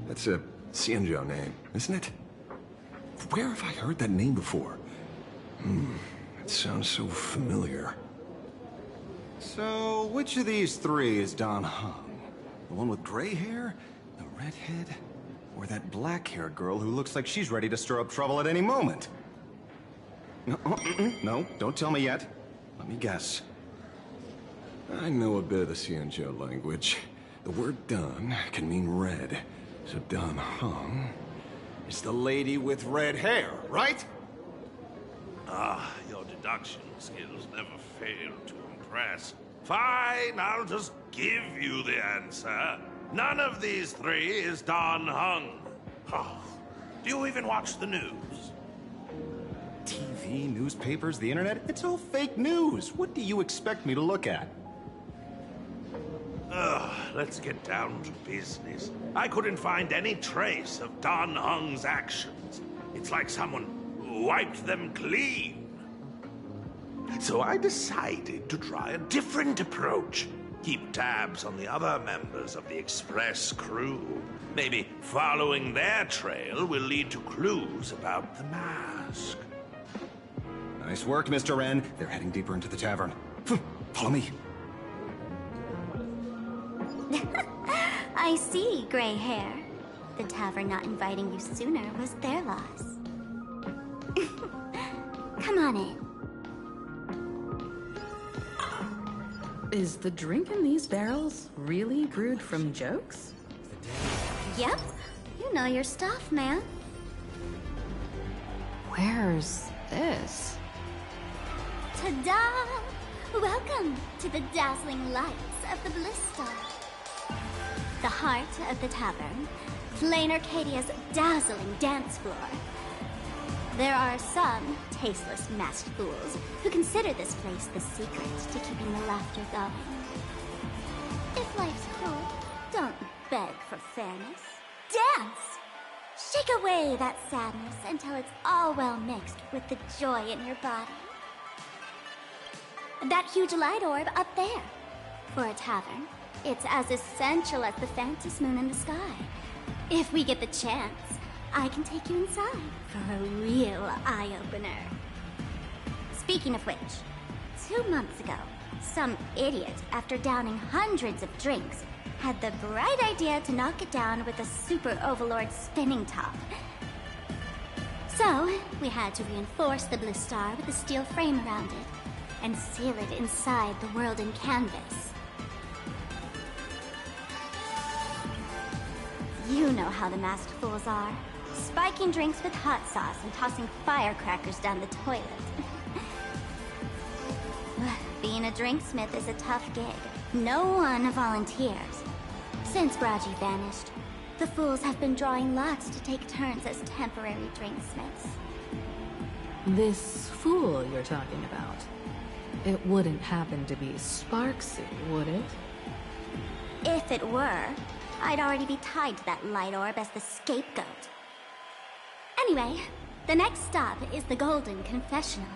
K: That's a Xianzhou name, isn't it? Where have I heard that name before? It sounds so familiar. So, which of these 3 is Don Hung? The one with gray hair? The redhead? Or that black-haired girl who looks like she's ready to stir up trouble at any moment? No, don't tell me yet. Let me guess. I know a bit of the Xianzhou language. The word Don can mean red. So Don Hung is the lady with red hair, right?
W: Your deduction skills never fail to impress. Fine, I'll just give you the answer. None of these 3 is Don Hung. Do you even watch the news?
K: TV, newspapers, the internet, it's all fake news. What do you expect me to look at?
W: Let's get down to business. I couldn't find any trace of Don Hung's actions. It's like someone wiped them clean. So I decided to try a different approach. Keep tabs on the other members of the Express crew. Maybe following their trail will lead to clues about the mask.
K: Nice work, Mr. Wren. They're heading deeper into the tavern. Follow me.
M: I see, gray hair. The tavern not inviting you sooner was their loss. Come on in.
Y: Is the drink in these barrels really brewed from jokes?
M: Yep. You know your stuff, man.
E: Where's this?
M: Ta-da! Welcome to the dazzling lights of the Bliss Star. The heart of the tavern, Planarcadia's dazzling dance floor. There are some tasteless masked fools who consider this place the secret to keeping the laughter going. If life's cruel, don't beg for fairness. Dance! Shake away that sadness until it's all well mixed with the joy in your body. That huge light orb up there. For a tavern, it's as essential as the Phantom moon in the sky. If we get the chance, I can take you inside for a real eye-opener. Speaking of which, 2 months ago, some idiot, after downing hundreds of drinks, had the bright idea to knock it down with a super overlord spinning top. So, we had to reinforce the Blue Star with a steel frame around it, and seal it inside the world in canvas. You know how the masked fools are. Spiking drinks with hot sauce and tossing firecrackers down the toilet. Being a drinksmith is a tough gig. No one volunteers. Since Braji vanished, the fools have been drawing lots to take turns as temporary drinksmiths.
Y: This fool you're talking about. It wouldn't happen to be Sparksy, would it?
M: If it were, I'd already be tied to that light orb as the scapegoat. Anyway, the next stop is the Golden Confessional.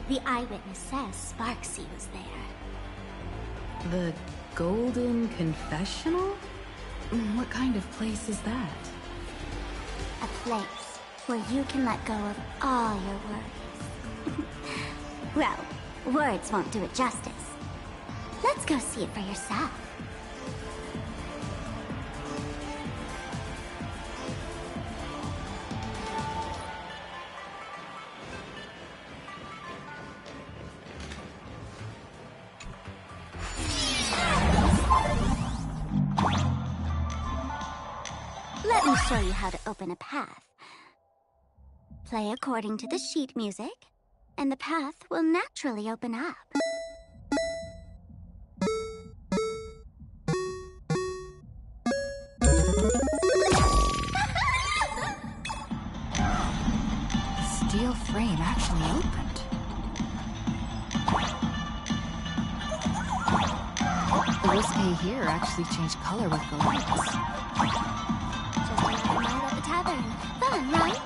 M: The eyewitness says Sparksy was there.
Y: The Golden Confessional? What kind of place is that?
M: A place where you can let go of all your worries. Well, words won't do it justice. Let's go see it for yourself. Let me show you how to open a path. Play according to the sheet music, and the path will naturally open up.
E: Steel frame actually opened. The risque here actually changed color with the lights.
M: Just another night at the tavern. Fun, right?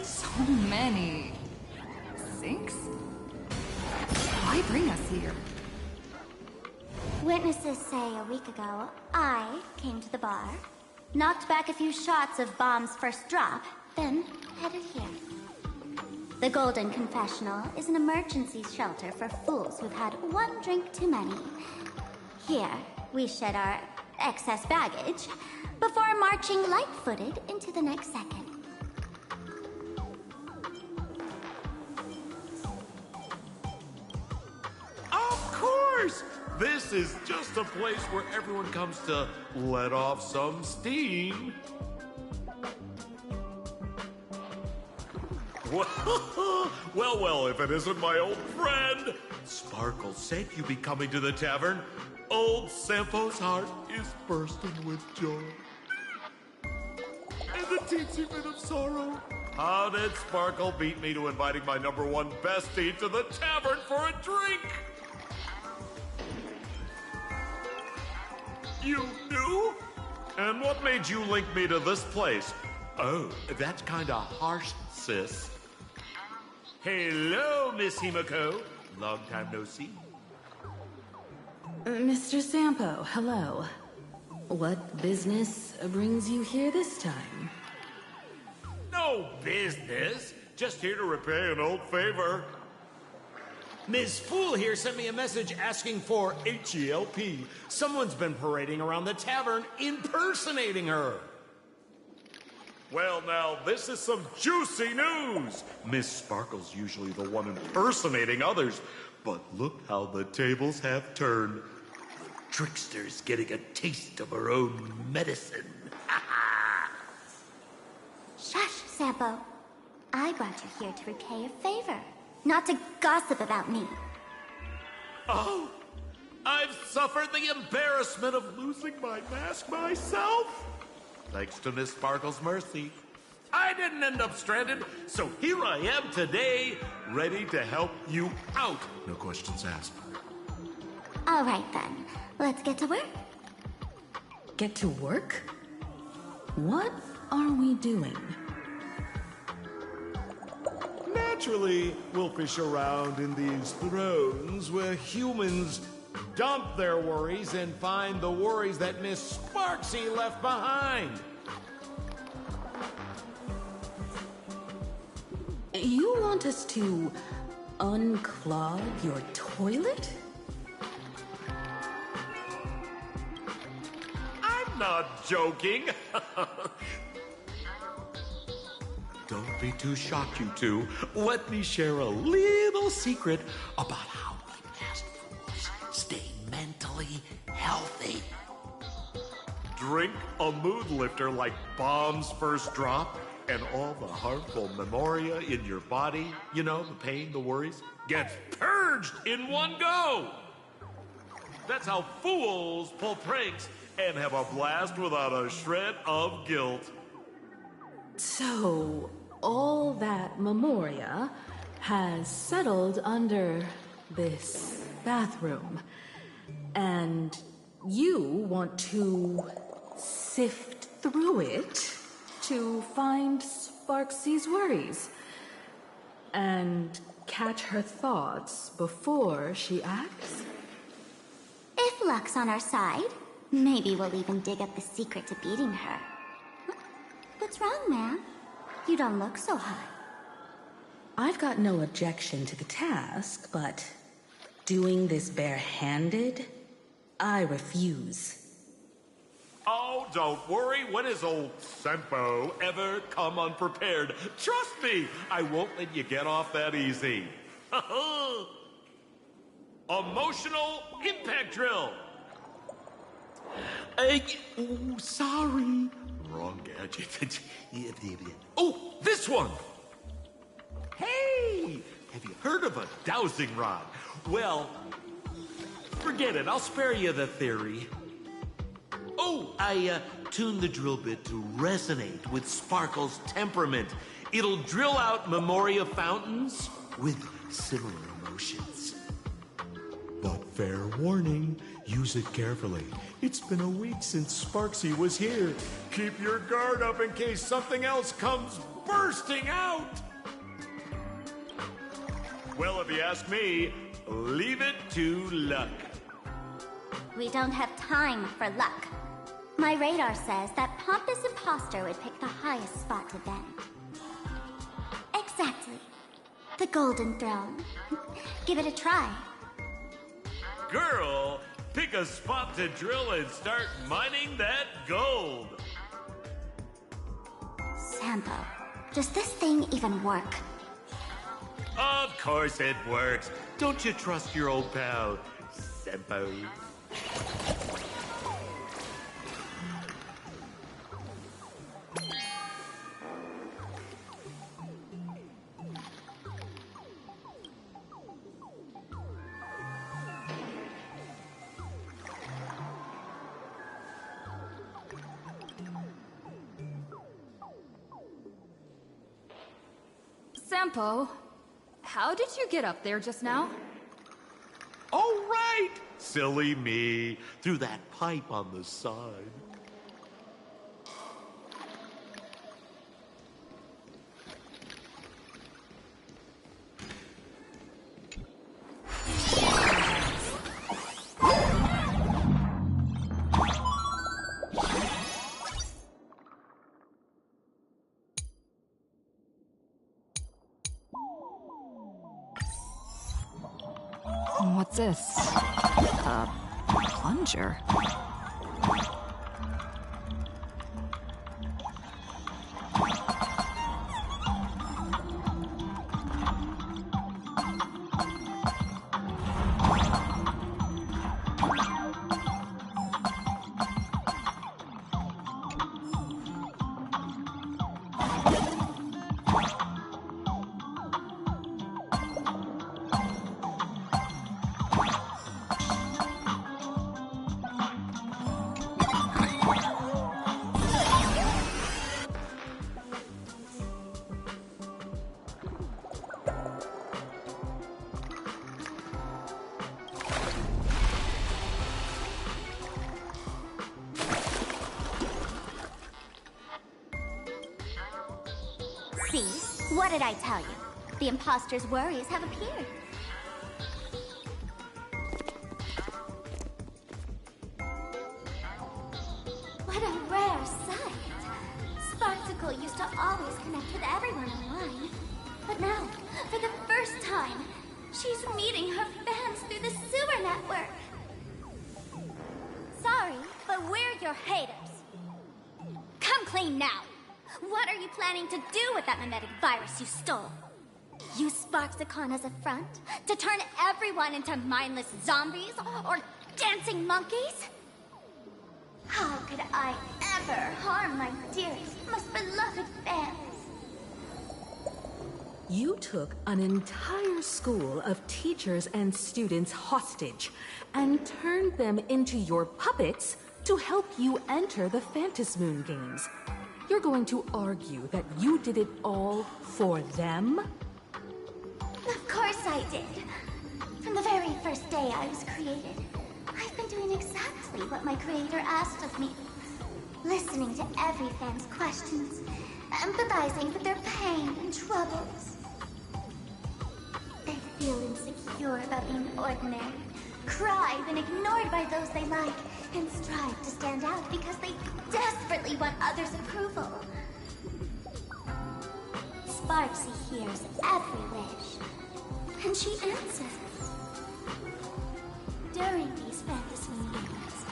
E: So many sinks? Why bring us here?
M: Witnesses say a week ago, I came to the bar, knocked back a few shots of Bomb's first drop, then headed here. The Golden Confessional is an emergency shelter for fools who've had one drink too many. Here, we shed our excess baggage before marching light-footed into the next second.
O: Of course! This is just a place where everyone comes to let off some steam. Well, if it isn't my old friend. Sparkle said you'd be coming to the tavern. Old Sampo's heart is bursting with joy. And the teensy bit of sorrow,
G: How did Sparkle beat me to inviting my #1 bestie to the tavern for a drink? You knew? And what made you link me to this place? Oh, that's kinda harsh, sis. Hello, Miss Himiko. Long time no see.
Y: Mr. Sampo, hello. What business brings you here this time?
G: No business. Just here to repay an old favor.
D: Ms. Fool here sent me a message asking for HELP. Someone's been parading around the tavern impersonating her.
G: Well, now, this is some juicy news. Miss Sparkle's usually the one impersonating others, but look how the tables have turned. The trickster's getting a taste of her own medicine.
M: Shush, Sampo. I brought you here to repay a favor, not to gossip about me.
G: Oh, I've suffered the embarrassment of losing my mask myself. Thanks to Miss Sparkle's mercy, I didn't end up stranded, so here I am today, ready to help you out. No questions asked.
M: All right, then. Let's get to work.
Y: Get to work? What are we doing?
G: Naturally, we'll fish around in these thrones where humans dump their worries and find the worries that Miss Sparksy left behind.
Y: You want us to unclog your toilet?
G: I'm not joking. Don't be too shocked, you two. Let me share a little secret about how we past fools stay mentally healthy. Drink a mood lifter like Bomb's First Drop, and all the harmful memoria in your body, you know, the pain, the worries, gets purged in one go. That's how fools pull pranks and have a blast without a shred of guilt.
Y: So, all that memoria has settled under this bathroom. And you want to sift through it to find Sparksy's worries and catch her thoughts before she acts?
M: If luck's on our side, maybe we'll even dig up the secret to beating her. What's wrong, man? You don't look so high.
Y: I've got no objection to the task, but doing this barehanded, I refuse.
G: Oh, don't worry. When has old Sempo ever come unprepared? Trust me, I won't let you get off that easy. Emotional impact drill. Oh, sorry. Wrong gadget. Oh, this one. Hey, have you heard of a dowsing rod? Well, forget it. I'll spare you the theory. Oh, I tuned the drill bit to resonate with Sparkle's temperament. It'll drill out memoria fountains with similar emotions. But fair warning, use it carefully. It's been a week since Sparksy was here. Keep your guard up in case something else comes bursting out. Well, if you ask me, leave it to luck.
M: We don't have time for luck. My radar says that pompous imposter would pick the highest spot to vent. Exactly. The Golden Throne. Give it a try.
G: Girl, pick a spot to drill and start mining that gold.
M: Sampo, does this thing even work?
G: Of course it works. Don't you trust your old pal, Sempo?
V: Sampo, how did you get up there just now?
G: Oh, right! Silly me. Through that pipe on the side.
E: What's this? A plunger?
M: See? What did I tell you? The imposter's worries have appeared. What a rare sight. Sparksicle used to always connect with everyone online. But now, for the first time, she's meeting her fans through the sewer network. Sorry, but we're your haters. Come clean now. What are you planning to do with that mimetic virus you stole? Use Sparksicon as a front to turn everyone into mindless zombies or dancing monkeys? How could I ever harm my dearest, most beloved fans?
N: You took an entire school of teachers and students hostage and turned them into your puppets to help you enter the Phantasmoon games. You're going to argue that you did it all for them?
M: Of course I did. From the very first day I was created, I've been doing exactly what my creator asked of me. Listening to every fan's questions, empathizing with their pain and troubles. They feel insecure about being ordinary, cry when ignored by those they like, and strive to stand out because they desperately want others' approval. Sparksy hears every wish, and she answers. During these Phantasmoon games,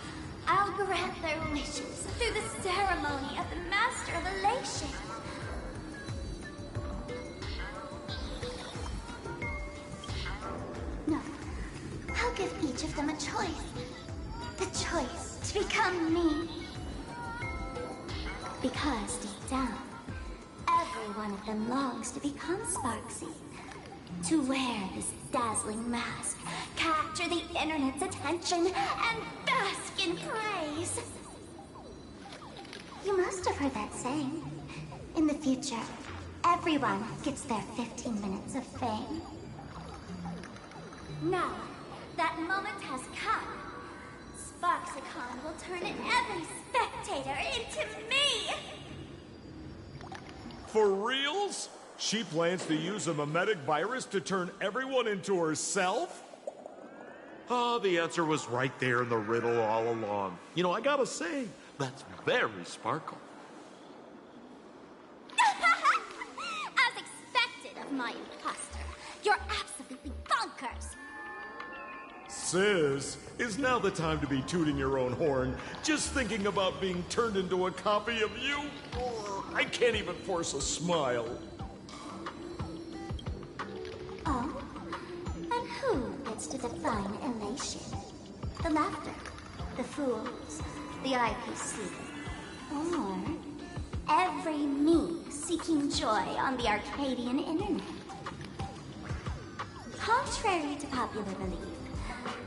M: I'll grant their wishes through the ceremony of the Master of Elation. No, I'll give each of them a choice. The choice to become me. Because deep down, every one of them longs to become Sparksy. To wear this dazzling mask, capture the internet's attention, and bask in praise. You must have heard that saying. In the future, everyone gets their 15 minutes of fame. Now, that moment has come. Sparksicon will turn every spectator into me!
O: For reals? She plans to use a mimetic virus to turn everyone into herself?
G: Ah, the answer was right there in the riddle all along. You know, I gotta say, that's very Sparkle.
M: As expected of my imposter, you're absolutely bonkers!
O: Sis, is now the time to be tooting your own horn, just thinking about being turned into a copy of you? I can't even force a smile.
M: Oh? And who gets to define elation? The laughter, the fools, the IPC, or every me seeking joy on the Arcadian internet? Contrary to popular belief,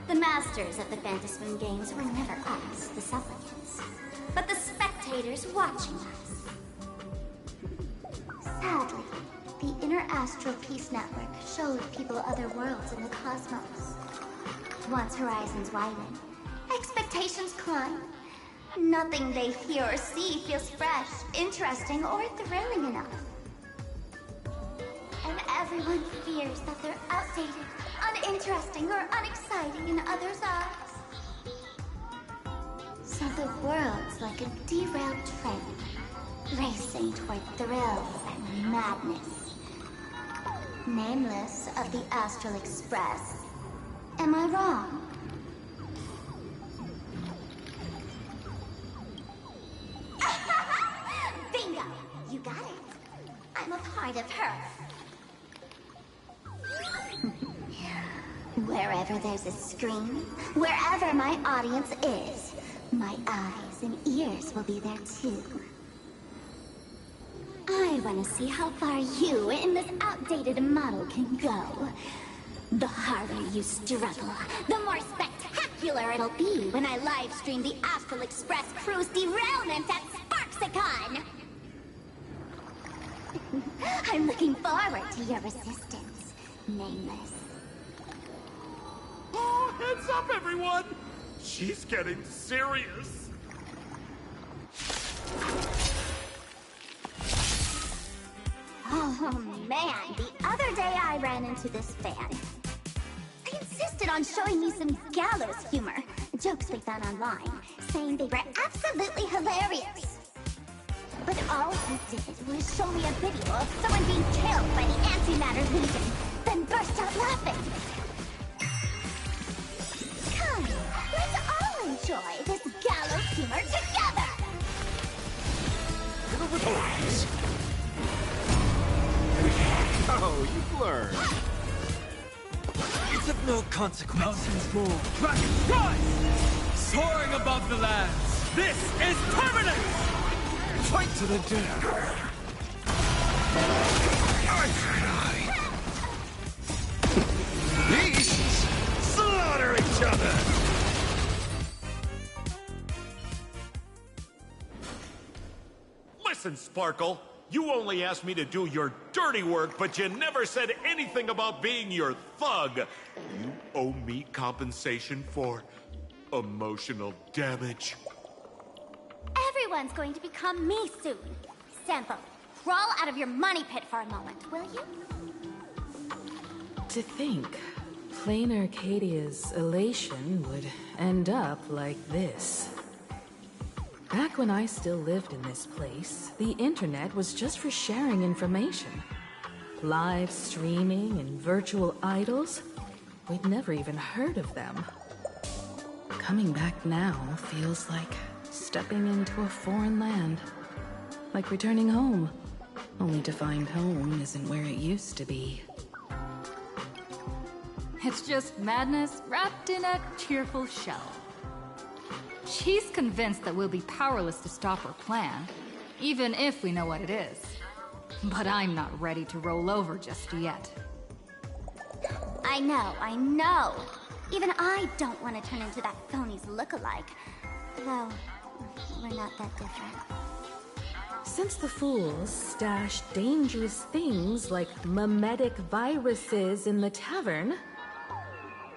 M: the masters of the Phantasmoon games were never us, the supplicants, but the spectators watching us. Sadly, the Planar Astral Peace Network showed people other worlds in the cosmos. Once horizons widen, expectations climb. Nothing they hear or see feels fresh, interesting, or thrilling enough. And everyone fears that they're outdated, uninteresting, or unexciting in others' eyes. So the world's like a derailed train, racing toward thrills and madness. Nameless of the Astral Express. Am I wrong? Bingo! You got it. I'm a part of her. Wherever there's a screen, wherever my audience is, my eyes and ears will be there too. I want to see how far you in this outdated model can go. The harder you struggle, the more spectacular it'll be when I live stream the Astral Express cruise derailment at Sparksicon! I'm looking forward to your resistance, Nameless.
O: Oh, heads up, everyone! She's getting serious.
M: Oh man, the other day I ran into this fan. They insisted on showing me some gallows humor, jokes they found online, saying they were absolutely hilarious. But all he did was show me a video of someone being killed by the antimatter legion, then burst out laughing. Come, let's all enjoy this gallows humor together!
K: Relax. Oh, you've learned.
H: It's of no consequence.
O: Mountains fall, dragons rise! Soaring above the lands, this is permanent!
K: Fight to the death.
O: Beasts slaughter each other! Listen, Sparkle. You only asked me to do your dirty work, but you never said anything about being your thug. You owe me compensation for emotional damage.
M: Everyone's going to become me soon. Sampo, crawl out of your money pit for a moment, will you?
Y: To think, Planarcadia's elation would end up like this. Back when I still lived in this place, the internet was just for sharing information. Live streaming and virtual idols, we'd never even heard of them. Coming back now feels like stepping into a foreign land. Like returning home, only to find home isn't where it used to be.
V: It's just madness wrapped in a cheerful shell. She's convinced that we'll be powerless to stop her plan, even if we know what it is. But I'm not ready to roll over just yet.
M: I know. Even I don't want to turn into that phony's lookalike. Though, we're not that different.
Y: Since the fools stash dangerous things like mimetic viruses in the tavern,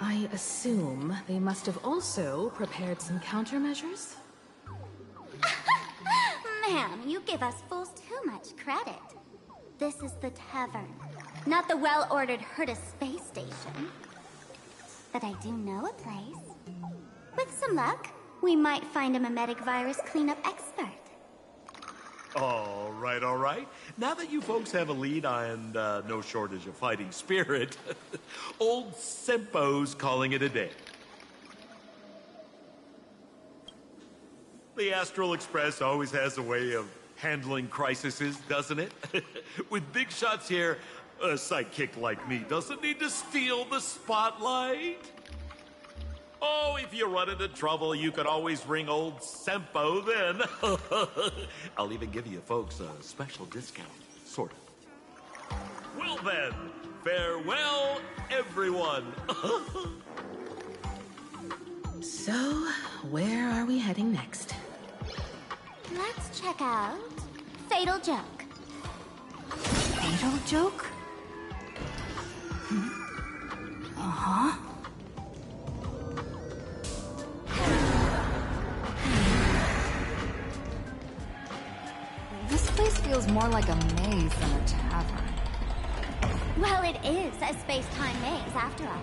Y: I assume they must have also prepared some countermeasures?
M: Man, you give us fools too much credit. This is the tavern, not the well-ordered Herta space station. But I do know a place. With some luck, we might find a mimetic virus cleanup expert.
O: All right. Now that you folks have a lead and no shortage of fighting spirit, old Sempo's calling it a day. The Astral Express always has a way of handling crises, doesn't it? With big shots here, a sidekick like me doesn't need to steal the spotlight. Oh, if you run into trouble, you could always ring old Sempo then. I'll even give you folks a special discount, sort of. Well then, farewell, everyone.
Y: So, where are we heading next?
M: Let's check out Fatal Joke.
V: Fatal joke?
E: feels more like a maze than a tavern.
M: Well, it is a space-time maze, after all.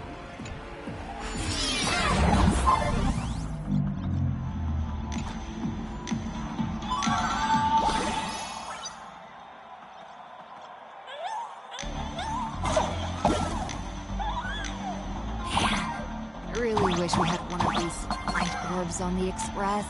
E: I really wish we had one of these light orbs on the Express.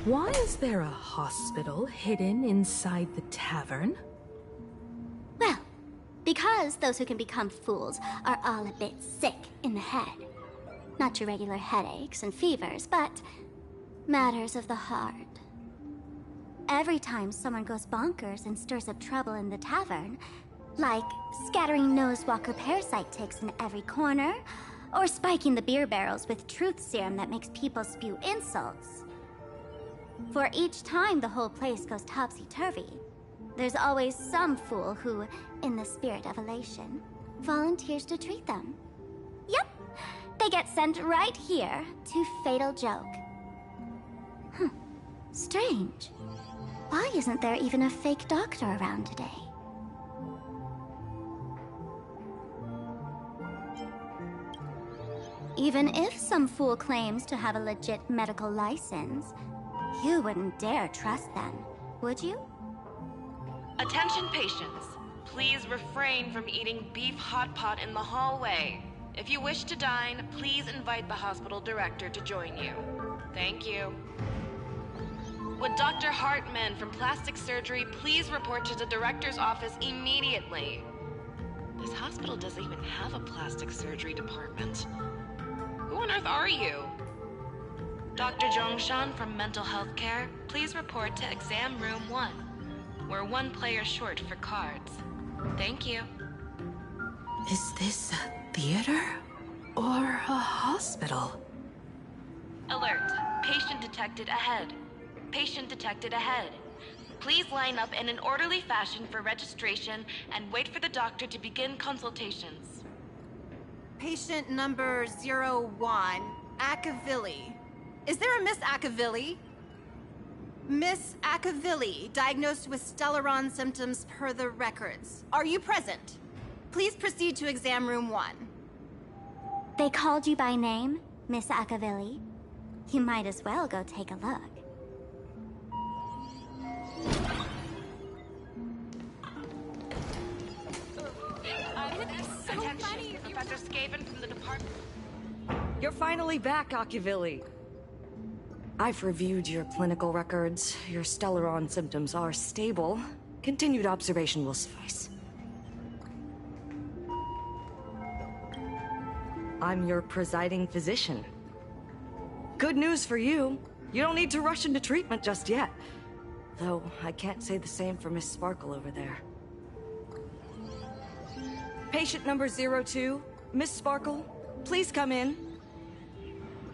N: Why is there a hospital hidden inside the tavern?
M: Well, because those who can become fools are all a bit sick in the head. Not your regular headaches and fevers, but matters of the heart. Every time someone goes bonkers and stirs up trouble in the tavern, like scattering nosewalker parasite ticks in every corner, or spiking the beer barrels with truth serum that makes people spew insults. For each time the whole place goes topsy-turvy, there's always some fool who, in the spirit of elation, volunteers to treat them. Yep, they get sent right here to Fatal Joke. Strange. Why isn't there even a fake doctor around today? Even if some fool claims to have a legit medical license, you wouldn't dare trust them, would you?
I: Attention patients. Please refrain from eating beef hot pot in the hallway. If you wish to dine, please invite the hospital director to join you. Thank you. Would Dr. Hartman from Plastic Surgery please report to the director's office immediately? This hospital doesn't even have a plastic surgery department. Who on earth are you? Dr. Zhongshan from Mental Health Care, please report to Exam Room 1. We're one player short for cards. Thank you.
N: Is this a theater or a hospital?
I: Alert. Patient detected ahead. Patient detected ahead. Please line up in an orderly fashion for registration and wait for the doctor to begin consultations.
R: Patient number 01, Akavilli. Is there a Miss Akavilli? Miss Akavilli, diagnosed with Stellaron symptoms per the records. Are you present? Please proceed to exam room 1.
M: They called you by name, Miss Akavilli. You might as well go take a look.
I: Attention, Professor Skaven from the department.
S: You're finally back, Akavilli. I've reviewed your clinical records. Your Stellaron symptoms are stable. Continued observation will suffice. I'm your presiding physician. Good news for you. You don't need to rush into treatment just yet. Though, I can't say the same for Miss Sparkle over there. Patient number 02, Miss Sparkle, please come in.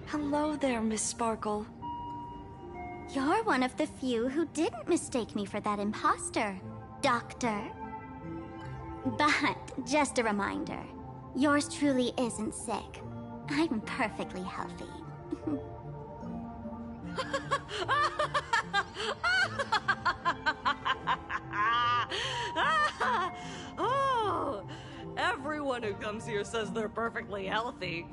S: Hello there, Miss Sparkle.
M: You're one of the few who didn't mistake me for that imposter, Doctor. But, just a reminder, yours truly isn't sick. I'm perfectly healthy.
S: Oh, everyone who comes here says they're perfectly healthy.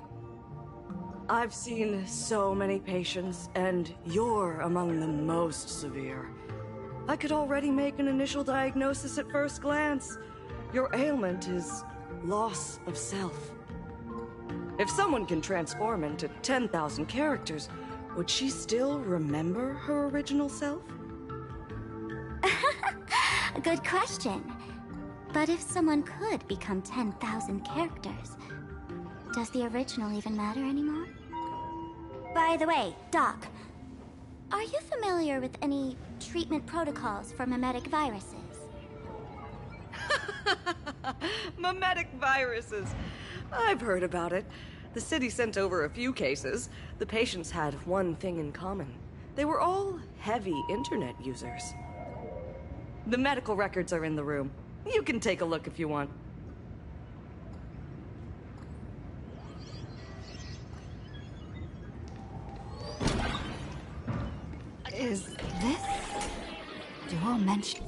S: I've seen so many patients, and you're among the most severe. I could already make an initial diagnosis at first glance. Your ailment is loss of self. If someone can transform into 10,000 characters, would she still remember her original self?
M: Good question. But if someone could become 10,000 characters, does the original even matter anymore? By the way, Doc, Are you familiar with any treatment protocols for mimetic viruses?
S: Mimetic viruses. I've heard about it. The city sent over a few cases. The patients had one thing in common. They were all heavy internet users. The medical records are in the room. You can take a look if you want.
E: Is this dual mention?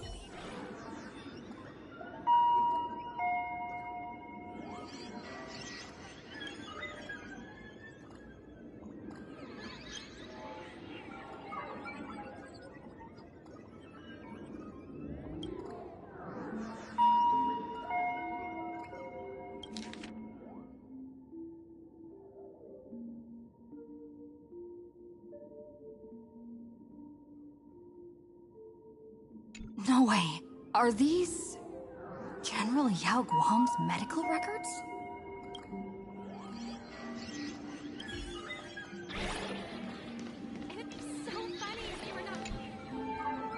E: No way. Are these General Yao Guang's medical records?
Q: It'd be so funny if you were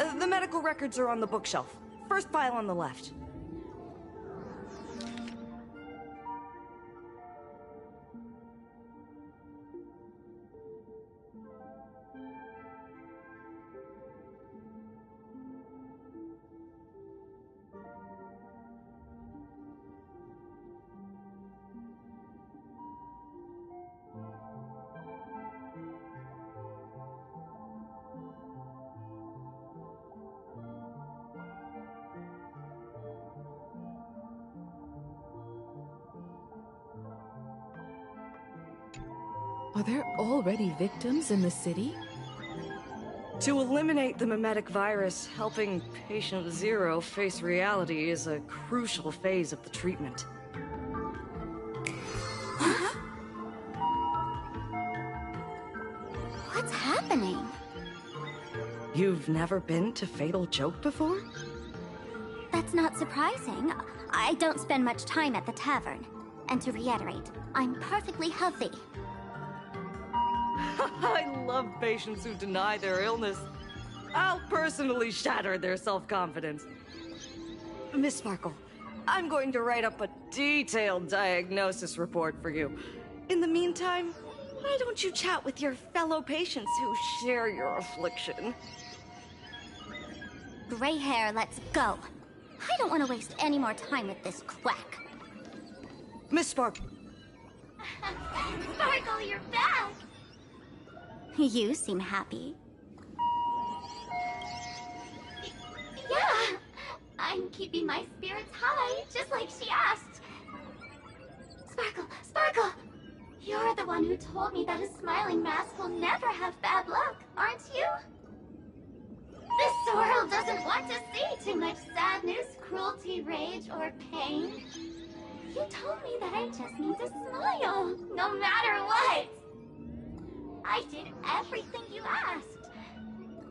Q: not...
S: The medical records are on the bookshelf. First file on the left.
Y: Are there already victims in the city?
S: To eliminate the mimetic virus, helping Patient Zero face reality is a crucial phase of the treatment.
M: What's happening?
S: You've never been to Fatal Joke before?
M: That's not surprising. I don't spend much time at the tavern. And to reiterate, I'm perfectly healthy.
S: I love patients who deny their illness. I'll personally shatter their self-confidence. Miss Sparkle, I'm going to write up a detailed diagnosis report for you. In the meantime, why don't you chat with your fellow patients who share your affliction?
M: Gray hair, let's go. I don't want to waste any more time with this quack.
S: Miss Sparkle.
M: Sparkle, you're back! You seem happy. Yeah, I'm keeping my spirits high, just like she asked. Sparkle, Sparkle! You're the one who told me that a smiling mask will never have bad luck, aren't you? This world doesn't want to see too much sadness, cruelty, rage, or pain. You told me that I just need to smile, no matter what. I did everything you asked.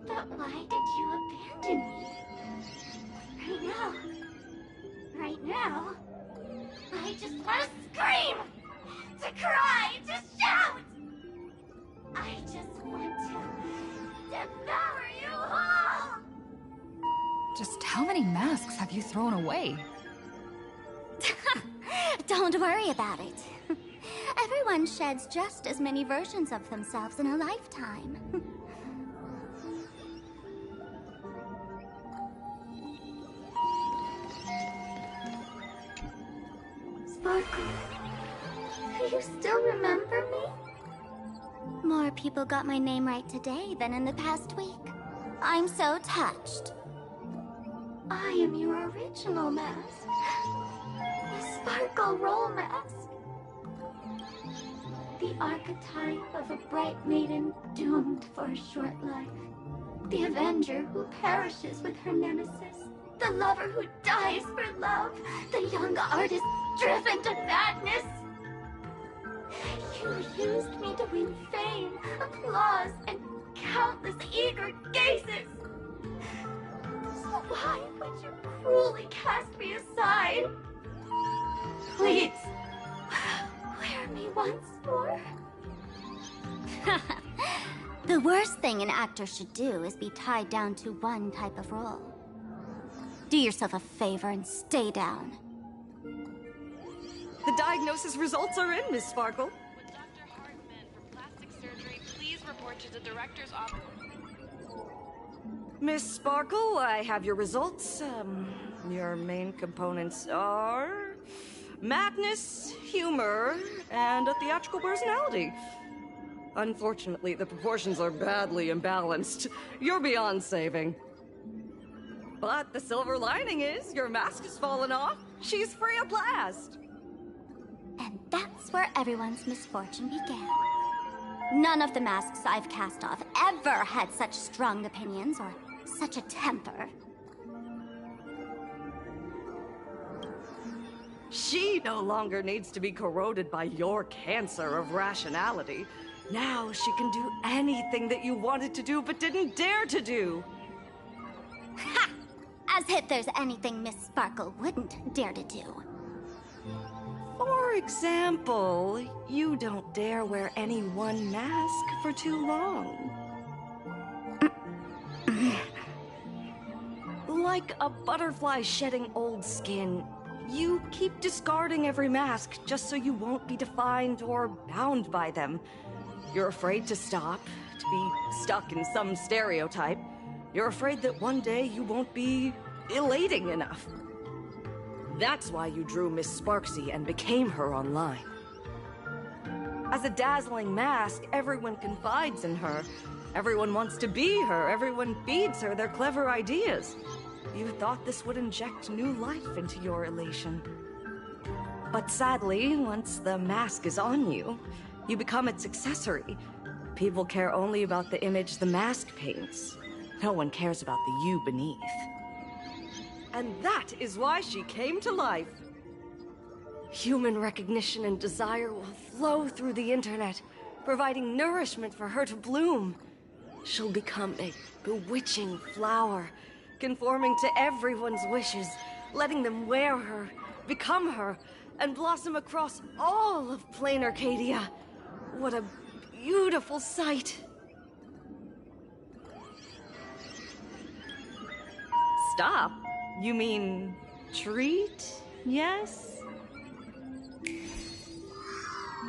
M: But why did you abandon me? Right now, I just want to scream, to cry, to shout. I just want to devour you all.
E: Just how many masks have you thrown away?
M: Don't worry about it. Everyone sheds just as many versions of themselves in a lifetime. Sparkle, do you still remember me? More people got my name right today than in the past week. I'm so touched. I am your original mask. The Sparkle Roll Mask. The archetype of a bright maiden doomed for a short life. The avenger who perishes with her nemesis. The lover who dies for love. The young artist driven to madness. You used me to win fame, applause, and countless eager gazes. So why would you cruelly cast me aside? Please, wear me once more. The The worst thing an actor should do is be tied down to one type of role. Do yourself a favor and stay down.
S: The diagnosis results are in, Miss Sparkle.
I: With Dr. Hartman for plastic surgery, please report to the director's office.
S: Miss Sparkle, I have your results. Your main components are madness, humor, and a theatrical personality. Unfortunately, the proportions are badly imbalanced. You're beyond saving. But the silver lining is your mask has fallen off. She's free of blast.
M: And that's where everyone's misfortune began. None of the masks I've cast off ever had such strong opinions or such a temper.
S: She no longer needs to be corroded by your cancer of rationality. Now she can do anything that you wanted to do but didn't dare to do.
M: Ha! As if there's anything Miss Sparkle wouldn't dare to do.
S: For example, you don't dare wear any one mask for too long. Like a butterfly shedding old skin, you keep discarding every mask just so you won't be defined or bound by them. You're afraid to stop, to be stuck in some stereotype. You're afraid that one day you won't be elating enough. That's why you drew Miss Sparksy and became her online. As a dazzling mask, everyone confides in her. Everyone wants to be her. Everyone feeds her their clever ideas. You thought this would inject new life into your elation. But sadly, once the mask is on you, you become its accessory. People care only about the image the mask paints. No one cares about the you beneath. And that is why she came to life. Human recognition and desire will flow through the internet, providing nourishment for her to bloom. She'll become a bewitching flower, conforming to everyone's wishes, letting them wear her, become her, and blossom across all of Planarcadia. What a beautiful sight. Stop? You mean treat? Yes?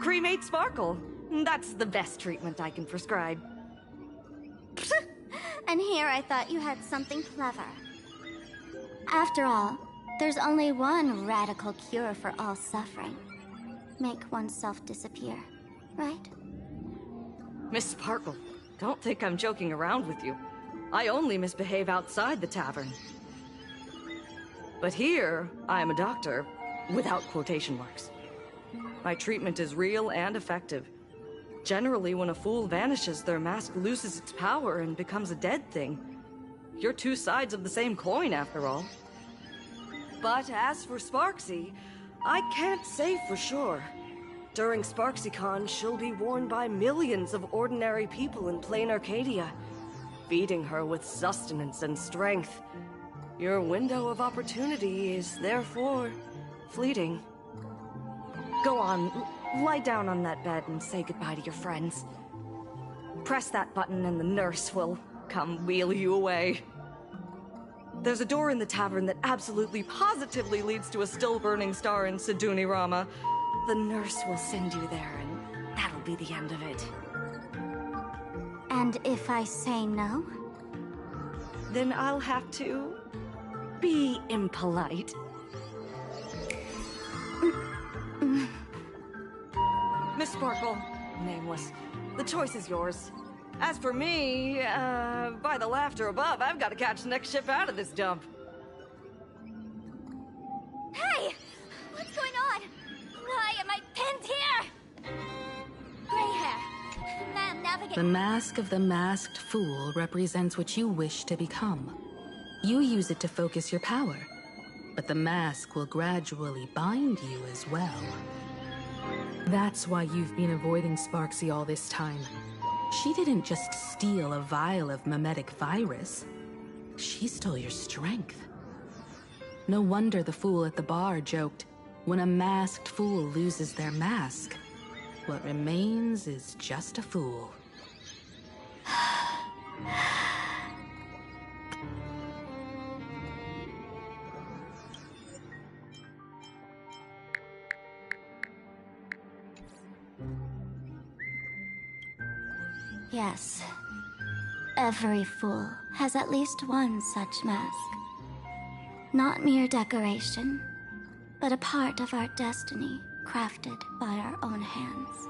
S: Cremate Sparkle. That's the best treatment I can prescribe.
M: And here I thought you had something clever. After all, there's only one radical cure for all suffering. Make oneself disappear, right?
S: Miss Sparkle, don't think I'm joking around with you. I only misbehave outside the tavern. But here, I am a doctor, without quotation marks. My treatment is real and effective. Generally, when a fool vanishes, their mask loses its power and becomes a dead thing. You're two sides of the same coin, after all. But as for Sparksy, I can't say for sure. During SparksyCon, she'll be worn by millions of ordinary people in Planarcadia, feeding her with sustenance and strength. Your window of opportunity is therefore fleeting. Go on, lie down on that bed and say goodbye to your friends. Press that button and the nurse will come wheel you away. There's a door in the tavern that absolutely positively leads to a still-burning star in Siduni Rama. The nurse will send you there, and that'll be the end of it.
M: And if I say no?
S: Then I'll have to be impolite. Miss Sparkle, nameless, the choice is yours. As for me, by the laughter above, I've got to catch the next ship out of this dump.
M: Hey! What's going on? Why am I pinned here? Gray hair. Ma'am, navigate.
Y: The mask of the masked fool represents what you wish to become. You use it to focus your power, but the mask will gradually bind you as well. That's why you've been avoiding Sparksy all this time. She didn't just steal a vial of mimetic virus. She stole your strength. No wonder the fool at the bar joked, when a masked fool loses their mask, what remains is just a fool.
M: Yes. Every fool has at least one such mask. Not mere decoration, but a part of our destiny, crafted by our own hands.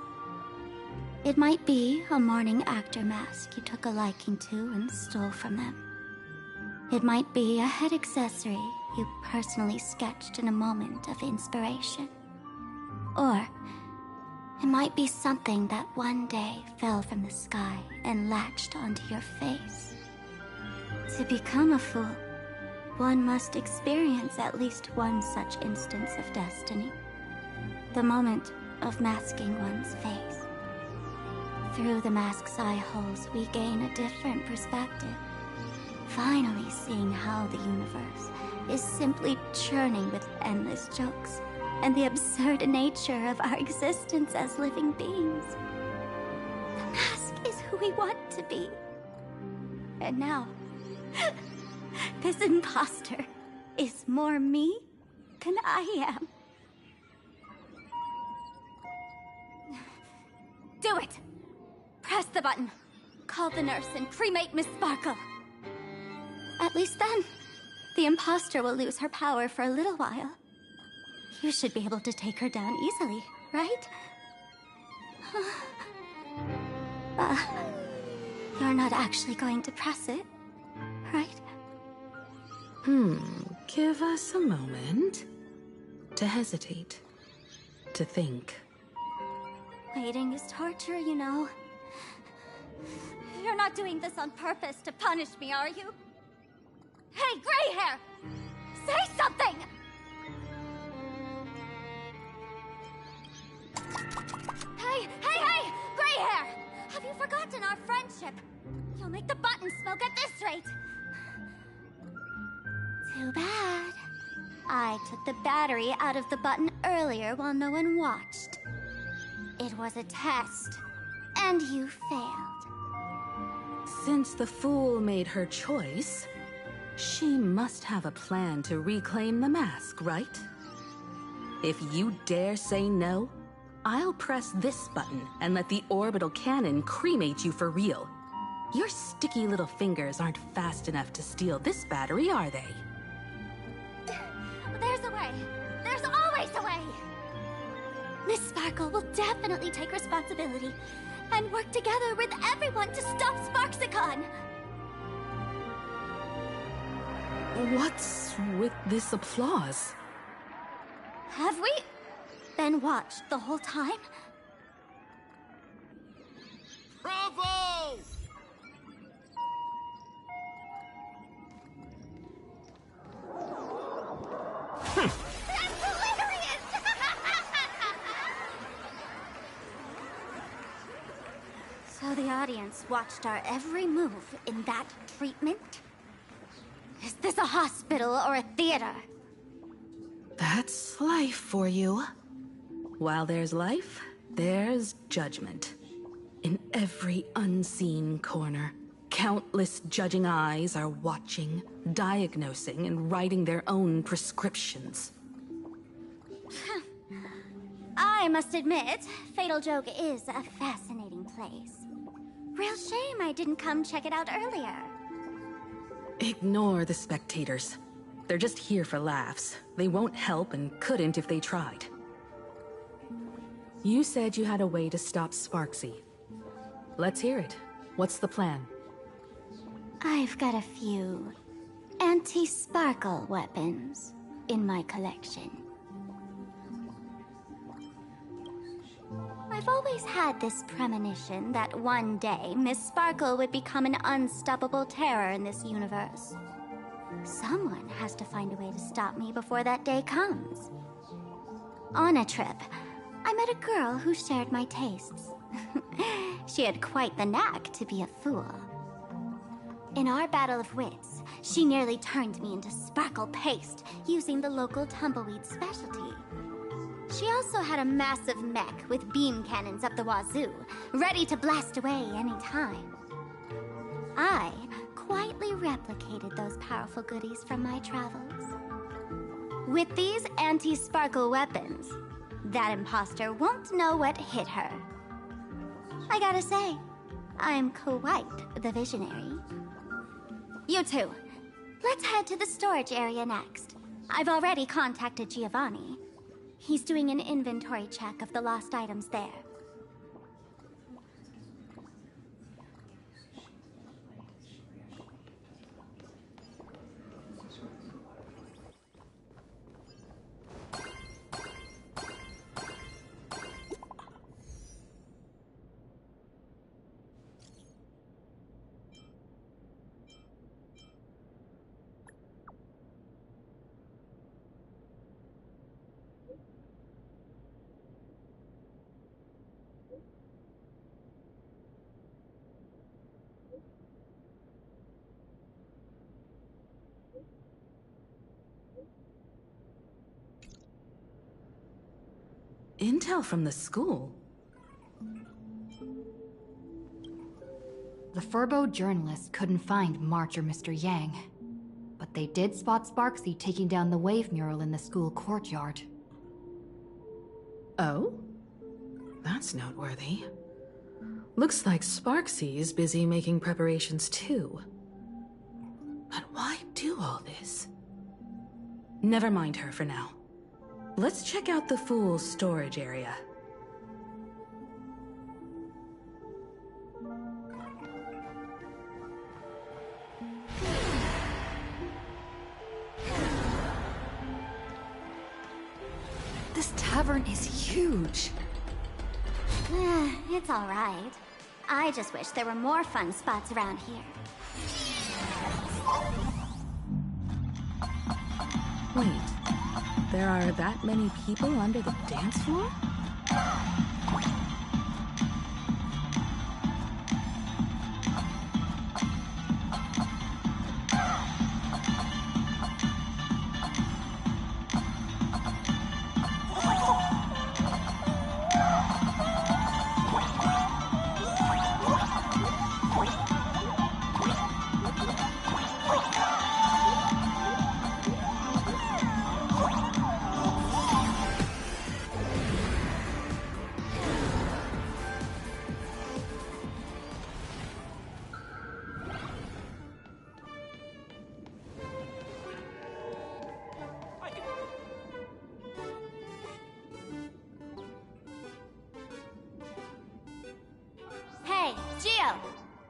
M: It might be a mourning actor mask you took a liking to and stole from them. It might be a head accessory you personally sketched in a moment of inspiration. Or it might be something that one day fell from the sky and latched onto your face. To become a fool, one must experience at least one such instance of destiny. The moment of masking one's face. Through the mask's eye holes, we gain a different perspective. Finally seeing how the universe is simply churning with endless jokes, and the absurd nature of our existence as living beings. The mask is who we want to be. And now, this imposter is more me than I am. Do it! Press the button. Call the nurse and cremate Miss Sparkle. At least then, the imposter will lose her power for a little while. You should be able to take her down easily, right? You're not actually going to press it, right?
Y: Give us a moment to hesitate, to think.
M: Waiting is torture, you know. You're not doing this on purpose to punish me, are you? Hey, gray hair! Say something! Hey! Gray hair! Have you forgotten our friendship? You'll make the button smoke at this rate. Too bad. I took the battery out of the button earlier while no one watched. It was a test, and you failed.
Y: Since the fool made her choice, she must have a plan to reclaim the mask, right? If you dare say no, I'll press this button and let the orbital cannon cremate you for real. Your sticky little fingers aren't fast enough to steal this battery, are they?
M: There's a way. There's always a way. Miss Sparkle will definitely take responsibility and work together with everyone to stop Sparksicon.
Y: What's with this applause?
M: Have we been watched the whole time?
O: Bravo!
M: That's hilarious! So the audience watched our every move in that treatment? Is this a hospital or a theater?
Y: That's life for you. While there's life, there's judgment. In every unseen corner, countless judging eyes are watching, diagnosing, and writing their own prescriptions.
M: I must admit, Fatal Joke is a fascinating place. Real shame I didn't come check it out earlier.
Y: Ignore the spectators. They're just here for laughs. They won't help and couldn't if they tried. You said you had a way to stop Sparksy. Let's hear it. What's the plan?
M: I've got a few anti-sparkle weapons in my collection. I've always had this premonition that one day Miss Sparkle would become an unstoppable terror in this universe. Someone has to find a way to stop me before that day comes. On a trip, I met a girl who shared my tastes. She had quite the knack to be a fool. In our battle of wits, she nearly turned me into sparkle paste using the local tumbleweed specialty. She also had a massive mech with beam cannons up the wazoo, ready to blast away any time. I quietly replicated those powerful goodies from my travels. With these anti-sparkle weapons, that imposter won't know what hit her. I gotta say, I'm quite the visionary. You two, let's head to the storage area next. I've already contacted Giovanni. He's doing an inventory check of the lost items there.
Y: Intel from the school?
E: The Furbo journalists couldn't find March or Mr. Yang, but they did spot Sparksy taking down the wave mural in the school courtyard.
Y: Oh? That's noteworthy. Looks like Sparksy is busy making preparations too. But why do all this? Never mind her for now. Let's check out the Fool's storage area.
E: This tavern is huge.
M: It's all right. I just wish there were more fun spots around here.
Y: Wait, there are that many people under the dance floor?
M: Hey, Gio!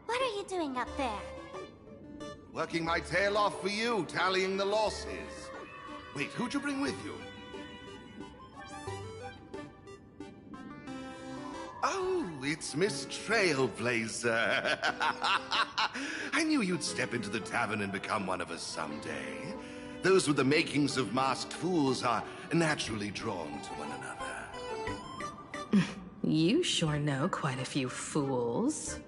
M: What are you doing up there?
A: Working my tail off for you, tallying the losses. Wait, who'd you bring with you? Oh, it's Miss Trailblaze. I knew you'd step into the tavern and become one of us someday. Those with the makings of masked fools are naturally drawn to one another.
Y: You sure know quite a few fools.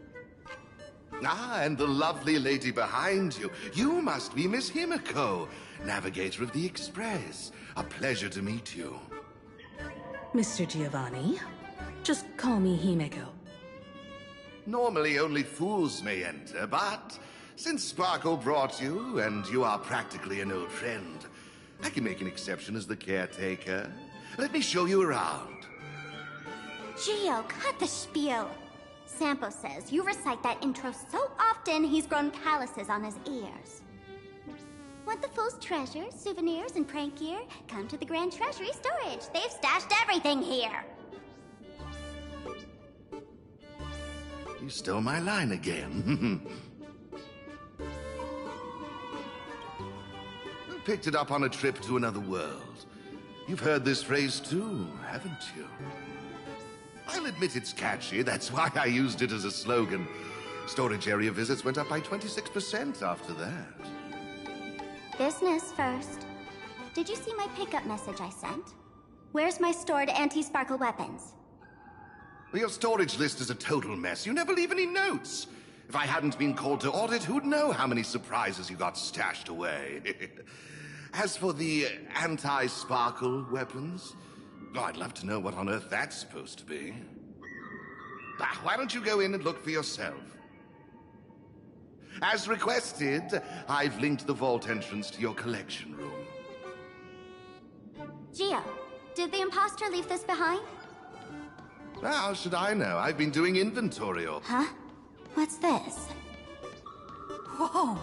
A: Ah, and the lovely lady behind you. You must be Miss Himiko, navigator of the Express. A pleasure to meet you.
Y: Mr. Giovanni, just call me Himiko.
A: Normally only fools may enter, but since Sparkle brought you, and you are practically an old friend, I can make an exception as the caretaker. Let me show you around.
M: Gio, cut the spiel. Sampo says you recite that intro so often he's grown calluses on his ears. Want the Fool's treasures, souvenirs, and prank gear? Come to the Grand Treasury Storage. They've stashed everything here.
A: You stole my line again. Picked it up on a trip to another world. You've heard this phrase too, haven't you? I'll admit it's catchy. That's why I used it as a slogan. Storage area visits went up by 26% after that.
M: Business first. Did you see my pickup message I sent? Where's my stored anti-sparkle weapons?
A: Well, your storage list is a total mess. You never leave any notes. If I hadn't been called to audit, who'd know how many surprises you got stashed away? As for the anti-sparkle weapons, oh, I'd love to know what on earth that's supposed to be. Why don't you go in and look for yourself? As requested, I've linked the vault entrance to your collection room.
M: Gio, did the imposter leave this behind?
A: How should I know? I've been doing inventory of...
M: Huh? What's this? Whoa!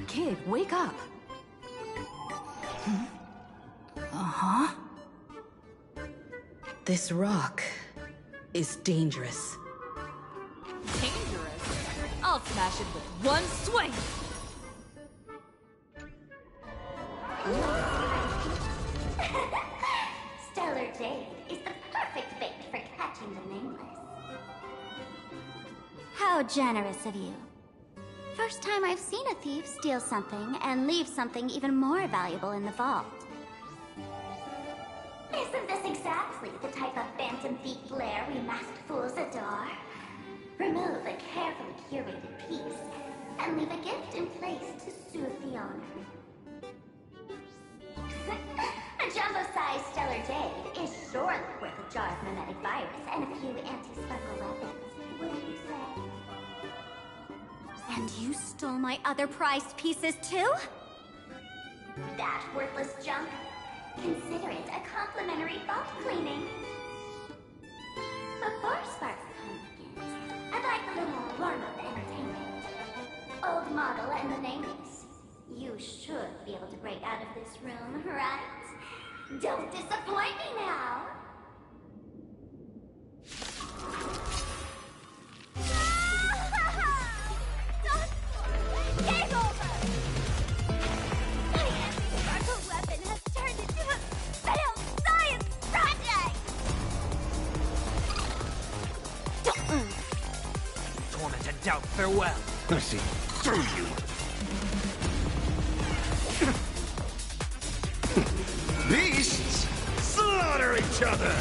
N: Kid, wake up!
Y: Uh-huh. This rock is dangerous.
V: Dangerous? I'll smash it with one swing!
M: Stellar Jade is the perfect bait for catching the nameless. How generous of you. First time I've seen a thief steal something and leave something even more valuable in the vault. Isn't this exactly the type of phantom thief flair we masked fools adore? Remove a carefully curated piece and leave a gift in place to soothe the owner. A jumbo-sized Stellar Jade is surely worth a jar of mimetic virus and a few anti-sparkle weapons, wouldn't you say? And you stole my other prized pieces too? That worthless junk? Consider it a complimentary vault cleaning. Before Sparks Con begins, I'd like a little warm-up entertainment. Old model and the nameless. You should be able to break out of this room, right? Don't disappoint me now! Game over! My anti-sparkle weapon has turned into a failed science project!
B: Torment and doubt, farewell.
K: I see through you. Beasts slaughter each other.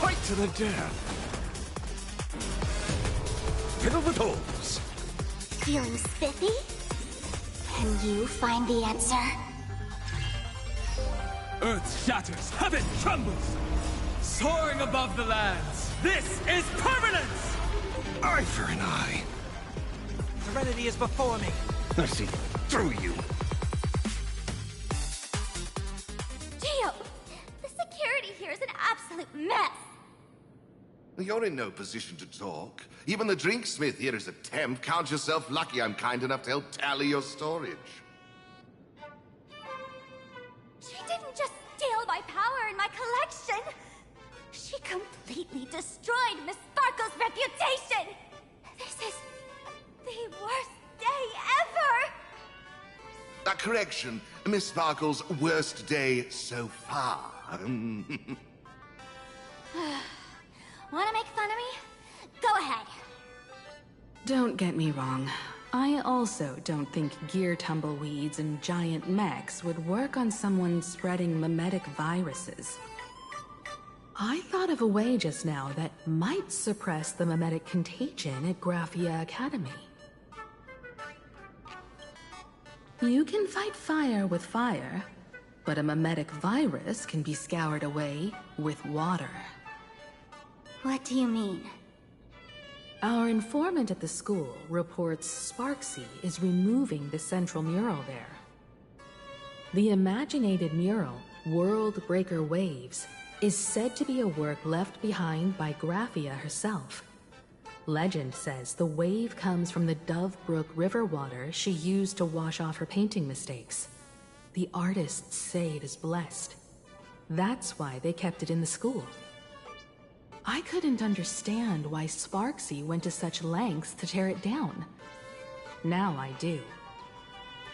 K: Fight to the death. Fiddle the toes.
M: Feeling spiffy? Can you find the answer?
C: Earth shatters, heaven trembles. Soaring above the lands, this is permanence!
K: Eye for an eye.
B: Serenity is before me.
K: I see through you.
M: Gio, the security here is an absolute mess.
A: You're in no position to talk. Even the drinksmith here is a temp. Count yourself lucky I'm kind enough to help tally your storage.
M: She didn't just steal my power and my collection. She completely destroyed Miss Sparkle's reputation. This is the worst day ever.
A: A correction. Miss Sparkle's worst day so far.
M: Wanna make fun of me? Go ahead.
Y: Don't get me wrong. I also don't think gear tumbleweeds and giant mechs would work on someone spreading mimetic viruses. I thought of a way just now that might suppress the mimetic contagion at Graphia Academy. You can fight fire with fire, but a mimetic virus can be scoured away with water.
M: What do you mean?
Y: Our informant at the school reports Sparksy is removing the central mural there. The imaginated mural, World Breaker Waves, is said to be a work left behind by Graphia herself. Legend says the wave comes from the Dove Brook river water she used to wash off her painting mistakes. The artists say it is blessed. That's why they kept it in the school. I couldn't understand why Sparksy went to such lengths to tear it down. Now I do.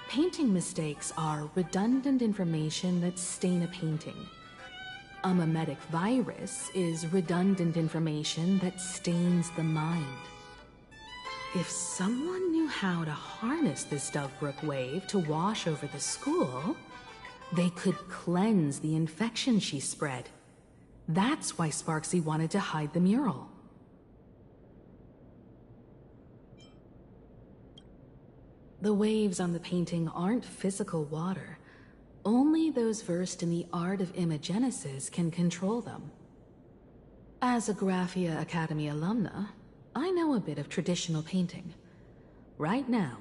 Y: Painting mistakes are redundant information that stain a painting. A mimetic virus is redundant information that stains the mind. If someone knew how to harness this Dovebrook wave to wash over the school, they could cleanse the infection she spread. That's why Sparksy wanted to hide the mural. The waves on the painting aren't physical water. Only those versed in the art of imagenesis can control them. As a Graphia Academy alumna, I know a bit of traditional painting. Right now,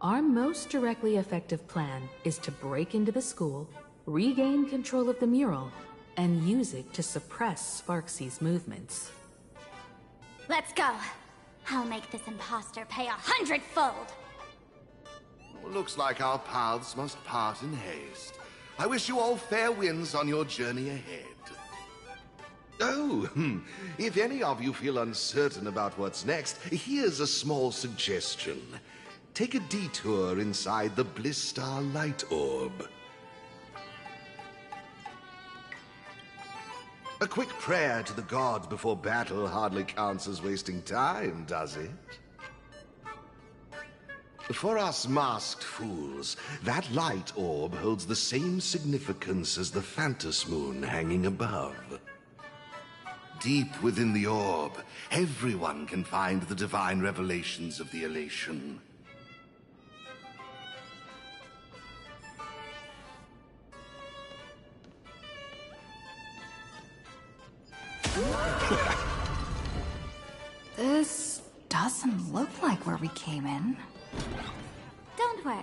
Y: our most directly effective plan is to break into the school, regain control of the mural, and use it to suppress Sparksy's movements.
M: Let's go. I'll make this imposter pay 100-fold.
A: Looks like our paths must part in haste. I wish you all fair winds on your journey ahead. Oh, if any of you feel uncertain about what's next, here's a small suggestion. Take a detour inside the Bliss Star Light Orb. A quick prayer to the gods before battle hardly counts as wasting time, does it? For us masked fools, that light orb holds the same significance as the Phantos Moon hanging above. Deep within the orb, everyone can find the divine revelations of the elation.
V: This doesn't look like where we came in.
M: Don't worry.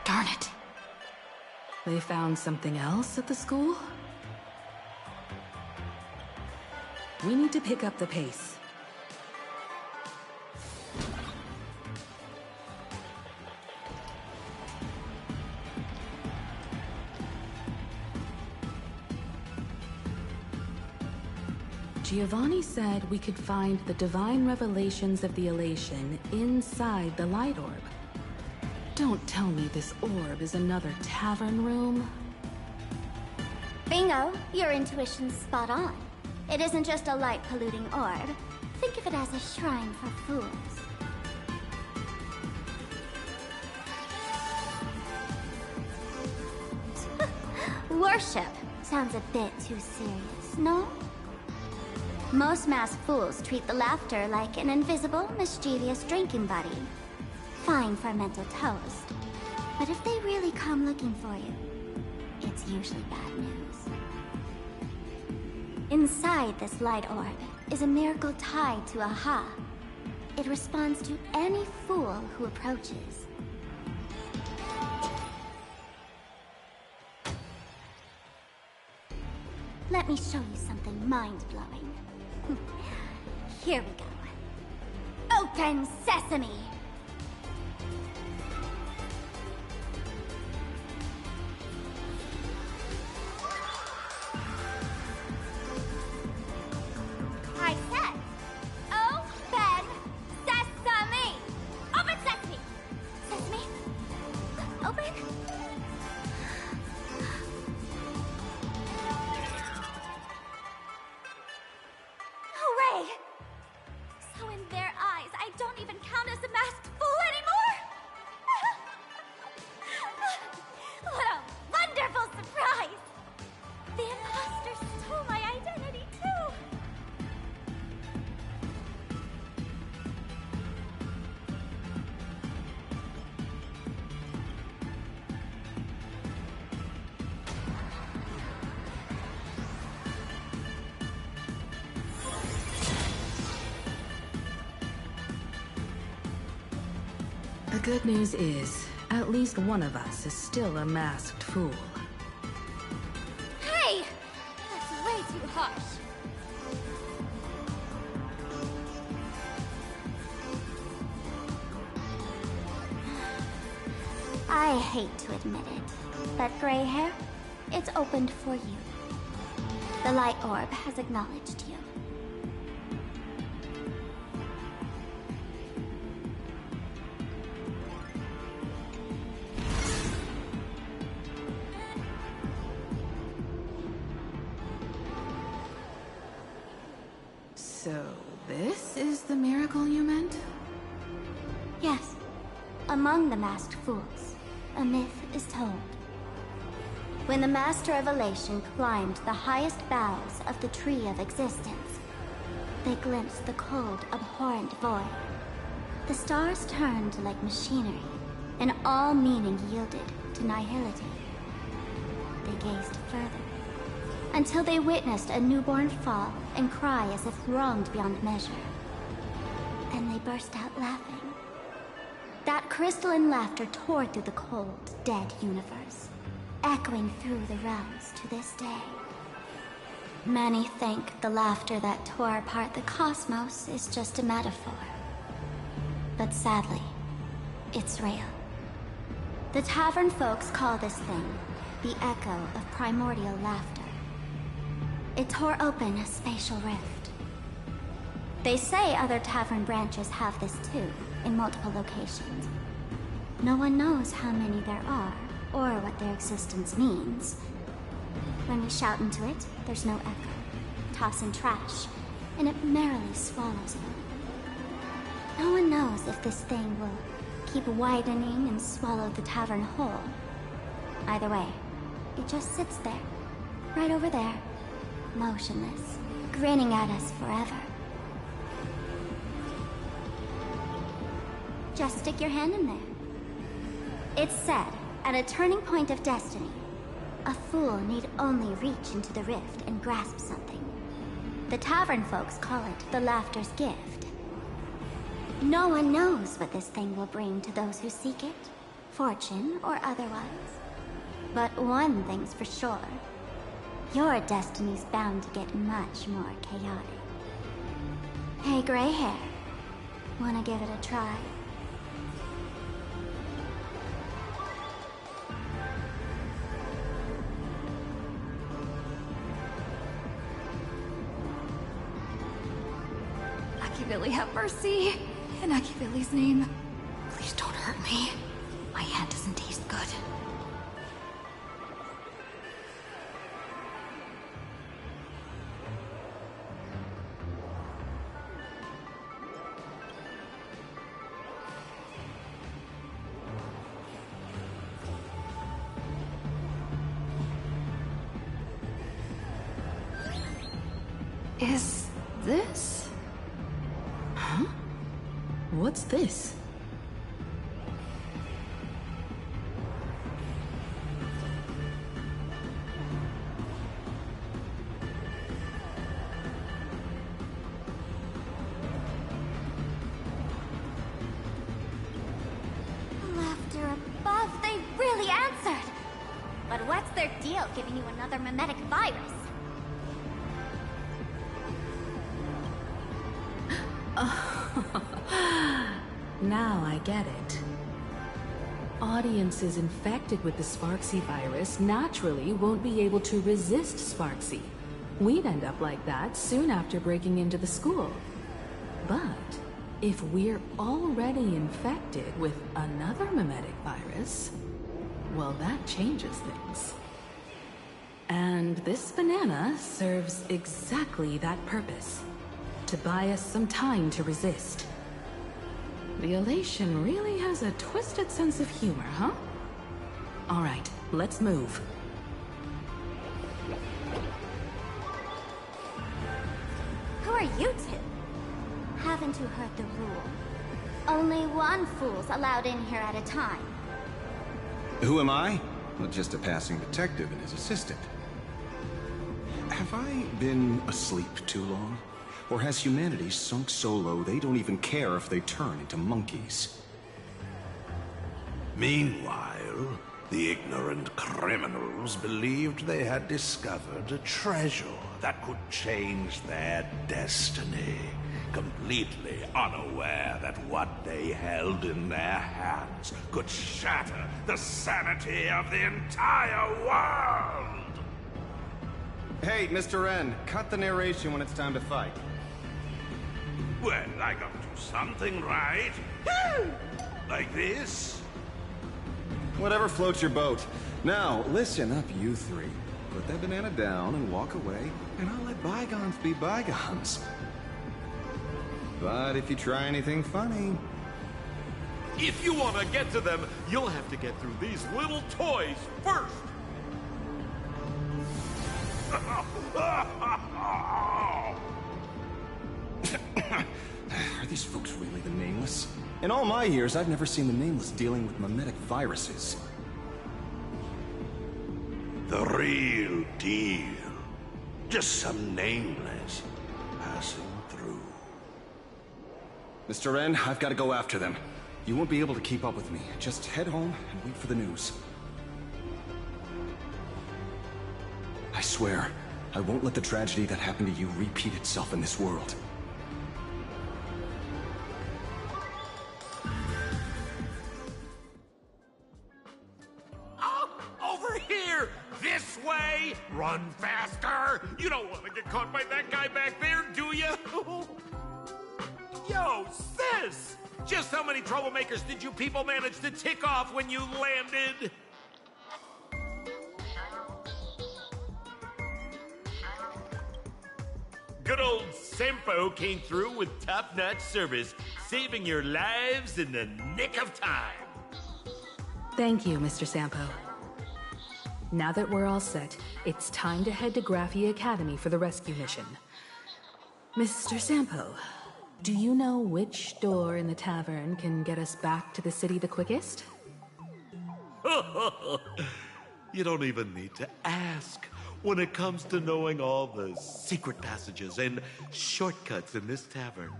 V: Darn it.
Y: They found something else at the school? We need to pick up the pace. Giovanni said we could find the divine revelations of the elation inside the light orb. Don't tell me this orb is another tavern room.
M: Bingo, your intuition's spot on. It isn't just a light-polluting orb. Think of it as a shrine for fools. Worship sounds a bit too serious, no? Most masked fools treat the laughter like an invisible, mischievous drinking buddy. Fine for mental toast. But if they really come looking for you, it's usually bad news. Inside this light orb is a miracle tied to Aha. It responds to any fool who approaches. Let me show you something mind-blowing. Here we go. Open sesame! I said, open sesame! Open sesame! Sesame? Open? Hooray! So in their eyes, I don't even count as a masked fool anymore? What a wonderful surprise! The imposter stole my identity too!
Y: good news is, at least one of us is still a masked fool.
M: Hey! That's way too harsh. I hate to admit it, but gray hair, it's opened for you. The light orb has acknowledged you.
Y: So, this is the miracle you meant?
M: Yes. Among the masked fools, a myth is told. When the Master of Elation climbed the highest boughs of the Tree of Existence, they glimpsed the cold, abhorrent void. The stars turned like machinery, and all meaning yielded to nihility. They gazed further, until they witnessed a newborn fall and cry as if wronged beyond measure. Then they burst out laughing. That crystalline laughter tore through the cold, dead universe, echoing through the realms to this day. Many think the laughter that tore apart the cosmos is just a metaphor. But sadly, it's real. The tavern folks call this thing the echo of primordial laughter. It tore open a spatial rift. They say other tavern branches have this too, in multiple locations. No one knows how many there are, or what their existence means. When we shout into it, there's no echo. Toss in trash, and it merrily swallows it. No one knows if this thing will keep widening and swallow the tavern whole. Either way, it just sits there, right over there, motionless, grinning at us forever. Just stick your hand in there. It's said, at a turning point of destiny, a fool need only reach into the rift and grasp something. The tavern folks call it the laughter's gift. No one knows what this thing will bring to those who seek it, fortune or otherwise. But one thing's for sure. Your destiny's bound to get much more chaotic. Hey, gray hair. Wanna give it a try?
V: Billy, have mercy. In Billy's name. Please don't hurt me. My hand doesn't taste good. Is this?
Y: Huh? What's this?
M: Laughter above, they really answered! But what's their deal giving you another mimetic virus?
Y: Now I get it. Audiences infected with the Sparksy virus naturally won't be able to resist Sparksy. We'd end up like that soon after breaking into the school. But if we're already infected with another mimetic virus, well, that changes things. And this banana serves exactly that purpose. To buy us some time to resist. The Elation really has a twisted sense of humor, huh? All right, let's move.
M: Who are you two? Haven't you heard the rule? Only one fool's allowed in here at a time.
K: Who am I? Well, just a passing detective and his assistant. Have I been asleep too long? Or has humanity sunk so low they don't even care if they turn into monkeys?
L: Meanwhile, the ignorant criminals believed they had discovered a treasure that could change their destiny, completely unaware that what they held in their hands could shatter the sanity of the entire world!
P: Hey, Mr. N, cut the narration when it's time to fight.
L: Well, I got to do something, right? Like this?
P: Whatever floats your boat. Now, listen up, you three. Put that banana down and walk away, and I'll let bygones be bygones. But if you try anything funny...
G: If you want to get to them, you'll have to get through these little toys first!
P: Are these folks really the Nameless? In all my years, I've never seen the Nameless dealing with mimetic viruses.
L: The real deal. Just some Nameless passing through.
P: Mr. N, I've got to go after them. You won't be able to keep up with me. Just head home and wait for the news. I swear, I won't let the tragedy that happened to you repeat itself in this world.
G: Over here! This way! Run faster! You don't want to get caught by that guy back there, do you? Yo, sis! Just how many troublemakers did you people manage to tick off when you landed? Good old Sempo came through with top-notch service, saving your lives in the nick of time.
Y: Thank you, Mr. Sampo. Now that we're all set, it's time to head to Graphia Academy for the rescue mission. Mr. Sampo, do you know which door in the tavern can get us back to the city the quickest?
G: You don't even need to ask. When it comes to knowing all the secret passages and shortcuts in this tavern,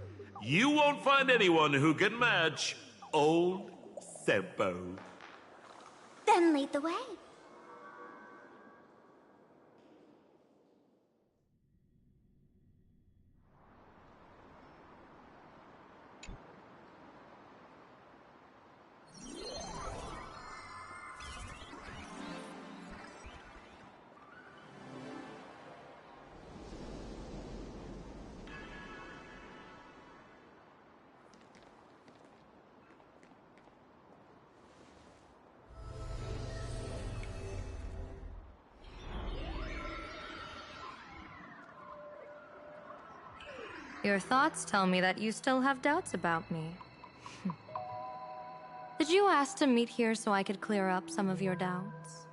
G: you won't find anyone who can match old Sempo.
M: Then lead the way.
T: Your thoughts tell me that you still have doubts about me. Did you ask to meet here so I could clear up some of your doubts?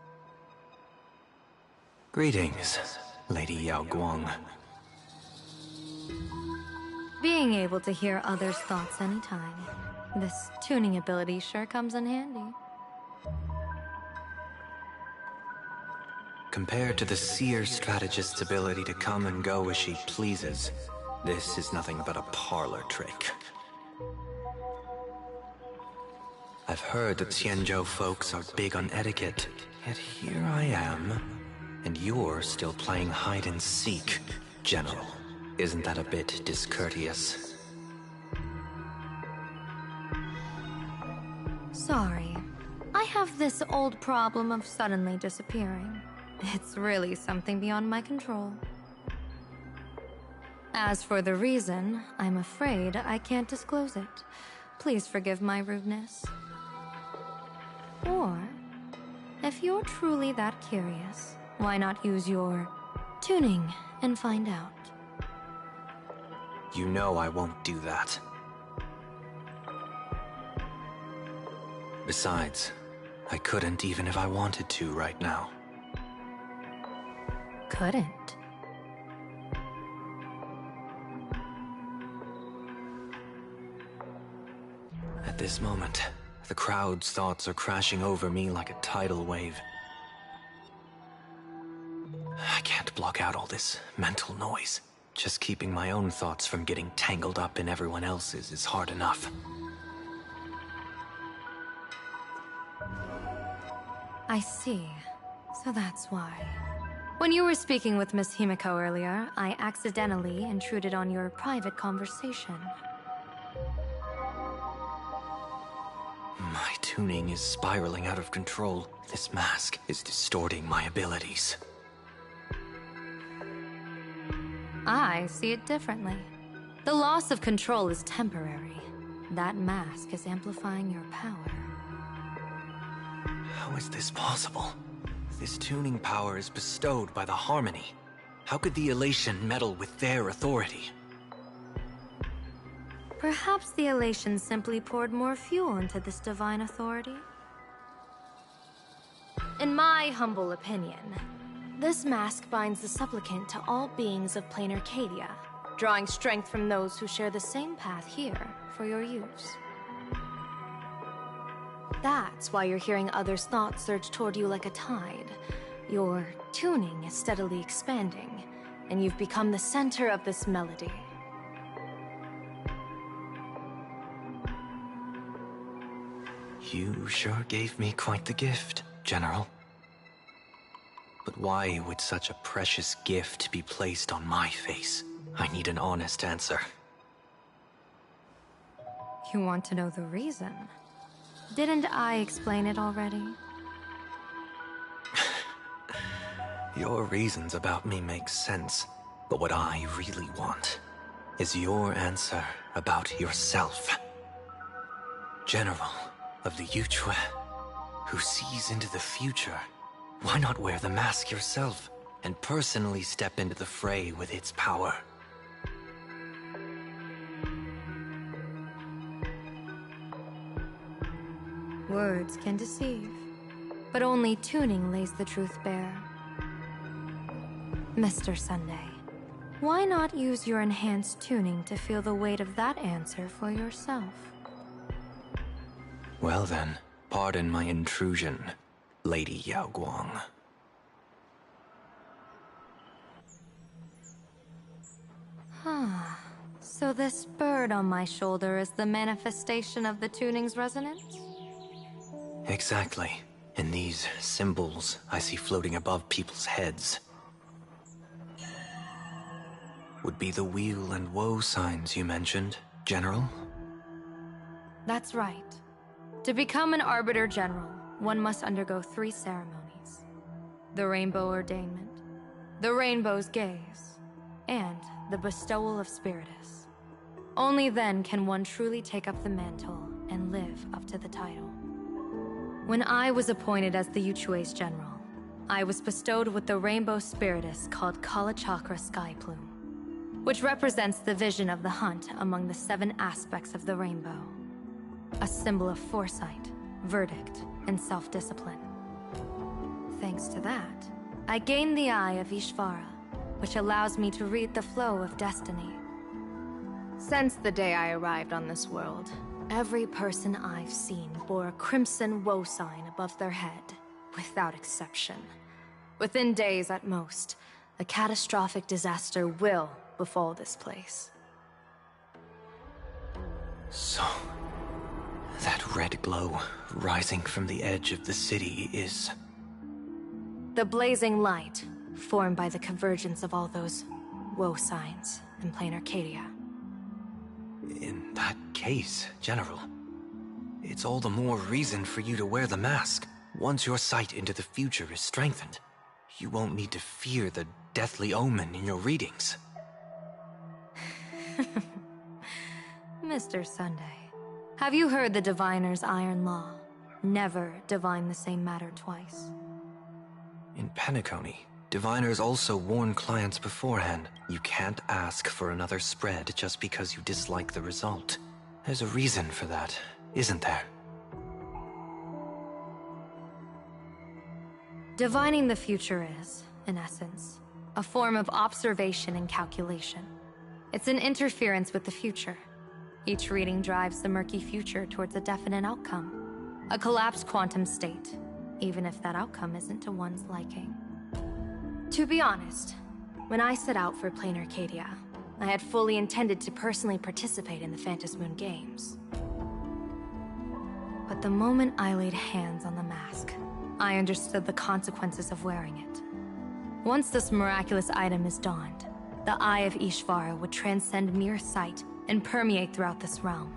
H: Greetings, Lady Yao Guang.
T: Being able to hear others' thoughts anytime. This tuning ability sure comes in handy.
H: Compared to the seer strategist's ability to come and go as she pleases, this is nothing but a parlor trick. I've heard that Xianzhou folks are big on etiquette, yet here I am, and you're still playing hide and seek, General. Isn't that a bit discourteous?
T: Sorry. I have this old problem of suddenly disappearing. It's really something beyond my control. As for the reason, I'm afraid I can't disclose it. Please forgive my rudeness. Or, if you're truly that curious, why not use your tuning and find out?
H: You know I won't do that. Besides, I couldn't even if I wanted to right now.
T: Couldn't?
H: At this moment, the crowd's thoughts are crashing over me like a tidal wave. I can't block out all this mental noise. Just keeping my own thoughts from getting tangled up in everyone else's is hard enough.
T: I see. So that's why. When you were speaking with Miss Himiko earlier, I accidentally intruded on your private conversation.
H: My tuning is spiraling out of control. This mask is distorting my abilities.
T: I see it differently. The loss of control is temporary. That mask is amplifying your power.
H: How is this possible? This tuning power is bestowed by the Harmony. How could the Elation meddle with their authority?
T: Perhaps the Elation simply poured more fuel into this divine authority? In my humble opinion, this mask binds the supplicant to all beings of Planarcadia, drawing strength from those who share the same path here for your use. That's why you're hearing others' thoughts surge toward you like a tide. Your tuning is steadily expanding, and you've become the center of this melody.
H: You sure gave me quite the gift, General. But why would such a precious gift be placed on my face? I need an honest answer.
T: You want to know the reason? Didn't I explain it already?
H: Your reasons about me make sense, but what I really want is your answer about yourself. General of the Yuchue, who sees into the future. Why not wear the mask yourself and personally step into the fray with its power?
T: Words can deceive, but only tuning lays the truth bare. Mr. Sunday, why not use your enhanced tuning to feel the weight of that answer for yourself?
H: Well then, pardon my intrusion, Lady Yao Guang.
T: So this bird on my shoulder is the manifestation of the tuning's resonance?
H: Exactly. And these symbols I see floating above people's heads would be the wheel and woe signs you mentioned, General?
T: That's right. To become an Arbiter General, one must undergo 3 ceremonies. The Rainbow Ordainment, the Rainbow's Gaze, and the Bestowal of Spiritus. Only then can one truly take up the mantle and live up to the title. When I was appointed as the Yuchue's General, I was bestowed with the Rainbow Spiritus called Kala Chakra Sky Plume, which represents the vision of the hunt among the 7 aspects of the rainbow. A symbol of foresight, verdict, and self-discipline. Thanks to that, I gained the Eye of Ishvara, which allows me to read the flow of destiny. Since the day I arrived on this world, every person I've seen bore a crimson woe sign above their head, without exception. Within days at most, a catastrophic disaster will befall this place.
H: So, that red glow rising from the edge of the city is...
T: The blazing light, formed by the convergence of all those woe signs in Planarcadia.
H: In that case, General, it's all the more reason for you to wear the mask. Once your sight into the future is strengthened, you won't need to fear the deathly omen in your readings.
T: Mr. Sunday, have you heard the Diviner's iron law? Never divine the same matter twice.
H: In Penacony, diviners also warn clients beforehand. You can't ask for another spread just because you dislike the result. There's a reason for that, isn't there?
T: Divining the future is, in essence, a form of observation and calculation. It's an interference with the future. Each reading drives the murky future towards a definite outcome. A collapsed quantum state, even if that outcome isn't to one's liking. To be honest, when I set out for Planarcadia, I had fully intended to personally participate in the Phantom Moon Games. But the moment I laid hands on the mask, I understood the consequences of wearing it. Once this miraculous item is donned, the Eye of Ishvara would transcend mere sight and permeate throughout this realm.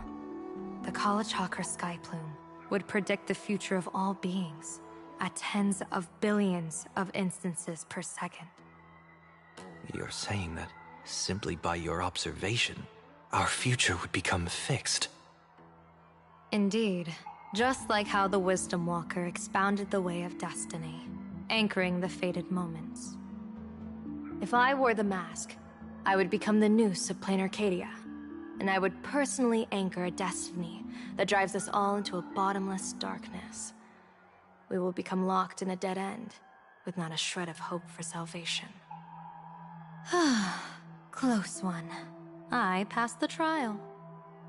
T: The Kala Chakra sky plume would predict the future of all beings at tens of billions of instances per second.
H: You're saying that simply by your observation, our future would become fixed.
T: Indeed, just like how the Wisdom Walker expounded the way of destiny, anchoring the fated moments. If I wore the mask, I would become the noose of Planarcadia, and I would personally anchor a destiny that drives us all into a bottomless darkness. We will become locked in a dead end, with not a shred of hope for salvation. Close one. I passed the trial.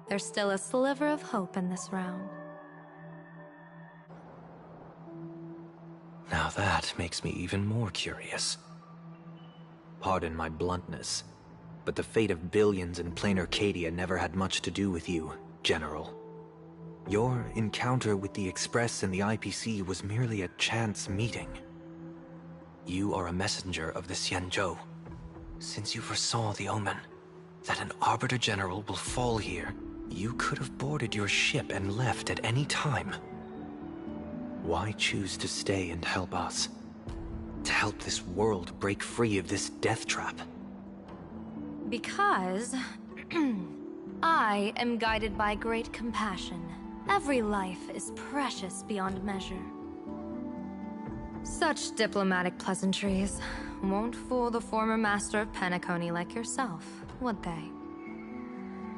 T: There's still a sliver of hope in this round.
H: Now that makes me even more curious. Pardon my bluntness, but the fate of billions in Planarcadia never had much to do with you, General. Your encounter with the Express and the IPC was merely a chance meeting. You are a messenger of the Xianzhou. Since you foresaw the omen, that an Arbiter General will fall here, you could have boarded your ship and left at any time. Why choose to stay and help us? To help this world break free of this death trap?
T: Because I am guided by great compassion. Every life is precious beyond measure. Such diplomatic pleasantries won't fool the former master of Penacony like yourself, would they?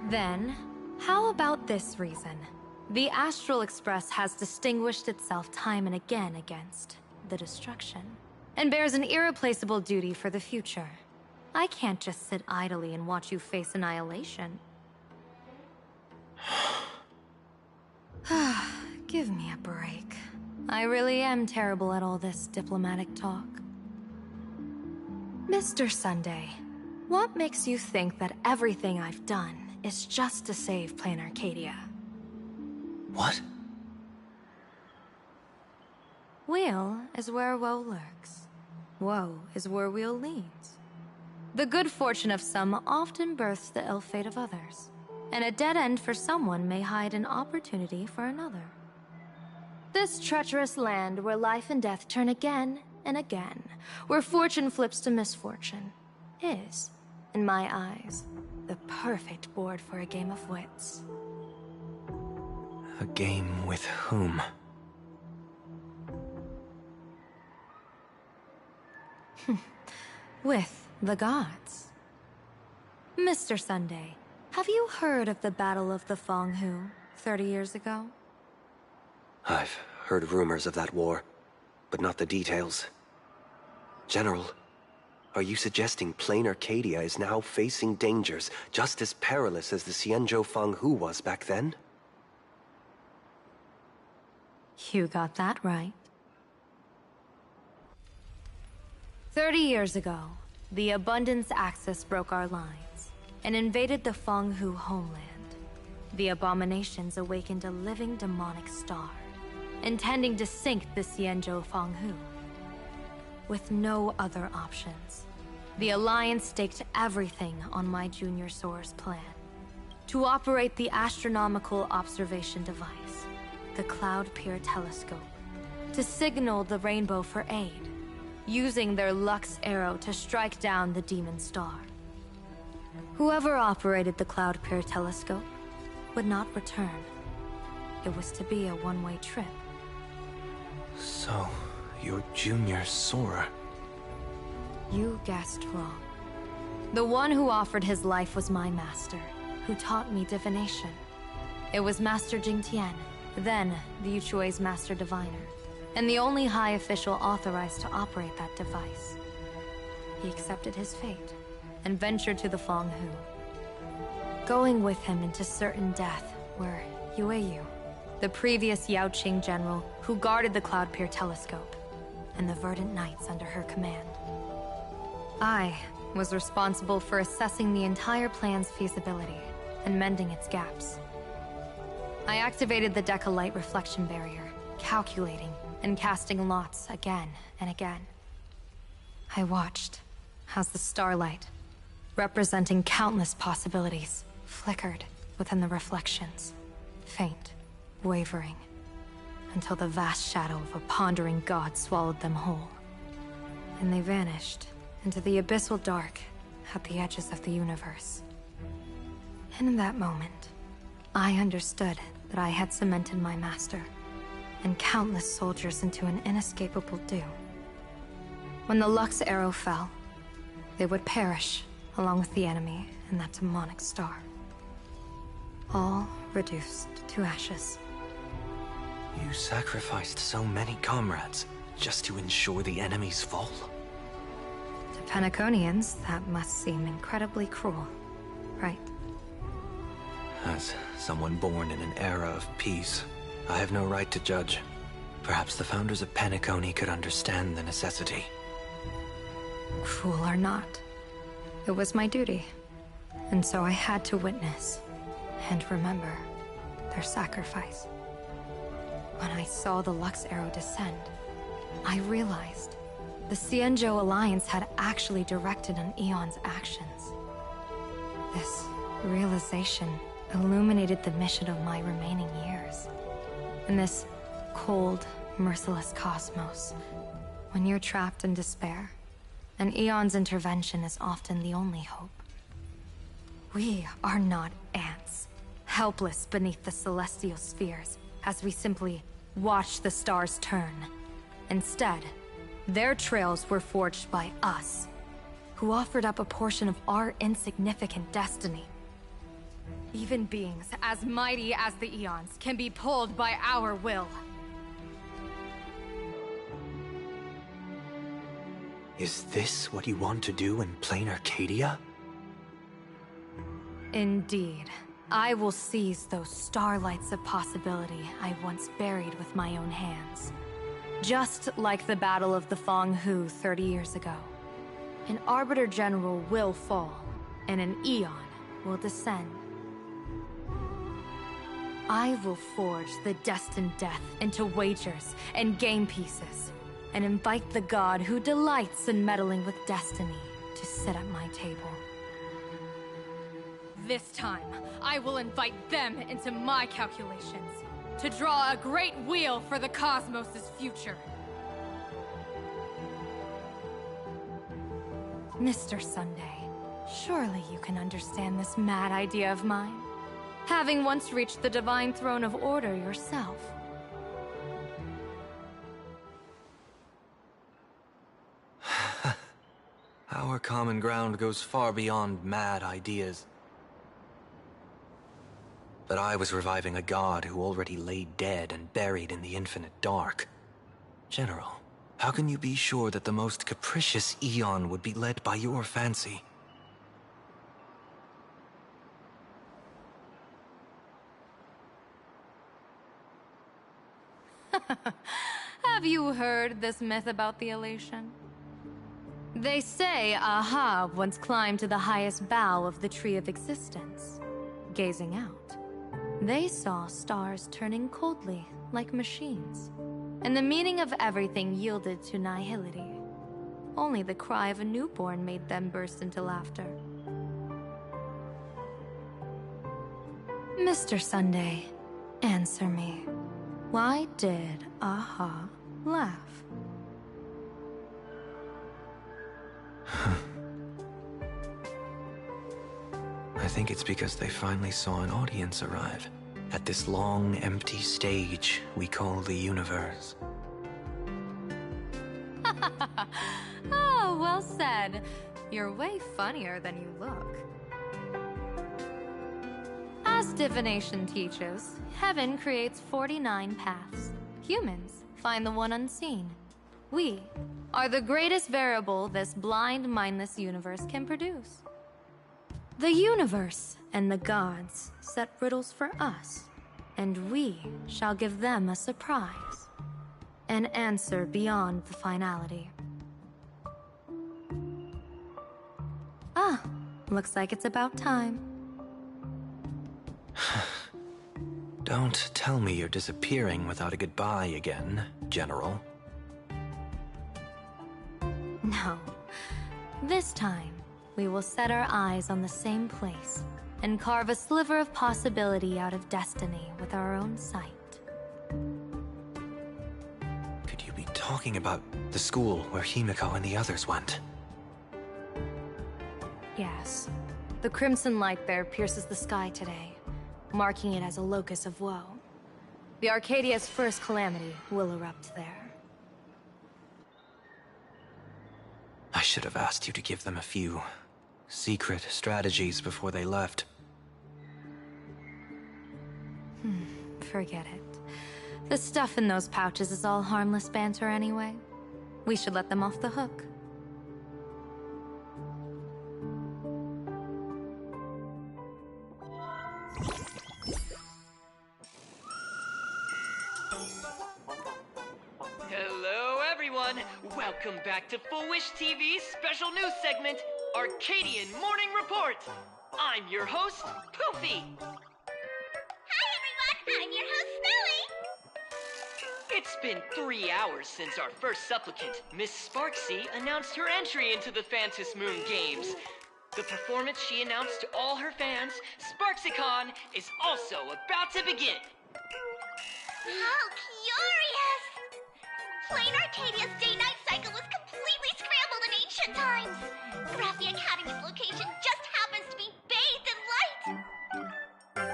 T: Then, how about this reason? The Astral Express has distinguished itself time and again against the destruction, and bears an irreplaceable duty for the future. I can't just sit idly and watch you face annihilation. Give me a break. I really am terrible at all this diplomatic talk. Mr. Sunday, what makes you think that everything I've done is just to save Planarcadia?
H: What?
T: Weal is where woe lurks. Woe is where weal leads. The good fortune of some often births the ill fate of others, and a dead end for someone may hide an opportunity for another. This treacherous land where life and death turn again and again, where fortune flips to misfortune, is, in my eyes, the perfect board for a game of wits.
H: A game with whom?
T: With the gods. Mr. Sunday, have you heard of the Battle of the Fanghu 30 years ago?
H: I've heard rumors of that war, but not the details. General, are you suggesting Planarcadia is now facing dangers just as perilous as the Xianzhou Fanghu was back then?
T: You got that right. 30 years ago, the Abundance Axis broke our lines and invaded the Fanghu homeland. The abominations awakened a living demonic star, intending to sink the Xianzhou Fanghu. With no other options, the Alliance staked everything on my Junior Soar's plan to operate the astronomical observation device, the Cloud Pier Telescope, to signal the Rainbow for aid, using their Lux arrow to strike down the Demon Star. Whoever operated the Cloud Pier Telescope would not return. It was to be a one-way trip.
H: So, your Junior Soar.
T: You guessed wrong. The one who offered his life was my master, who taught me divination. It was Master Jingtian, then the Yuchui's Master Diviner, and the only high official authorized to operate that device. He accepted his fate and ventured to the Fanghu. Going with him into certain death were Yueyu, the previous Yaoqing general who guarded the Cloud Pier Telescope, and the Verdant Knights under her command. I was responsible for assessing the entire plan's feasibility and mending its gaps. I activated the Decalite reflection barrier, calculating and casting lots again and again. I watched as the starlight, representing countless possibilities, flickered within the reflections, faint, wavering, until the vast shadow of a pondering god swallowed them whole. And they vanished into the abyssal dark at the edges of the universe. And in that moment, I understood that I had cemented my master and countless soldiers into an inescapable doom. When the Lux arrow fell, they would perish along with the enemy and that demonic star. All reduced to ashes.
H: You sacrificed so many comrades just to ensure the enemy's fall?
T: To Penaconians, that must seem incredibly cruel, right?
H: As someone born in an era of peace, I have no right to judge. Perhaps the founders of Penacony could understand the necessity.
T: Cruel or not, it was my duty. And so I had to witness and remember their sacrifice. When I saw the Lux arrow descend, I realized the Xianzhou Alliance had actually directed an Eon's actions. This realization illuminated the mission of my remaining years. In this cold, merciless cosmos, when you're trapped in despair, an Eon's intervention is often the only hope. We are not ants, helpless beneath the celestial spheres as we simply watch the stars turn. Instead, their trails were forged by us, who offered up a portion of our insignificant destiny. Even beings as mighty as the Eons can be pulled by our will.
H: Is this what you want to do in Planarcadia?
T: Indeed. I will seize those starlights of possibility I once buried with my own hands. Just like the Battle of the Fang Hu 30 years ago. An Arbiter General will fall, and an Eon will descend. I will forge the destined death into wagers and game pieces, and invite the god who delights in meddling with destiny to sit at my table. This time, I will invite them into my calculations, to draw a great wheel for the cosmos' future. Mr. Sunday, surely you can understand this mad idea of mine, having once reached the divine throne of order yourself.
H: Our common ground goes far beyond mad ideas. But I was reviving a god who already lay dead and buried in the infinite dark. General, how can you be sure that the most capricious Eon would be led by your fancy?
T: Have you heard this myth about the elation? They say Aha once climbed to the highest bough of the Tree of Existence. Gazing out, they saw stars turning coldly, like machines. And the meaning of everything yielded to nihility. Only the cry of a newborn made them burst into laughter. Mr. Sunday, answer me. Why did Aha laugh?
H: I think it's because they finally saw an audience arrive at this long, empty stage we call the universe.
T: Oh, well said. You're way funnier than you look. As divination teaches, heaven creates 49 paths. Humans find the one unseen. We are the greatest variable this blind, mindless universe can produce. The universe and the gods set riddles for us, and we shall give them a surprise. An answer beyond the finality. Ah, looks like it's about time.
H: Don't tell me you're disappearing without a goodbye again, General.
T: No. This time, we will set our eyes on the same place and carve a sliver of possibility out of destiny with our own sight.
H: Could you be talking about the school where Himiko and the others went?
T: Yes. The crimson light there pierces the sky today, marking it as a locus of woe. The Arcadia's first calamity will erupt there.
H: I should have asked you to give them a few secret strategies before they left.
T: Forget it. The stuff in those pouches is all harmless banter anyway. We should let them off the hook.
F: Hello, everyone. Welcome back to Full Wish TV's special news segment, Arcadian Morning Report. I'm your host, Poofy.
M: Hi, everyone. I'm your host, Snowy.
F: It's been 3 hours since our first supplicant, Miss Sparksy, announced her entry into the Phantom Moon Games. The performance she announced to all her fans, SparksyCon, is also about to begin.
M: How curious! Planarcadia's day-night cycle was completely scrambled in ancient times. Graphia Academy's location just happens to be bathed in light.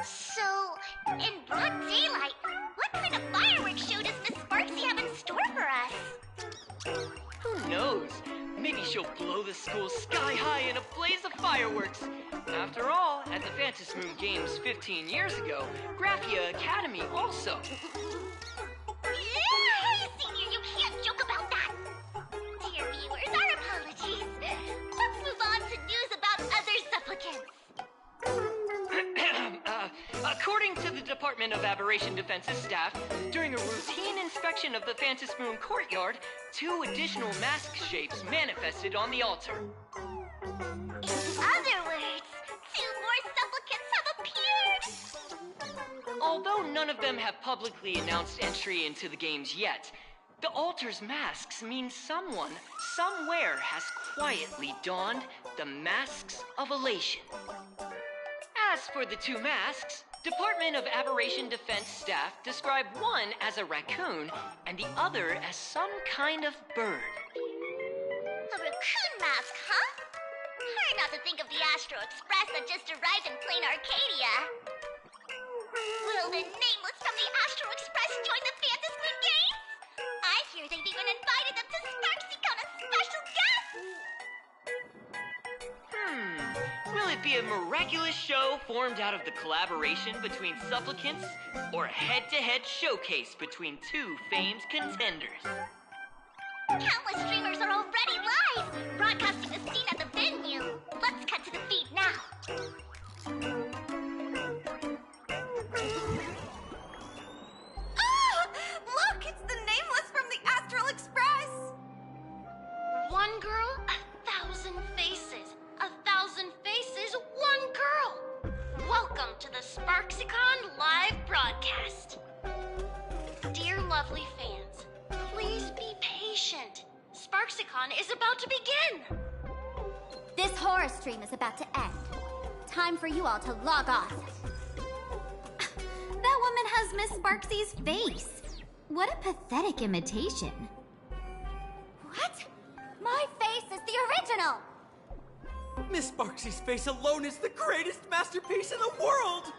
M: So, in broad daylight, what kind of fireworks show does Miss Sparksy have in store for us?
F: Who knows? Maybe she'll blow the school sky high in a blaze of fireworks. After all, at the Phantom Moon Games 15 years ago, Graphia Academy also.
M: Hey, Senior, you can't joke about that. Dear viewers, our apologies. Let's move on to news about other supplicants.
F: According to the Department of Aberration Defense's staff, during a routine inspection of the Phantom Moon courtyard, 2 additional mask shapes manifested on the altar.
M: In other words, 2 more supplicants have appeared.
F: Although none of them have publicly announced entry into the games yet, the altar's masks mean someone, somewhere has quietly donned the masks of elation. As for the 2 masks, Department of Aberration Defense staff describe one as a raccoon and the other as some kind of bird.
M: A raccoon mask, huh? Hard not to think of the Astro Express that just arrived in Planarcadia. Will the nameless from the Astro Express join the Phantom Moon Games? I hear they've even invited them to SparksyCon as special guests!
F: Will it be a miraculous show formed out of the collaboration between supplicants, or a head-to-head showcase between 2 famed contenders?
M: Countless streamers are already live, broadcasting the scene at the venue. Let's cut to the feed now.
R: Ah! Look, it's the nameless from the Astral Express!
I: One girl, 1,000 faces. 1,000 faces, one girl. Welcome to the SparksyCon live broadcast. Dear lovely fans, please be patient. SparksyCon is about to begin.
M: This horror stream is about to end. Time for you all to log off. That woman has Miss Sparksy's face. What a pathetic imitation. What? My face is the original!
C: Miss Sparksy's face alone is the greatest masterpiece in the world!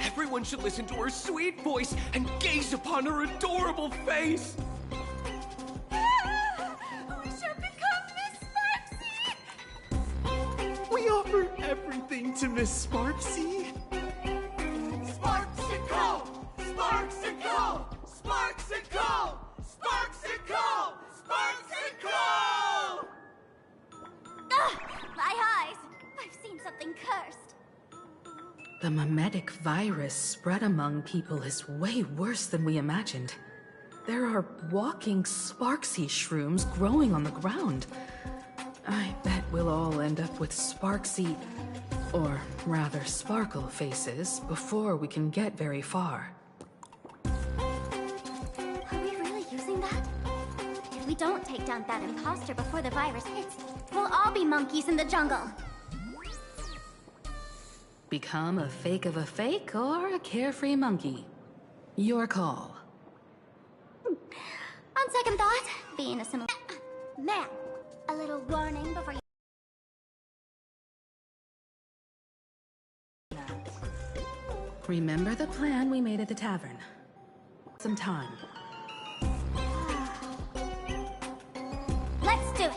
C: Everyone should listen to her sweet voice and gaze upon her adorable face!
R: We should become Miss Sparksy!
C: We offer everything to Miss Sparksy.
O: Sparksicle! Sparksicle! Sparksicle! Sparksicle! Sparksicle!
M: Ugh, my eyes! I've seen something cursed.
Y: The mimetic virus spread among people is way worse than we imagined. There are walking Sparksy shrooms growing on the ground. I bet we'll all end up with Sparksy Or rather, sparkle faces, before we can get very far.
M: Are we really using that? If we don't take down that imposter before the virus hits, we'll all be monkeys in the jungle.
Y: Become a fake of a fake or a carefree monkey? Your call.
M: On second thought, being a similar... Man, a little warning before you...
Y: Remember the plan we made at the tavern. Some time.
M: Let's do it!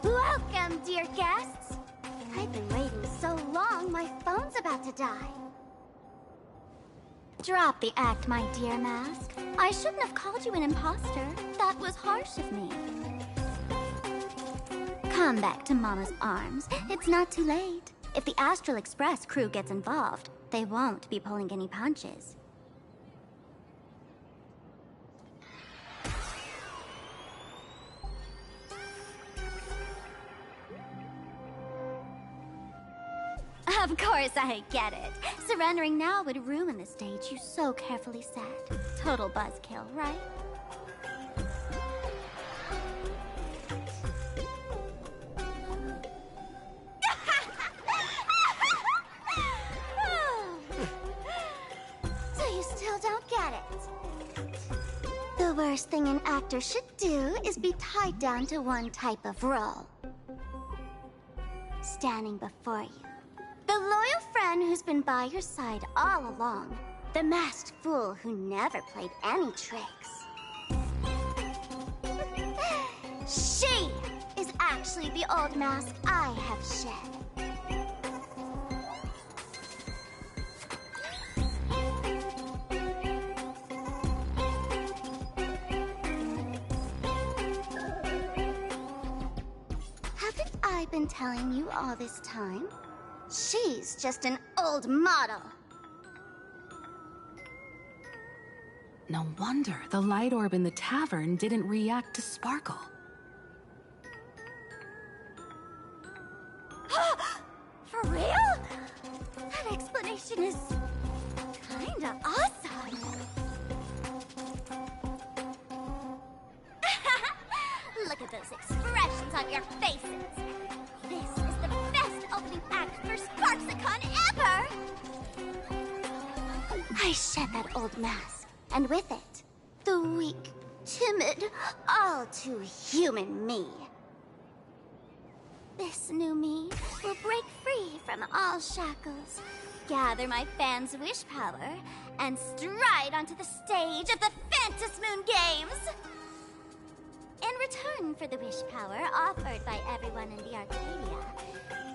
M: Welcome, dear guests. I've been waiting so long, my phone's about to die. Drop the act, my dear Mask. I shouldn't have called you an imposter. That was harsh of me. Come back to Mama's arms. It's not too late. If the Astral Express crew gets involved, they won't be pulling any punches. Of course I get it. Surrendering now would ruin the stage you so carefully set. Total buzzkill, right? So you still don't get it? The worst thing an actor should do is be tied down to one type of role. Standing before you. The loyal friend who's been by your side all along. The masked fool who never played any tricks. She is actually the old mask I have shed. Haven't I been telling you all this time? She's just an old model.
Y: No wonder the light orb in the tavern didn't react to sparkle.
M: For real? That explanation is kinda awesome. Look at those expressions on your faces. This is the best opening act for Sparksicon ever! I shed that old mask, and with it, the weak, timid, all too human me. This new me will break free from all shackles, gather my fans' wish power, and stride onto the stage of the Phantom Moon Games! In return for the wish power offered by everyone in the Arcadia,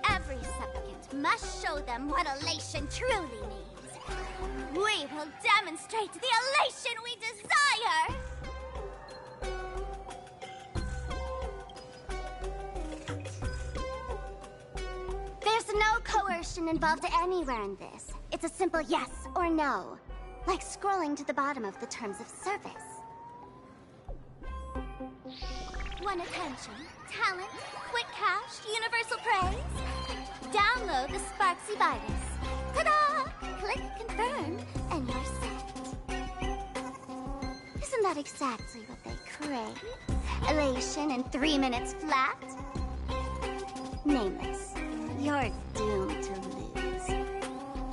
M: every supplicant must show them what elation truly means. We will demonstrate the elation we desire! There's no coercion involved anywhere in this. It's a simple yes or no, like scrolling to the bottom of the terms of service. Want attention, talent, quick cash, universal praise? Download the Sparksy virus. Ta-da! Click confirm, and you're set. Isn't that exactly what they crave? Elation in 3 minutes flat? Nameless, you're doomed to lose.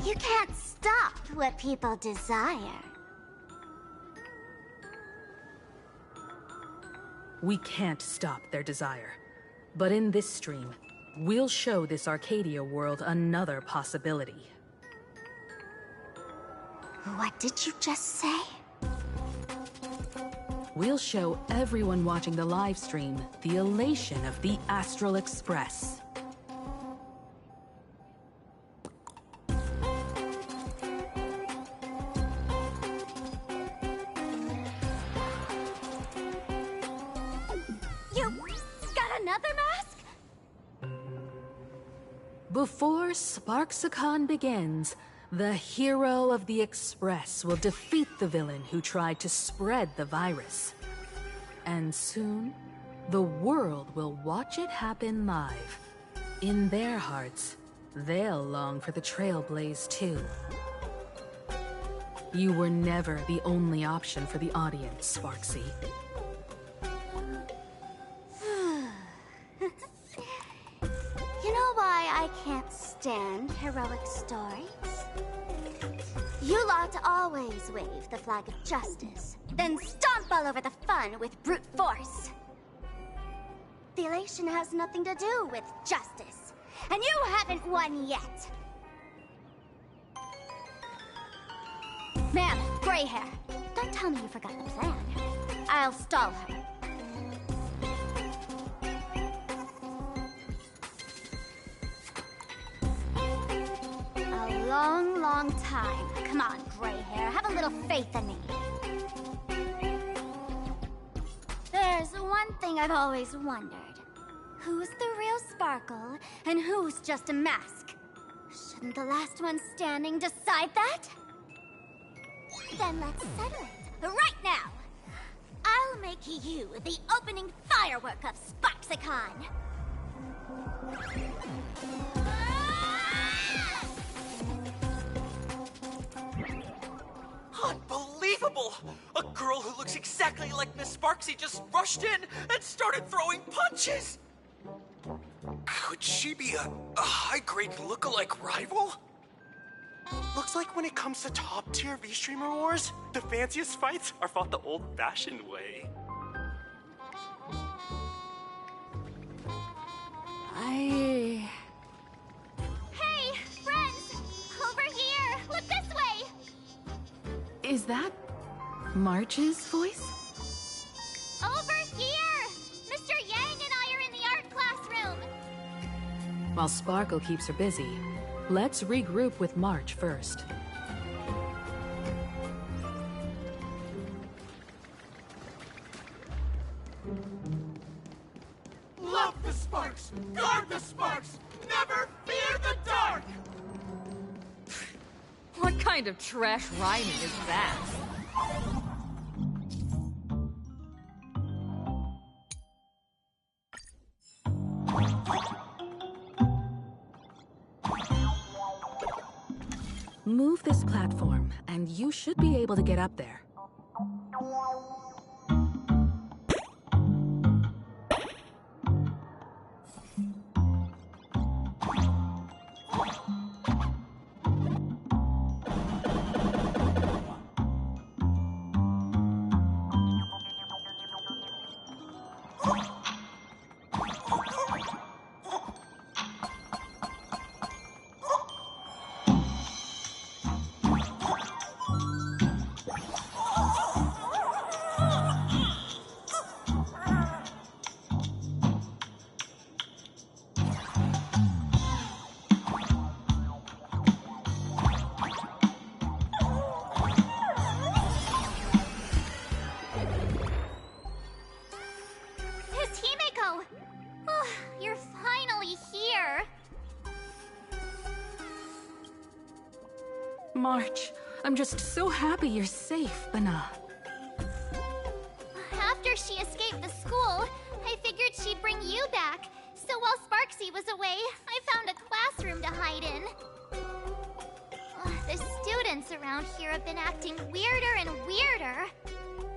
M: You can't stop what people desire.
Y: We can't stop their desire. But in this stream, we'll show this Arcadia world another possibility.
M: What did you just say?
Y: We'll show everyone watching the live stream the elation of the Astral Express. Before Sparksicon begins, the hero of the Express will defeat the villain who tried to spread the virus. And soon, the world will watch it happen live. In their hearts, they'll long for the Trailblaze too. You were never the only option for the audience, Sparksy.
M: You know why I can't stand heroic stories? You lot always wave the flag of justice, then stomp all over the fun with brute force. The elation has nothing to do with justice, and you haven't won yet. Ma'am, gray hair, don't tell me you forgot the plan. I'll stall her. A long, long time. Come on, gray hair, have a little faith in me. There's one thing I've always wondered. Who's the real Sparkle, and who's just a mask? Shouldn't the last one standing decide that? Then let's settle it, right now! I'll make you the opening firework of Sparksicon!
C: Unbelievable! A girl who looks exactly like Miss Sparksy just rushed in and started throwing punches!
D: Could she be a high-grade lookalike rival? Looks like when it comes to top-tier V-Streamer wars, the fanciest fights are fought the old-fashioned way.
M: Hey, friends! Over here! Look this way!
Y: Is that March's voice?
M: Over here! Mr. Yang and I are in the art classroom!
Y: While Sparkle keeps her busy, let's regroup with March first.
O: Love the sparks! Guard the sparks! Never fear the dark!
V: What kind of trash rhyming is that?
Y: Move this platform, and you should be able to get up there. March, I'm just so happy you're safe, Bana.
M: After she escaped the school, I figured she'd bring you back. So while Sparksy was away, I found a classroom to hide in. The students around here have been acting weirder and weirder.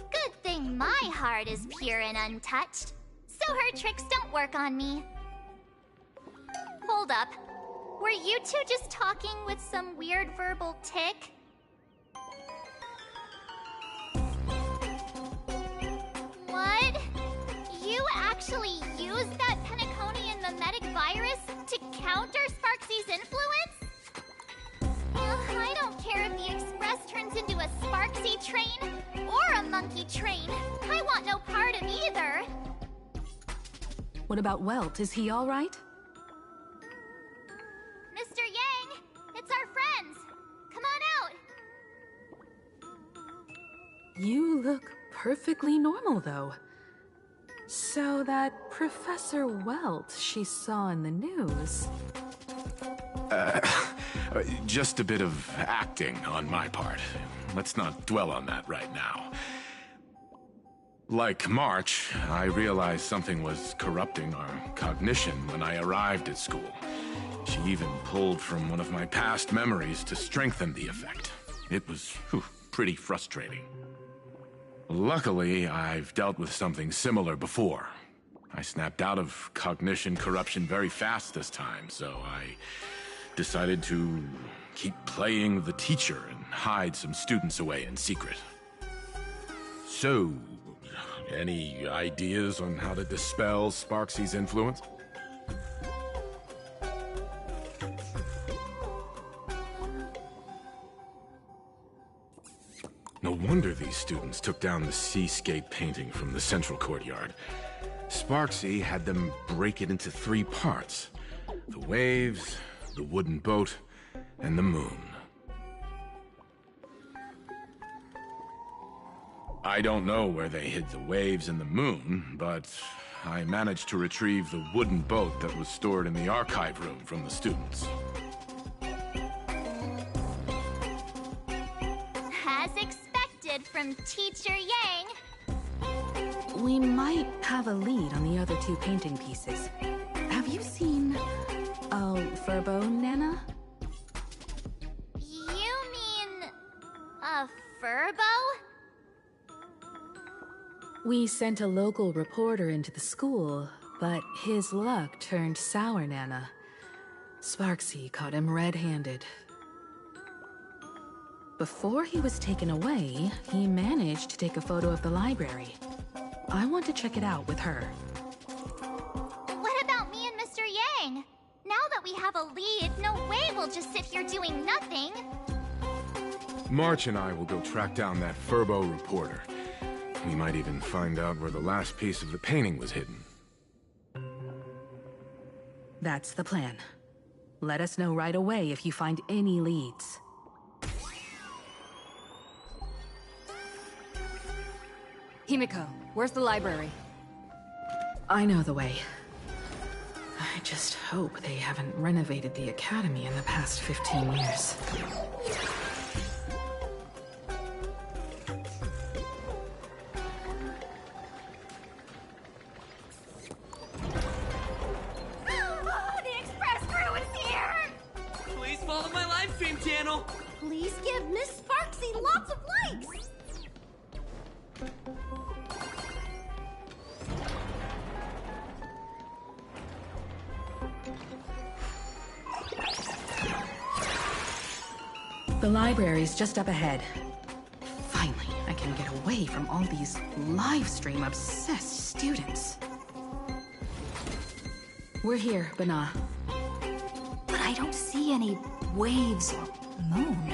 M: Good thing my heart is pure and untouched, so her tricks don't work on me. Hold up. Were you two just talking with some weird verbal tick? What? You actually used that Penaconian mimetic virus to counter Sparksy's influence? I don't care if the Express turns into a Sparksy train or a monkey train. I want no part of either.
Y: What about Welt? Is he all right?
M: Mr. Yang, it's our friends. Come on out.
Y: You look perfectly normal, though. So that Professor Welt she saw in the news...
J: Just a bit of acting on my part. Let's not dwell on that right now. Like March, I realized something was corrupting our cognition when I arrived at school. She even pulled from one of my past memories to strengthen the effect. It was pretty frustrating. Luckily, I've dealt with something similar before. I snapped out of cognition corruption very fast this time, so I decided to keep playing the teacher and hide some students away in secret. So, any ideas on how to dispel Sparksy's influence? No wonder these students took down the seascape painting from the central courtyard. Sparksy had them break it into 3 parts: the waves, the wooden boat, and the moon. I don't know where they hid the waves and the moon, but I managed to retrieve the wooden boat that was stored in the archive room from the students.
M: As expected from Teacher Yang.
Y: We might have a lead on the other 2 painting pieces. Have you seen Furbo, Nana?
M: You mean a furbo?
Y: We sent a local reporter into the school, but his luck turned sour, Nana. Sparksy caught him red-handed. Before he was taken away, he managed to take a photo of the library. I want to check it out with her.
M: What about me and Mr. Yang? Now that we have a lead, no way we'll just sit here doing nothing.
J: March and I will go track down that Furbo reporter. We might even find out where the last piece of the painting was hidden.
Y: That's the plan. Let us know right away if you find any leads.
T: Himiko, where's the library?
Y: I know the way. I just hope they haven't renovated the academy in the past 15 years.
M: The express crew is here!
C: Please follow my live stream channel.
R: Please give Miss Sparksy lots of likes!
Y: The library's just up ahead. Finally, I can get away from all these live stream obsessed students. We're here, Bana.
Q: But I don't see any waves or moon.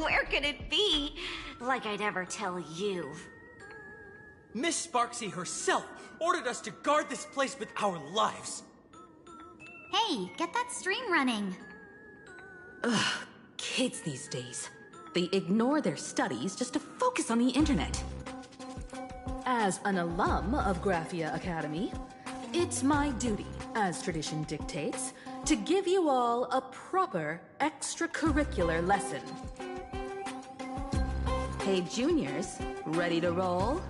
U: Where could it be? Like I'd ever tell you.
B: Miss Sparksy herself ordered us to guard this place with our lives.
Q: Hey, get that stream running.
Y: Ugh, kids these days. They ignore their studies just to focus on the internet. As an alum of Graphia Academy, it's my duty, as tradition dictates, to give you all a proper extracurricular lesson. Hey, juniors, ready to roll?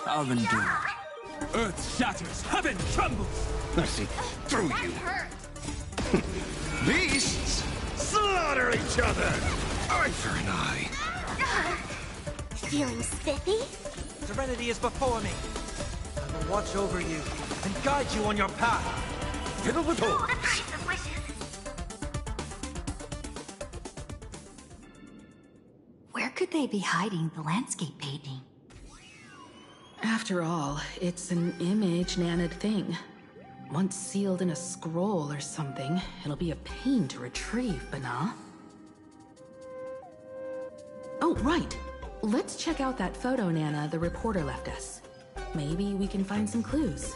C: Oven doom. Earth shatters, heaven trembles.
L: I see through you. Beasts slaughter each other. Eye for an eye.
M: Feeling spiffy?
B: Serenity is before me. I will watch over you and guide you on your path.
L: Fiddle with holes.
Q: Where could they be hiding the landscape painting?
Y: After all, it's an image-nanted thing. Once sealed in a scroll or something, it'll be a pain to retrieve, Bana. Oh, right. Let's check out that photo, Nana, the reporter left us. Maybe we can find some clues.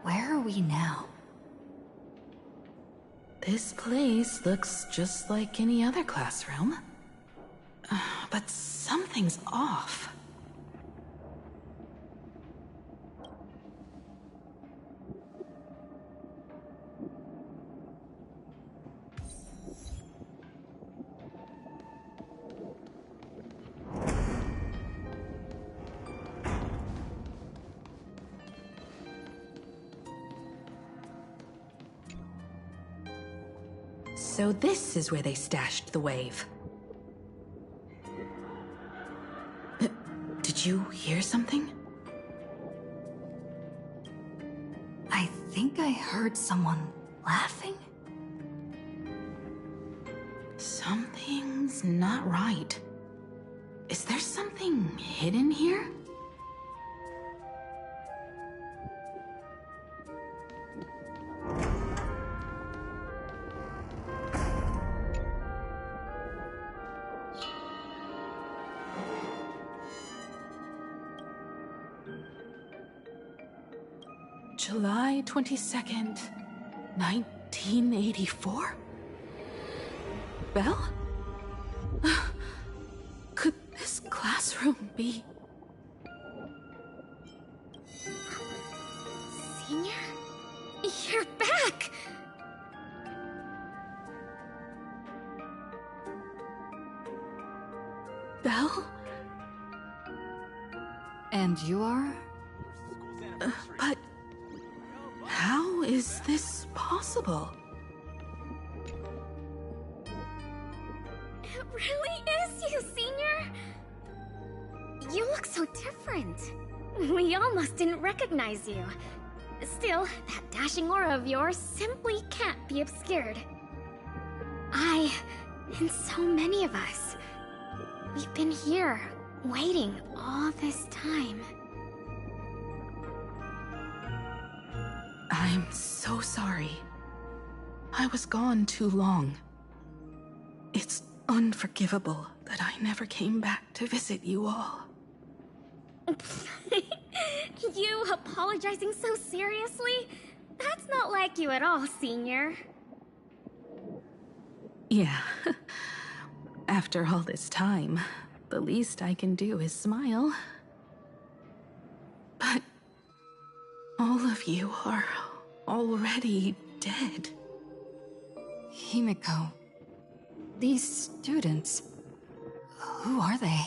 Q: Where are we now?
Y: This place looks just like any other classroom. But something's off. So this is where they stashed the wave. Did you hear something?
Q: I think I heard someone laughing.
Y: Something's not right. Is there something hidden here? July 22nd, 1984? Belle? Could this classroom be...
M: Senior? You're back!
Y: Belle?
Q: And you are?
Y: But... how is this possible?
M: It really is you, Senior! You look so different. We almost didn't recognize you. Still, that dashing aura of yours simply can't be obscured. I, and so many of us, we've been here, waiting all this time.
Y: I'm so sorry. I was gone too long. It's unforgivable that I never came back to visit you all.
M: You apologizing so seriously? That's not like you at all, Senior.
Y: Yeah. After all this time, the least I can do is smile. But all of you are already dead.
Q: Himiko, these students, who are they?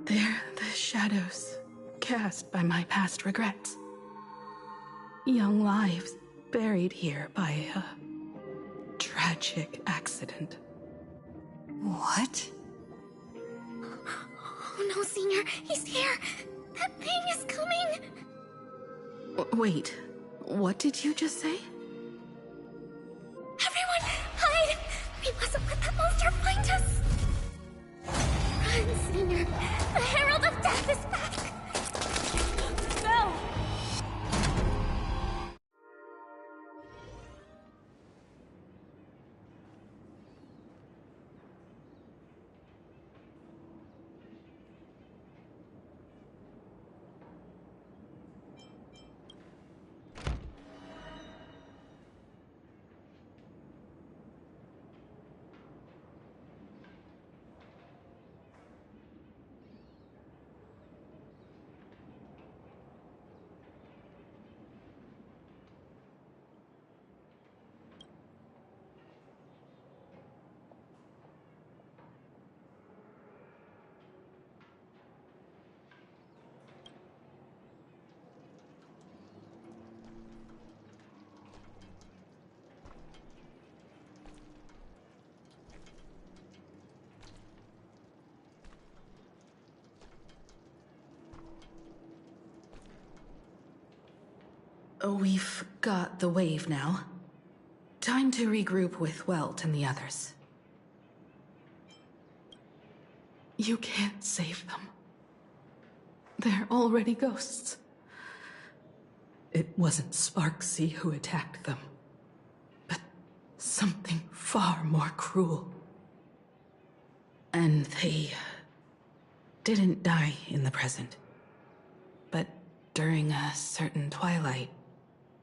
Y: They're the shadows cast by my past regrets. Young lives buried here by a tragic accident.
Q: What?
M: Oh no, Senior, he's here! That thing is coming!
Y: Wait, what did you just say?
M: Everyone, hide! We mustn't let that monster find us! Run, Senior! The Herald of Death is back!
V: No!
Y: We've got the wave now. Time to regroup with Welt and the others. You can't save them. They're already ghosts. it wasn't Sparksy who attacked them, but something far more cruel. And they didn't die in the present, but during a certain twilight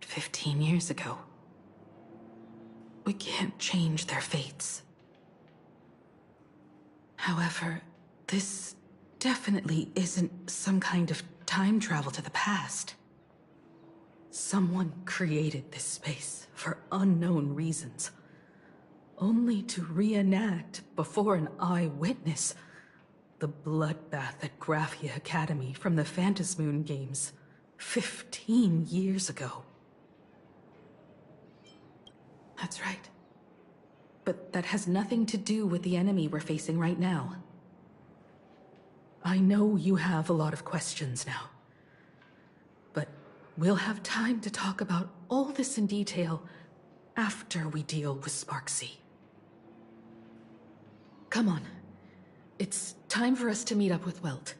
Y: 15 years ago. We can't change their fates. However, this definitely isn't some kind of time travel to the past. Someone created this space for unknown reasons, only to reenact before an eyewitness the bloodbath at Graphia Academy from the Phantasmoon games 15 years ago. That's right. But that has nothing to do with the enemy we're facing right now. I know you have a lot of questions now, but we'll have time to talk about all this in detail after we deal with Sparksy. Come on. It's time for us to meet up with Welt.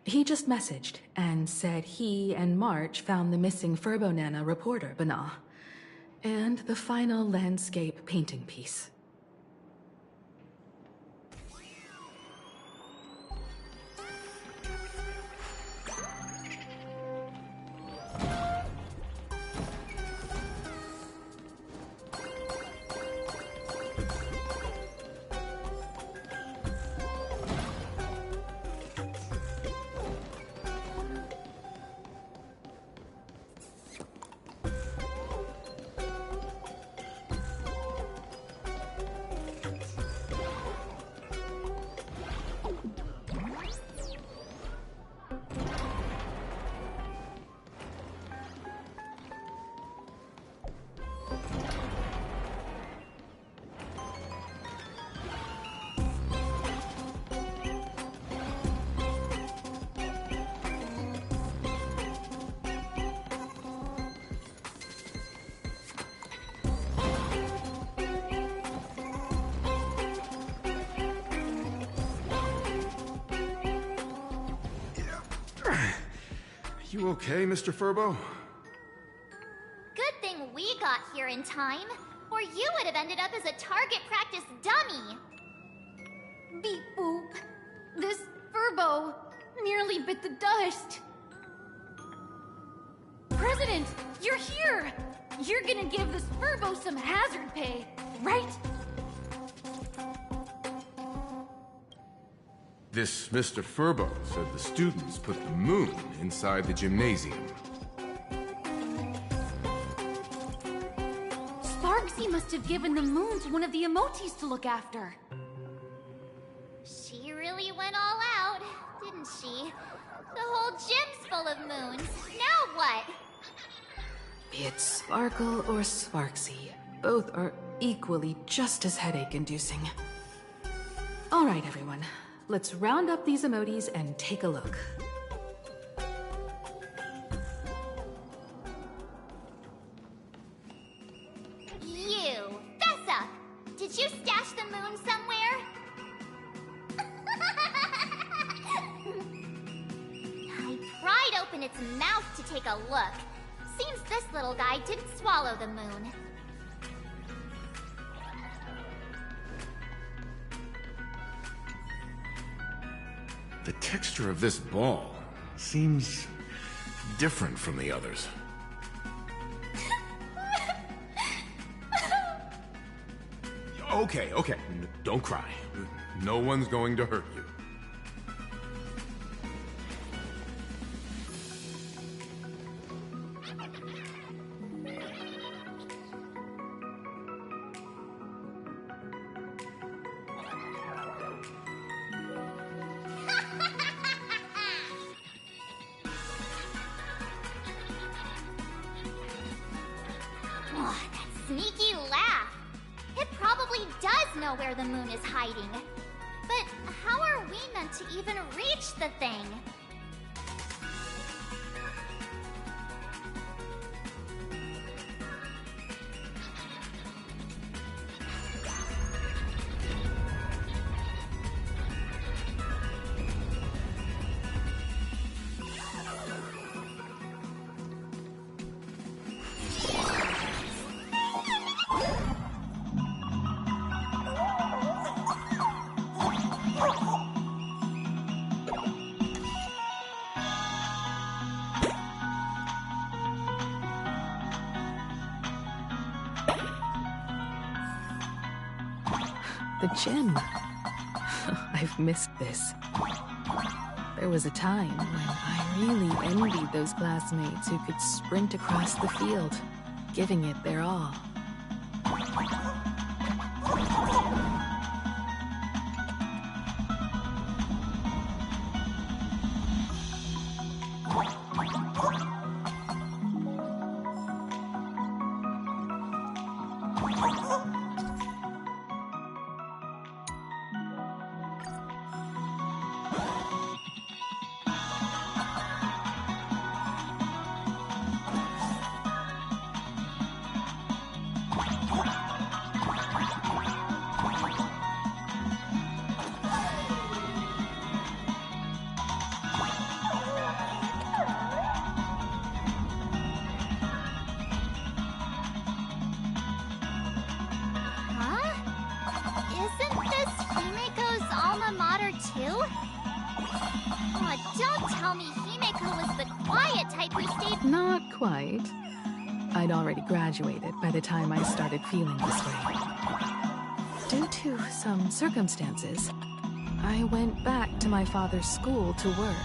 Y: He just messaged and said he and March found the missing Furbonana reporter, Bana, and the final landscape painting piece.
P: You okay, Mr. Furbo?
M: Good thing we got here in time, or you would have ended up as a target practice dummy.
Q: Beep boop. This Furbo nearly bit the dust. President, you're here! You're gonna give this Furbo some hazard pay, right?
J: This Mr. Furbo said the students put the moon inside the gymnasium.
Q: Sparksy must have given the moon to one of the emotes to look after.
M: She really went all out, didn't she? The whole gym's full of moons. Now what?
Y: Be it Sparkle or Sparksy, both are equally just as headache-inducing. All right, everyone. Let's round up these emotes and take a look.
M: You, fess up! Did you stash the moon somewhere? I pried open its mouth to take a look. Seems this little guy didn't swallow the moon.
J: The texture of this ball seems different from the others. Okay, don't cry. No one's going to hurt you.
M: Sneaky laugh. It probably does know where the moon is hiding. But how are we meant to even reach the thing?
Y: the gym. I've missed this. There was a time when I really envied those classmates who could sprint across the field, giving it their all.
M: Don't tell me Himeko was the quiet type who stayed—
Y: Not quite. I'd already graduated by the time I started feeling this way. Due to some circumstances, I went back to my father's school to work.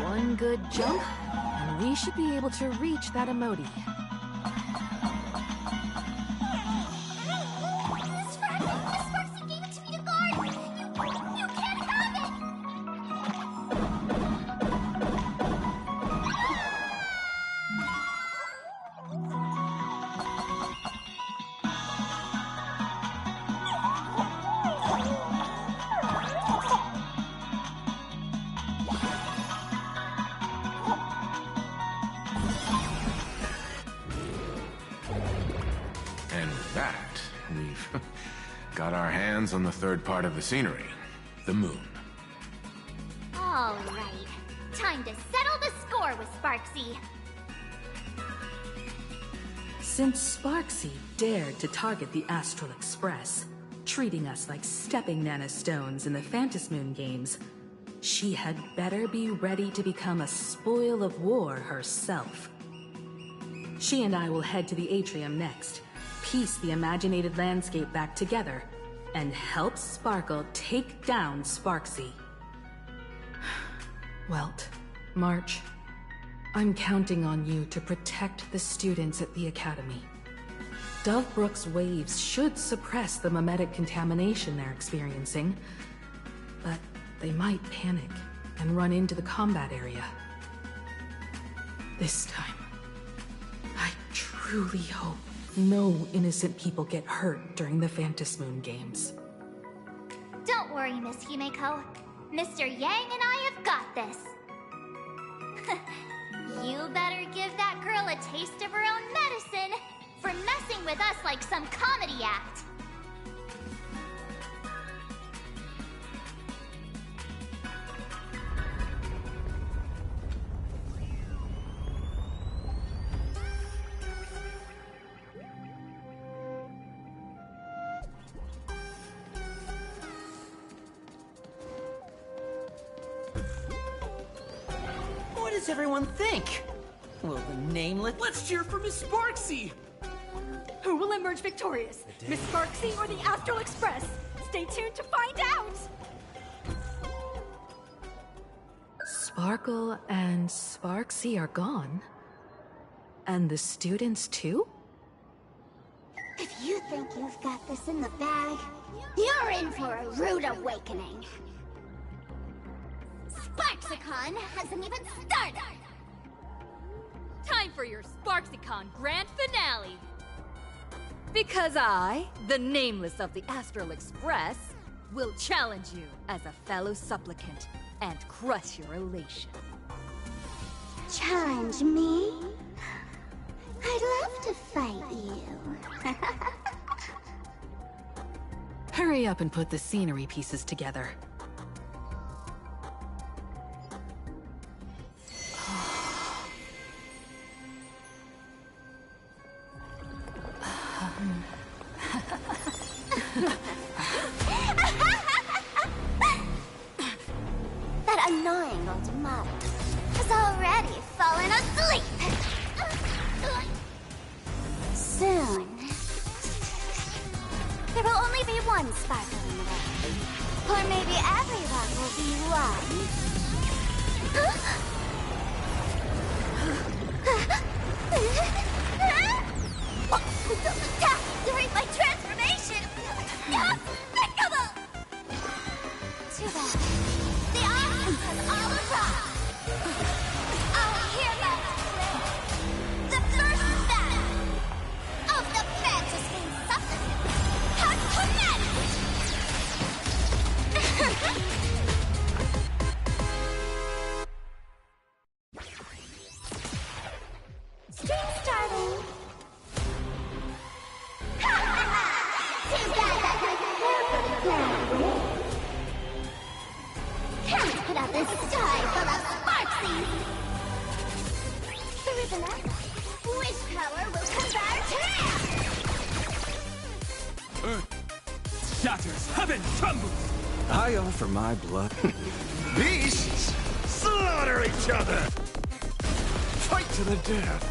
Y: One good jump, and we should be able to reach that emoji.
J: And with that, we've got our hands on the third part of the scenery, the moon.
M: All right. Time to settle the score with Sparksy.
Y: Since Sparksy dared to target the Astral Express, treating us like stepping nanostones in the Phantasmoon games, she had better be ready to become a spoil of war herself. She and I will head to the atrium next, piece the imaginated landscape back together, and help Sparkle take down Sparksy. Welt, March, I'm counting on you to protect the students at the Academy. Dovebrook's waves should suppress the mimetic contamination they're experiencing, but they might panic and run into the combat area. This time, I truly hope no innocent people get hurt during the Phantasmoon games.
M: Don't worry, Miss Himeko. Mr. Yang and I have got this. You better give that girl a taste of her own medicine for messing with us like some comedy act.
B: What does everyone think? Will the nameless— Let's cheer for Miss Sparksy!
Q: Who will emerge victorious? Miss Sparksy or the Astral Express? Stay tuned to find out!
Y: Sparkle and Sparksy are gone. And the students too?
M: If you think you've got this in the bag, you're in for a rude awakening. Sparksicon hasn't even started!
V: Time for your Sparksicon grand finale! Because I, the nameless of the Astral Express, will challenge you as a fellow supplicant and crush your elation.
M: Challenge me? I'd love to fight you.
Y: Hurry up and put the scenery pieces together.
M: one sparkle in the rock. Or maybe every rock will be one. During my transformation! Despicable! Too bad. The Awesomes has all arrived! Our heroes play the first battle of the Fantasy Supplement has commenced! Stream starting! Too bad that wasn't there for the plan. Can't put out this sky full of sparksies! Through the night, wish power will convert here!
C: Earth shatters, heaven trembles!
K: I offer my blood.
L: Beasts slaughter each other!
C: Fight to the death!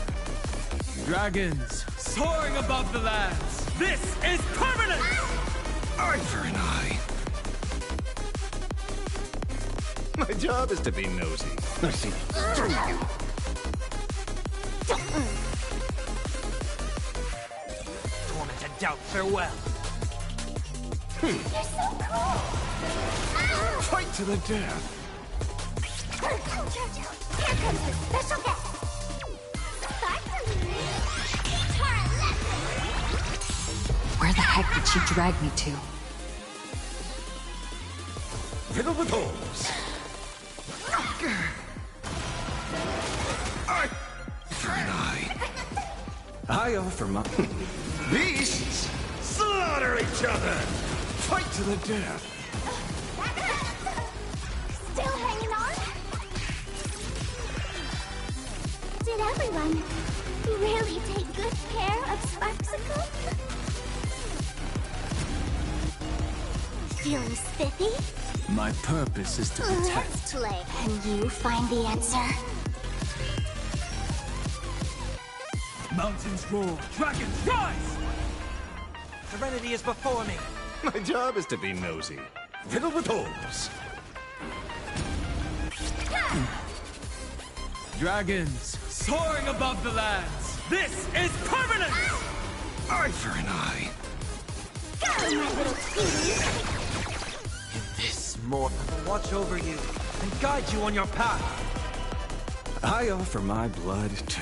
C: Dragons soaring above the lands! This is permanent!
K: Eye for an eye. My job is to be nosy. I see through you.
B: Torment and doubt, farewell.
M: You're so cool!
J: Fight to the death!
M: Here comes the special guest!
V: Where the heck did she drag me to?
K: Fiddle with holes. Eye for an eye. I offer my...
L: Beasts slaughter each other!
J: Fight to the death!
M: Still hanging on? Did everyone really take good care of Sparksicle? Feeling spiffy?
C: My purpose is to protect.
M: Let's play. Can you find the answer?
C: Mountains roar, dragons rise!
B: Serenity is before me.
K: My job is to be nosy. Fiddle with holes.
C: Dragons soaring above the lands! This is permanent!
K: Eye for an eye.
M: Go, my little cutie!
B: This mortal will watch over you and guide you on your path.
K: I offer my blood to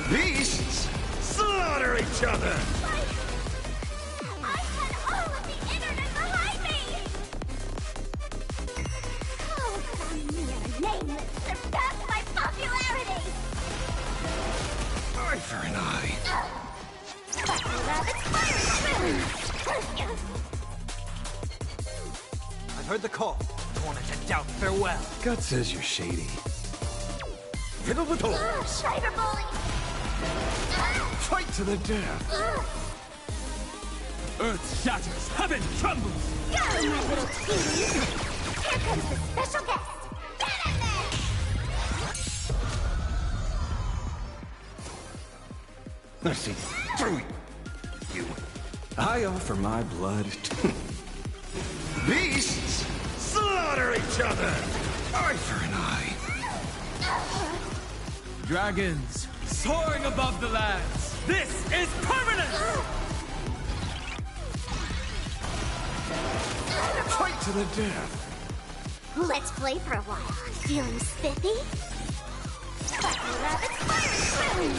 L: Beasts slaughter each other!
M: I had all of the internet behind me! Oh, some mere nameless surpassed my popularity!
K: Eye for an eye.
M: Sparkle rabbits fire spoon!
B: I've heard the call. Torment and doubt, farewell.
K: Gut says you're shady. Fiddle with holes.
M: Cyberbully!
J: Fight to the death!
C: Earth shatters, heaven trembles!
M: Go, my little cutie! Here comes the special guest! Get in there!
K: I see through you. I offer my blood to...
L: Beasts slaughter each other!
K: Eye for an eye.
C: Dragons soaring above the lands! This is permanent!
J: Fight to the death!
M: Let's play for a while. Feeling spiffy? Sparkle rabbits fire spoon!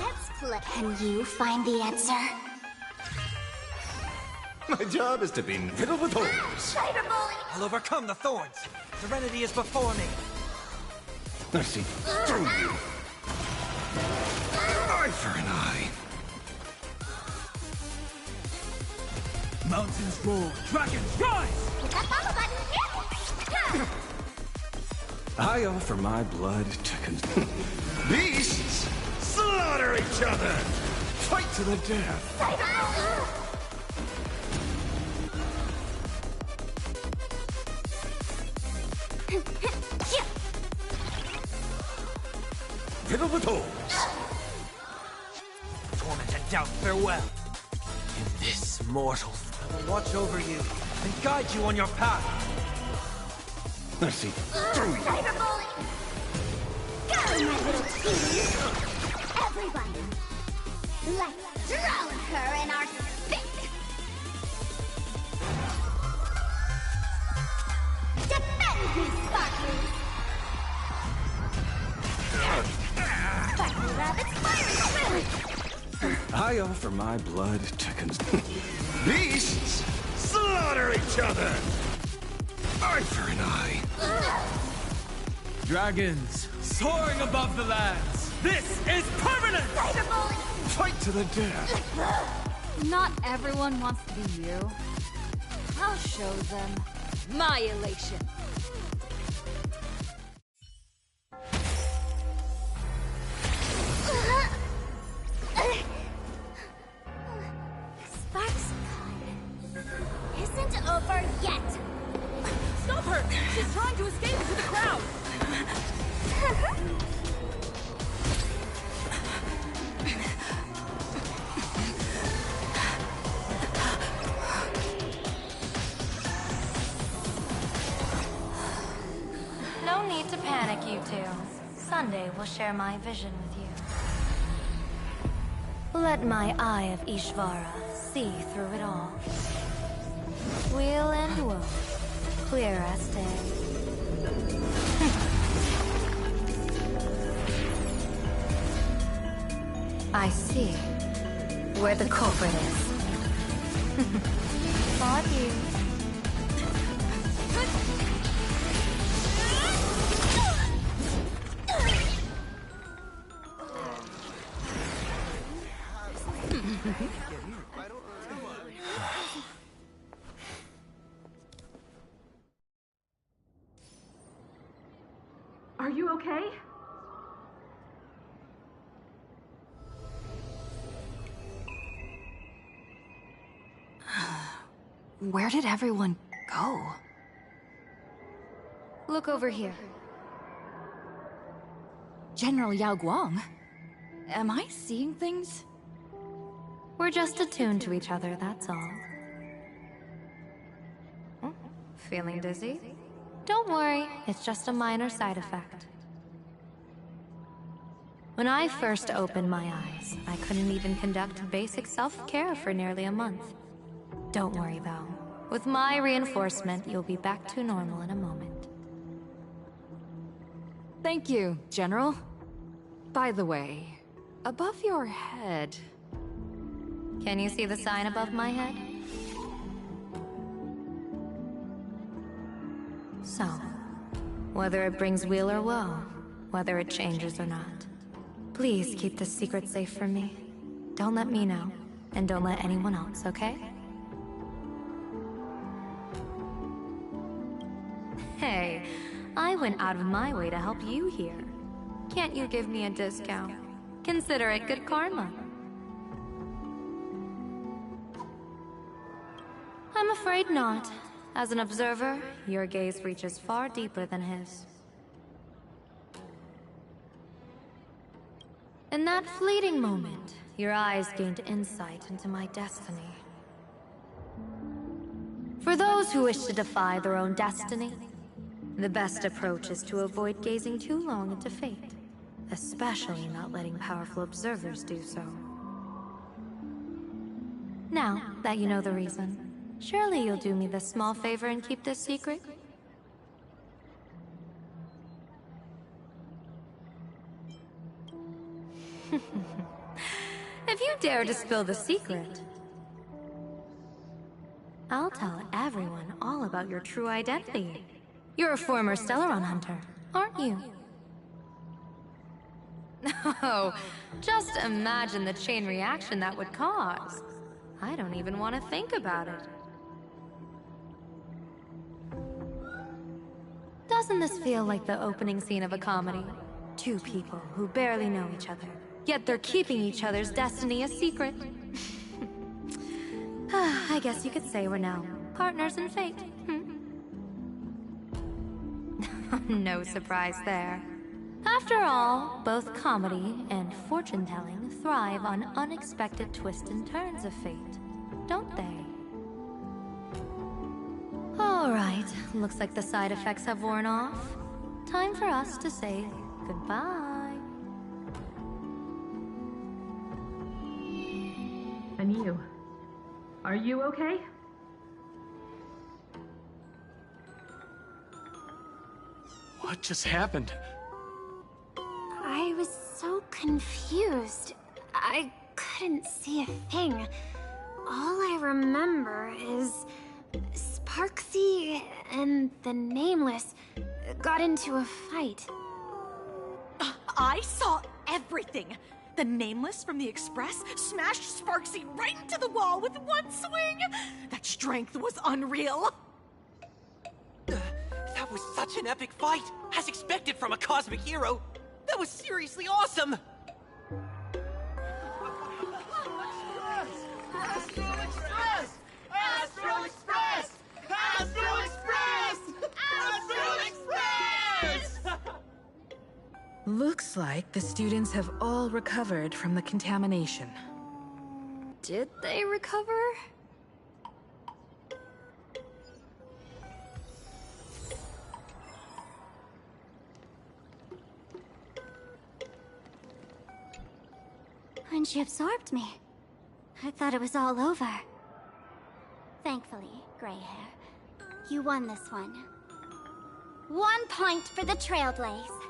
M: Let's play. Can you find the answer?
K: My job is to be fiddle with holes.
M: Cyberbully!
B: I'll overcome the thorns. Serenity is before me.
K: I see through you. Eye for an eye.
C: Mountains roar, dragons rise!
M: Hit that follow button!
K: I offer my blood to
L: Beasts slaughter each other!
J: Fight to the death!
M: Cyberbully!
K: fiddle with holes.
B: Torment and doubt, farewell. In this mortal will watch over you and guide you on your path.
P: I see through you.
M: Cyberbully! Go, my little team! Everybody, let's drown her in our spit! Defend me, Sparkly! Sparkly Rabbit's fiery quill!
P: I offer my blood to beasts slaughter each other! Eye for an eye.
C: Dragons soaring above the lands. This is permanent!
M: Cyberbully!
P: Fight to the death!
V: Not everyone wants to be you. I'll show them my elation.
M: Sparks isn't over yet.
V: Stop her! She's trying to escape into the crowd!
T: No need to panic, you two. Sunday will share my vision with you. Let my eye of Ishvara see through it all. Weal and woe, clear as day. I see where the culprit is. Thought you.
Q: Are you okay?
V: Where did everyone go?
T: Look over here.
V: General Yao Guang? Am I seeing things?
T: We're just attuned to each other, that's all. Feeling dizzy? Don't worry, it's just a minor side effect. When I first opened my eyes, I couldn't even conduct basic self-care for nearly a month. Don't worry though. With my reinforcement, you'll be back to normal in a moment.
V: Thank you, General. By the way, above your head...
T: Can you see the sign above my head? So, whether it brings weal or woe, whether it changes or not, please keep this secret safe from me. Don't let me know, and don't let anyone else, okay? Hey, I went out of my way to help you here. Can't you give me a discount? Consider it good karma. I'm afraid not. As an observer, your gaze reaches far deeper than his. In that fleeting moment, your eyes gained insight into my destiny. For those who wish to defy their own destiny, the best approach is to avoid gazing too long into fate, especially not letting powerful observers do so. Now that you know the reason, surely you'll do me this small favor and keep this secret? If you dare to spill the secret, I'll tell everyone all about your true identity. You're a former Stellaron hunter, aren't you? Oh, just imagine the chain reaction that would cause. I don't even want to think about it. Doesn't this feel like the opening scene of a comedy? Two people who barely know each other, yet they're keeping each other's destiny a secret. I guess you could say we're now partners in fate. No surprise there. After all, both comedy and fortune-telling thrive on unexpected twists and turns of fate, don't they? Alright, looks like the side effects have worn off. Time for us to say goodbye.
E: And you? Are you okay?
C: What just happened?
N: I was so confused. I couldn't see a thing. All I remember is Sparksy and the Nameless got into a fight.
Q: I saw everything. The Nameless from the Express smashed Sparksy right into the wall with one swing. That strength was unreal.
B: That was such an epic fight, as expected from a cosmic hero. That was seriously awesome.
O: Astral Express! Astral Express! Astral Express! Astral Express!
Y: Looks like the students have all recovered from the contamination.
T: Did they recover?
M: When she absorbed me, I thought it was all over. Thankfully, Gray Hair, you won this one. 1 point for the Trailblaze.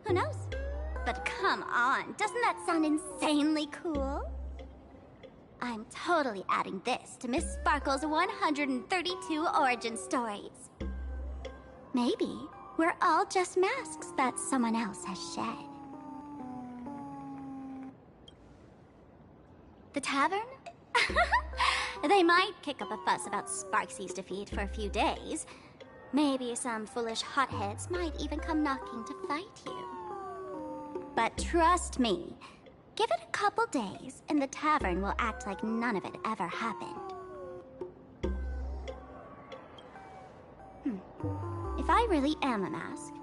M: Who knows? But come on, doesn't that sound insanely cool? I'm totally adding this to Miss Sparkle's 132 origin stories. Maybe we're all just masks that someone else has shed. The tavern? They might kick up a fuss about Sparksy's defeat for a few days. Maybe some foolish hotheads might even come knocking to fight you. But trust me, give it a couple days and the tavern will act like none of it ever happened. If I really am a mask,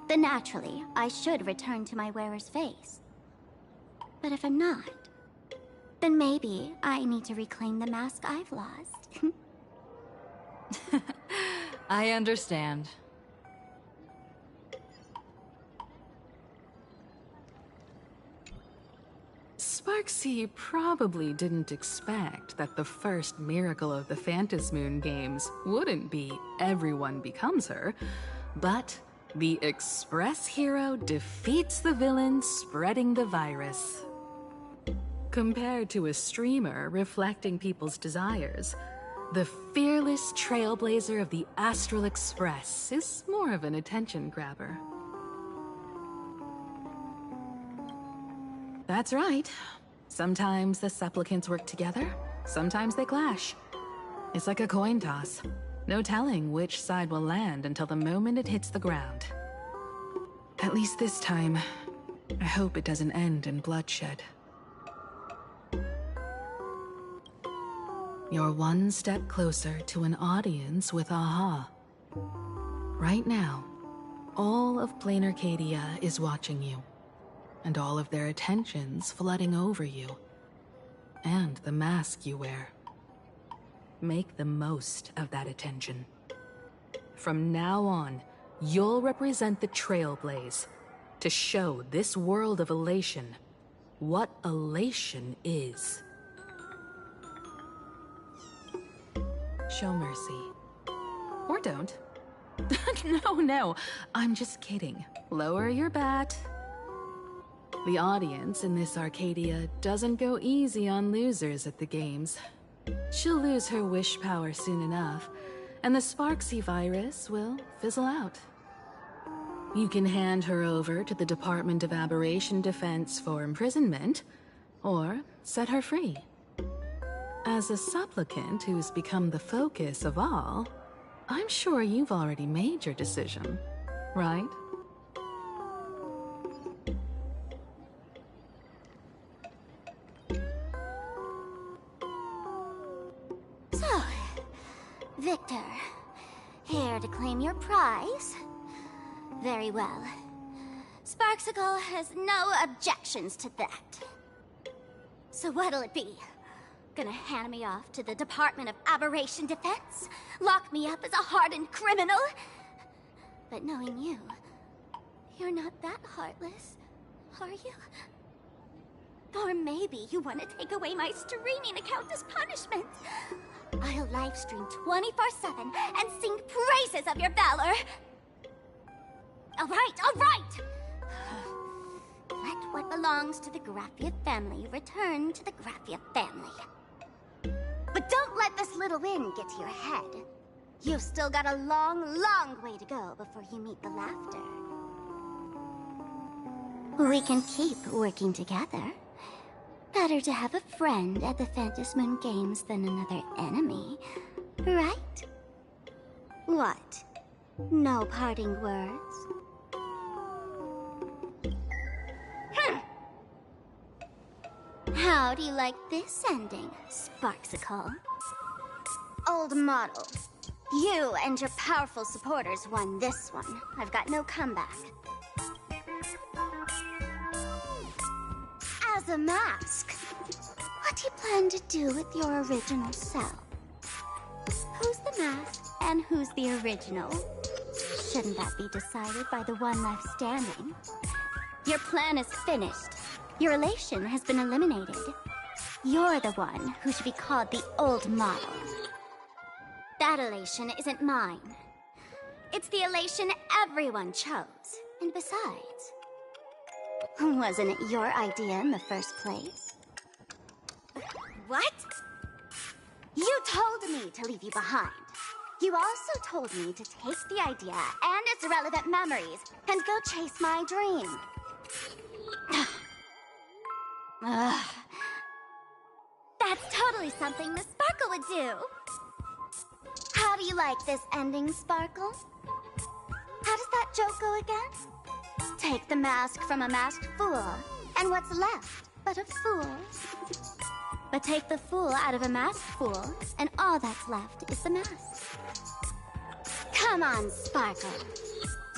M: then naturally I should return to my wearer's face. But if I'm not, then maybe I need to reclaim the mask I've lost.
T: I understand.
Y: Sparksy probably didn't expect that the first miracle of the Phantasmoon games wouldn't be everyone becomes her, but the Express hero defeats the villain spreading the virus. Compared to a streamer reflecting people's desires, the fearless trailblazer of the Astral Express is more of an attention grabber. That's right. Sometimes the supplicants work together, sometimes they clash. It's like a coin toss. No telling which side will land until the moment it hits the ground. At least this time, I hope it doesn't end in bloodshed. You're one step closer to an audience with AHA. Right now, all of Planarcadia is watching you, and all of their attention's flooding over you, and the mask you wear. Make the most of that attention. From now on, you'll represent the Trailblaze to show this world of elation what elation is. Show mercy. Or don't. No, I'm just kidding. Lower your bat. The audience in this Arcadia doesn't go easy on losers at the games. She'll lose her wish power soon enough, and the Sparksy virus will fizzle out. You can hand her over to the Department of Aberration Defense for imprisonment, or set her free. As a supplicant who's become the focus of all, I'm sure you've already made your decision, right?
M: So, Victor, here to claim your prize? Very well. Sparksicle has no objections to that. So what'll it be? Gonna hand me off to the Department of Aberration Defense? Lock me up as a hardened criminal? But knowing you, you're not that heartless, are you? Or maybe you want to take away my streaming account as punishment. I'll livestream 24/7 and sing praises of your valor. All right! Let what belongs to the Graffia family return to the Graffia family. But don't let this little win get to your head. You've still got a long, long way to go before you meet the laughter. We can keep working together. Better to have a friend at the Phantom Moon Games than another enemy, right? What? No parting words? How do you like this ending, Sparksicle? Old model. You and your powerful supporters won this one. I've got no comeback. As a mask, what do you plan to do with your original self? Who's the mask and who's the original? Shouldn't that be decided by the one left standing? Your plan is finished. Your relation has been eliminated. You're the one who should be called the old model. That elation isn't mine. It's the elation everyone chose. And besides, wasn't it your idea in the first place? What? You told me to leave you behind. You also told me to take the idea and its relevant memories and go chase my dream. That's totally something the Sparkle would do. How do you like this ending, Sparkle? How does that joke go again? Take the mask from a masked fool, and what's left but a fool? But take the fool out of a masked fool, and all that's left is the mask. Come on, Sparkle.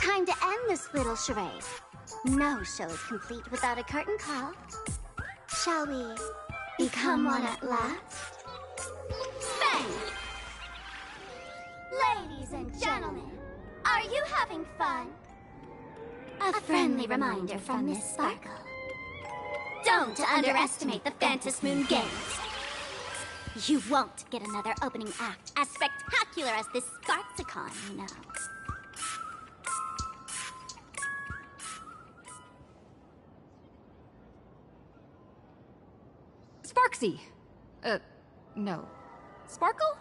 M: Time to end this little charade. No show is complete without a curtain call. Shall we become one at last? Bang! Ladies and gentlemen, are you having fun? A friendly reminder from Miss Sparkle. Don't underestimate the Phantom Moon Games. You won't get another opening act as spectacular as this Sparksicon, you know.
V: Sparksy! No. Sparkle?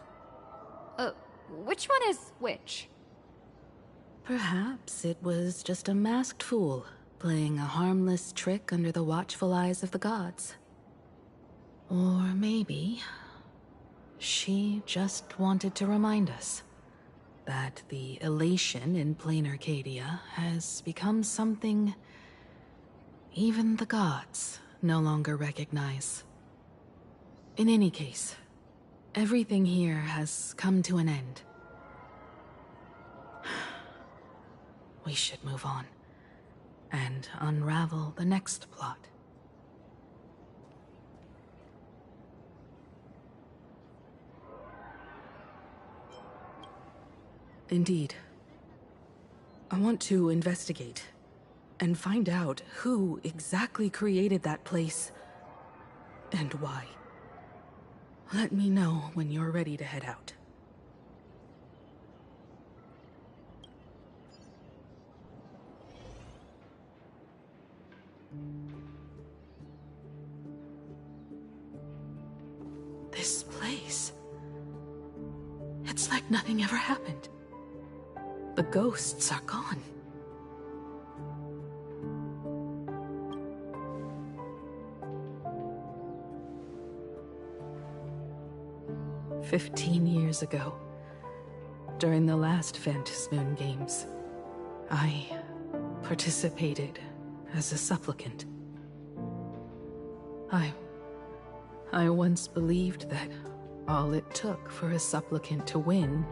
V: Which one is which?
Y: Perhaps it was just a masked fool, playing a harmless trick under the watchful eyes of the gods. Or maybe she just wanted to remind us that the elation in Planarcadia has become something even the gods no longer recognize. In any case, everything here has come to an end. We should move on and unravel the next plot. Indeed. I want to investigate and find out who exactly created that place and why. Let me know when you're ready to head out. This place... it's like nothing ever happened. The ghosts are gone. "15 years ago, during the last Phantom Moon Games, I participated as a supplicant. I once believed that all it took for a supplicant to win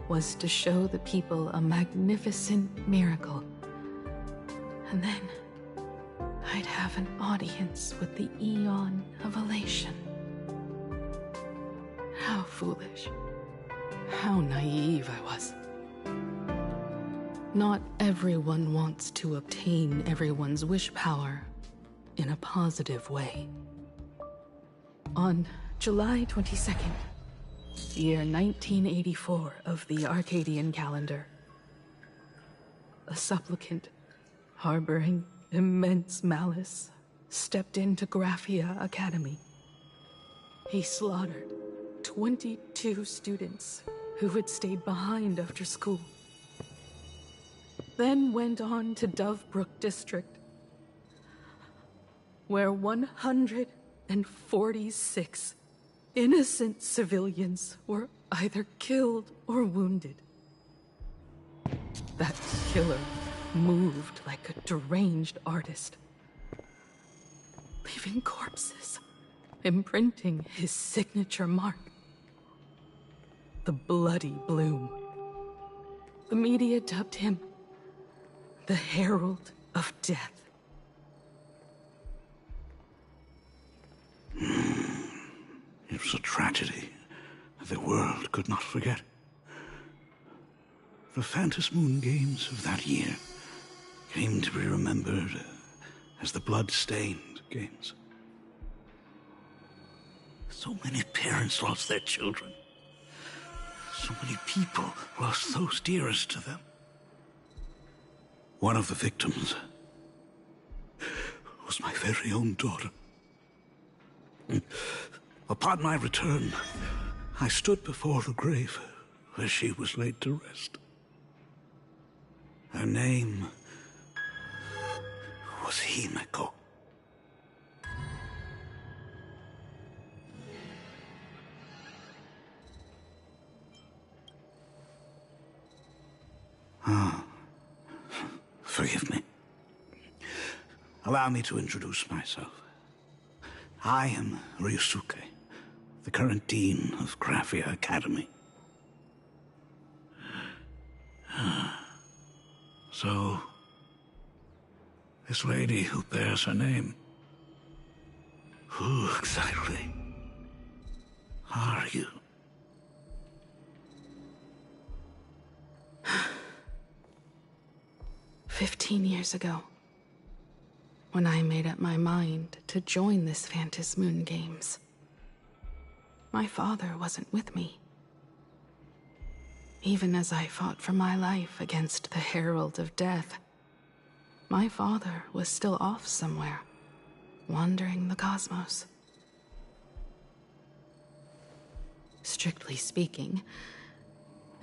Y: was to show the people a magnificent miracle. And then I'd have an audience with the Eon of Elation. foolish. How naive I was. Not everyone wants to obtain everyone's wish power in a positive way. On July 22nd, year 1984 of the Arcadian calendar, a supplicant harboring immense malice stepped into Graphia Academy. He slaughtered 22 students who had stayed behind after school, then went on to Dovebrook District, where 146 innocent civilians were either killed or wounded. That killer moved like a deranged artist, leaving corpses, imprinting his signature mark. The Bloody Bloom. The media dubbed him the Herald of Death.
L: It was a tragedy that the world could not forget. The Phantom Moon Games of that year came to be remembered as the Blood-Stained Games. So many parents lost their children. So many people lost those dearest to them. One of the victims was my very own daughter. Upon my return, I stood before the grave where she was laid to rest. Her name was Himeko. Forgive me. Allow me to introduce myself. I am Ryusuke, the current dean of Graphia Academy. So, this lady who bears her name, who exactly are you?
Y: 15 years ago, when I made up my mind to join this Phantom Moon Games, my father wasn't with me. Even as I fought for my life against the Herald of Death, my father was still off somewhere, wandering the cosmos. Strictly speaking,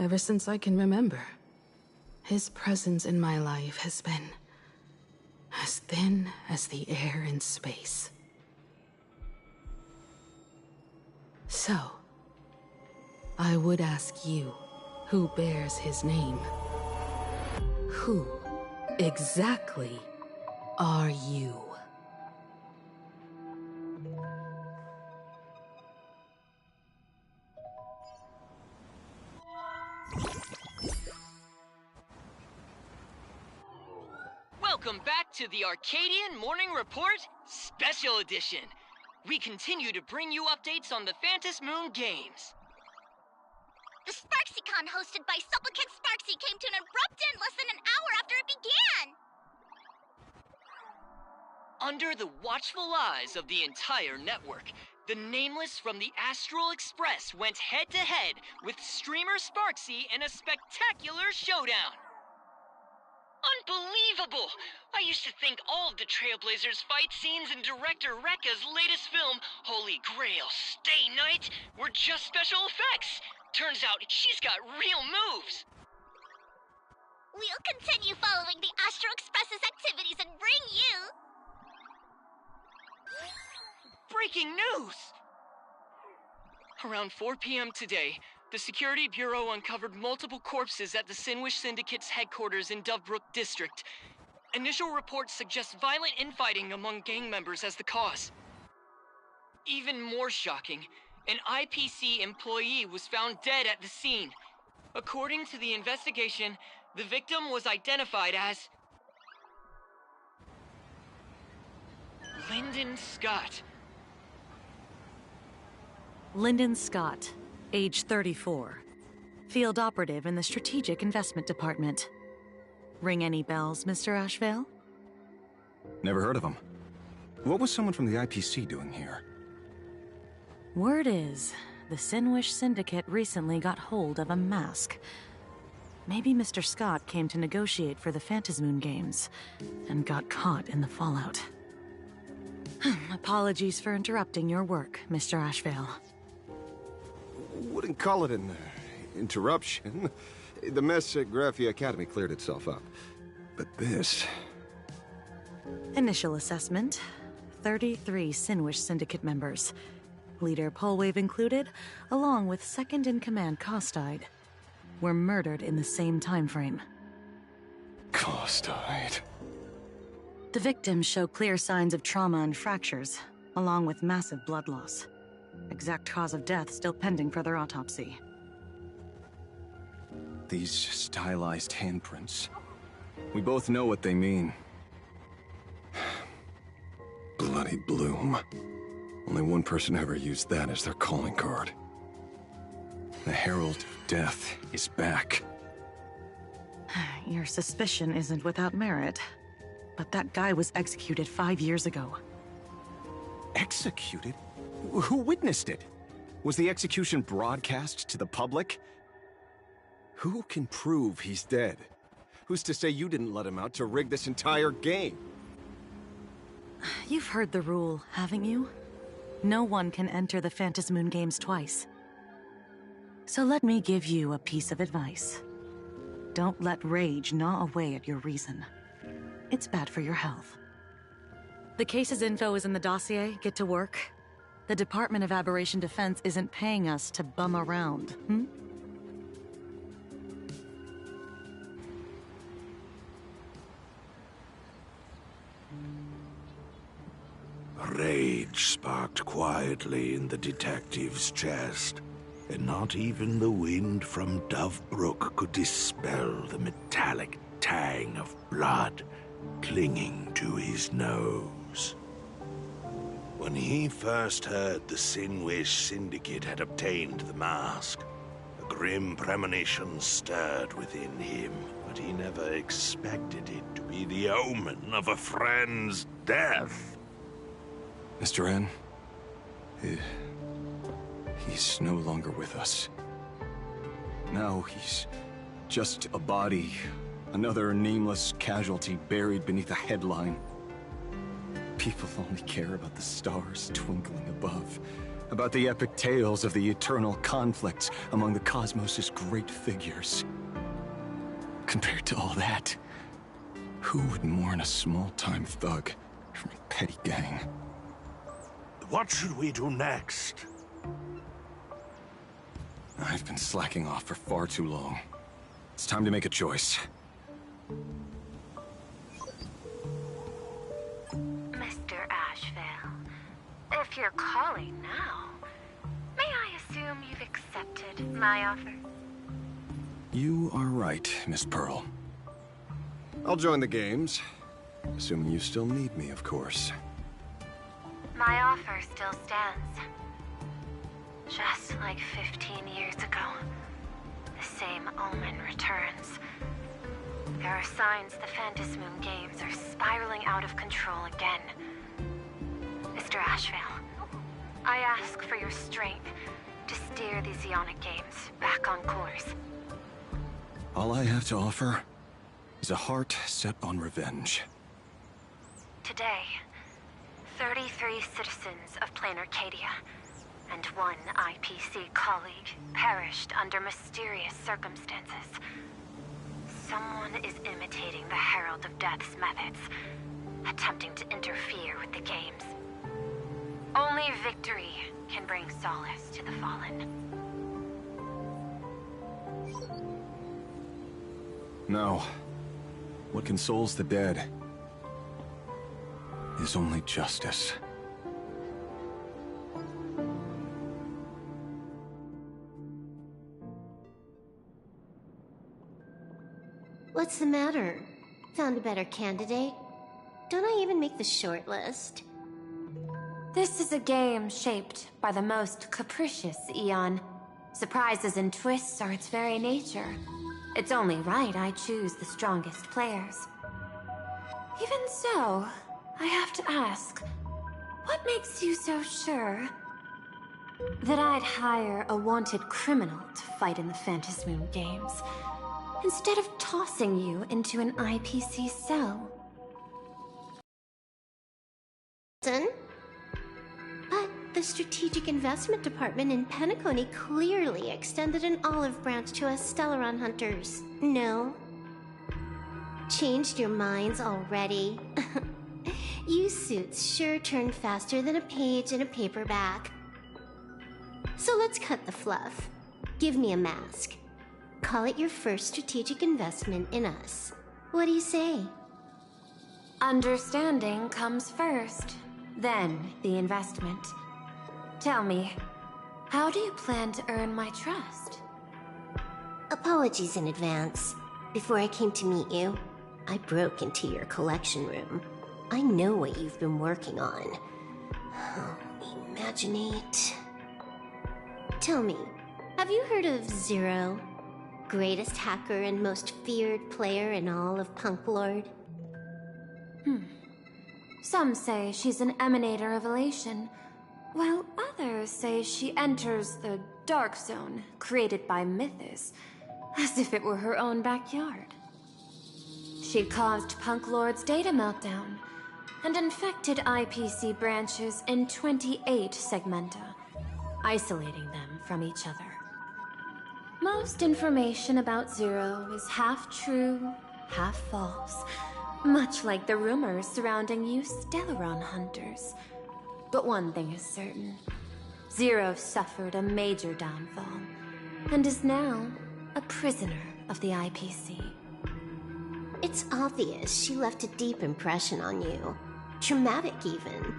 Y: ever since I can remember, his presence in my life has been as thin as the air in space. So, I would ask you, who bears his name, who exactly are you?
F: Welcome back to the Arcadian Morning Report Special Edition. We continue to bring you updates on the Phantom Moon Games.
M: The SparksyCon hosted by Supplicant Sparksy came to an abrupt end less than an hour after it began!
F: Under the watchful eyes of the entire network, the Nameless from the Astral Express went head-to-head with streamer Sparksy in a spectacular showdown. Unbelievable! I used to think all of the Trailblazers' fight scenes in director Rekka's latest film, Holy Grail Stay Night, were just special effects. Turns out she's got real moves.
M: We'll continue following the Astro Express's activities and bring you...
F: Breaking news! Around 4 p.m. today, the Security Bureau uncovered multiple corpses at the Sinwish Syndicate's headquarters in Dovebrook District. Initial reports suggest violent infighting among gang members as the cause. Even more shocking, an IPC employee was found dead at the scene. According to the investigation, the victim was identified as
Q: Lyndon Scott,
A: age 34. Field operative in the Strategic Investment Department. Ring any bells, Mr. Ashvale?
P: Never heard of him. What was someone from the IPC doing here?
A: Word is, the Sinwish Syndicate recently got hold of a mask. Maybe Mr. Scott came to negotiate for the Phantasmoon games, and got caught in the fallout. Apologies for interrupting your work, Mr. Ashvale.
K: Wouldn't call it an interruption. The mess at Graphia Academy cleared itself up. But this...
A: Initial assessment. 33 Sinwish Syndicate members. Leader Polwave included, along with second-in-command Costide, were murdered in the same time frame.
K: Costide.
A: The victims show clear signs of trauma and fractures, along with massive blood loss. Exact cause of death still pending further autopsy.
P: These stylized handprints. We both know what they mean.
K: Bloody Bloom. Only one person ever used that as their calling card.
P: The Herald of Death is back.
A: Your suspicion isn't without merit, but that guy was executed 5 years ago.
P: Executed? Who witnessed it? Was the execution broadcast to the public?
K: Who can prove he's dead? Who's to say you didn't let him out to rig this entire game?
A: You've heard the rule, haven't you? No one can enter the Phantasmoon games twice. So let me give you a piece of advice. Don't let rage gnaw away at your reason. It's bad for your health. The case's info is in the dossier. Get to work. The Department of Aberration Defense isn't paying us to bum around, hmm?
L: Rage sparked quietly in the detective's chest, and not even the wind from Dove Brook could dispel the metallic tang of blood clinging to his nose. When he first heard the Sinwish Syndicate had obtained the mask, a grim premonition stirred within him, but he never expected it to be the omen of a friend's death.
P: Mr. N, he's no longer with us. Now he's just a body, another nameless casualty buried beneath a headline. People only care about the stars twinkling above, about the epic tales of the eternal conflicts among the cosmos' great figures. Compared to all that, who would mourn a small-time thug from a petty gang?
L: What should we do next?
P: I've been slacking off for far too long. It's time to make a choice.
N: Mr. Ashvale, if you're calling now, may I assume you've accepted my offer?
P: You are right, Miss Pearl.
K: I'll join the games. Assuming you still need me, of course.
N: My offer still stands. Just like 15 years ago, the same omen returns. There are signs the Phantasmoon games are spiraling out of control again. Mr. Ashvale, I ask for your strength to steer these Ionic games back on course.
P: All I have to offer is a heart set on revenge.
N: Today, 33 citizens of Planarcadia and one IPC colleague perished under mysterious circumstances. Someone is imitating the Herald of Death's methods, attempting to interfere with the games. Only victory can bring solace to the fallen.
P: No. What consoles the dead is only justice.
G: What's the matter? Found a better candidate? Don't I even make the short list?
N: This is a game shaped by the most capricious Eon.
U: Surprises and twists are its very nature. It's only right I choose the strongest players. Even so, I have to ask, what makes you so sure that I'd hire a wanted criminal to fight in the Phantasmoon games, instead of tossing you into an IPC cell?
G: But the Strategic Investment Department in Penacony clearly extended an olive branch to us Stellaron hunters. No? Changed your minds already? You suits sure turn faster than a page in a paperback. So let's cut the fluff. Give me a mask. Call it your first strategic investment in us. What do you say?
U: Understanding comes first, then the investment. Tell me, how do you plan to earn my trust?
G: Apologies in advance. Before I came to meet you, I broke into your collection room. I know what you've been working on. Imaginate. Tell me, have you heard of Zero? Greatest hacker and most feared player in all of Punk Lord?
U: Some say she's an emanator of elation, while others say she enters the dark zone created by Mythos, as if it were her own backyard. She caused Punk Lord's data meltdown and infected IPC branches in 28 segmenta, isolating them from each other. Most information about Zero is half true, half false, much like the rumors surrounding you Stellaron hunters. But one thing is certain. Zero suffered a major downfall, and is now a prisoner of the IPC.
G: It's obvious she left a deep impression on you. Traumatic, even.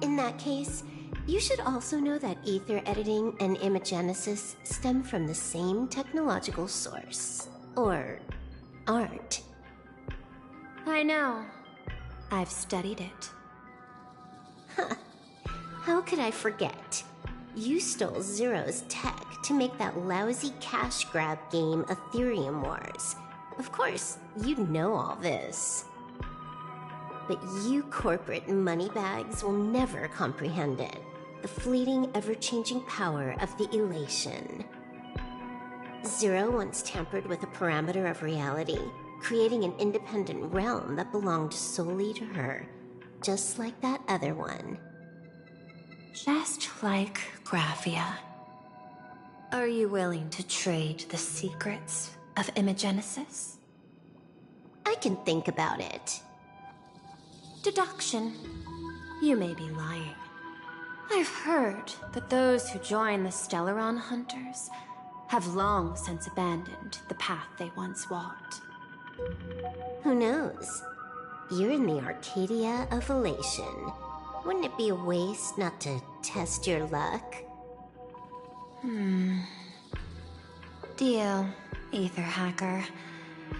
G: In that case, you should also know that ether editing and imagenesis stem from the same technological source. Or art.
U: I know. I've studied it.
G: How could I forget? You stole Zero's tech to make that lousy cash grab game Ethereum Wars. Of course, you'd know all this. But you corporate moneybags will never comprehend it. The fleeting, ever-changing power of the elation. Zero once tampered with a parameter of reality, creating an independent realm that belonged solely to her, just like that other one.
U: Just like Graphia. Are you willing to trade the secrets of imagenesis?
G: I can think about it.
U: Deduction. You may be lying. I've heard that those who join the Stellaron Hunters have long since abandoned the path they once walked.
G: Who knows? You're in the Arcadia of Elation. Wouldn't it be a waste not to test your luck?
U: Deal, Ether Hacker.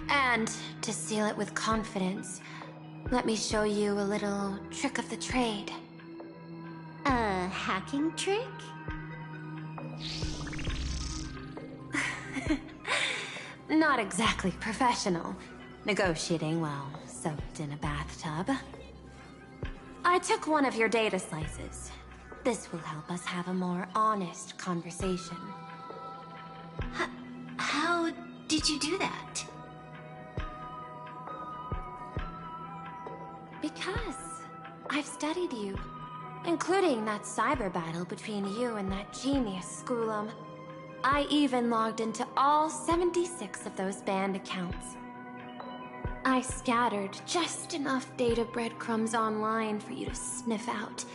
U: And to seal it with confidence, let me show you a little trick of the trade.
G: A hacking trick?
U: Not exactly professional. Negotiating while soaked in a bathtub. I took one of your data slices. This will help us have a more honest conversation.
G: How did you do that?
U: Because I've studied you, including that cyber battle between you and that genius Schoolum. I even logged into all 76 of those banned accounts. I scattered just enough data breadcrumbs online for you to sniff out,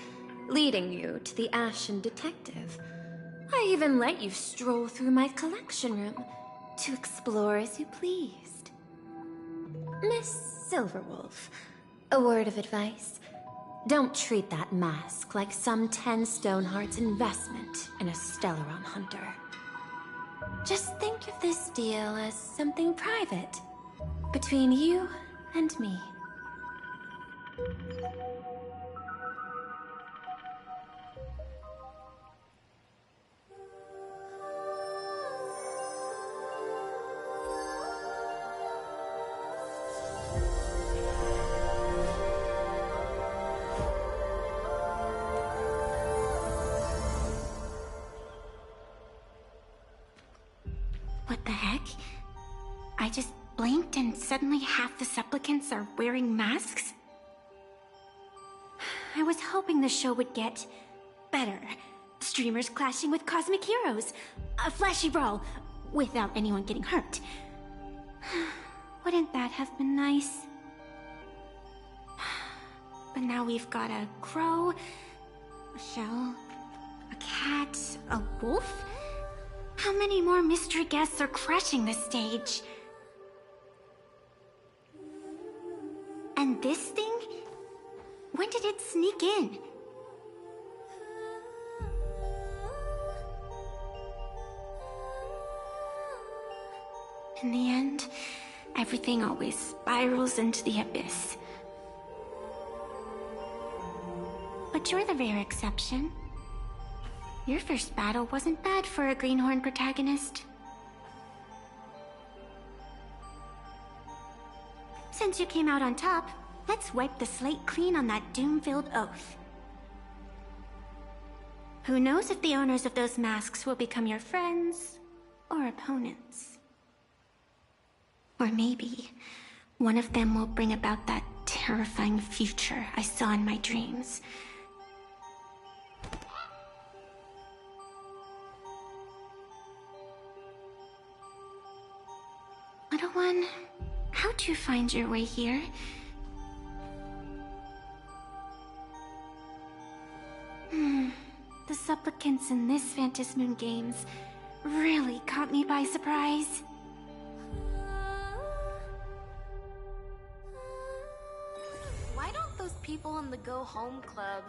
U: leading you to the Ashen Detective. I even let you stroll through my collection room to explore as you pleased. Miss Silverwolf, a word of advice. Don't treat that mask like some 10 Stonehearts investment in a Stellaron hunter. Just think of this deal as something private, between you and me.
H: blinked and suddenly half the supplicants are wearing masks? I was hoping the show would get better. Streamers clashing with cosmic heroes. A flashy brawl without anyone getting hurt. Wouldn't that have been nice? But now we've got a crow, a shell, a cat, a wolf? How many more mystery guests are crashing the stage? And this thing? When did it sneak in? In the end, everything always spirals into the abyss. But you're the rare exception. Your first battle wasn't bad for a greenhorn protagonist. Since you came out on top, let's wipe the slate clean on that doom-filled oath. Who knows if the owners of those masks will become your friends or opponents? Or maybe one of them will bring about that terrifying future I saw in my dreams. Little one, how'd you find your way here? The supplicants in this Phantasmoon Games really caught me by surprise.
U: Why don't those people in the Go Home Club...